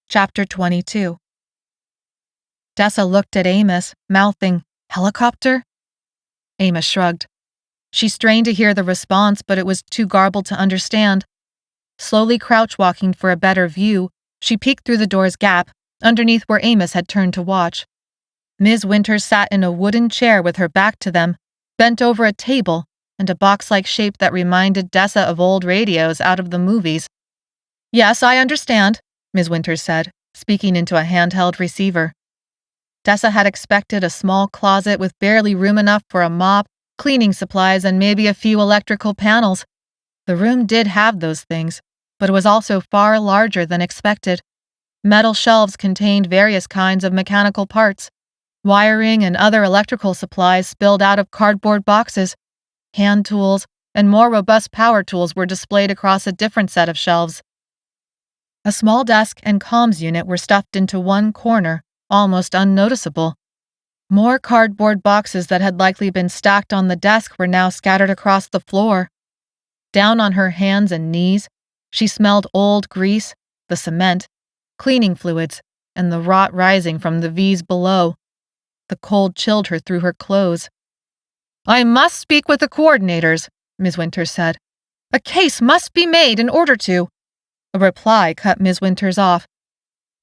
Chapter 22. Dessa looked at Amos, mouthing, "Helicopter?" Amos shrugged. She strained to hear the response, but it was too garbled to understand. Slowly crouch-walking for a better view, she peeked through the door's gap, underneath where Amos had turned to watch. Ms. Winters sat in a wooden chair with her back to them, bent over a table and a box-like shape that reminded Dessa of old radios out of the movies. "Yes, I understand," Ms. Winters said, speaking into a handheld receiver. Dessa had expected a small closet with barely room enough for a mop, cleaning supplies, and maybe a few electrical panels. The room did have those things, but it was also far larger than expected. Metal shelves contained various kinds of mechanical parts. Wiring and other electrical supplies spilled out of cardboard boxes. Hand tools and more robust power tools were displayed across a different set of shelves. A small desk and comms unit were stuffed into one corner, almost unnoticeable. More cardboard boxes that had likely been stacked on the desk were now scattered across the floor. Down on her hands and knees, she smelled old grease, the cement, cleaning fluids, and the rot rising from the V's below. The cold chilled her through her clothes. "I must speak with the coordinators," Ms. Winters said. "A case must be made in order to—" A reply cut Ms. Winters off.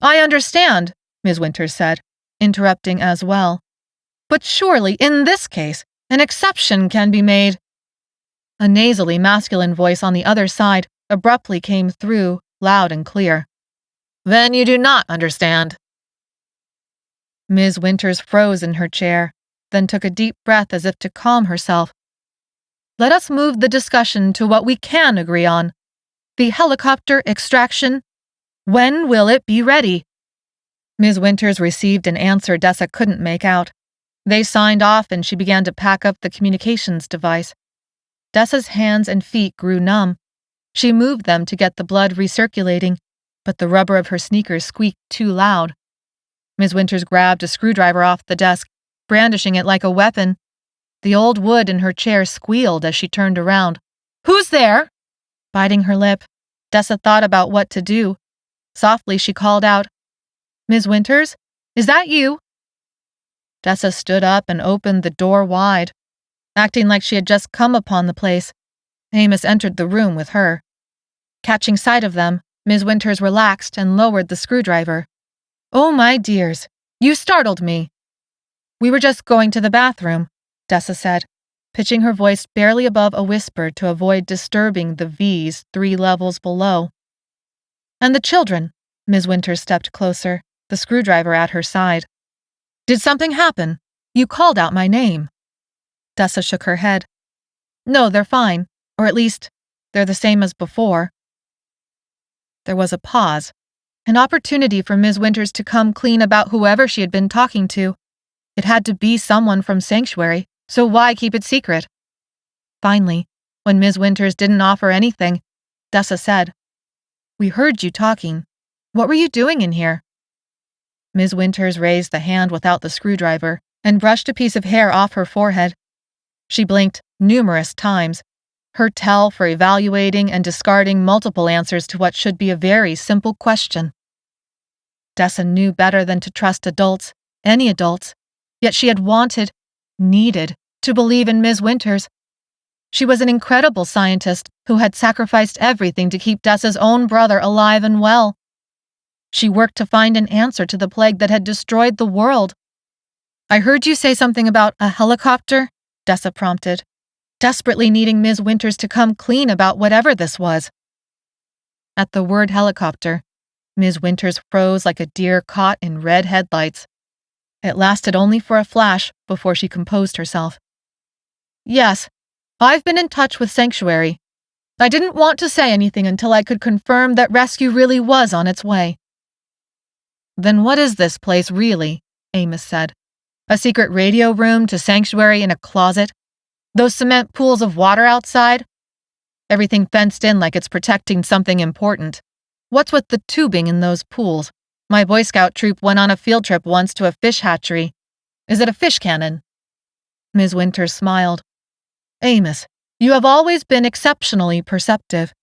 "I understand," Ms. Winters said, interrupting as well. "But surely, in this case, an exception can be made." A nasally masculine voice on the other side abruptly came through, loud and clear. "Then you do not understand." Ms. Winters froze in her chair, then took a deep breath as if to calm herself. "Let us move the discussion to what we can agree on. The helicopter extraction. When will it be ready?" Ms. Winters received an answer Dessa couldn't make out. They signed off and she began to pack up the communications device. Dessa's hands and feet grew numb. She moved them to get the blood recirculating, but the rubber of her sneakers squeaked too loud. Ms. Winters grabbed a screwdriver off the desk, brandishing it like a weapon. The old wood in her chair squealed as she turned around. "Who's there?" Biting her lip, Dessa thought about what to do. Softly she called out, "Ms. Winters, is that you?" Dessa stood up and opened the door wide. Acting like she had just come upon the place, Amos entered the room with her. Catching sight of them, Ms. Winters relaxed and lowered the screwdriver. "Oh, my dears, you startled me." "We were just going to the bathroom," Dessa said, pitching her voice barely above a whisper to avoid disturbing the V's 3 levels below. "And the children?" Ms. Winters stepped closer, the screwdriver at her side. "Did something happen? You called out my name." Dessa shook her head. "No, they're fine, or at least, they're the same as before." There was a pause, an opportunity for Ms. Winters to come clean about whoever she had been talking to. It had to be someone from Sanctuary, so why keep it secret? Finally, when Ms. Winters didn't offer anything, Dessa said, "We heard you talking. What were you doing in here?" Ms. Winters raised the hand without the screwdriver and brushed a piece of hair off her forehead. She blinked numerous times, her tell for evaluating and discarding multiple answers to what should be a very simple question. Dessa knew better than to trust adults, any adults, yet she had needed, to believe in Ms. Winters. She was an incredible scientist who had sacrificed everything to keep Dessa's own brother alive and well. She worked to find an answer to the plague that had destroyed the world. "I heard you say something about a helicopter," Dessa prompted, desperately needing Ms. Winters to come clean about whatever this was. At the word helicopter, Ms. Winters froze like a deer caught in red headlights. It lasted only for a flash before she composed herself. "Yes, I've been in touch with Sanctuary. I didn't want to say anything until I could confirm that rescue really was on its way." "Then what is this place really?" Amos said. "A secret radio room to Sanctuary in a closet? Those cement pools of water outside? Everything fenced in like it's protecting something important. What's with the tubing in those pools? My Boy Scout troop went on a field trip once to a fish hatchery. Is it a fish cannon?" Ms. Winters smiled. "Amos, You have always been exceptionally perceptive.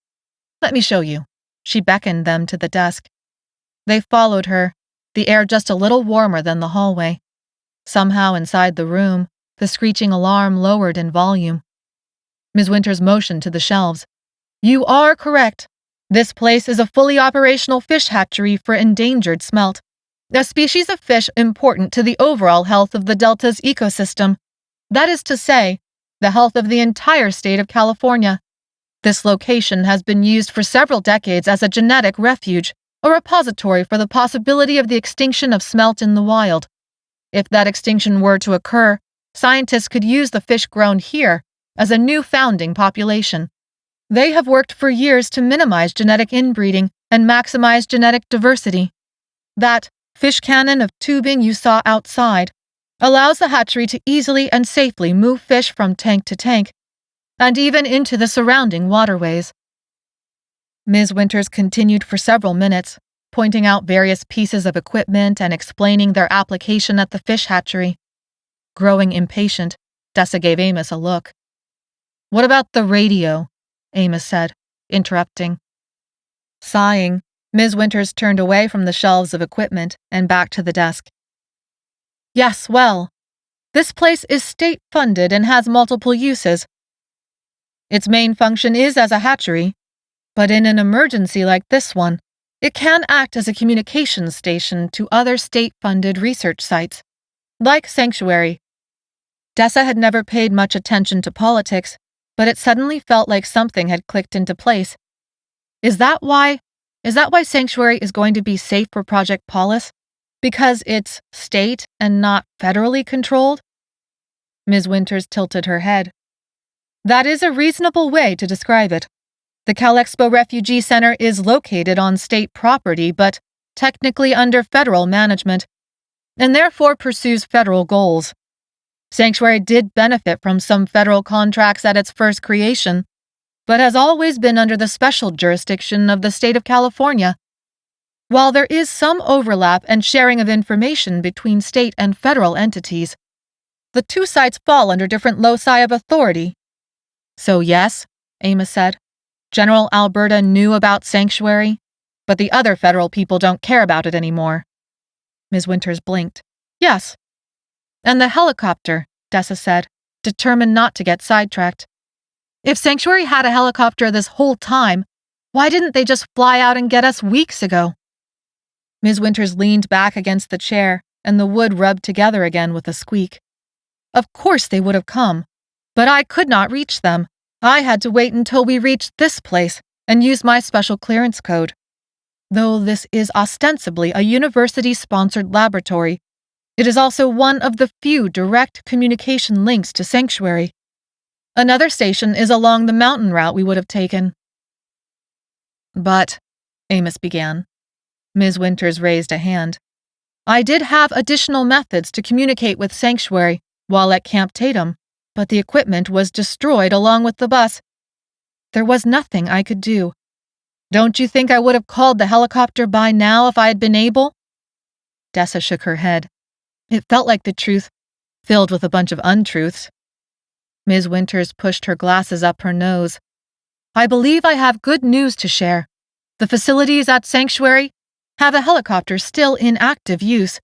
Let me show you." She beckoned them to the desk. They followed her, the air just a little warmer than the hallway. Somehow inside the room, the screeching alarm lowered in volume. Ms. Winters motioned to the shelves. "You are correct. This place is a fully operational fish hatchery for endangered smelt, a species of fish important to the overall health of the Delta's ecosystem. That is to say, the health of the entire state of California. This location has been used for several decades as a genetic refuge, a repository for the possibility of the extinction of smelt in the wild. If that extinction were to occur, scientists could use the fish grown here as a new founding population. They have worked for years to minimize genetic inbreeding and maximize genetic diversity. That fish cannon of tubing you saw outside allows the hatchery to easily and safely move fish from tank to tank, and even into the surrounding waterways." Ms. Winters continued for several minutes, pointing out various pieces of equipment and explaining their application at the fish hatchery. Growing impatient, Dessa gave Amos a look. "What about the radio?" Amos said, interrupting. Sighing, Ms. Winters turned away from the shelves of equipment and back to the desk. "Yes, well, this place is state-funded and has multiple uses. Its main function is as a hatchery, but in an emergency like this one, it can act as a communications station to other state-funded research sites, like Sanctuary." Dessa had never paid much attention to politics, but it suddenly felt like something had clicked into place. Is that why Sanctuary is going to be safe for Project Polus? Because it's state and not federally controlled? Ms. Winters tilted her head. "That is a reasonable way to describe it. The CalExpo Refugee Center is located on state property, but technically under federal management, and therefore pursues federal goals. Sanctuary did benefit from some federal contracts at its first creation, but has always been under the special jurisdiction of the state of California. While there is some overlap and sharing of information between state and federal entities, the two sites fall under different loci of authority." "So yes," Amos said, "General Alberta knew about Sanctuary, but the other federal people don't care about it anymore." Ms. Winters blinked. "Yes. And the helicopter," Dessa said, determined not to get sidetracked. "If Sanctuary had a helicopter this whole time, why didn't they just fly out and get us weeks ago?" Ms. Winters leaned back against the chair, and the wood rubbed together again with a squeak. "Of course they would have come, but I could not reach them. I had to wait until we reached this place and use my special clearance code. Though this is ostensibly a university-sponsored laboratory, it is also one of the few direct communication links to Sanctuary. Another station is along the mountain route we would have taken." "But," Amos began. Ms. Winters raised a hand. "I did have additional methods to communicate with Sanctuary while at Camp Tatum, but the equipment was destroyed along with the bus. There was nothing I could do. Don't you think I would have called the helicopter by now if I had been able?" Dessa shook her head. It felt like the truth, filled with a bunch of untruths. Ms. Winters pushed her glasses up her nose. "I believe I have good news to share. The facilities at Sanctuary have a helicopter still in active use.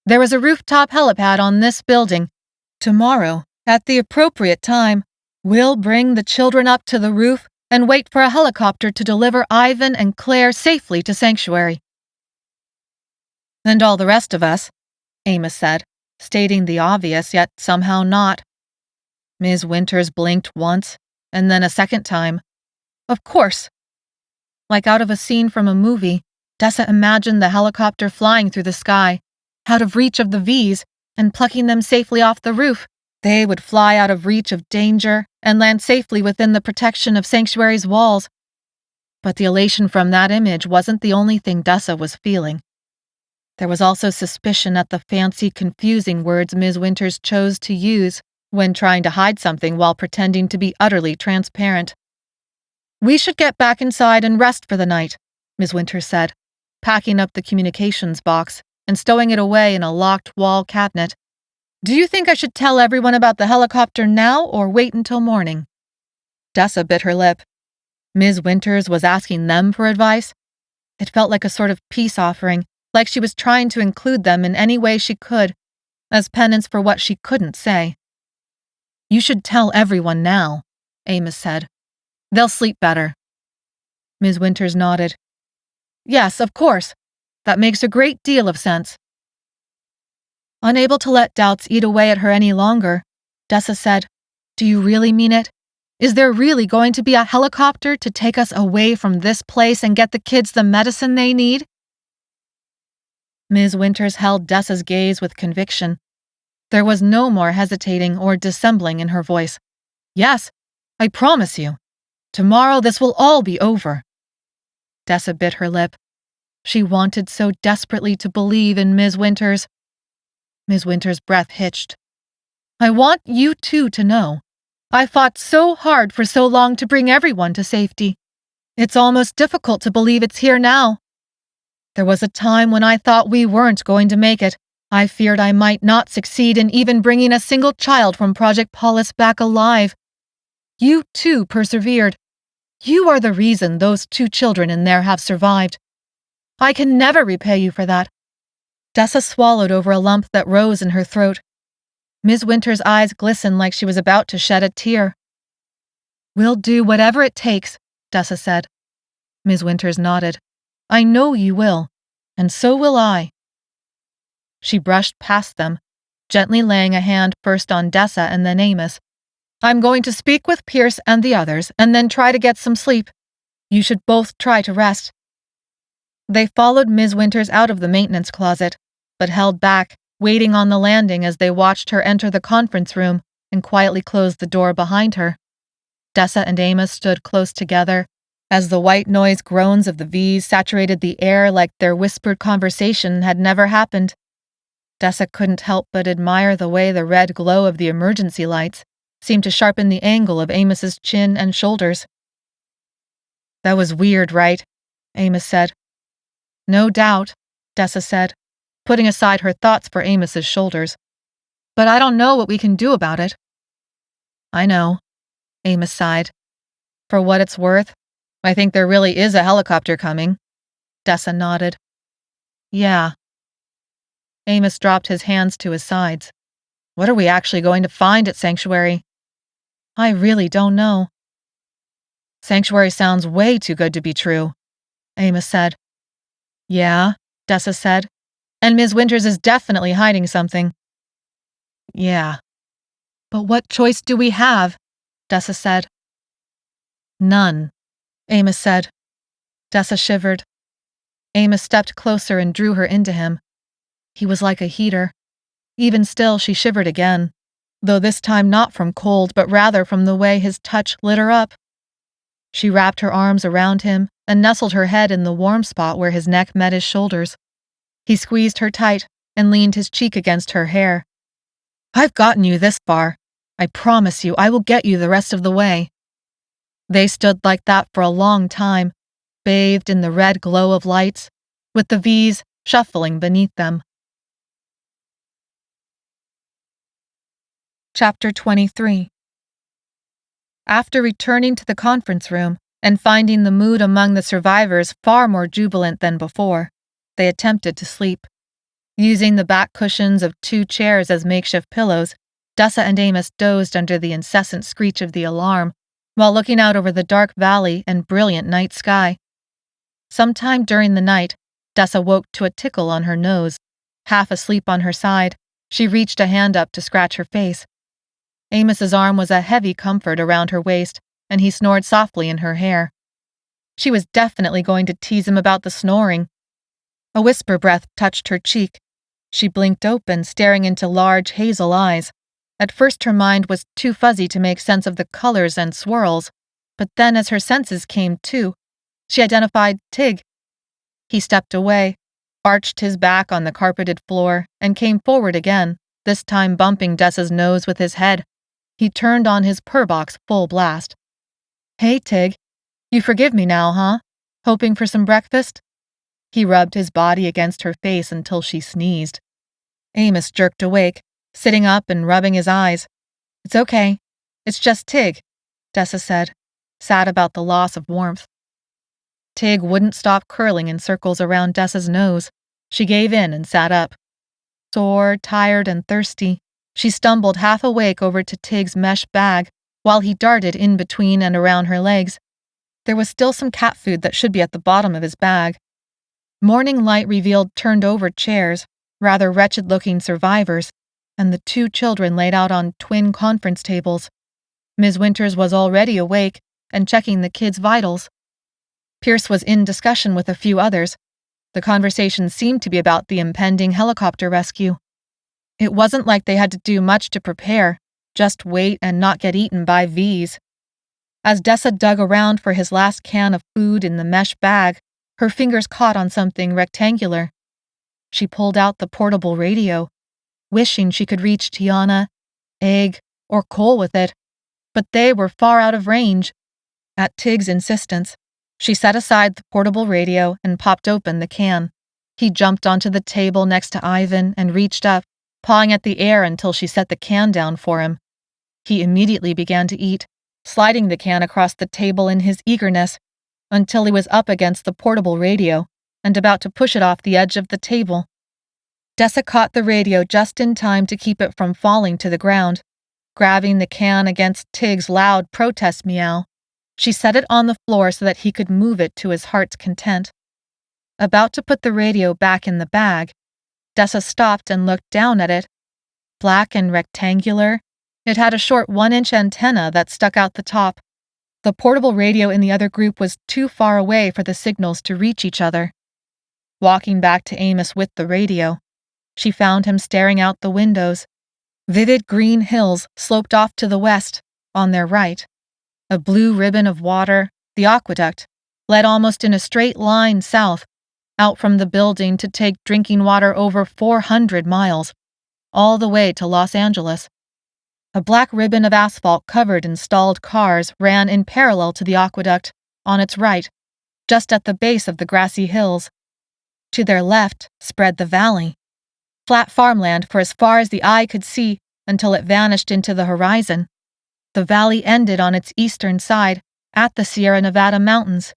There is a rooftop helipad on this building. Tomorrow, at the appropriate time, we'll bring the children up to the roof and wait for a helicopter to deliver Ivan and Claire safely to Sanctuary." "And all the rest of us," Amos said, stating the obvious, yet somehow not. Ms. Winters blinked once, and then a second time. "Of course." Like out of a scene from a movie, Dessa imagined the helicopter flying through the sky, out of reach of the V's, and plucking them safely off the roof. They would fly out of reach of danger and land safely within the protection of Sanctuary's walls. But the elation from that image wasn't the only thing Dessa was feeling. There was also suspicion at the fancy, confusing words Ms. Winters chose to use when trying to hide something while pretending to be utterly transparent. "We should get back inside and rest for the night," Ms. Winters said, packing up the communications box and stowing it away in a locked wall cabinet. "Do you think I should tell everyone about the helicopter now or wait until morning?" Dessa bit her lip. Ms. Winters was asking them for advice? It felt like a sort of peace offering, like she was trying to include them in any way she could, as penance for what she couldn't say. You should tell everyone now, Amos said. They'll sleep better. Ms. Winters nodded. Yes, of course. That makes a great deal of sense. Unable to let doubts eat away at her any longer, Dessa said, Do you really mean it? Is there really going to be a helicopter to take us away from this place and get the kids the medicine they need? Ms. Winters held Dessa's gaze with conviction. There was no more hesitating or dissembling in her voice. Yes, I promise you. Tomorrow this will all be over. Dessa bit her lip. She wanted so desperately to believe in Ms. Winters. Ms. Winters' breath hitched. I want you two to know. I fought so hard for so long to bring everyone to safety. It's almost difficult to believe it's here now. There was a time when I thought we weren't going to make it. I feared I might not succeed in even bringing a single child from Project Polus back alive. You too persevered. You are the reason those 2 children in there have survived. I can never repay you for that. Dessa swallowed over a lump that rose in her throat. Ms. Winters' eyes glistened like she was about to shed a tear. We'll do whatever it takes, Dessa said. Ms. Winters nodded. I know you will, and so will I. She brushed past them, gently laying a hand first on Dessa and then Amos. I'm going to speak with Pierce and the others, and then try to get some sleep. You should both try to rest. They followed Ms. Winters out of the maintenance closet, but held back, waiting on the landing as they watched her enter the conference room and quietly close the door behind her. Dessa and Amos stood close together, as the white noise groans of the V's saturated the air like their whispered conversation had never happened. Dessa couldn't help but admire the way the red glow of the emergency lights seemed to sharpen the angle of Amos's chin and shoulders. That was weird, right? Amos said. No doubt, Dessa said, putting aside her thoughts for Amos's shoulders. But I don't know what we can do about it. I know, Amos sighed. For what it's worth, I think there really is a helicopter coming. Dessa nodded. Yeah. Amos dropped his hands to his sides. What are we actually going to find at Sanctuary? I really don't know. Sanctuary sounds way too good to be true, Amos said. Yeah, Dessa said. And Ms. Winters is definitely hiding something. Yeah. But what choice do we have? Dessa said. None, Amos said. Dessa shivered. Amos stepped closer and drew her into him. He was like a heater. Even still, she shivered again, though this time not from cold, but rather from the way his touch lit her up. She wrapped her arms around him and nestled her head in the warm spot where his neck met his shoulders. He squeezed her tight and leaned his cheek against her hair. I've gotten you this far. I promise you I will get you the rest of the way. They stood like that for a long time, bathed in the red glow of lights, with the V's shuffling beneath them. Chapter 23. After returning to the conference room and finding the mood among the survivors far more jubilant than before, they attempted to sleep. Using the back cushions of 2 chairs as makeshift pillows, Dessa and Amos dozed under the incessant screech of the alarm, while looking out over the dark valley and brilliant night sky. Sometime during the night, Dessa woke to a tickle on her nose. Half asleep on her side, she reached a hand up to scratch her face. Amos's arm was a heavy comfort around her waist, and he snored softly in her hair. She was definitely going to tease him about the snoring. A whisper breath touched her cheek. She blinked open, staring into large hazel eyes. At first her mind was too fuzzy to make sense of the colors and swirls, but then as her senses came to, she identified Tig. He stepped away, arched his back on the carpeted floor, and came forward again, this time bumping Dessa's nose with his head. He turned on his purr box full blast. Hey, Tig. You forgive me now, huh? Hoping for some breakfast? He rubbed his body against her face until she sneezed. Amos jerked awake, sitting up and rubbing his eyes. It's okay. It's just Tig, Dessa said, sad about the loss of warmth. Tig wouldn't stop curling in circles around Dessa's nose. She gave in and sat up. Sore, tired, and thirsty, she stumbled half awake over to Tig's mesh bag while he darted in between and around her legs. There was still some cat food that should be at the bottom of his bag. Morning light revealed turned-over chairs, rather wretched-looking survivors, and the 2 children laid out on twin conference tables. Ms. Winters was already awake and checking the kids' vitals. Pierce was in discussion with a few others. The conversation seemed to be about the impending helicopter rescue. It wasn't like they had to do much to prepare, just wait and not get eaten by V's. As Dessa dug around for his last can of food in the mesh bag, her fingers caught on something rectangular. She pulled out the portable radio, wishing she could reach Tiana, Egg, or Cole with it, but they were far out of range. At Tig's insistence, she set aside the portable radio and popped open the can. He jumped onto the table next to Ivan and reached up, pawing at the air until she set the can down for him. He immediately began to eat, sliding the can across the table in his eagerness, until he was up against the portable radio and about to push it off the edge of the table. Dessa caught the radio just in time to keep it from falling to the ground. Grabbing the can against Tig's loud protest meow, she set it on the floor so that he could move it to his heart's content. About to put the radio back in the bag, Dessa stopped and looked down at it. Black and rectangular, it had a short 1-inch antenna that stuck out the top. The portable radio in the other group was too far away for the signals to reach each other. Walking back to Amos with the radio, she found him staring out the windows. Vivid green hills sloped off to the west, on their right. A blue ribbon of water, the aqueduct, led almost in a straight line south, out from the building to take drinking water over 400 miles, all the way to Los Angeles. A black ribbon of asphalt covered in stalled cars ran in parallel to the aqueduct, on its right, just at the base of the grassy hills. To their left spread the valley. Flat farmland for as far as the eye could see until it vanished into the horizon. The valley ended on its eastern side, at the Sierra Nevada mountains,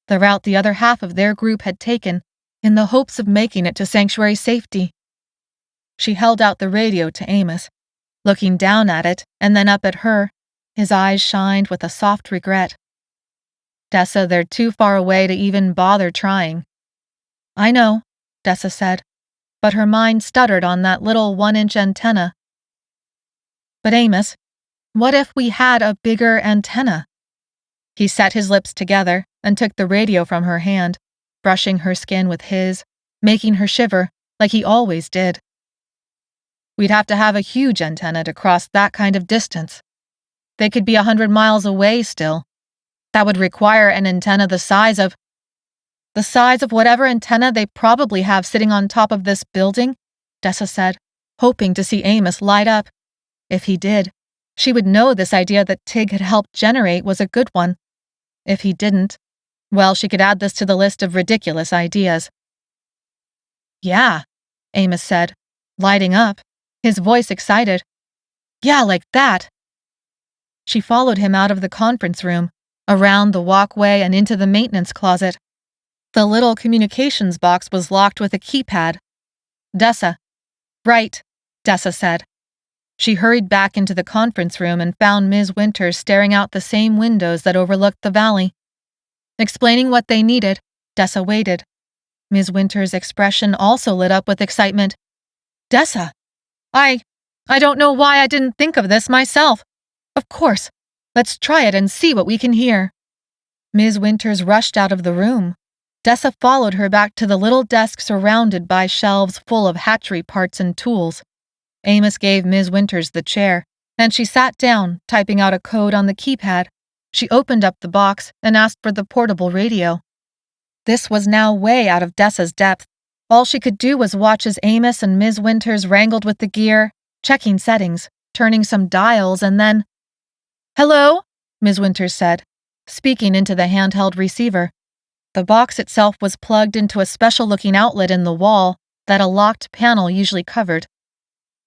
the route the other half of their group had taken in the hopes of making it to sanctuary safety. She held out the radio to Amos, looking down at it and then up at her. His eyes shined with a soft regret. Dessa, they're too far away to even bother trying. I know, Dessa said, but her mind stuttered on that little 1-inch antenna. But Amos, what if we had a bigger antenna? He set his lips together and took the radio from her hand, brushing her skin with his, making her shiver like he always did. We'd have to have a huge antenna to cross that kind of distance. They could be 100 miles away still. That would require an antenna the size of whatever antenna they probably have sitting on top of this building, Dessa said, hoping to see Amos light up. If he did, she would know this idea that Tig had helped generate was a good one. If he didn't, well, she could add this to the list of ridiculous ideas. Yeah, Amos said, lighting up, his voice excited. Yeah, like that. She followed him out of the conference room, around the walkway and into the maintenance closet. The little communications box was locked with a keypad. Dessa. Right, Dessa said. She hurried back into the conference room and found Ms. Winters staring out the same windows that overlooked the valley. Explaining what they needed, Dessa waited. Ms. Winters' expression also lit up with excitement. Dessa! I don't know why I didn't think of this myself. Of course. Let's try it and see what we can hear. Ms. Winters rushed out of the room. Dessa followed her back to the little desk surrounded by shelves full of hatchery parts and tools. Amos gave Ms. Winters the chair, and she sat down, typing out a code on the keypad. She opened up the box and asked for the portable radio. This was now way out of Dessa's depth. All she could do was watch as Amos and Ms. Winters wrangled with the gear, checking settings, turning some dials, and then... Hello, Ms. Winters said, speaking into the handheld receiver. The box itself was plugged into a special-looking outlet in the wall that a locked panel usually covered.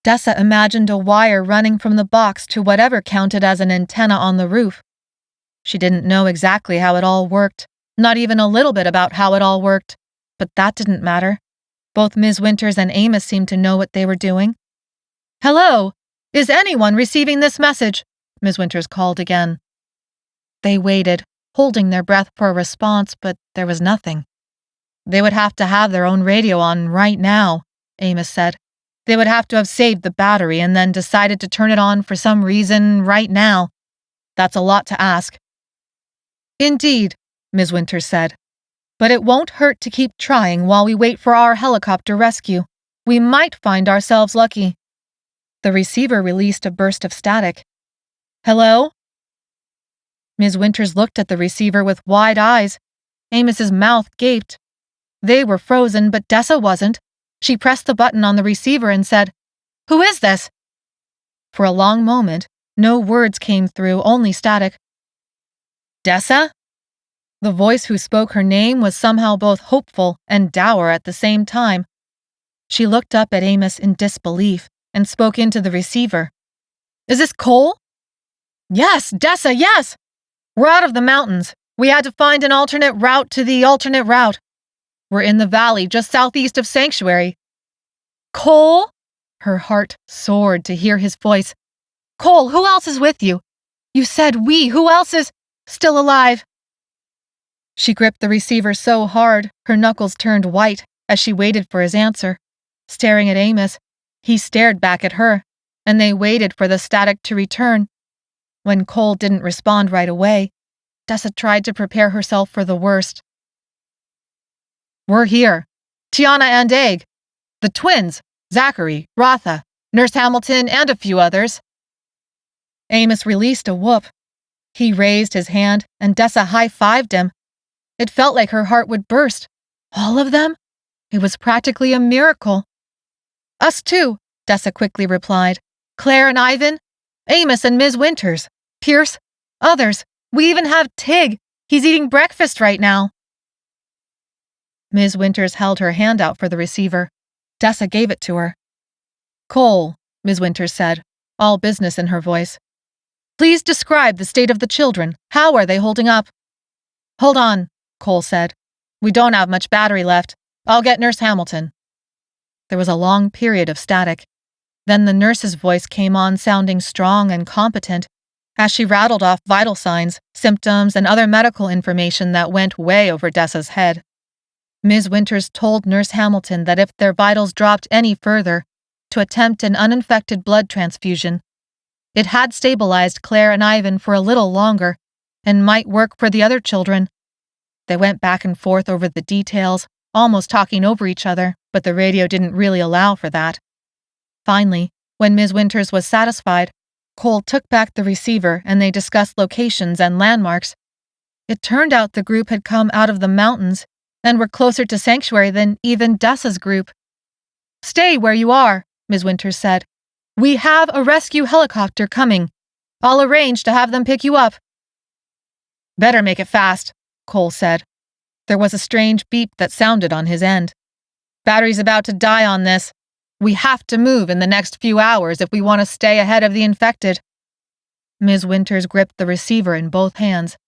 Dessa imagined a wire running from the box to whatever counted as an antenna on the roof. She didn't know exactly how it all worked, not even a little bit about how it all worked, but that didn't matter. Both Ms. Winters and Amos seemed to know what they were doing. "Hello! Is anyone receiving this message?" Ms. Winters called again. They waited, holding their breath for a response, but there was nothing. "They would have to have their own radio on right now," Amos said. "They would have to have saved the battery and then decided to turn it on for some reason right now. That's a lot to ask." "Indeed," Ms. Winters said. "But it won't hurt to keep trying while we wait for our helicopter rescue. We might find ourselves lucky." The receiver released a burst of static. "Hello?" Ms. Winters looked at the receiver with wide eyes. Amos's mouth gaped. They were frozen, but Dessa wasn't. She pressed the button on the receiver and said, "Who is this?" For a long moment, no words came through, only static. "Dessa?" The voice who spoke her name was somehow both hopeful and dour at the same time. She looked up at Amos in disbelief and spoke into the receiver. "Is this Cole?" "Yes, Dessa, yes! We're out of the mountains. We had to find an alternate route to the alternate route. We're in the valley just southeast of Sanctuary." "Cole?" Her heart soared to hear his voice. "Cole, who else is with you? You said we. Who else is still alive?" She gripped the receiver so hard, her knuckles turned white as she waited for his answer. Staring at Amos, he stared back at her, and they waited for the static to return. When Cole didn't respond right away, Dessa tried to prepare herself for the worst. "We're here. Tiana and Egg. The twins, Zachary, Rotha, Nurse Hamilton, and a few others." Amos released a whoop. He raised his hand, and Dessa high-fived him. It felt like her heart would burst. All of them? It was practically a miracle. "Us too," Dessa quickly replied. "Claire and Ivan, Amos and Ms. Winters, Pierce, others. We even have Tig. He's eating breakfast right now." Ms. Winters held her hand out for the receiver. Dessa gave it to her. "Cole," Ms. Winters said, all business in her voice. "Please describe the state of the children. How are they holding up?" "Hold on," Cole said. "We don't have much battery left. I'll get Nurse Hamilton." There was a long period of static. Then the nurse's voice came on, sounding strong and competent, as she rattled off vital signs, symptoms, and other medical information that went way over Dessa's head. Ms. Winters told Nurse Hamilton that if their vitals dropped any further, to attempt an uninfected blood transfusion. It had stabilized Claire and Ivan for a little longer, and might work for the other children. They went back and forth over the details, almost talking over each other, but the radio didn't really allow for that. Finally, when Ms. Winters was satisfied, Cole took back the receiver and they discussed locations and landmarks. It turned out the group had come out of the mountains and were closer to Sanctuary than even Dessa's group. "Stay where you are," Ms. Winters said. "We have a rescue helicopter coming. I'll arrange to have them pick you up." "Better make it fast," Cole said. There was a strange beep that sounded on his end. "Battery's about to die on this. We have to move in the next few hours if we want to stay ahead of the infected." Ms. Winters gripped the receiver in both hands.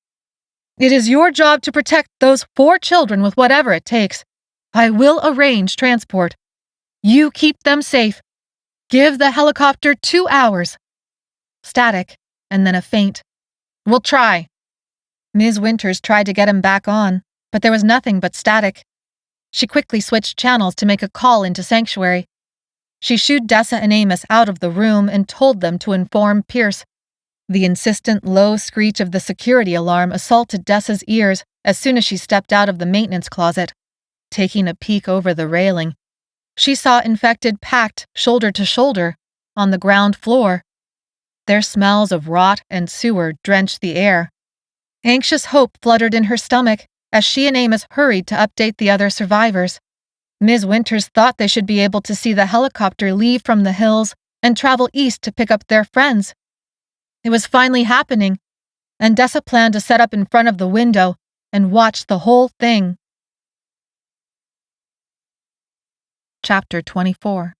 "It is your job to protect those 4 children with whatever it takes. I will arrange transport. You keep them safe. Give the helicopter 2 hours. Static, and then a faint. "We'll try." Ms. Winters tried to get him back on, but there was nothing but static. She quickly switched channels to make a call into Sanctuary. She shooed Dessa and Amos out of the room and told them to inform Pierce. The insistent low screech of the security alarm assaulted Dessa's ears as soon as she stepped out of the maintenance closet. Taking a peek over the railing, she saw infected packed shoulder to shoulder on the ground floor. Their smells of rot and sewer drenched the air. Anxious hope fluttered in her stomach as she and Amos hurried to update the other survivors. Ms. Winters thought they should be able to see the helicopter leave from the hills and travel east to pick up their friends. It was finally happening, and Dessa planned to set up in front of the window and watch the whole thing. Chapter 24.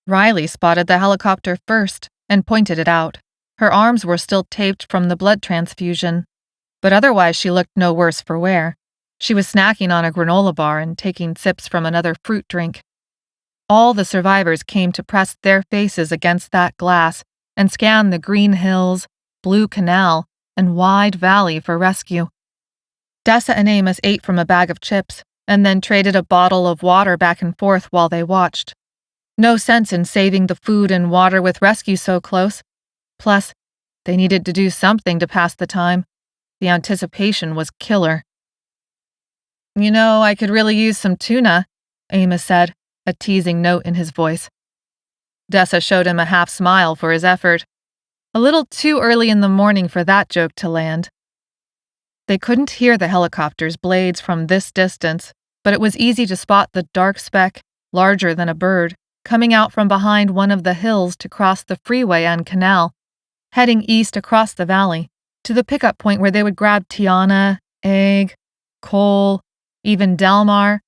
Riley spotted the helicopter first and pointed it out. Her arms were still taped from the blood transfusion, but otherwise she looked no worse for wear. She was snacking on a granola bar and taking sips from another fruit drink. All the survivors came to press their faces against that glass and scan the green hills, blue canal, and wide valley for rescue. Dessa and Amos ate from a bag of chips and then traded a bottle of water back and forth while they watched. No sense in saving the food and water with rescue so close. Plus, they needed to do something to pass the time. The anticipation was killer. "You know, I could really use some tuna," Amos said, a teasing note in his voice. Dessa showed him a half smile for his effort. A little too early in the morning for that joke to land. They couldn't hear the helicopter's blades from this distance, but it was easy to spot the dark speck, larger than a bird, coming out from behind one of the hills to cross the freeway and canal, heading east across the valley, to the pickup point where they would grab Tiana, Egg, Cole, even Delmar,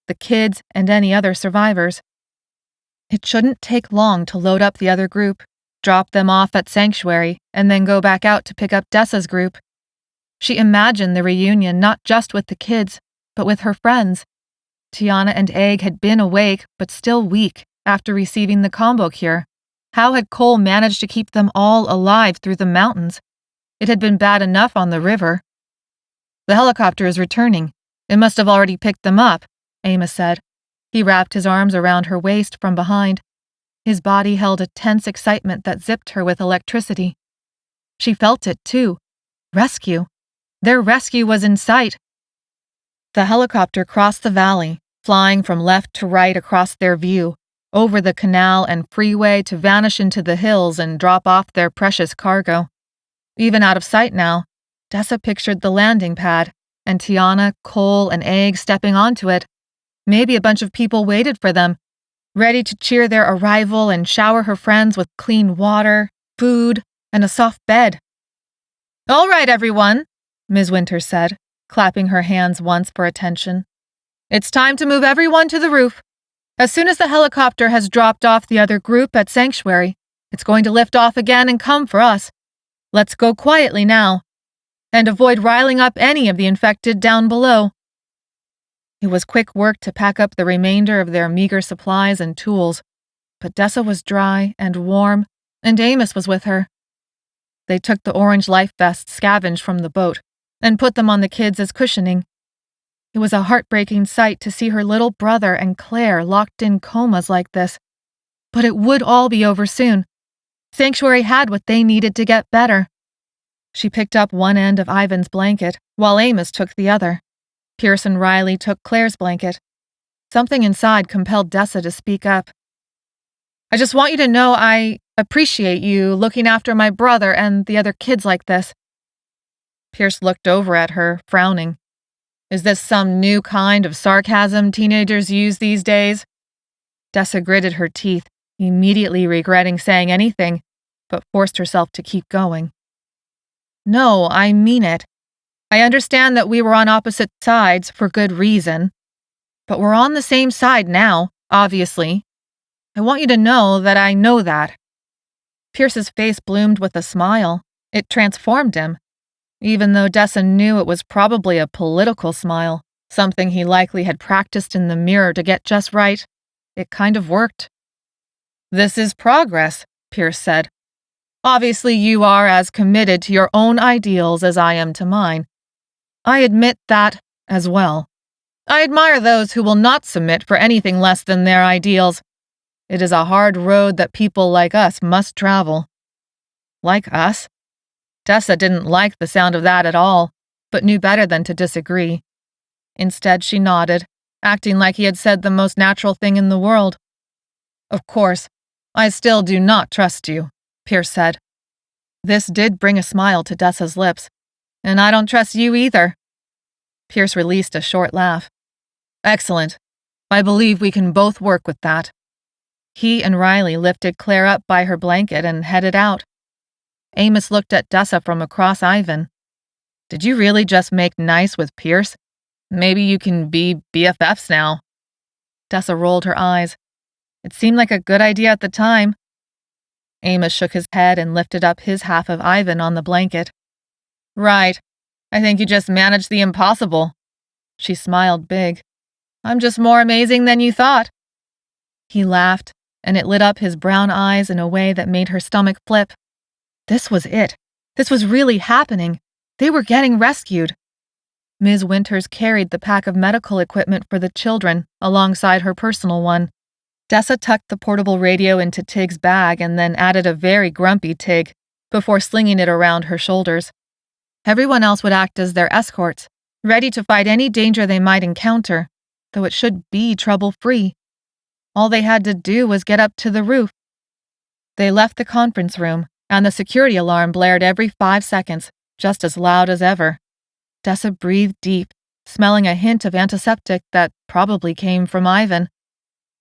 the kids, and any other survivors. It shouldn't take long to load up the other group, drop them off at Sanctuary, and then go back out to pick up Dessa's group. She imagined the reunion not just with the kids, but with her friends. Tiana and Egg had been awake, but still weak, after receiving the combo cure. How had Cole managed to keep them all alive through the mountains? It had been bad enough on the river. "The helicopter is returning. It must have already picked them up," Amos said. He wrapped his arms around her waist from behind. His body held a tense excitement that zipped her with electricity. She felt it, too. Rescue. Their rescue was in sight. The helicopter crossed the valley, flying from left to right across their view, over the canal and freeway to vanish into the hills and drop off their precious cargo. Even out of sight now, Dessa pictured the landing pad, and Tiana, Cole, and Egg stepping onto it. Maybe a bunch of people waited for them, ready to cheer their arrival and shower her friends with clean water, food, and a soft bed. "All right, everyone," Ms. Winters said, clapping her hands once for attention. "It's time to move everyone to the roof. As soon as the helicopter has dropped off the other group at Sanctuary, it's going to lift off again and come for us. Let's go quietly now, and avoid riling up any of the infected down below." It was quick work to pack up the remainder of their meager supplies and tools, but Dessa was dry and warm, and Amos was with her. They took the orange life vests scavenged from the boat and put them on the kids as cushioning. It was a heartbreaking sight to see her little brother and Claire locked in comas like this. But it would all be over soon. Sanctuary had what they needed to get better. She picked up one end of Ivan's blanket, while Amos took the other. Pierce and Riley took Claire's blanket. Something inside compelled Dessa to speak up. "I just want you to know I appreciate you looking after my brother and the other kids like this." Pierce looked over at her, frowning. Is this some new kind of sarcasm teenagers use these days? Dessa gritted her teeth, immediately regretting saying anything, but forced herself to keep going. "No, I mean it. I understand that we were on opposite sides for good reason, but we're on the same side now, obviously. I want you to know that I know that." Pierce's face bloomed with a smile. It transformed him. Even though Dessa knew it was probably a political smile, something he likely had practiced in the mirror to get just right, it kind of worked. "This is progress," Pierce said. "Obviously you are as committed to your own ideals as I am to mine. I admit that as well. I admire those who will not submit for anything less than their ideals. It is a hard road that people like us must travel." Like us? Dessa didn't like the sound of that at all, but knew better than to disagree. Instead, she nodded, acting like he had said the most natural thing in the world. "Of course, I still do not trust you," Pierce said. This did bring a smile to Dessa's lips. "And I don't trust you either." Pierce released a short laugh. "Excellent. I believe we can both work with that." He and Riley lifted Claire up by her blanket and headed out. Amos looked at Dessa from across Ivan. "Did you really just make nice with Pierce? Maybe you can be BFFs now." Dessa rolled her eyes. It seemed like a good idea at the time. Amos shook his head and lifted up his half of Ivan on the blanket. Right. I think you just managed the impossible. She smiled big. I'm just more amazing than you thought. He laughed, and it lit up his brown eyes in a way that made her stomach flip. This was it. This was really happening. They were getting rescued. Ms. Winters carried the pack of medical equipment for the children alongside her personal one. Dessa tucked the portable radio into Tig's bag and then added a very grumpy Tig before slinging it around her shoulders. Everyone else would act as their escorts, ready to fight any danger they might encounter, though it should be trouble-free. All they had to do was get up to the roof. They left the conference room, and the security alarm blared every 5 seconds, just as loud as ever. Dessa breathed deep, smelling a hint of antiseptic that probably came from Ivan.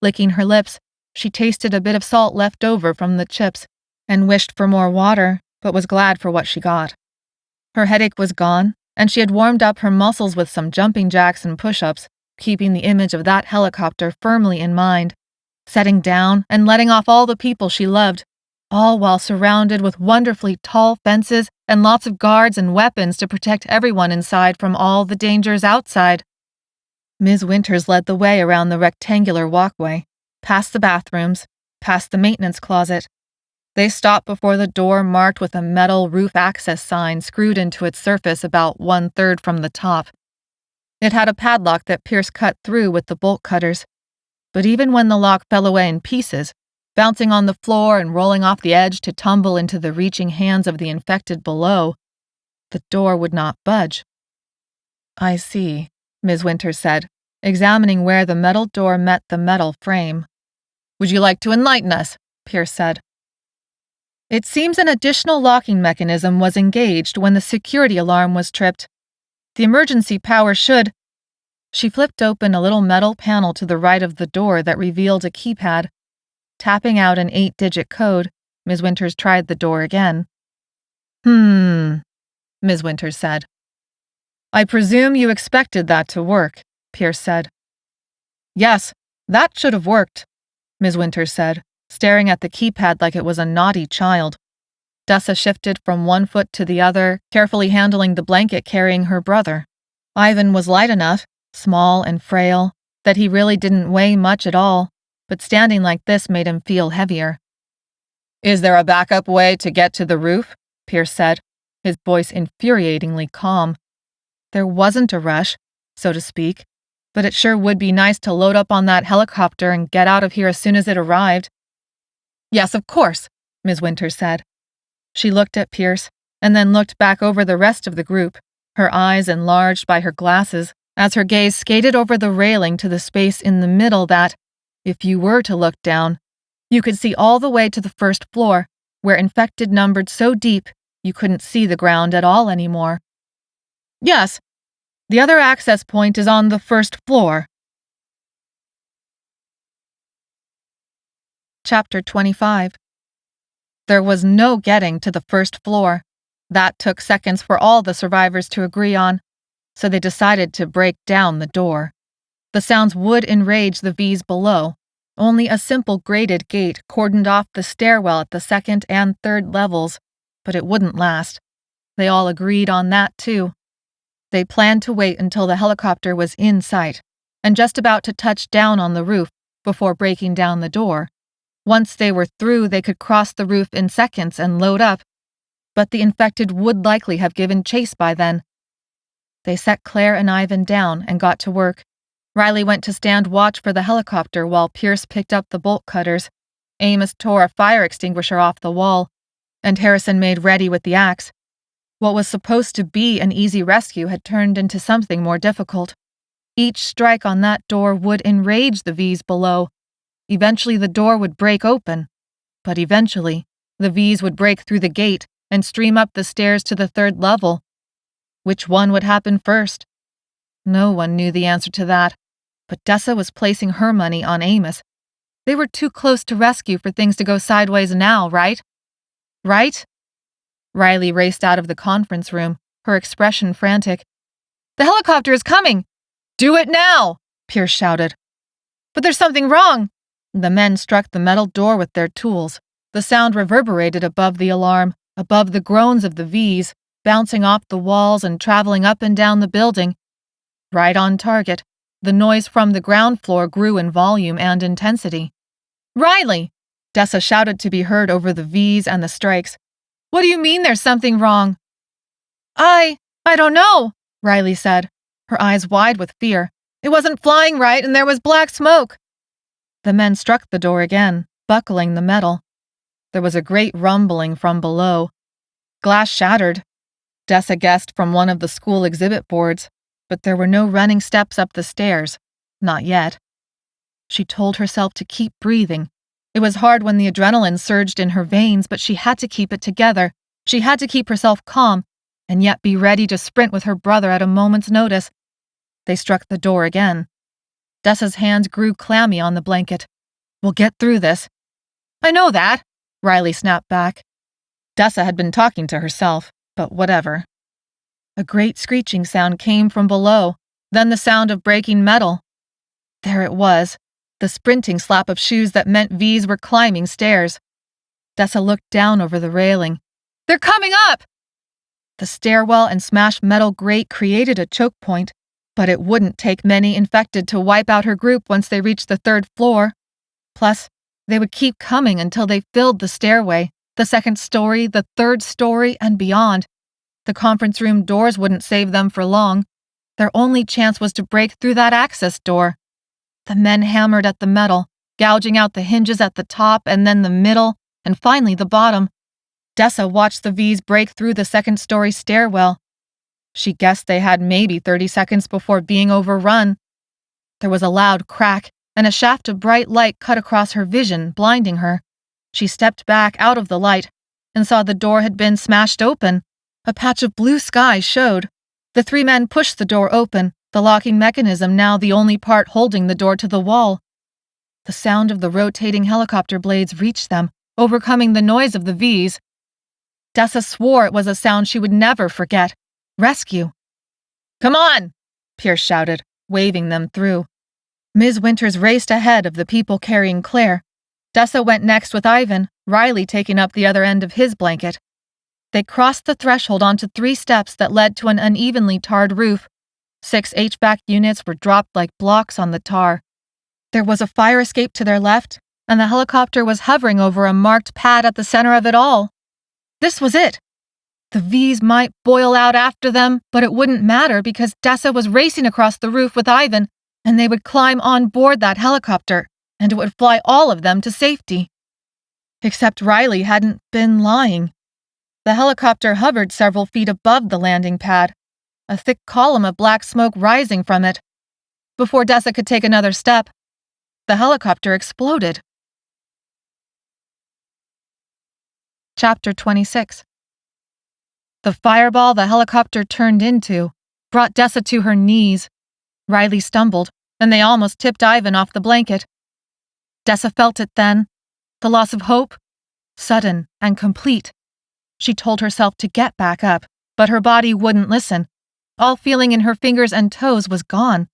Licking her lips, she tasted a bit of salt left over from the chips and wished for more water, but was glad for what she got. Her headache was gone, and she had warmed up her muscles with some jumping jacks and push-ups, keeping the image of that helicopter firmly in mind, setting down and letting off all the people she loved, all while surrounded with wonderfully tall fences and lots of guards and weapons to protect everyone inside from all the dangers outside. Ms. Winters led the way around the rectangular walkway, past the bathrooms, past the maintenance closet. They stopped before the door marked with a metal roof access sign screwed into its surface about 1/3 from the top. It had a padlock that Pierce cut through with the bolt cutters, but even when the lock fell away in pieces, bouncing on the floor and rolling off the edge to tumble into the reaching hands of the infected below, the door would not budge. I see, Ms. Winters said, examining where the metal door met the metal frame. Would you like to enlighten us? Pierce said. It seems an additional locking mechanism was engaged when the security alarm was tripped. The emergency power should... She flipped open a little metal panel to the right of the door that revealed a keypad. Tapping out an 8-digit code, Ms. Winters tried the door again. Ms. Winters said. I presume you expected that to work, Pierce said. Yes, that should have worked, Ms. Winters said, staring at the keypad like it was a naughty child. Dessa shifted from one foot to the other, carefully handling the blanket carrying her brother. Ivan was light enough, small and frail, that he really didn't weigh much at all, but standing like this made him feel heavier. Is there a backup way to get to the roof? Pierce said, his voice infuriatingly calm. There wasn't a rush, so to speak, but it sure would be nice to load up on that helicopter and get out of here as soon as it arrived. Yes, of course, Ms. Winters said. She looked at Pierce, and then looked back over the rest of the group, her eyes enlarged by her glasses, as her gaze skated over the railing to the space in the middle that, if you were to look down, you could see all the way to the first floor, where infected numbered so deep you couldn't see the ground at all anymore. Yes, the other access point is on the first floor. Chapter 25. There was no getting to the first floor. That took seconds for all the survivors to agree on, so they decided to break down the door. The sounds would enrage the V's below. Only a simple grated gate cordoned off the stairwell at the 2nd and 3rd levels, but it wouldn't last. They all agreed on that, too. They planned to wait until the helicopter was in sight, and just about to touch down on the roof before breaking down the door. Once they were through, they could cross the roof in seconds and load up, but the infected would likely have given chase by then. They set Claire and Ivan down and got to work. Riley went to stand watch for the helicopter while Pierce picked up the bolt cutters. Amos tore a fire extinguisher off the wall, and Harrison made ready with the axe. What was supposed to be an easy rescue had turned into something more difficult. Each strike on that door would enrage the V's below. Eventually the door would break open, but eventually the V's would break through the gate and stream up the stairs to the 3rd level. Which one would happen first? No one knew the answer to that, but Dessa was placing her money on Amos. They were too close to rescue for things to go sideways now, right? Right? Riley raced out of the conference room, her expression frantic. The helicopter is coming! Do it now! Pierce shouted. But there's something wrong! The men struck the metal door with their tools. The The sound reverberated above the alarm, above the groans of the V's, bouncing off the walls and traveling up and down the building. Right on target, the noise from the ground floor grew in volume and intensity. "Riley!" Dessa shouted to be heard over the V's and the strikes. "What do you mean there's something wrong?" I don't know," Riley said, her eyes wide with fear. "It wasn't flying right and there was black smoke." The men struck the door again, buckling the metal. There was a great rumbling from below. Glass shattered. Dessa guessed from one of the school exhibit boards, but there were no running steps up the stairs. Not yet. She told herself to keep breathing. It was hard when the adrenaline surged in her veins, but she had to keep it together. She had to keep herself calm, and yet be ready to sprint with her brother at a moment's notice. They struck the door again. Dessa's hands grew clammy on the blanket. "We'll get through this." "I know that," Riley snapped back. Dessa had been talking to herself, but whatever. A great screeching sound came from below, then the sound of breaking metal. There it was, the sprinting slap of shoes that meant V's were climbing stairs. Dessa looked down over the railing. "They're coming up!" The stairwell and smashed metal grate created a choke point, but it wouldn't take many infected to wipe out her group once they reached the 3rd floor. Plus, they would keep coming until they filled the stairway, the 2nd story, the 3rd story, and beyond. The conference room doors wouldn't save them for long. Their only chance was to break through that access door. The men hammered at the metal, gouging out the hinges at the top and then the middle, and finally the bottom. Dessa watched the V's break through the 2nd story stairwell. She guessed they had maybe 30 seconds before being overrun. There was a loud crack, and a shaft of bright light cut across her vision, blinding her. She stepped back out of the light and saw the door had been smashed open. A patch of blue sky showed. The 3 men pushed the door open, the locking mechanism now the only part holding the door to the wall. The sound of the rotating helicopter blades reached them, overcoming the noise of the V's. Dessa swore it was a sound she would never forget. Rescue. "Come on!" Pierce shouted, waving them through. Ms. Winters raced ahead of the people carrying Claire. Dessa went next with Ivan, Riley taking up the other end of his blanket. They crossed the threshold onto 3 steps that led to an unevenly tarred roof. 6 HVAC units were dropped like blocks on the tar. There was a fire escape to their left, and the helicopter was hovering over a marked pad at the center of it all. This was it. The V's might boil out after them, but it wouldn't matter because Dessa was racing across the roof with Ivan, and they would climb on board that helicopter, and it would fly all of them to safety. Except Riley hadn't been lying. The helicopter hovered several feet above the landing pad, a thick column of black smoke rising from it. Before Dessa could take another step, the helicopter exploded. Chapter 26. The fireball the helicopter turned into brought Dessa to her knees. Riley stumbled, and they almost tipped Ivan off the blanket. Dessa felt it then, the loss of hope, sudden and complete. She told herself to get back up, but her body wouldn't listen. All feeling in her fingers and toes was gone.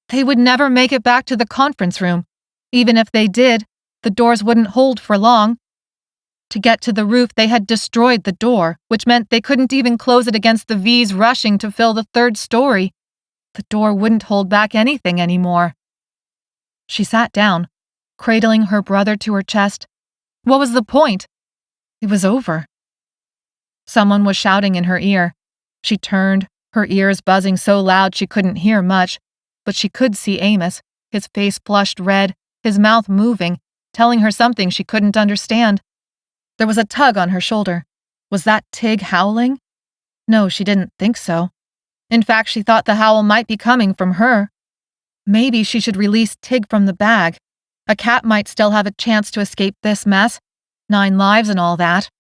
They would never make it back to the conference room. Even if they did, the doors wouldn't hold for long. To get to the roof, they had destroyed the door, which meant they couldn't even close it against the V's rushing to fill the 3rd story. The door wouldn't hold back anything anymore. She sat down, cradling her brother to her chest. What was the point? It was over. Someone was shouting in her ear. She turned, her ears buzzing so loud she couldn't hear much, but she could see Amos, his face flushed red, his mouth moving, telling her something she couldn't understand. There was a tug on her shoulder. Was that Tig howling? No, she didn't think so. In fact, she thought the howl might be coming from her. Maybe she should release Tig from the bag. A cat might still have a chance to escape this mess. 9 lives and all that.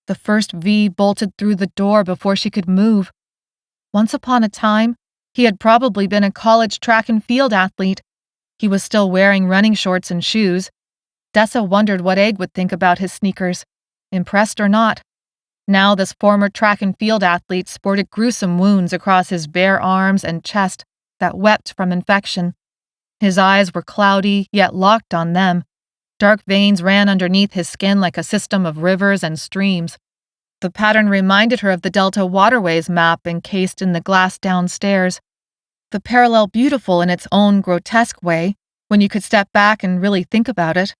The first V bolted through the door before she could move. Once upon a time, he had probably been a college track and field athlete. He was still wearing running shorts and shoes. Dessa wondered what Egg would think about his sneakers, impressed or not. Now this former track and field athlete sported gruesome wounds across his bare arms and chest that wept from infection. His eyes were cloudy, yet locked on them, Dark veins ran underneath his skin like a system of rivers and streams. The pattern reminded her of the Delta Waterways map encased in the glass downstairs. The parallel beautiful in its own grotesque way, when you could step back and really think about it.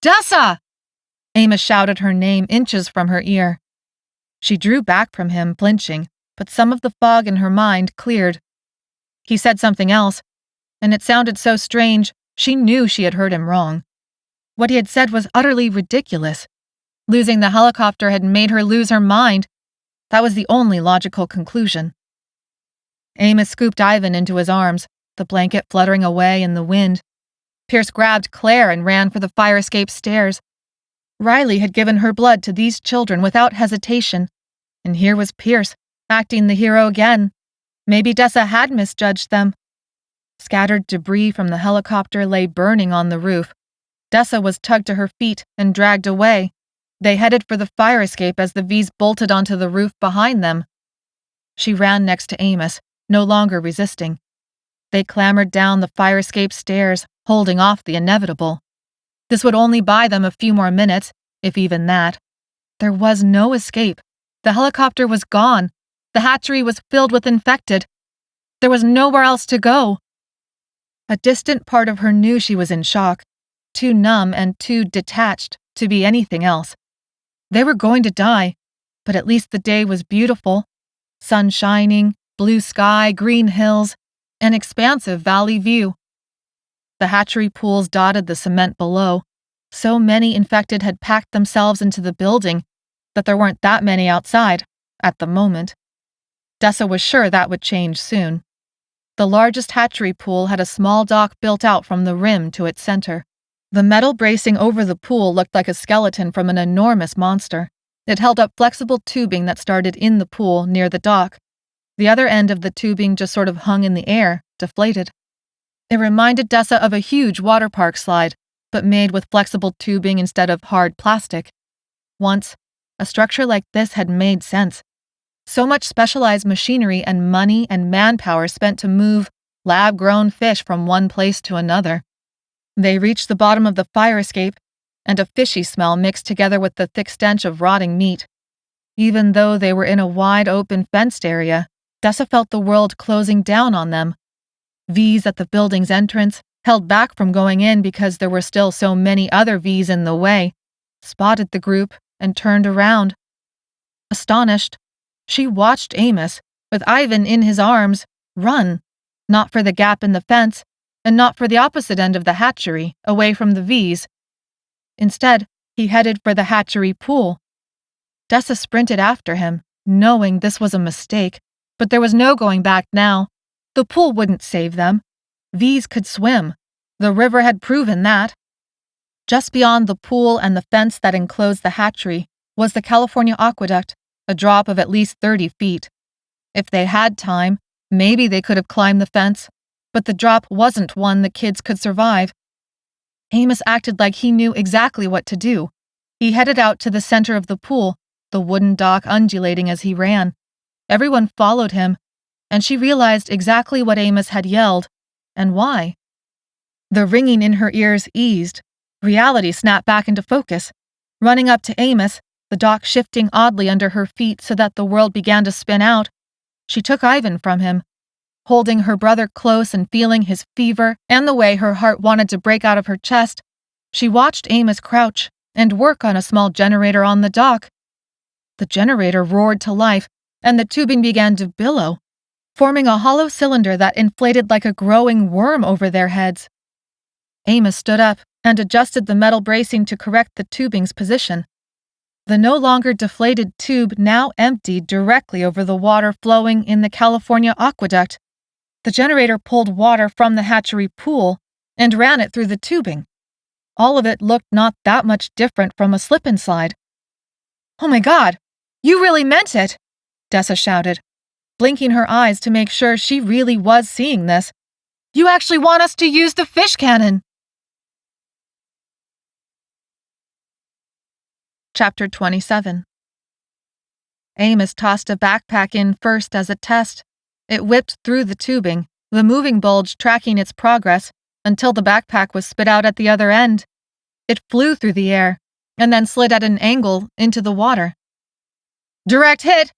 "Dessa!" Amos shouted her name inches from her ear. She drew back from him, flinching, but some of the fog in her mind cleared. He said something else, and it sounded so strange she knew she had heard him wrong. What he had said was utterly ridiculous. Losing the helicopter had made her lose her mind. That was the only logical conclusion. Amos scooped Ivan into his arms, the blanket fluttering away in the wind. Pierce grabbed Claire and ran for the fire escape stairs. Riley had given her blood to these children without hesitation, and here was Pierce, acting the hero again. Maybe Dessa had misjudged them. Scattered debris from the helicopter lay burning on the roof. Dessa was tugged to her feet and dragged away. They headed for the fire escape as the V's bolted onto the roof behind them. She ran next to Amos, no longer resisting. They clambered down the fire escape stairs, holding off the inevitable. This would only buy them a few more minutes, if even that. There was no escape. The helicopter was gone. The hatchery was filled with infected. There was nowhere else to go. A distant part of her knew she was in shock, too numb and too detached to be anything else. They were going to die, but at least the day was beautiful. Sun shining, blue sky, green hills, an expansive valley view. The hatchery pools dotted the cement below. So many infected had packed themselves into the building that there weren't that many outside, at the moment. Dessa was sure that would change soon. The largest hatchery pool had a small dock built out from the rim to its center. The metal bracing over the pool looked like a skeleton from an enormous monster. It held up flexible tubing that started in the pool near the dock. The other end of the tubing just sort of hung in the air, deflated. It reminded Dessa of a huge water park slide, but made with flexible tubing instead of hard plastic. Once, a structure like this had made sense. So much specialized machinery and money and manpower spent to move lab-grown fish from one place to another. They reached the bottom of the fire escape, and a fishy smell mixed together with the thick stench of rotting meat. Even though they were in a wide-open fenced area, Dessa felt the world closing down on them. V's at the building's entrance, held back from going in because there were still so many other V's in the way, spotted the group and turned around. Astonished, she watched Amos, with Ivan in his arms, run, not for the gap in the fence, and not for the opposite end of the hatchery, away from the V's. Instead, he headed for the hatchery pool. Dessa sprinted after him, knowing this was a mistake, but there was no going back now. The pool wouldn't save them. V's could swim. The river had proven that. Just beyond the pool and the fence that enclosed the hatchery was the California aqueduct, a drop of at least 30 feet. If they had time, maybe they could have climbed the fence, but the drop wasn't one the kids could survive. Amos acted like he knew exactly what to do. He headed out to the center of the pool, the wooden dock undulating as he ran. Everyone followed him, and she realized exactly what Amos had yelled, and why. The ringing in her ears eased. Reality snapped back into focus. Running up to Amos, the dock shifting oddly under her feet so that the world began to spin out, she took Ivan from him. Holding her brother close and feeling his fever and the way her heart wanted to break out of her chest, she watched Amos crouch and work on a small generator on the dock. The generator roared to life, and the tubing began to billow, forming a hollow cylinder that inflated like a growing worm over their heads. Amos stood up and adjusted the metal bracing to correct the tubing's position. The no longer deflated tube now emptied directly over the water flowing in the California aqueduct. The generator pulled water from the hatchery pool and ran it through the tubing. All of it looked not that much different from a slip-and-slide. "Oh my God, you really meant it!" Dessa shouted, blinking her eyes to make sure she really was seeing this. "You actually want us to use the fish cannon!" Chapter 27. Amos tossed a backpack in first as a test. It whipped through the tubing, the moving bulge tracking its progress, until the backpack was spit out at the other end. It flew through the air, and then slid at an angle into the water. "Direct hit!"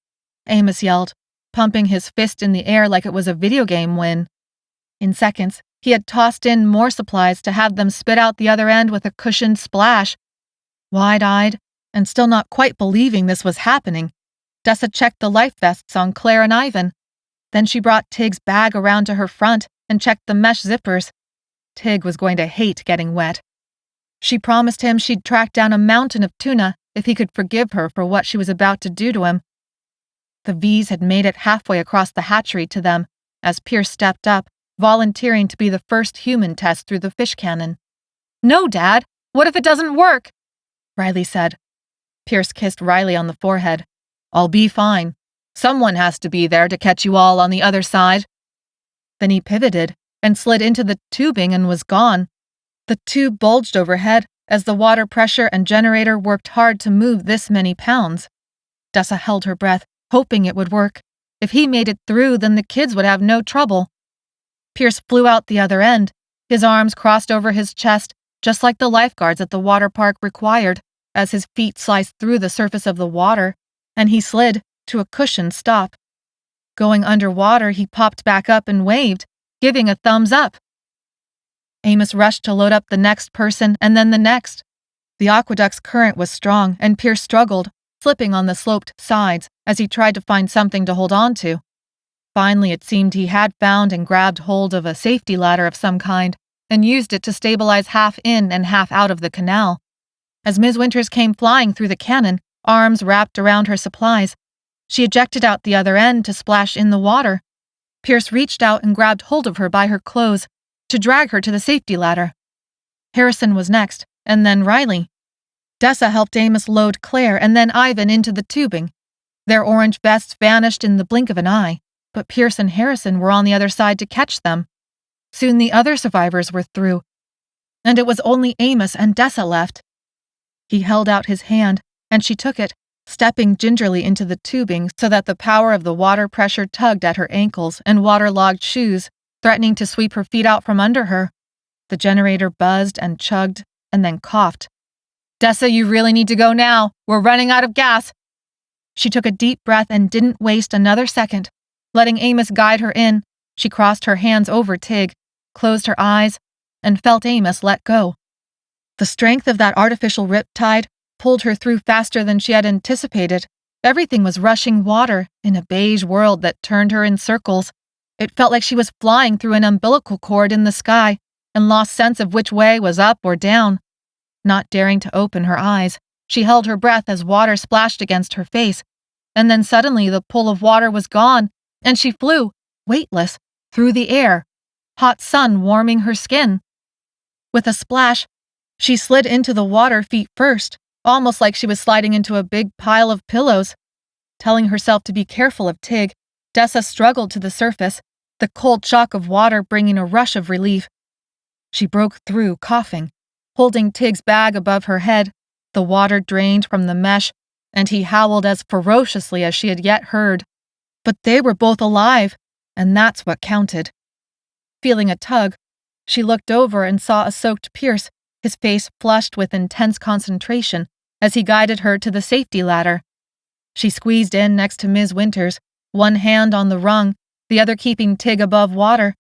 Amos yelled, pumping his fist in the air like it was a video game win. In seconds, he had tossed in more supplies to have them spit out the other end with a cushioned splash. Wide-eyed, and still not quite believing this was happening, Dessa checked the life vests on Claire and Ivan. Then she brought Tig's bag around to her front and checked the mesh zippers. Tig was going to hate getting wet. She promised him she'd track down a mountain of tuna if he could forgive her for what she was about to do to him. The V's had made it halfway across the hatchery to them as Pierce stepped up, volunteering to be the first human test through the fish cannon. "No, Dad! What if it doesn't work?" Riley said. Pierce kissed Riley on the forehead. "I'll be fine. Someone has to be there to catch you all on the other side." Then he pivoted and slid into the tubing and was gone. The tube bulged overhead as the water pressure and generator worked hard to move this many pounds. Dessa held her breath, hoping it would work. If he made it through, then the kids would have no trouble. Pierce flew out the other end, his arms crossed over his chest, just like the lifeguards at the water park required, as his feet sliced through the surface of the water, and he slid to a cushioned stop. Going underwater, he popped back up and waved, giving a thumbs up. Amos rushed to load up the next person and then the next. The aqueduct's current was strong, and Pierce struggled, slipping on the sloped sides as he tried to find something to hold on to. Finally, it seemed he had found and grabbed hold of a safety ladder of some kind and used it to stabilize half in and half out of the canal. As Ms. Winters came flying through the cannon, arms wrapped around her supplies, she ejected out the other end to splash in the water. Pierce reached out and grabbed hold of her by her clothes to drag her to the safety ladder. Harrison was next, and then Riley. Dessa helped Amos load Claire and then Ivan into the tubing. Their orange vests vanished in the blink of an eye, but Pierce and Harrison were on the other side to catch them. Soon the other survivors were through, and it was only Amos and Dessa left. He held out his hand, and she took it, stepping gingerly into the tubing so that the power of the water pressure tugged at her ankles and waterlogged shoes, threatening to sweep her feet out from under her. The generator buzzed and chugged, and then coughed. "Dessa, you really need to go now. We're running out of gas." She took a deep breath and didn't waste another second. Letting Amos guide her in, she crossed her hands over Tig, closed her eyes, and felt Amos let go. The strength of that artificial riptide pulled her through faster than she had anticipated. Everything was rushing water in a beige world that turned her in circles. It felt like she was flying through an umbilical cord in the sky and lost sense of which way was up or down. Not daring to open her eyes, she held her breath as water splashed against her face, and then suddenly the pull of water was gone, and she flew, weightless, through the air, hot sun warming her skin. With a splash, she slid into the water feet first, almost like she was sliding into a big pile of pillows. Telling herself to be careful of Tig, Dessa struggled to the surface, the cold shock of water bringing a rush of relief. She broke through, coughing, holding Tig's bag above her head. The water drained from the mesh, and he howled as ferociously as she had yet heard. But they were both alive, and that's what counted. Feeling a tug, she looked over and saw a soaked Pierce, his face flushed with intense concentration, as he guided her to the safety ladder. She squeezed in next to Ms. Winters, one hand on the rung, the other keeping Tig above water.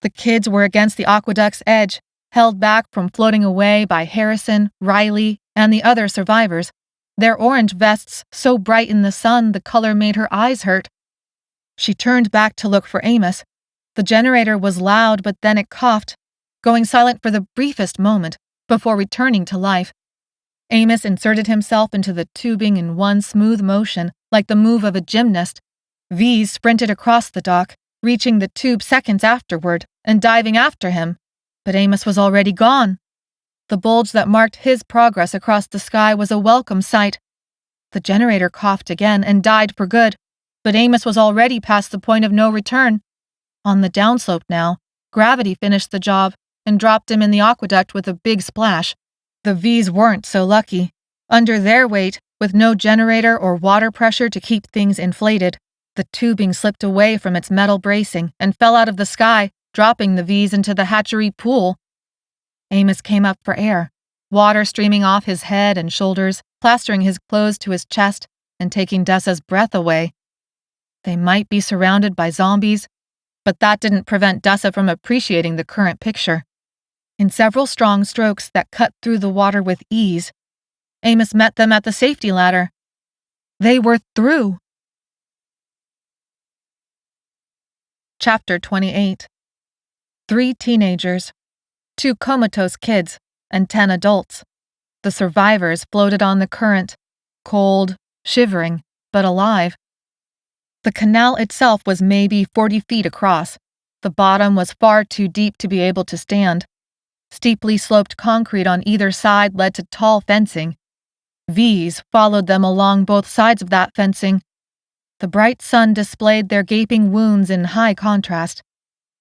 The kids were against the aqueduct's edge, held back from floating away by Harrison, Riley, and the other survivors, their orange vests so bright in the sun the color made her eyes hurt. She turned back to look for Amos. The generator was loud, but then it coughed, going silent for the briefest moment before returning to life. Amos inserted himself into the tubing in one smooth motion, like the move of a gymnast. V's sprinted across the dock, reaching the tube seconds afterward and diving after him. But Amos was already gone. The bulge that marked his progress across the sky was a welcome sight. The generator coughed again and died for good, but Amos was already past the point of no return. On the downslope now, gravity finished the job and dropped him in the aqueduct with a big splash. The V's weren't so lucky. Under their weight, with no generator or water pressure to keep things inflated, the tubing slipped away from its metal bracing and fell out of the sky, dropping the V's into the hatchery pool. Amos came up for air, water streaming off his head and shoulders, plastering his clothes to his chest, and taking Dessa's breath away. They might be surrounded by zombies, but that didn't prevent Dessa from appreciating the current picture. In several strong strokes that cut through the water with ease, Amos met them at the safety ladder. They were through. Chapter 28. 3 teenagers, 2 comatose kids, and 10 adults. The survivors floated on the current, cold, shivering, but alive. The canal itself was maybe 40 feet across. The bottom was far too deep to be able to stand. Steeply sloped concrete on either side led to tall fencing. V's followed them along both sides of that fencing. The bright sun displayed their gaping wounds in high contrast.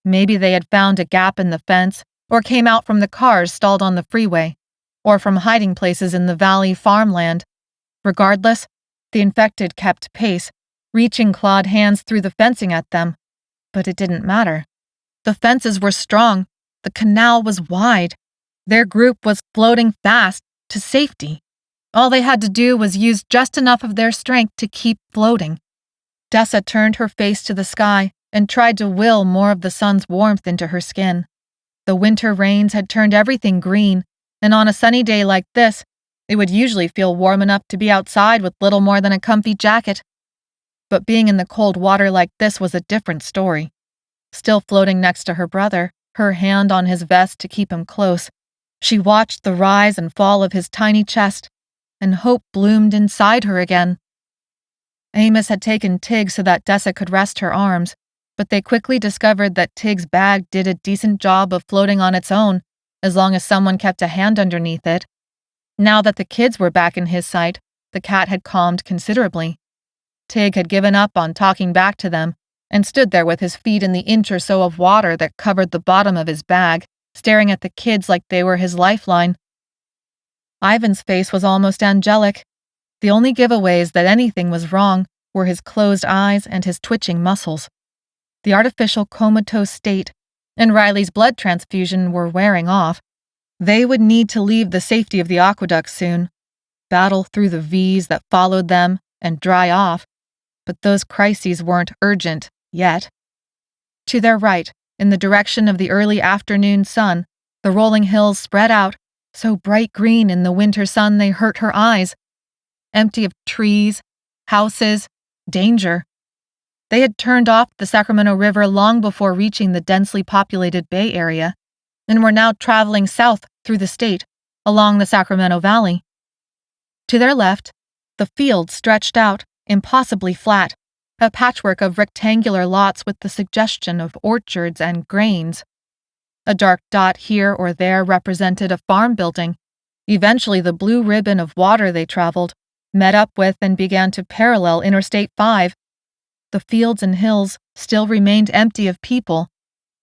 Maybe they had found a gap in the fence, or came out from the cars stalled on the freeway, or from hiding places in the valley farmland. Regardless, the infected kept pace, reaching clawed hands through the fencing at them. But it didn't matter. The fences were strong. The canal was wide. Their group was floating fast to safety. All they had to do was use just enough of their strength to keep floating. Dessa turned her face to the sky and tried to will more of the sun's warmth into her skin. The winter rains had turned everything green, and on a sunny day like this, it would usually feel warm enough to be outside with little more than a comfy jacket. But being in the cold water like this was a different story. Still floating next to her brother, her hand on his vest to keep him close, she watched the rise and fall of his tiny chest, and hope bloomed inside her again. Amos had taken Tig so that Dessa could rest her arms, but they quickly discovered that Tig's bag did a decent job of floating on its own, as long as someone kept a hand underneath it. Now that the kids were back in his sight, the cat had calmed considerably. Tig had given up on talking back to them, and stood there with his feet in the inch or so of water that covered the bottom of his bag, staring at the kids like they were his lifeline. Ivan's face was almost angelic. The only giveaways that anything was wrong were his closed eyes and his twitching muscles. The artificial comatose state and Riley's blood transfusion were wearing off. They would need to leave the safety of the aqueduct soon, battle through the V's that followed them, and dry off. But those crises weren't urgent yet. To their right, in the direction of the early afternoon sun, the rolling hills spread out, so bright green in the winter sun they hurt her eyes, empty of trees, houses, danger. They had turned off the Sacramento River long before reaching the densely populated Bay Area, and were now traveling south through the state, along the Sacramento Valley. To their left, the field stretched out, impossibly flat, a patchwork of rectangular lots with the suggestion of orchards and grains. A dark dot here or there represented a farm building. Eventually, the blue ribbon of water they traveled met up with and began to parallel Interstate 5. The fields and hills still remained empty of people,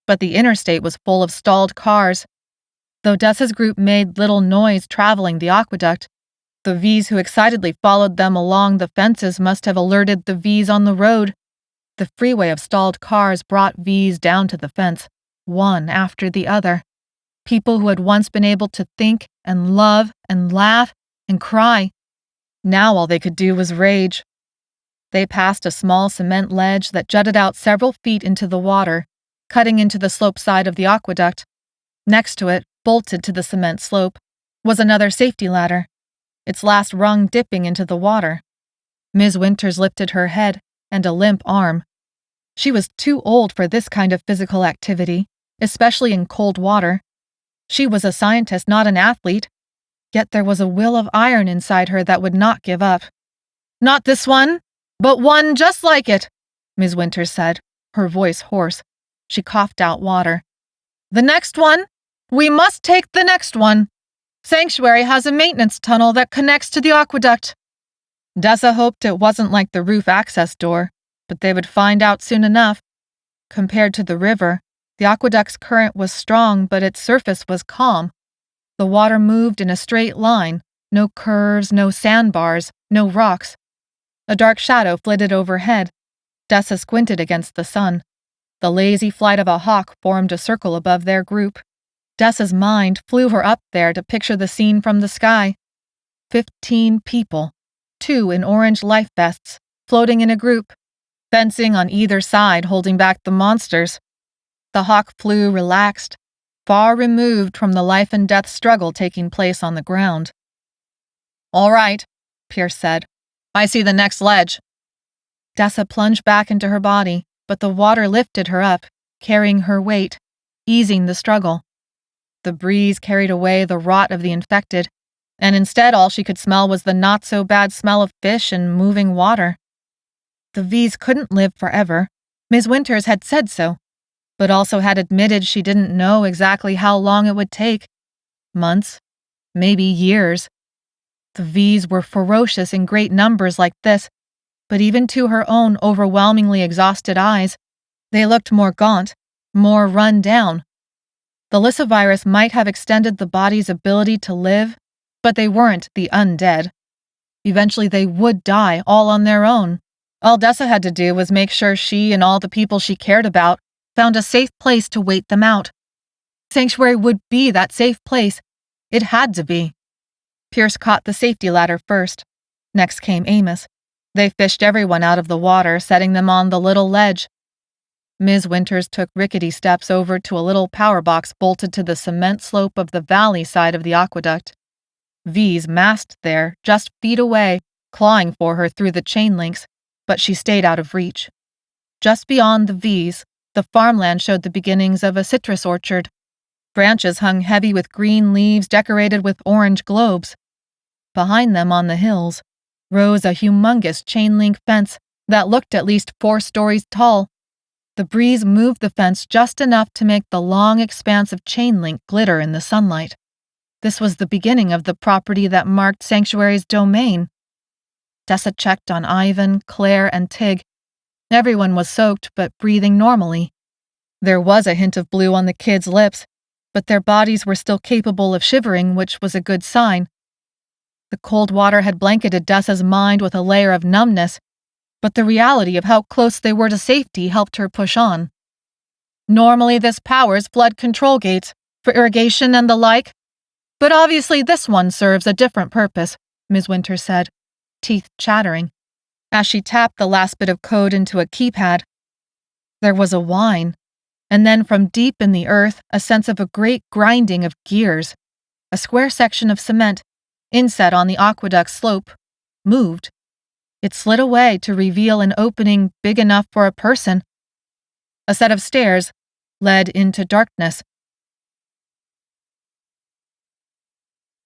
but the interstate was full of stalled cars. Though Dessa's group made little noise traveling the aqueduct, the V's who excitedly followed them along the fences must have alerted the V's on the road. The freeway of stalled cars brought V's down to the fence, one after the other. People who had once been able to think and love and laugh and cry. Now all they could do was rage. They passed a small cement ledge that jutted out several feet into the water, cutting into the slope side of the aqueduct. Next to it, bolted to the cement slope, was another safety ladder, its last rung dipping into the water. Ms. Winters lifted her head and a limp arm. She was too old for this kind of physical activity, especially in cold water. She was a scientist, not an athlete, yet there was a will of iron inside her that would not give up. "Not this one, but one just like it," Ms. Winters said, her voice hoarse. She coughed out water. "The next one! We must take the next one! Sanctuary has a maintenance tunnel that connects to the aqueduct." Dessa hoped it wasn't like the roof access door, but they would find out soon enough. Compared to the river, the aqueduct's current was strong, but its surface was calm. The water moved in a straight line, no curves, no sandbars, no rocks. A dark shadow flitted overhead. Dessa squinted against the sun. The lazy flight of a hawk formed a circle above their group. Dessa's mind flew her up there to picture the scene from the sky. 15 people, 2 in orange life vests, floating in a group, fencing on either side holding back the monsters. The hawk flew relaxed, far removed from the life and death struggle taking place on the ground. "All right," Pierce said. "I see the next ledge." Dessa plunged back into her body, but the water lifted her up, carrying her weight, easing the struggle. The breeze carried away the rot of the infected, and instead all she could smell was the not-so-bad smell of fish and moving water. The V's couldn't live forever. Ms. Winters had said so, but also had admitted she didn't know exactly how long it would take. Months, maybe years. The V's were ferocious in great numbers like this, but even to her own overwhelmingly exhausted eyes, they looked more gaunt, more run down. The Lissa virus might have extended the body's ability to live, but they weren't the undead. Eventually they would die all on their own. All Dessa had to do was make sure she and all the people she cared about found a safe place to wait them out. Sanctuary would be that safe place. It had to be. Pierce caught the safety ladder first. Next came Amos. They fished everyone out of the water, setting them on the little ledge. Ms. Winters took rickety steps over to a little power box bolted to the cement slope of the valley side of the aqueduct. V's massed there, just feet away, clawing for her through the chain links, but she stayed out of reach. Just beyond the V's, the farmland showed the beginnings of a citrus orchard. Branches hung heavy with green leaves decorated with orange globes. Behind them on the hills rose a humongous chain-link fence that looked at least 4 stories tall. The breeze moved the fence just enough to make the long expanse of chain-link glitter in the sunlight. This was the beginning of the property that marked Sanctuary's domain. Dessa checked on Ivan, Claire, and Tig. Everyone was soaked but breathing normally. There was a hint of blue on the kids' lips, but their bodies were still capable of shivering, which was a good sign. The cold water had blanketed Dessa's mind with a layer of numbness, but the reality of how close they were to safety helped her push on. "Normally this powers flood control gates, for irrigation and the like, but obviously this one serves a different purpose," Ms. Winters said, teeth chattering, as she tapped the last bit of code into a keypad. There was a whine, and then from deep in the earth a sense of a great grinding of gears. A square section of cement, inset on the aqueduct slope, moved. It slid away to reveal an opening big enough for a person. A set of stairs led into darkness.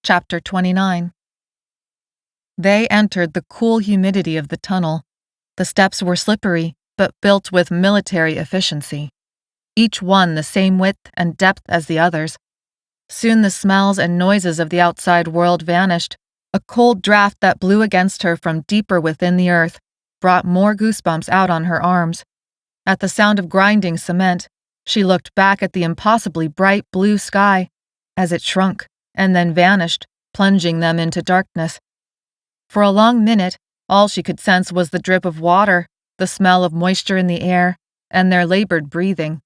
Chapter 29. They entered the cool humidity of the tunnel. The steps were slippery, but built with military efficiency. Each one the same width and depth as the others. Soon the smells and noises of the outside world vanished. A cold draft that blew against her from deeper within the earth brought more goosebumps out on her arms. At the sound of grinding cement, she looked back at the impossibly bright blue sky as it shrunk and then vanished, plunging them into darkness. For a long minute, all she could sense was the drip of water, the smell of moisture in the air, and their labored breathing.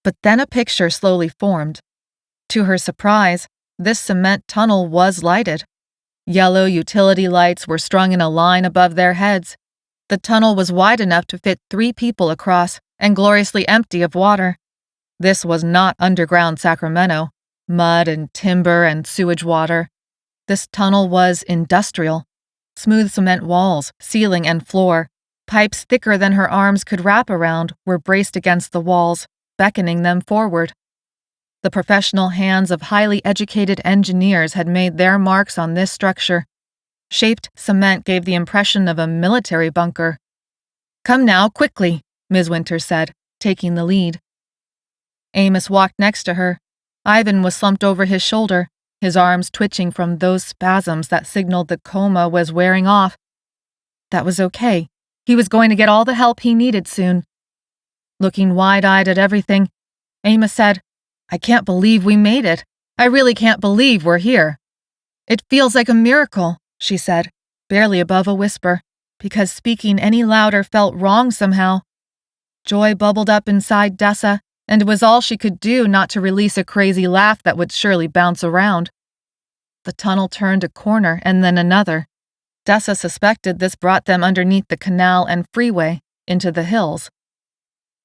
But then a picture slowly formed. To her surprise, this cement tunnel was lighted. Yellow utility lights were strung in a line above their heads. The tunnel was wide enough to fit 3 people across and gloriously empty of water. This was not underground Sacramento, mud and timber and sewage water. This tunnel was industrial. Smooth cement walls, ceiling and floor, pipes thicker than her arms could wrap around, were braced against the walls, beckoning them forward. The professional hands of highly educated engineers had made their marks on this structure. Shaped cement gave the impression of a military bunker. "Come now, quickly," Ms. Winters said, taking the lead. Amos walked next to her. Ivan was slumped over his shoulder, his arms twitching from those spasms that signaled the coma was wearing off. That was okay. He was going to get all the help he needed soon. Looking wide-eyed at everything, Amos said, "I can't believe we made it. I really can't believe we're here." "It feels like a miracle," she said, barely above a whisper, because speaking any louder felt wrong somehow. Joy bubbled up inside Dessa, and it was all she could do not to release a crazy laugh that would surely bounce around. The tunnel turned a corner and then another. Dessa suspected this brought them underneath the canal and freeway into the hills.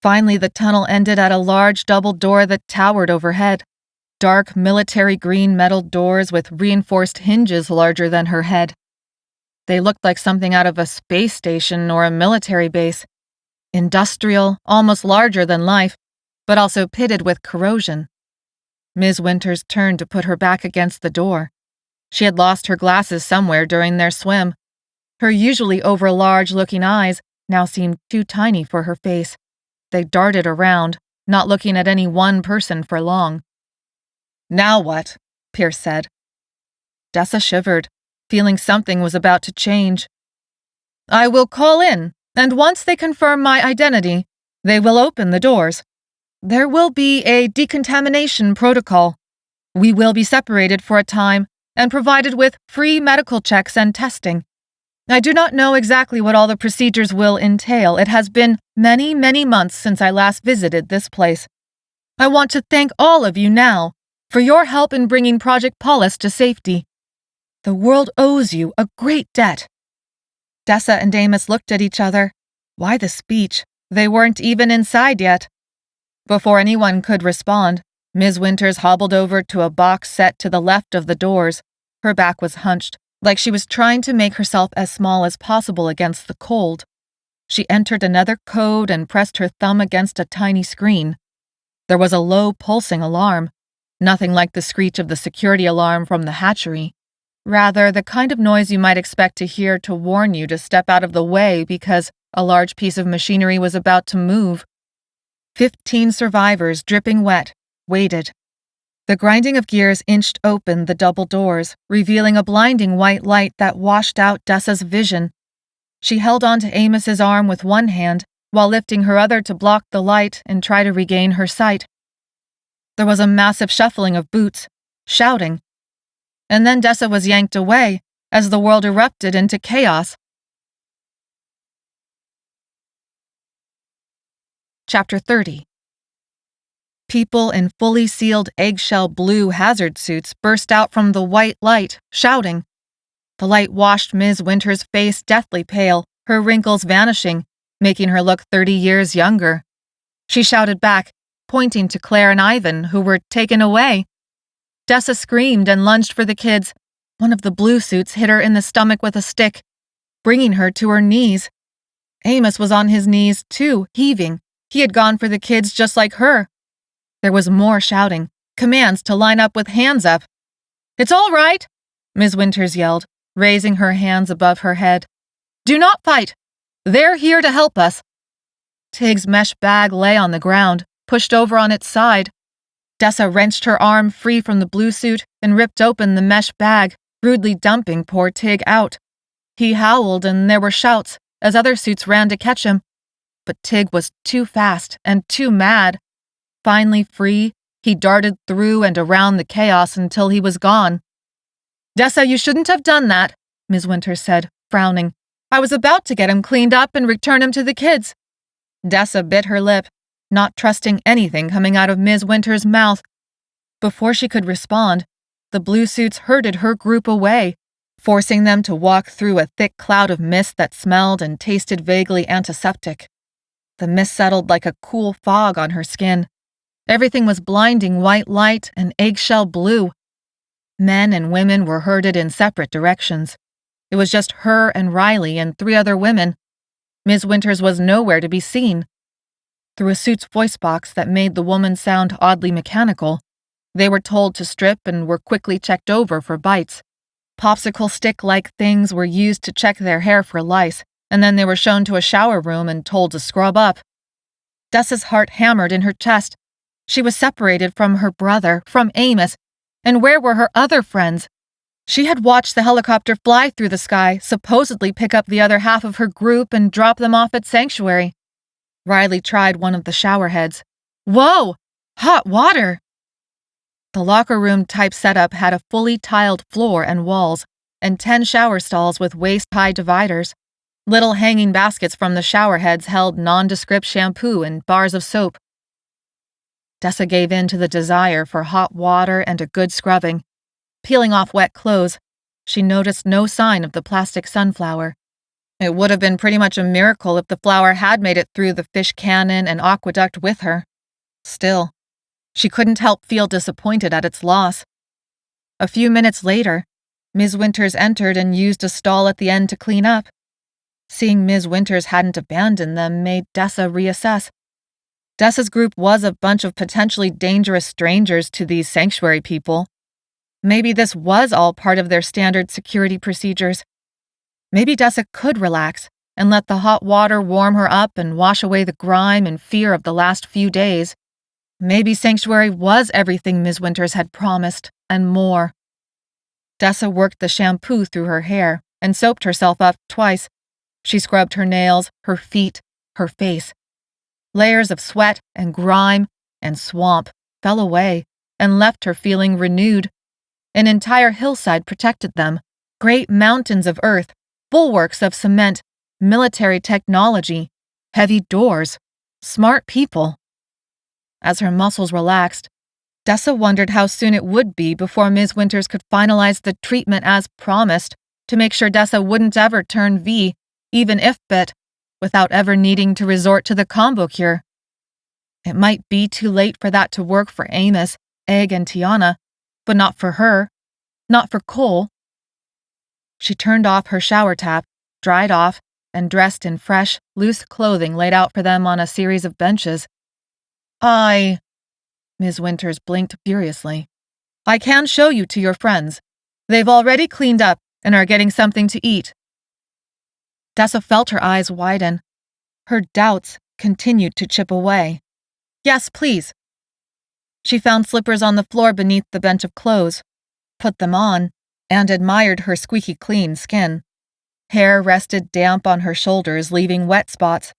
Finally, the tunnel ended at a large double door that towered overhead. Dark, military green metal doors with reinforced hinges larger than her head. They looked like something out of a space station or a military base. Industrial, almost larger than life, but also pitted with corrosion. Ms. Winters turned to put her back against the door. She had lost her glasses somewhere during their swim. Her usually over-large-looking eyes now seemed too tiny for her face. They darted around, not looking at any one person for long. "Now what?" Pierce said. Dessa shivered, feeling something was about to change. "I will call in, and once they confirm my identity, they will open the doors. There will be a decontamination protocol. We will be separated for a time and provided with free medical checks and testing. I do not know exactly what all the procedures will entail. It has been many, many months since I last visited this place. I want to thank all of you now for your help in bringing Project Polus to safety. The world owes you a great debt." Dessa and Amos looked at each other. Why the speech? They weren't even inside yet. Before anyone could respond, Ms. Winters hobbled over to a box set to the left of the doors. Her back was hunched, like she was trying to make herself as small as possible against the cold. She entered another code and pressed her thumb against a tiny screen. There was a low pulsing alarm, nothing like the screech of the security alarm from the hatchery. Rather, the kind of noise you might expect to hear to warn you to step out of the way because a large piece of machinery was about to move. 15 survivors, dripping wet, waited. The grinding of gears inched open the double doors, revealing a blinding white light that washed out Dessa's vision. She held onto Amos's arm with one hand, while lifting her other to block the light and try to regain her sight. There was a massive shuffling of boots, shouting. And then Dessa was yanked away as the world erupted into chaos. Chapter 30. People in fully sealed eggshell blue hazard suits burst out from the white light, shouting. The light washed Ms. Winters' face deathly pale, her wrinkles vanishing, making her look 30 years younger. She shouted back, pointing to Claire and Ivan, who were taken away. Dessa screamed and lunged for the kids. One of the blue suits hit her in the stomach with a stick, bringing her to her knees. Amos was on his knees, too, heaving. He had gone for the kids just like her. There was more shouting, commands to line up with hands up. "It's all right," Ms. Winters yelled, raising her hands above her head. "Do not fight. They're here to help us." Tig's mesh bag lay on the ground, pushed over on its side. Dessa wrenched her arm free from the blue suit and ripped open the mesh bag, rudely dumping poor Tig out. He howled and there were shouts as other suits ran to catch him. But Tig was too fast and too mad. Finally free, he darted through and around the chaos until he was gone. "Dessa, you shouldn't have done that," Ms. Winters said, frowning. "I was about to get him cleaned up and return him to the kids." Dessa bit her lip, not trusting anything coming out of Ms. Winters' mouth. Before she could respond, the blue suits herded her group away, forcing them to walk through a thick cloud of mist that smelled and tasted vaguely antiseptic. The mist settled like a cool fog on her skin. Everything was blinding white light and eggshell blue. Men and women were herded in separate directions. It was just her and Riley and 3 other women. Ms. Winters was nowhere to be seen. Through a suit's voice box that made the woman sound oddly mechanical, they were told to strip and were quickly checked over for bites. Popsicle stick-like things were used to check their hair for lice, and then they were shown to a shower room and told to scrub up. Dessa's heart hammered in her chest. She was separated from her brother, from Amos, and where were her other friends? She had watched the helicopter fly through the sky, supposedly pick up the other half of her group and drop them off at Sanctuary. Riley tried one of the shower heads. "Whoa! Hot water!" The locker room type setup had a fully tiled floor and walls, and 10 shower stalls with waist-high dividers. Little hanging baskets from the shower heads held nondescript shampoo and bars of soap. Dessa gave in to the desire for hot water and a good scrubbing. Peeling off wet clothes, she noticed no sign of the plastic sunflower. It would have been pretty much a miracle if the flower had made it through the fish cannon and aqueduct with her. Still, she couldn't help feel disappointed at its loss. A few minutes later, Ms. Winters entered and used a stall at the end to clean up. Seeing Ms. Winters hadn't abandoned them made Dessa reassess. Dessa's group was a bunch of potentially dangerous strangers to these sanctuary people. Maybe this was all part of their standard security procedures. Maybe Dessa could relax and let the hot water warm her up and wash away the grime and fear of the last few days. Maybe Sanctuary was everything Ms. Winters had promised, and more. Dessa worked the shampoo through her hair and soaped herself up twice. She scrubbed her nails, her feet, her face. Layers of sweat and grime and swamp fell away and left her feeling renewed. An entire hillside protected them, great mountains of earth, bulwarks of cement, military technology, heavy doors, smart people. As her muscles relaxed, Dessa wondered how soon it would be before Ms. Winters could finalize the treatment as promised to make sure Dessa wouldn't ever turn V, even if bit, without ever needing to resort to the combo cure. It might be too late for that to work for Amos, Egg, and Tiana, but not for her, not for Cole. She turned off her shower tap, dried off, and dressed in fresh, loose clothing laid out for them on a series of benches. Ms. Winters blinked furiously. I can show you to your friends. They've already cleaned up and are getting something to eat. Dessa felt her eyes widen. Her doubts continued to chip away. Yes, please. She found slippers on the floor beneath the bench of clothes, put them on, and admired her squeaky clean skin. Hair rested damp on her shoulders, leaving wet spots.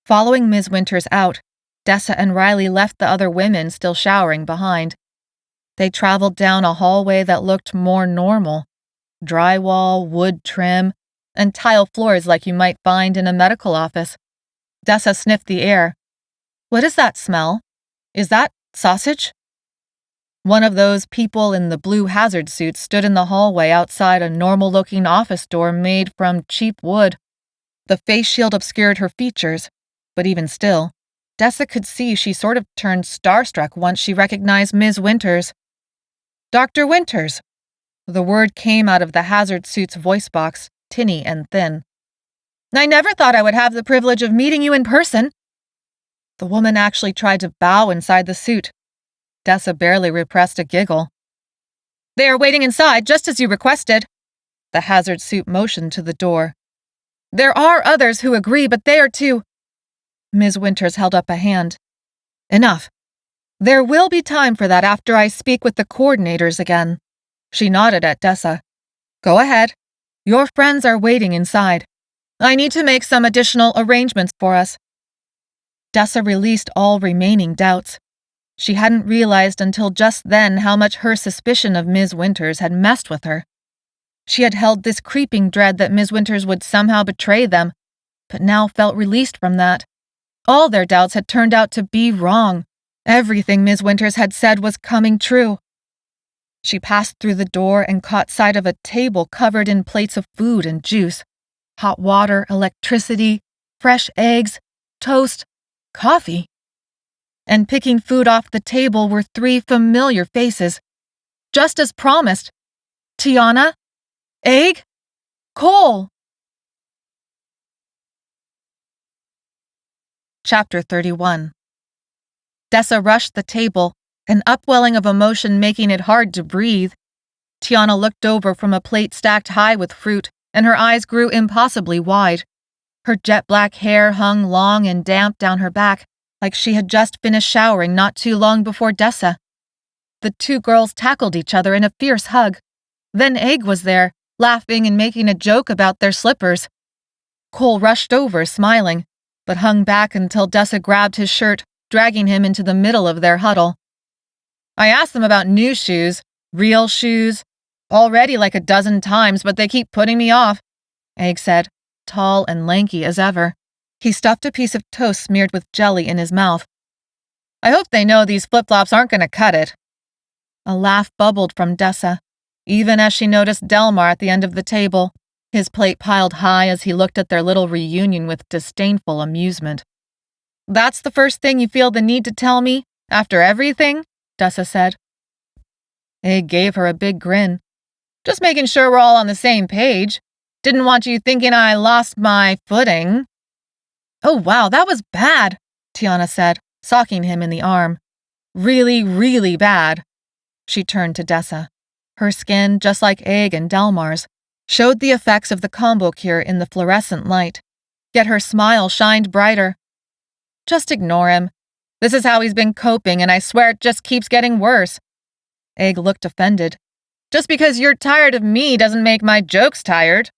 Following Ms. Winters out, Dessa and Riley left the other women still showering behind. They traveled down a hallway that looked more normal. Drywall, wood trim, and tile floors like you might find in a medical office. Dessa sniffed the air. What is that smell? Is that sausage? One of those people in the blue hazard suits stood in the hallway outside a normal-looking office door made from cheap wood. The face shield obscured her features, but even still, Dessa could see she sort of turned starstruck once she recognized Ms. Winters. Dr. Winters! The word came out of the hazard suit's voice box, tinny and thin. I never thought I would have the privilege of meeting you in person. The woman actually tried to bow inside the suit. Dessa barely repressed a giggle. They are waiting inside, just as you requested. The hazard suit motioned to the door. There are others who agree, but they are too... Ms. Winters held up a hand. Enough. There will be time for that after I speak with the coordinators again. She nodded at Dessa. Go ahead. Your friends are waiting inside. I need to make some additional arrangements for us. Dessa released all remaining doubts. She hadn't realized until just then how much her suspicion of Ms. Winters had messed with her. She had held this creeping dread that Ms. Winters would somehow betray them, but now felt released from that. All their doubts had turned out to be wrong. Everything Ms. Winters had said was coming true. She passed through the door and caught sight of a table covered in plates of food and juice. Hot water, electricity, fresh eggs, toast, coffee. And picking food off the table were 3 familiar faces. Just as promised. Tiana, Egg, Cole. Chapter 31. Dessa rushed the table, an upwelling of emotion making it hard to breathe. Tiana looked over from a plate stacked high with fruit, and her eyes grew impossibly wide. Her jet-black hair hung long and damp down her back, like she had just finished showering not too long before Dessa. The 2 girls tackled each other in a fierce hug. Then Egg was there, laughing and making a joke about their slippers. Cole rushed over, smiling, but hung back until Dessa grabbed his shirt, dragging him into the middle of their huddle. I asked them about new shoes, real shoes, already like a dozen times, but they keep putting me off, Egg said, tall and lanky as ever. He stuffed a piece of toast smeared with jelly in his mouth. I hope they know these flip-flops aren't going to cut it." A laugh bubbled from Dessa, even as she noticed Delmar at the end of the table, his plate piled high as he looked at their little reunion with disdainful amusement. "That's the first thing you feel the need to tell me, after everything?" Dessa said. Egg gave her a big grin. "Just making sure we're all on the same page. Didn't want you thinking I lost my footing." "Oh wow, that was bad," Tiana said, socking him in the arm. "Really, really bad." She turned to Dessa. Her skin, just like Egg and Delmar's, showed the effects of the combo cure in the fluorescent light, yet her smile shined brighter. "Just ignore him. This is how he's been coping, and I swear it just keeps getting worse." Egg looked offended. "Just because you're tired of me doesn't make my jokes tired."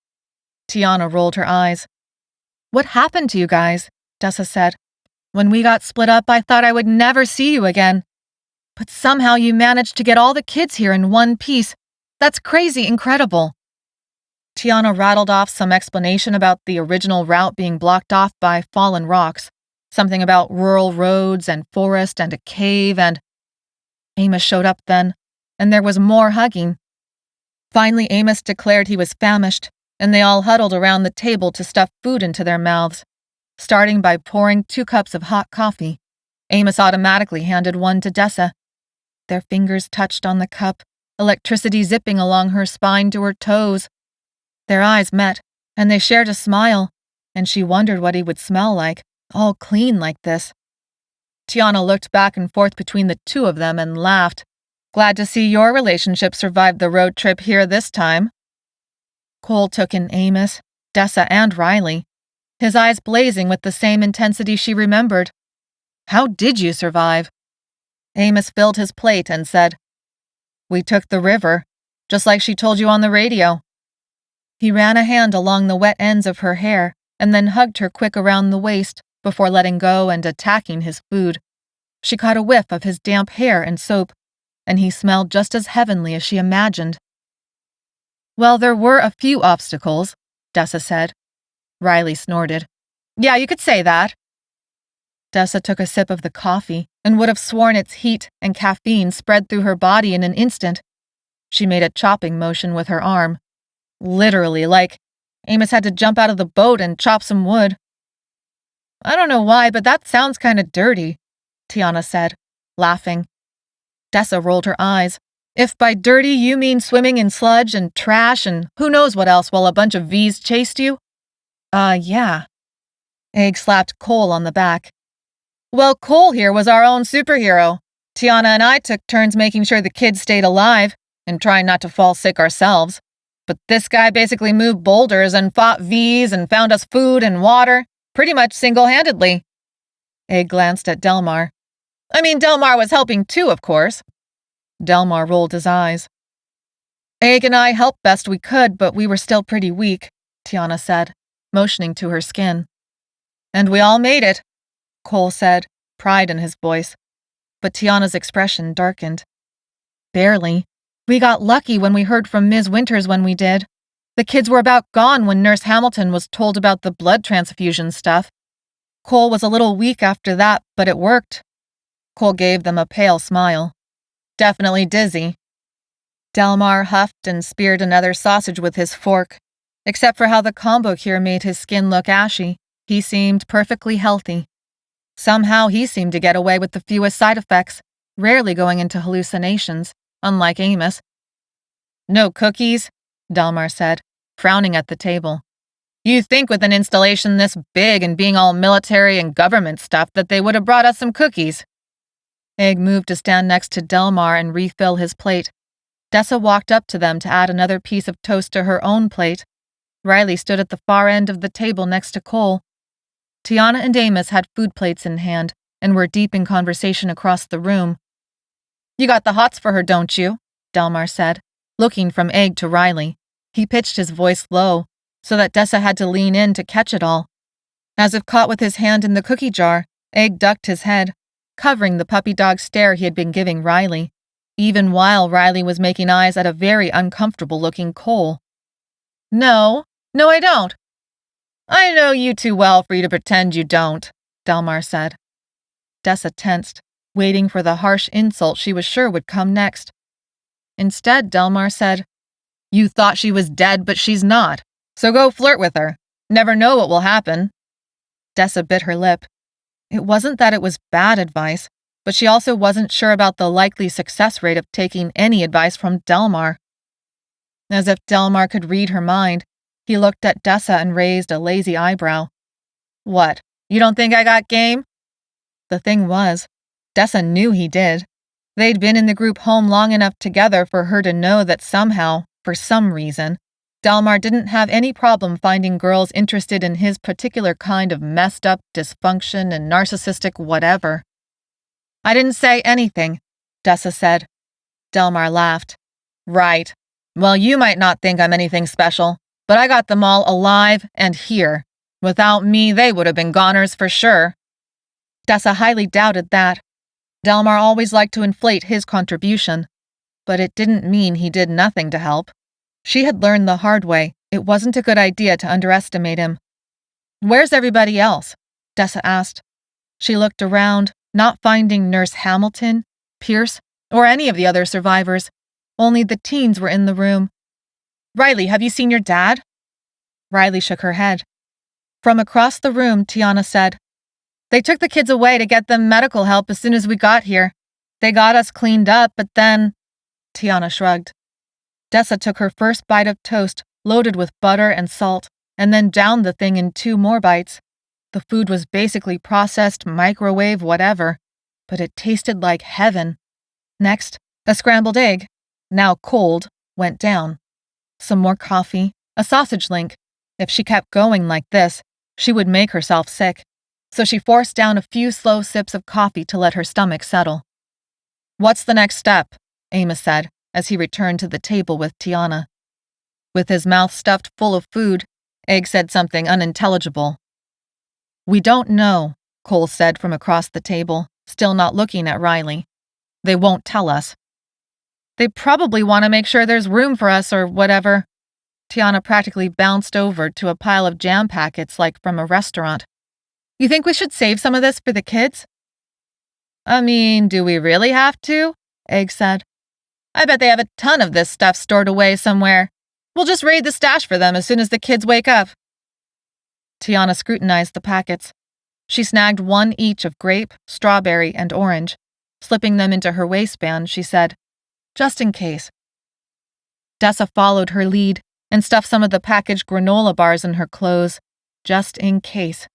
Tiana rolled her eyes. "What happened to you guys?" Dessa said. "When we got split up, I thought I would never see you again. But somehow you managed to get all the kids here in one piece. That's crazy incredible." Tiana rattled off some explanation about the original route being blocked off by fallen rocks, something about rural roads and forest and a cave and... Amos showed up then, and there was more hugging. Finally, Amos declared he was famished, and they all huddled around the table to stuff food into their mouths, starting by pouring 2 cups of hot coffee. Amos automatically handed one to Dessa. Their fingers touched on the cup, electricity zipping along her spine to her toes. Their eyes met, and they shared a smile, and she wondered what he would smell like, all clean like this. Tiana looked back and forth between the two of them and laughed. "Glad to see your relationship survived the road trip here this time." Cole took in Amos, Dessa, and Riley, his eyes blazing with the same intensity she remembered. "How did you survive?" Amos filled his plate and said, "We took the river, just like she told you on the radio." He ran a hand along the wet ends of her hair and then hugged her quick around the waist before letting go and attacking his food. She caught a whiff of his damp hair and soap, and he smelled just as heavenly as she imagined. "Well, there were a few obstacles," Dessa said. Riley snorted. "Yeah, you could say that." Dessa took a sip of the coffee and would have sworn its heat and caffeine spread through her body in an instant. She made a chopping motion with her arm. Literally, like Amos had to jump out of the boat and chop some wood. "I don't know why, but that sounds kind of dirty," Tiana said, laughing. Dessa rolled her eyes. "If by dirty you mean swimming in sludge and trash and who knows what else while a bunch of V's chased you?" Yeah." Egg slapped Cole on the back. "Well, Cole here was our own superhero. Tiana and I took turns making sure the kids stayed alive and trying not to fall sick ourselves. But this guy basically moved boulders and fought V's and found us food and water, pretty much single-handedly." Egg glanced at Delmar. "I mean, Delmar was helping too, of course." Delmar rolled his eyes. "Egg and I helped best we could, but we were still pretty weak," Tiana said, motioning to her skin. "And we all made it," Cole said, pride in his voice. But Tiana's expression darkened. "Barely. We got lucky when we heard from Ms. Winters when we did. The kids were about gone when Nurse Hamilton was told about the blood transfusion stuff. Cole was a little weak after that, but it worked." Cole gave them a pale smile. "Definitely dizzy." Delmar huffed and speared another sausage with his fork. Except for how the combo cure made his skin look ashy, he seemed perfectly healthy. Somehow he seemed to get away with the fewest side effects, rarely going into hallucinations, unlike Amos. "No cookies?" Delmar said, frowning at the table. "You think with an installation this big and being all military and government stuff that they would have brought us some cookies." Egg moved to stand next to Delmar and refill his plate. Dessa walked up to them to add another piece of toast to her own plate. Riley stood at the far end of the table next to Cole. Tiana and Amos had food plates in hand and were deep in conversation across the room. "You got the hots for her, don't you?" Delmar said, looking from Egg to Riley. He pitched his voice low, so that Dessa had to lean in to catch it all. As if caught with his hand in the cookie jar, Egg ducked his head, covering the puppy dog stare he had been giving Riley, even while Riley was making eyes at a very uncomfortable-looking Cole. No, I don't." "I know you too well for you to pretend you don't," Delmar said. Dessa tensed. waiting for the harsh insult she was sure would come next. Instead, Delmar said, "You thought she was dead, but she's not. So go flirt with her. Never know what will happen." Dessa bit her lip. It wasn't that it was bad advice, but she also wasn't sure about the likely success rate of taking any advice from Delmar. As if Delmar could read her mind, he looked at Dessa and raised a lazy eyebrow. "What, you don't think I got game?" The thing was, Dessa knew he did. They'd been in the group home long enough together for her to know that somehow, for some reason, Delmar didn't have any problem finding girls interested in his particular kind of messed up dysfunction and narcissistic whatever. "I didn't say anything," Dessa said. Delmar laughed. "Right. Well, you might not think I'm anything special, but I got them all alive and here. Without me, they would have been goners for sure." Dessa highly doubted that. Delmar always liked to inflate his contribution, but it didn't mean he did nothing to help. She had learned the hard way it wasn't a good idea to underestimate him. "Where's everybody else?" Dessa asked. She looked around, not finding Nurse Hamilton, Pierce, or any of the other survivors. Only the teens were in the room. "Riley, have you seen your dad?" Riley shook her head. From across the room, Tiana said, "They took the kids away to get them medical help as soon as we got here. They got us cleaned up, but then—" Tiana shrugged. Dessa took her first bite of toast, loaded with butter and salt, and then downed the thing in 2 more bites. The food was basically processed microwave whatever, but it tasted like heaven. Next, a scrambled egg, now cold, went down. Some more coffee, a sausage link. If she kept going like this, she would make herself sick. So she forced down a few slow sips of coffee to let her stomach settle. "What's the next step?" Amos said, as he returned to the table with Tiana. With his mouth stuffed full of food, Egg said something unintelligible. "We don't know," Cole said from across the table, still not looking at Riley. "They won't tell us." "They probably want to make sure there's room for us or whatever." Tiana practically bounced over to a pile of jam packets like from a restaurant. "You think we should save some of this for the kids?" "I mean, do we really have to?" Egg said. "I bet they have a ton of this stuff stored away somewhere. We'll just raid the stash for them as soon as the kids wake up." Tiana scrutinized the packets. She snagged 1 each of grape, strawberry, and orange. Slipping them into her waistband, she said, "Just in case." Dessa followed her lead and stuffed some of the packaged granola bars in her clothes, just in case.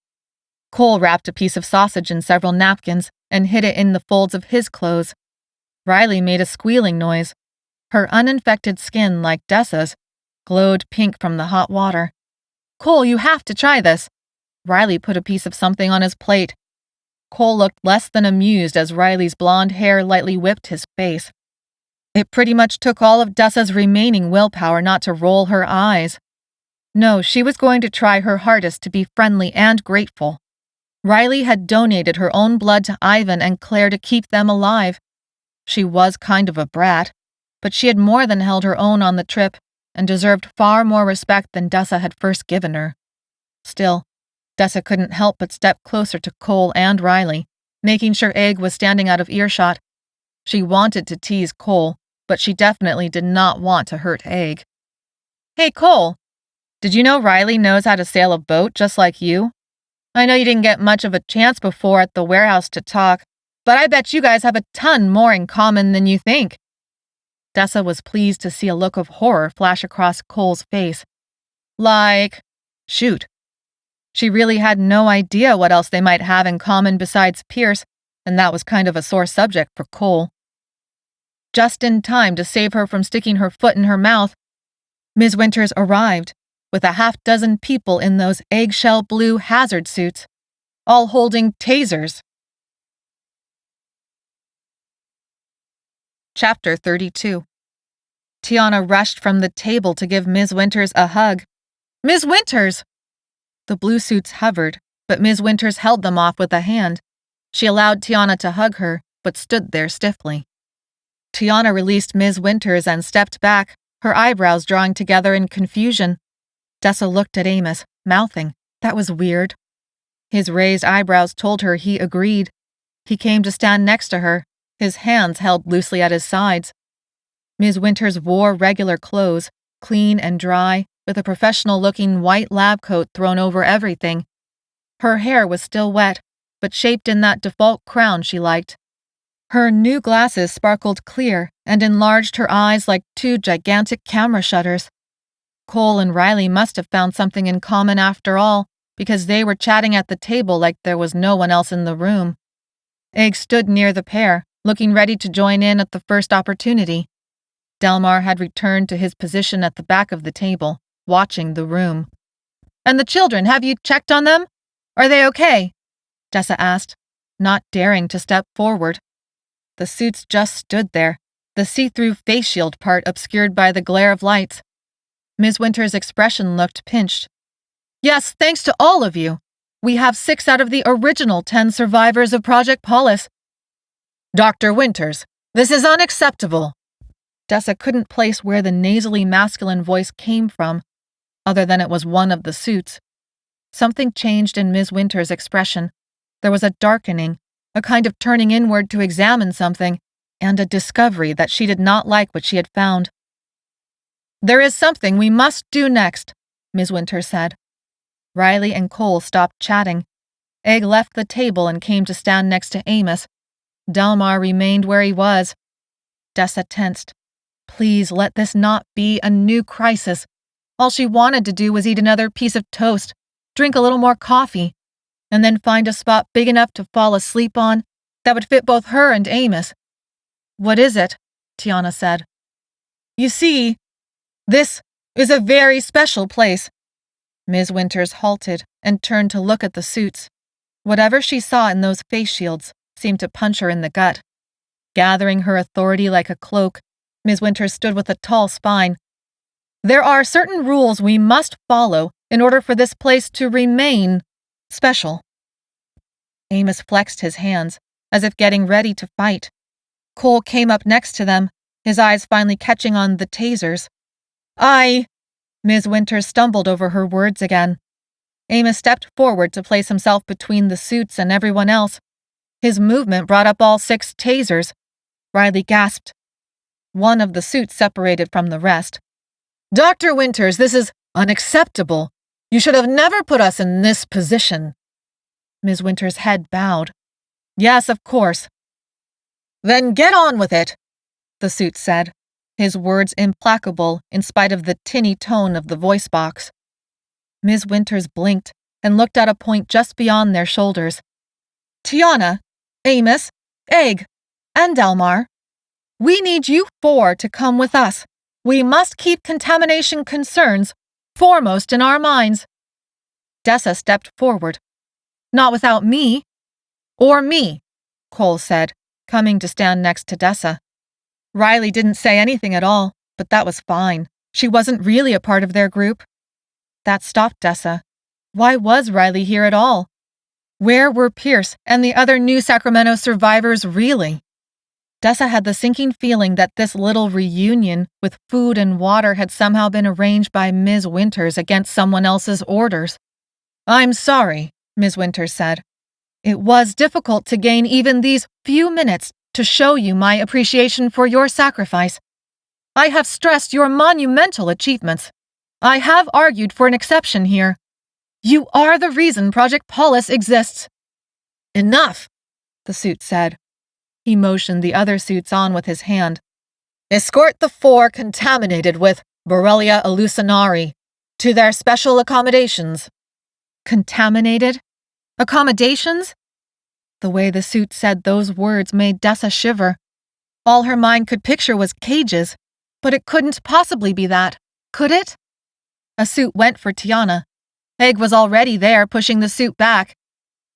Cole wrapped a piece of sausage in several napkins and hid it in the folds of his clothes. Riley made a squealing noise. Her uninfected skin, like Dessa's, glowed pink from the hot water. "Cole, you have to try this." Riley put a piece of something on his plate. Cole looked less than amused as Riley's blonde hair lightly whipped his face. It pretty much took all of Dessa's remaining willpower not to roll her eyes. No, she was going to try her hardest to be friendly and grateful. Riley had donated her own blood to Ivan and Claire to keep them alive. She was kind of a brat, but she had more than held her own on the trip and deserved far more respect than Dessa had first given her. Still, Dessa couldn't help but step closer to Cole and Riley, making sure Egg was standing out of earshot. She wanted to tease Cole, but she definitely did not want to hurt Egg. "Hey, Cole, did you know Riley knows how to sail a boat just like you? I know you didn't get much of a chance before at the warehouse to talk, but I bet you guys have a ton more in common than you think." Dessa was pleased to see a look of horror flash across Cole's face. Like, shoot. She really had no idea what else they might have in common besides Pierce, and that was kind of a sore subject for Cole. Just in time to save her from sticking her foot in her mouth, Ms. Winters arrived, with a half-dozen people in those eggshell blue hazard suits, all holding tasers. Chapter 32. Tiana rushed from the table to give Ms. Winters a hug. "Ms. Winters!" The blue suits hovered, but Ms. Winters held them off with a hand. She allowed Tiana to hug her, but stood there stiffly. Tiana released Ms. Winters and stepped back, her eyebrows drawing together in confusion. Dessa looked at Amos, mouthing, "That was weird." His raised eyebrows told her he agreed. He came to stand next to her, his hands held loosely at his sides. Ms. Winters wore regular clothes, clean and dry, with a professional-looking white lab coat thrown over everything. Her hair was still wet, but shaped in that default crown she liked. Her new glasses sparkled clear and enlarged her eyes like two gigantic camera shutters. Cole and Riley must have found something in common after all, because they were chatting at the table like there was no one else in the room. Egg stood near the pair, looking ready to join in at the first opportunity. Delmar had returned to his position at the back of the table, watching the room. "And the children, have you checked on them? Are they okay?" Dessa asked, not daring to step forward. The suits just stood there, the see-through face shield part obscured by the glare of lights. Ms. Winters' expression looked pinched. "Yes, thanks to all of you. We have 6 out of the original 10 survivors of Project Polus." "Dr. Winters, this is unacceptable." Dessa couldn't place where the nasally masculine voice came from, other than it was one of the suits. Something changed in Ms. Winters' expression. There was a darkening, a kind of turning inward to examine something, and a discovery that she did not like what she had found. "There is something we must do next," Ms. Winters said. Riley and Cole stopped chatting. Egg left the table and came to stand next to Amos. Delmar remained where he was. Dessa tensed. Please let this not be a new crisis. All she wanted to do was eat another piece of toast, drink a little more coffee, and then find a spot big enough to fall asleep on that would fit both her and Amos. "What is it?" Tiana said. "You see, this is a very special place." Ms. Winters halted and turned to look at the suits. Whatever she saw in those face shields seemed to punch her in the gut. Gathering her authority like a cloak, Ms. Winters stood with a tall spine. "There are certain rules we must follow in order for this place to remain special." Amos flexed his hands, as if getting ready to fight. Cole came up next to them, his eyes finally catching on the tasers. Ms. Winters stumbled over her words again. Amos stepped forward to place himself between the suits and everyone else. His movement brought up all 6 tasers. Riley gasped. One of the suits separated from the rest. "Dr. Winters, this is unacceptable. You should have never put us in this position." Ms. Winters' head bowed. "Yes, of course." "Then get on with it," the suit said, his words implacable in spite of the tinny tone of the voice box. Ms. Winters blinked and looked at a point just beyond their shoulders. "Tiana, Amos, Egg, and Delmar, we need you 4 to come with us. We must keep contamination concerns foremost in our minds." Dessa stepped forward. "Not without me." "Or me," Cole said, coming to stand next to Dessa. Riley didn't say anything at all, but that was fine. She wasn't really a part of their group. That stopped Dessa. Why was Riley here at all? Where were Pierce and the other New Sacramento survivors really? Dessa had the sinking feeling that this little reunion with food and water had somehow been arranged by Ms. Winters against someone else's orders. "I'm sorry," Ms. Winters said. "It was difficult to gain even these few minutes to show you my appreciation for your sacrifice. I have stressed your monumental achievements. I have argued for an exception here. You are the reason Project Polus exists." "Enough," the suit said. He motioned the other suits on with his hand. "Escort the 4 contaminated with Borrelia hallucinari to their special accommodations." Contaminated? Accommodations? The way the suit said those words made Dessa shiver. All her mind could picture was cages, but it couldn't possibly be that, could it? A suit went for Tiana. Egg was already there, pushing the suit back.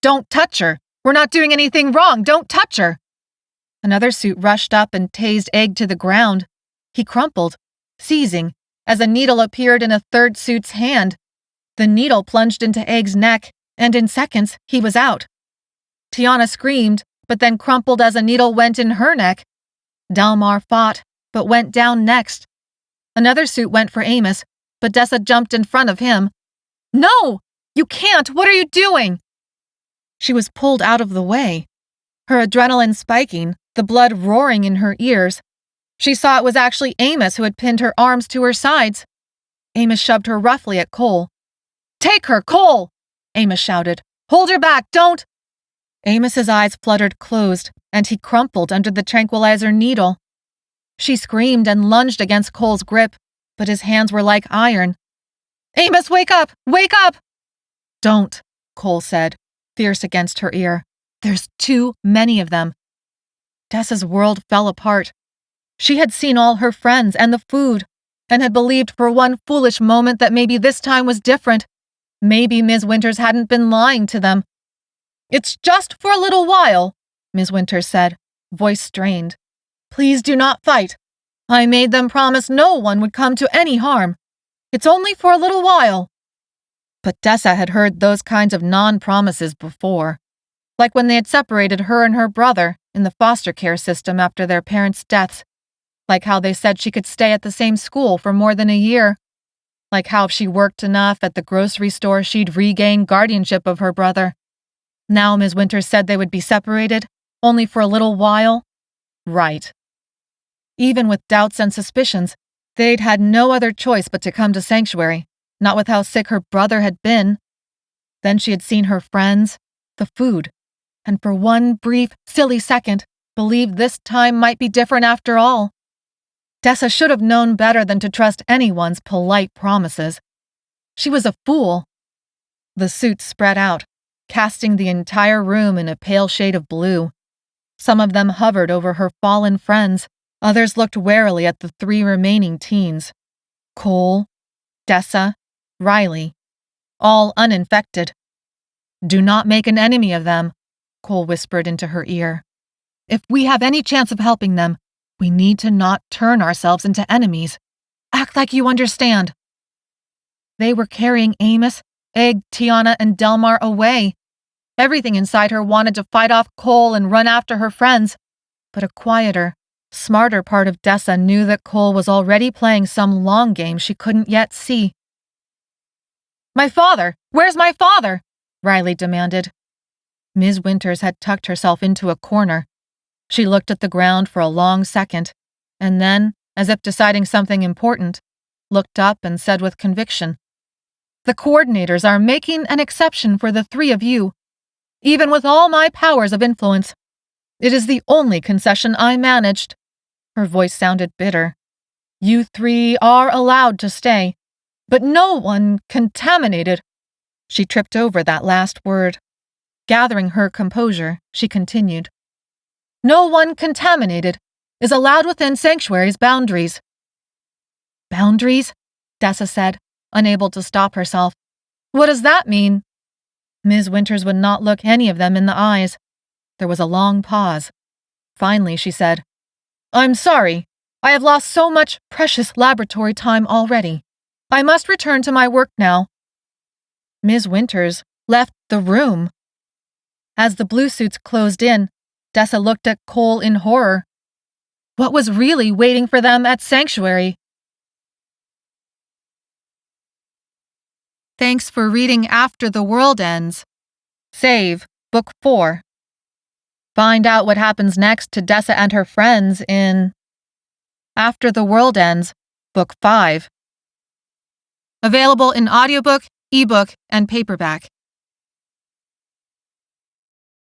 "Don't touch her! We're not doing anything wrong! Don't touch her!" Another suit rushed up and tased Egg to the ground. He crumpled, seizing, as a needle appeared in a third suit's hand. The needle plunged into Egg's neck, and in seconds, he was out. Tiana screamed, but then crumpled as a needle went in her neck. Delmar fought, but went down next. Another suit went for Amos, but Dessa jumped in front of him. "No! You can't! What are you doing?" She was pulled out of the way. Her adrenaline spiking, the blood roaring in her ears. She saw it was actually Amos who had pinned her arms to her sides. Amos shoved her roughly at Cole. "Take her, Cole!" Amos shouted. "Hold her back, don't—" Amos's eyes fluttered closed, and he crumpled under the tranquilizer needle. She screamed and lunged against Cole's grip, but his hands were like iron. "Amos, wake up! Wake up!" "Don't," Cole said, fierce against her ear. "There's too many of them." Dessa's world fell apart. She had seen all her friends and the food, and had believed for one foolish moment that maybe this time was different. Maybe Ms. Winters hadn't been lying to them. "It's just for a little while," Ms. Winters said, voice strained. "Please do not fight. I made them promise no one would come to any harm. It's only for a little while." But Dessa had heard those kinds of non-promises before, like when they had separated her and her brother in the foster care system after their parents' deaths, like how they said she could stay at the same school for more than a year, like how if she worked enough at the grocery store she'd regain guardianship of her brother. Now Ms. Winters said they would be separated, only for a little while. Right. Even with doubts and suspicions, they'd had no other choice but to come to Sanctuary, not with how sick her brother had been. Then she had seen her friends, the food, and for one brief, silly second, believed this time might be different after all. Dessa should have known better than to trust anyone's polite promises. She was a fool. The suits spread out, casting the entire room in a pale shade of blue. Some of them hovered over her fallen friends, others looked warily at the 3 remaining teens. Cole, Dessa, Riley, all uninfected. "Do not make an enemy of them," Cole whispered into her ear. "If we have any chance of helping them, we need to not turn ourselves into enemies. Act like you understand." They were carrying Amos, Egg, Tiana, and Delmar away. Everything inside her wanted to fight off Cole and run after her friends, but a quieter, smarter part of Dessa knew that Cole was already playing some long game she couldn't yet see. "My father! Where's my father?" Riley demanded. Ms. Winters had tucked herself into a corner. She looked at the ground for a long second, and then, as if deciding something important, looked up and said with conviction, "The coordinators are making an exception for the 3 of you. Even with all my powers of influence, it is the only concession I managed." Her voice sounded bitter. "You 3 are allowed to stay, but no one contaminated." She tripped over that last word. Gathering her composure, she continued. "No one contaminated is allowed within Sanctuary's boundaries." "Boundaries?" Dessa said, unable to stop herself. "What does that mean?" Ms. Winters would not look any of them in the eyes. There was a long pause. Finally, she said, "I'm sorry. I have lost so much precious laboratory time already. I must return to my work now." Ms. Winters left the room. As the blue suits closed in, Dessa looked at Cole in horror. What was really waiting for them at Sanctuary? Thanks for reading After the World Ends. Save Book 4. Find out what happens next to Dessa and her friends in After the World Ends, Book 5. Available in audiobook, ebook, and paperback.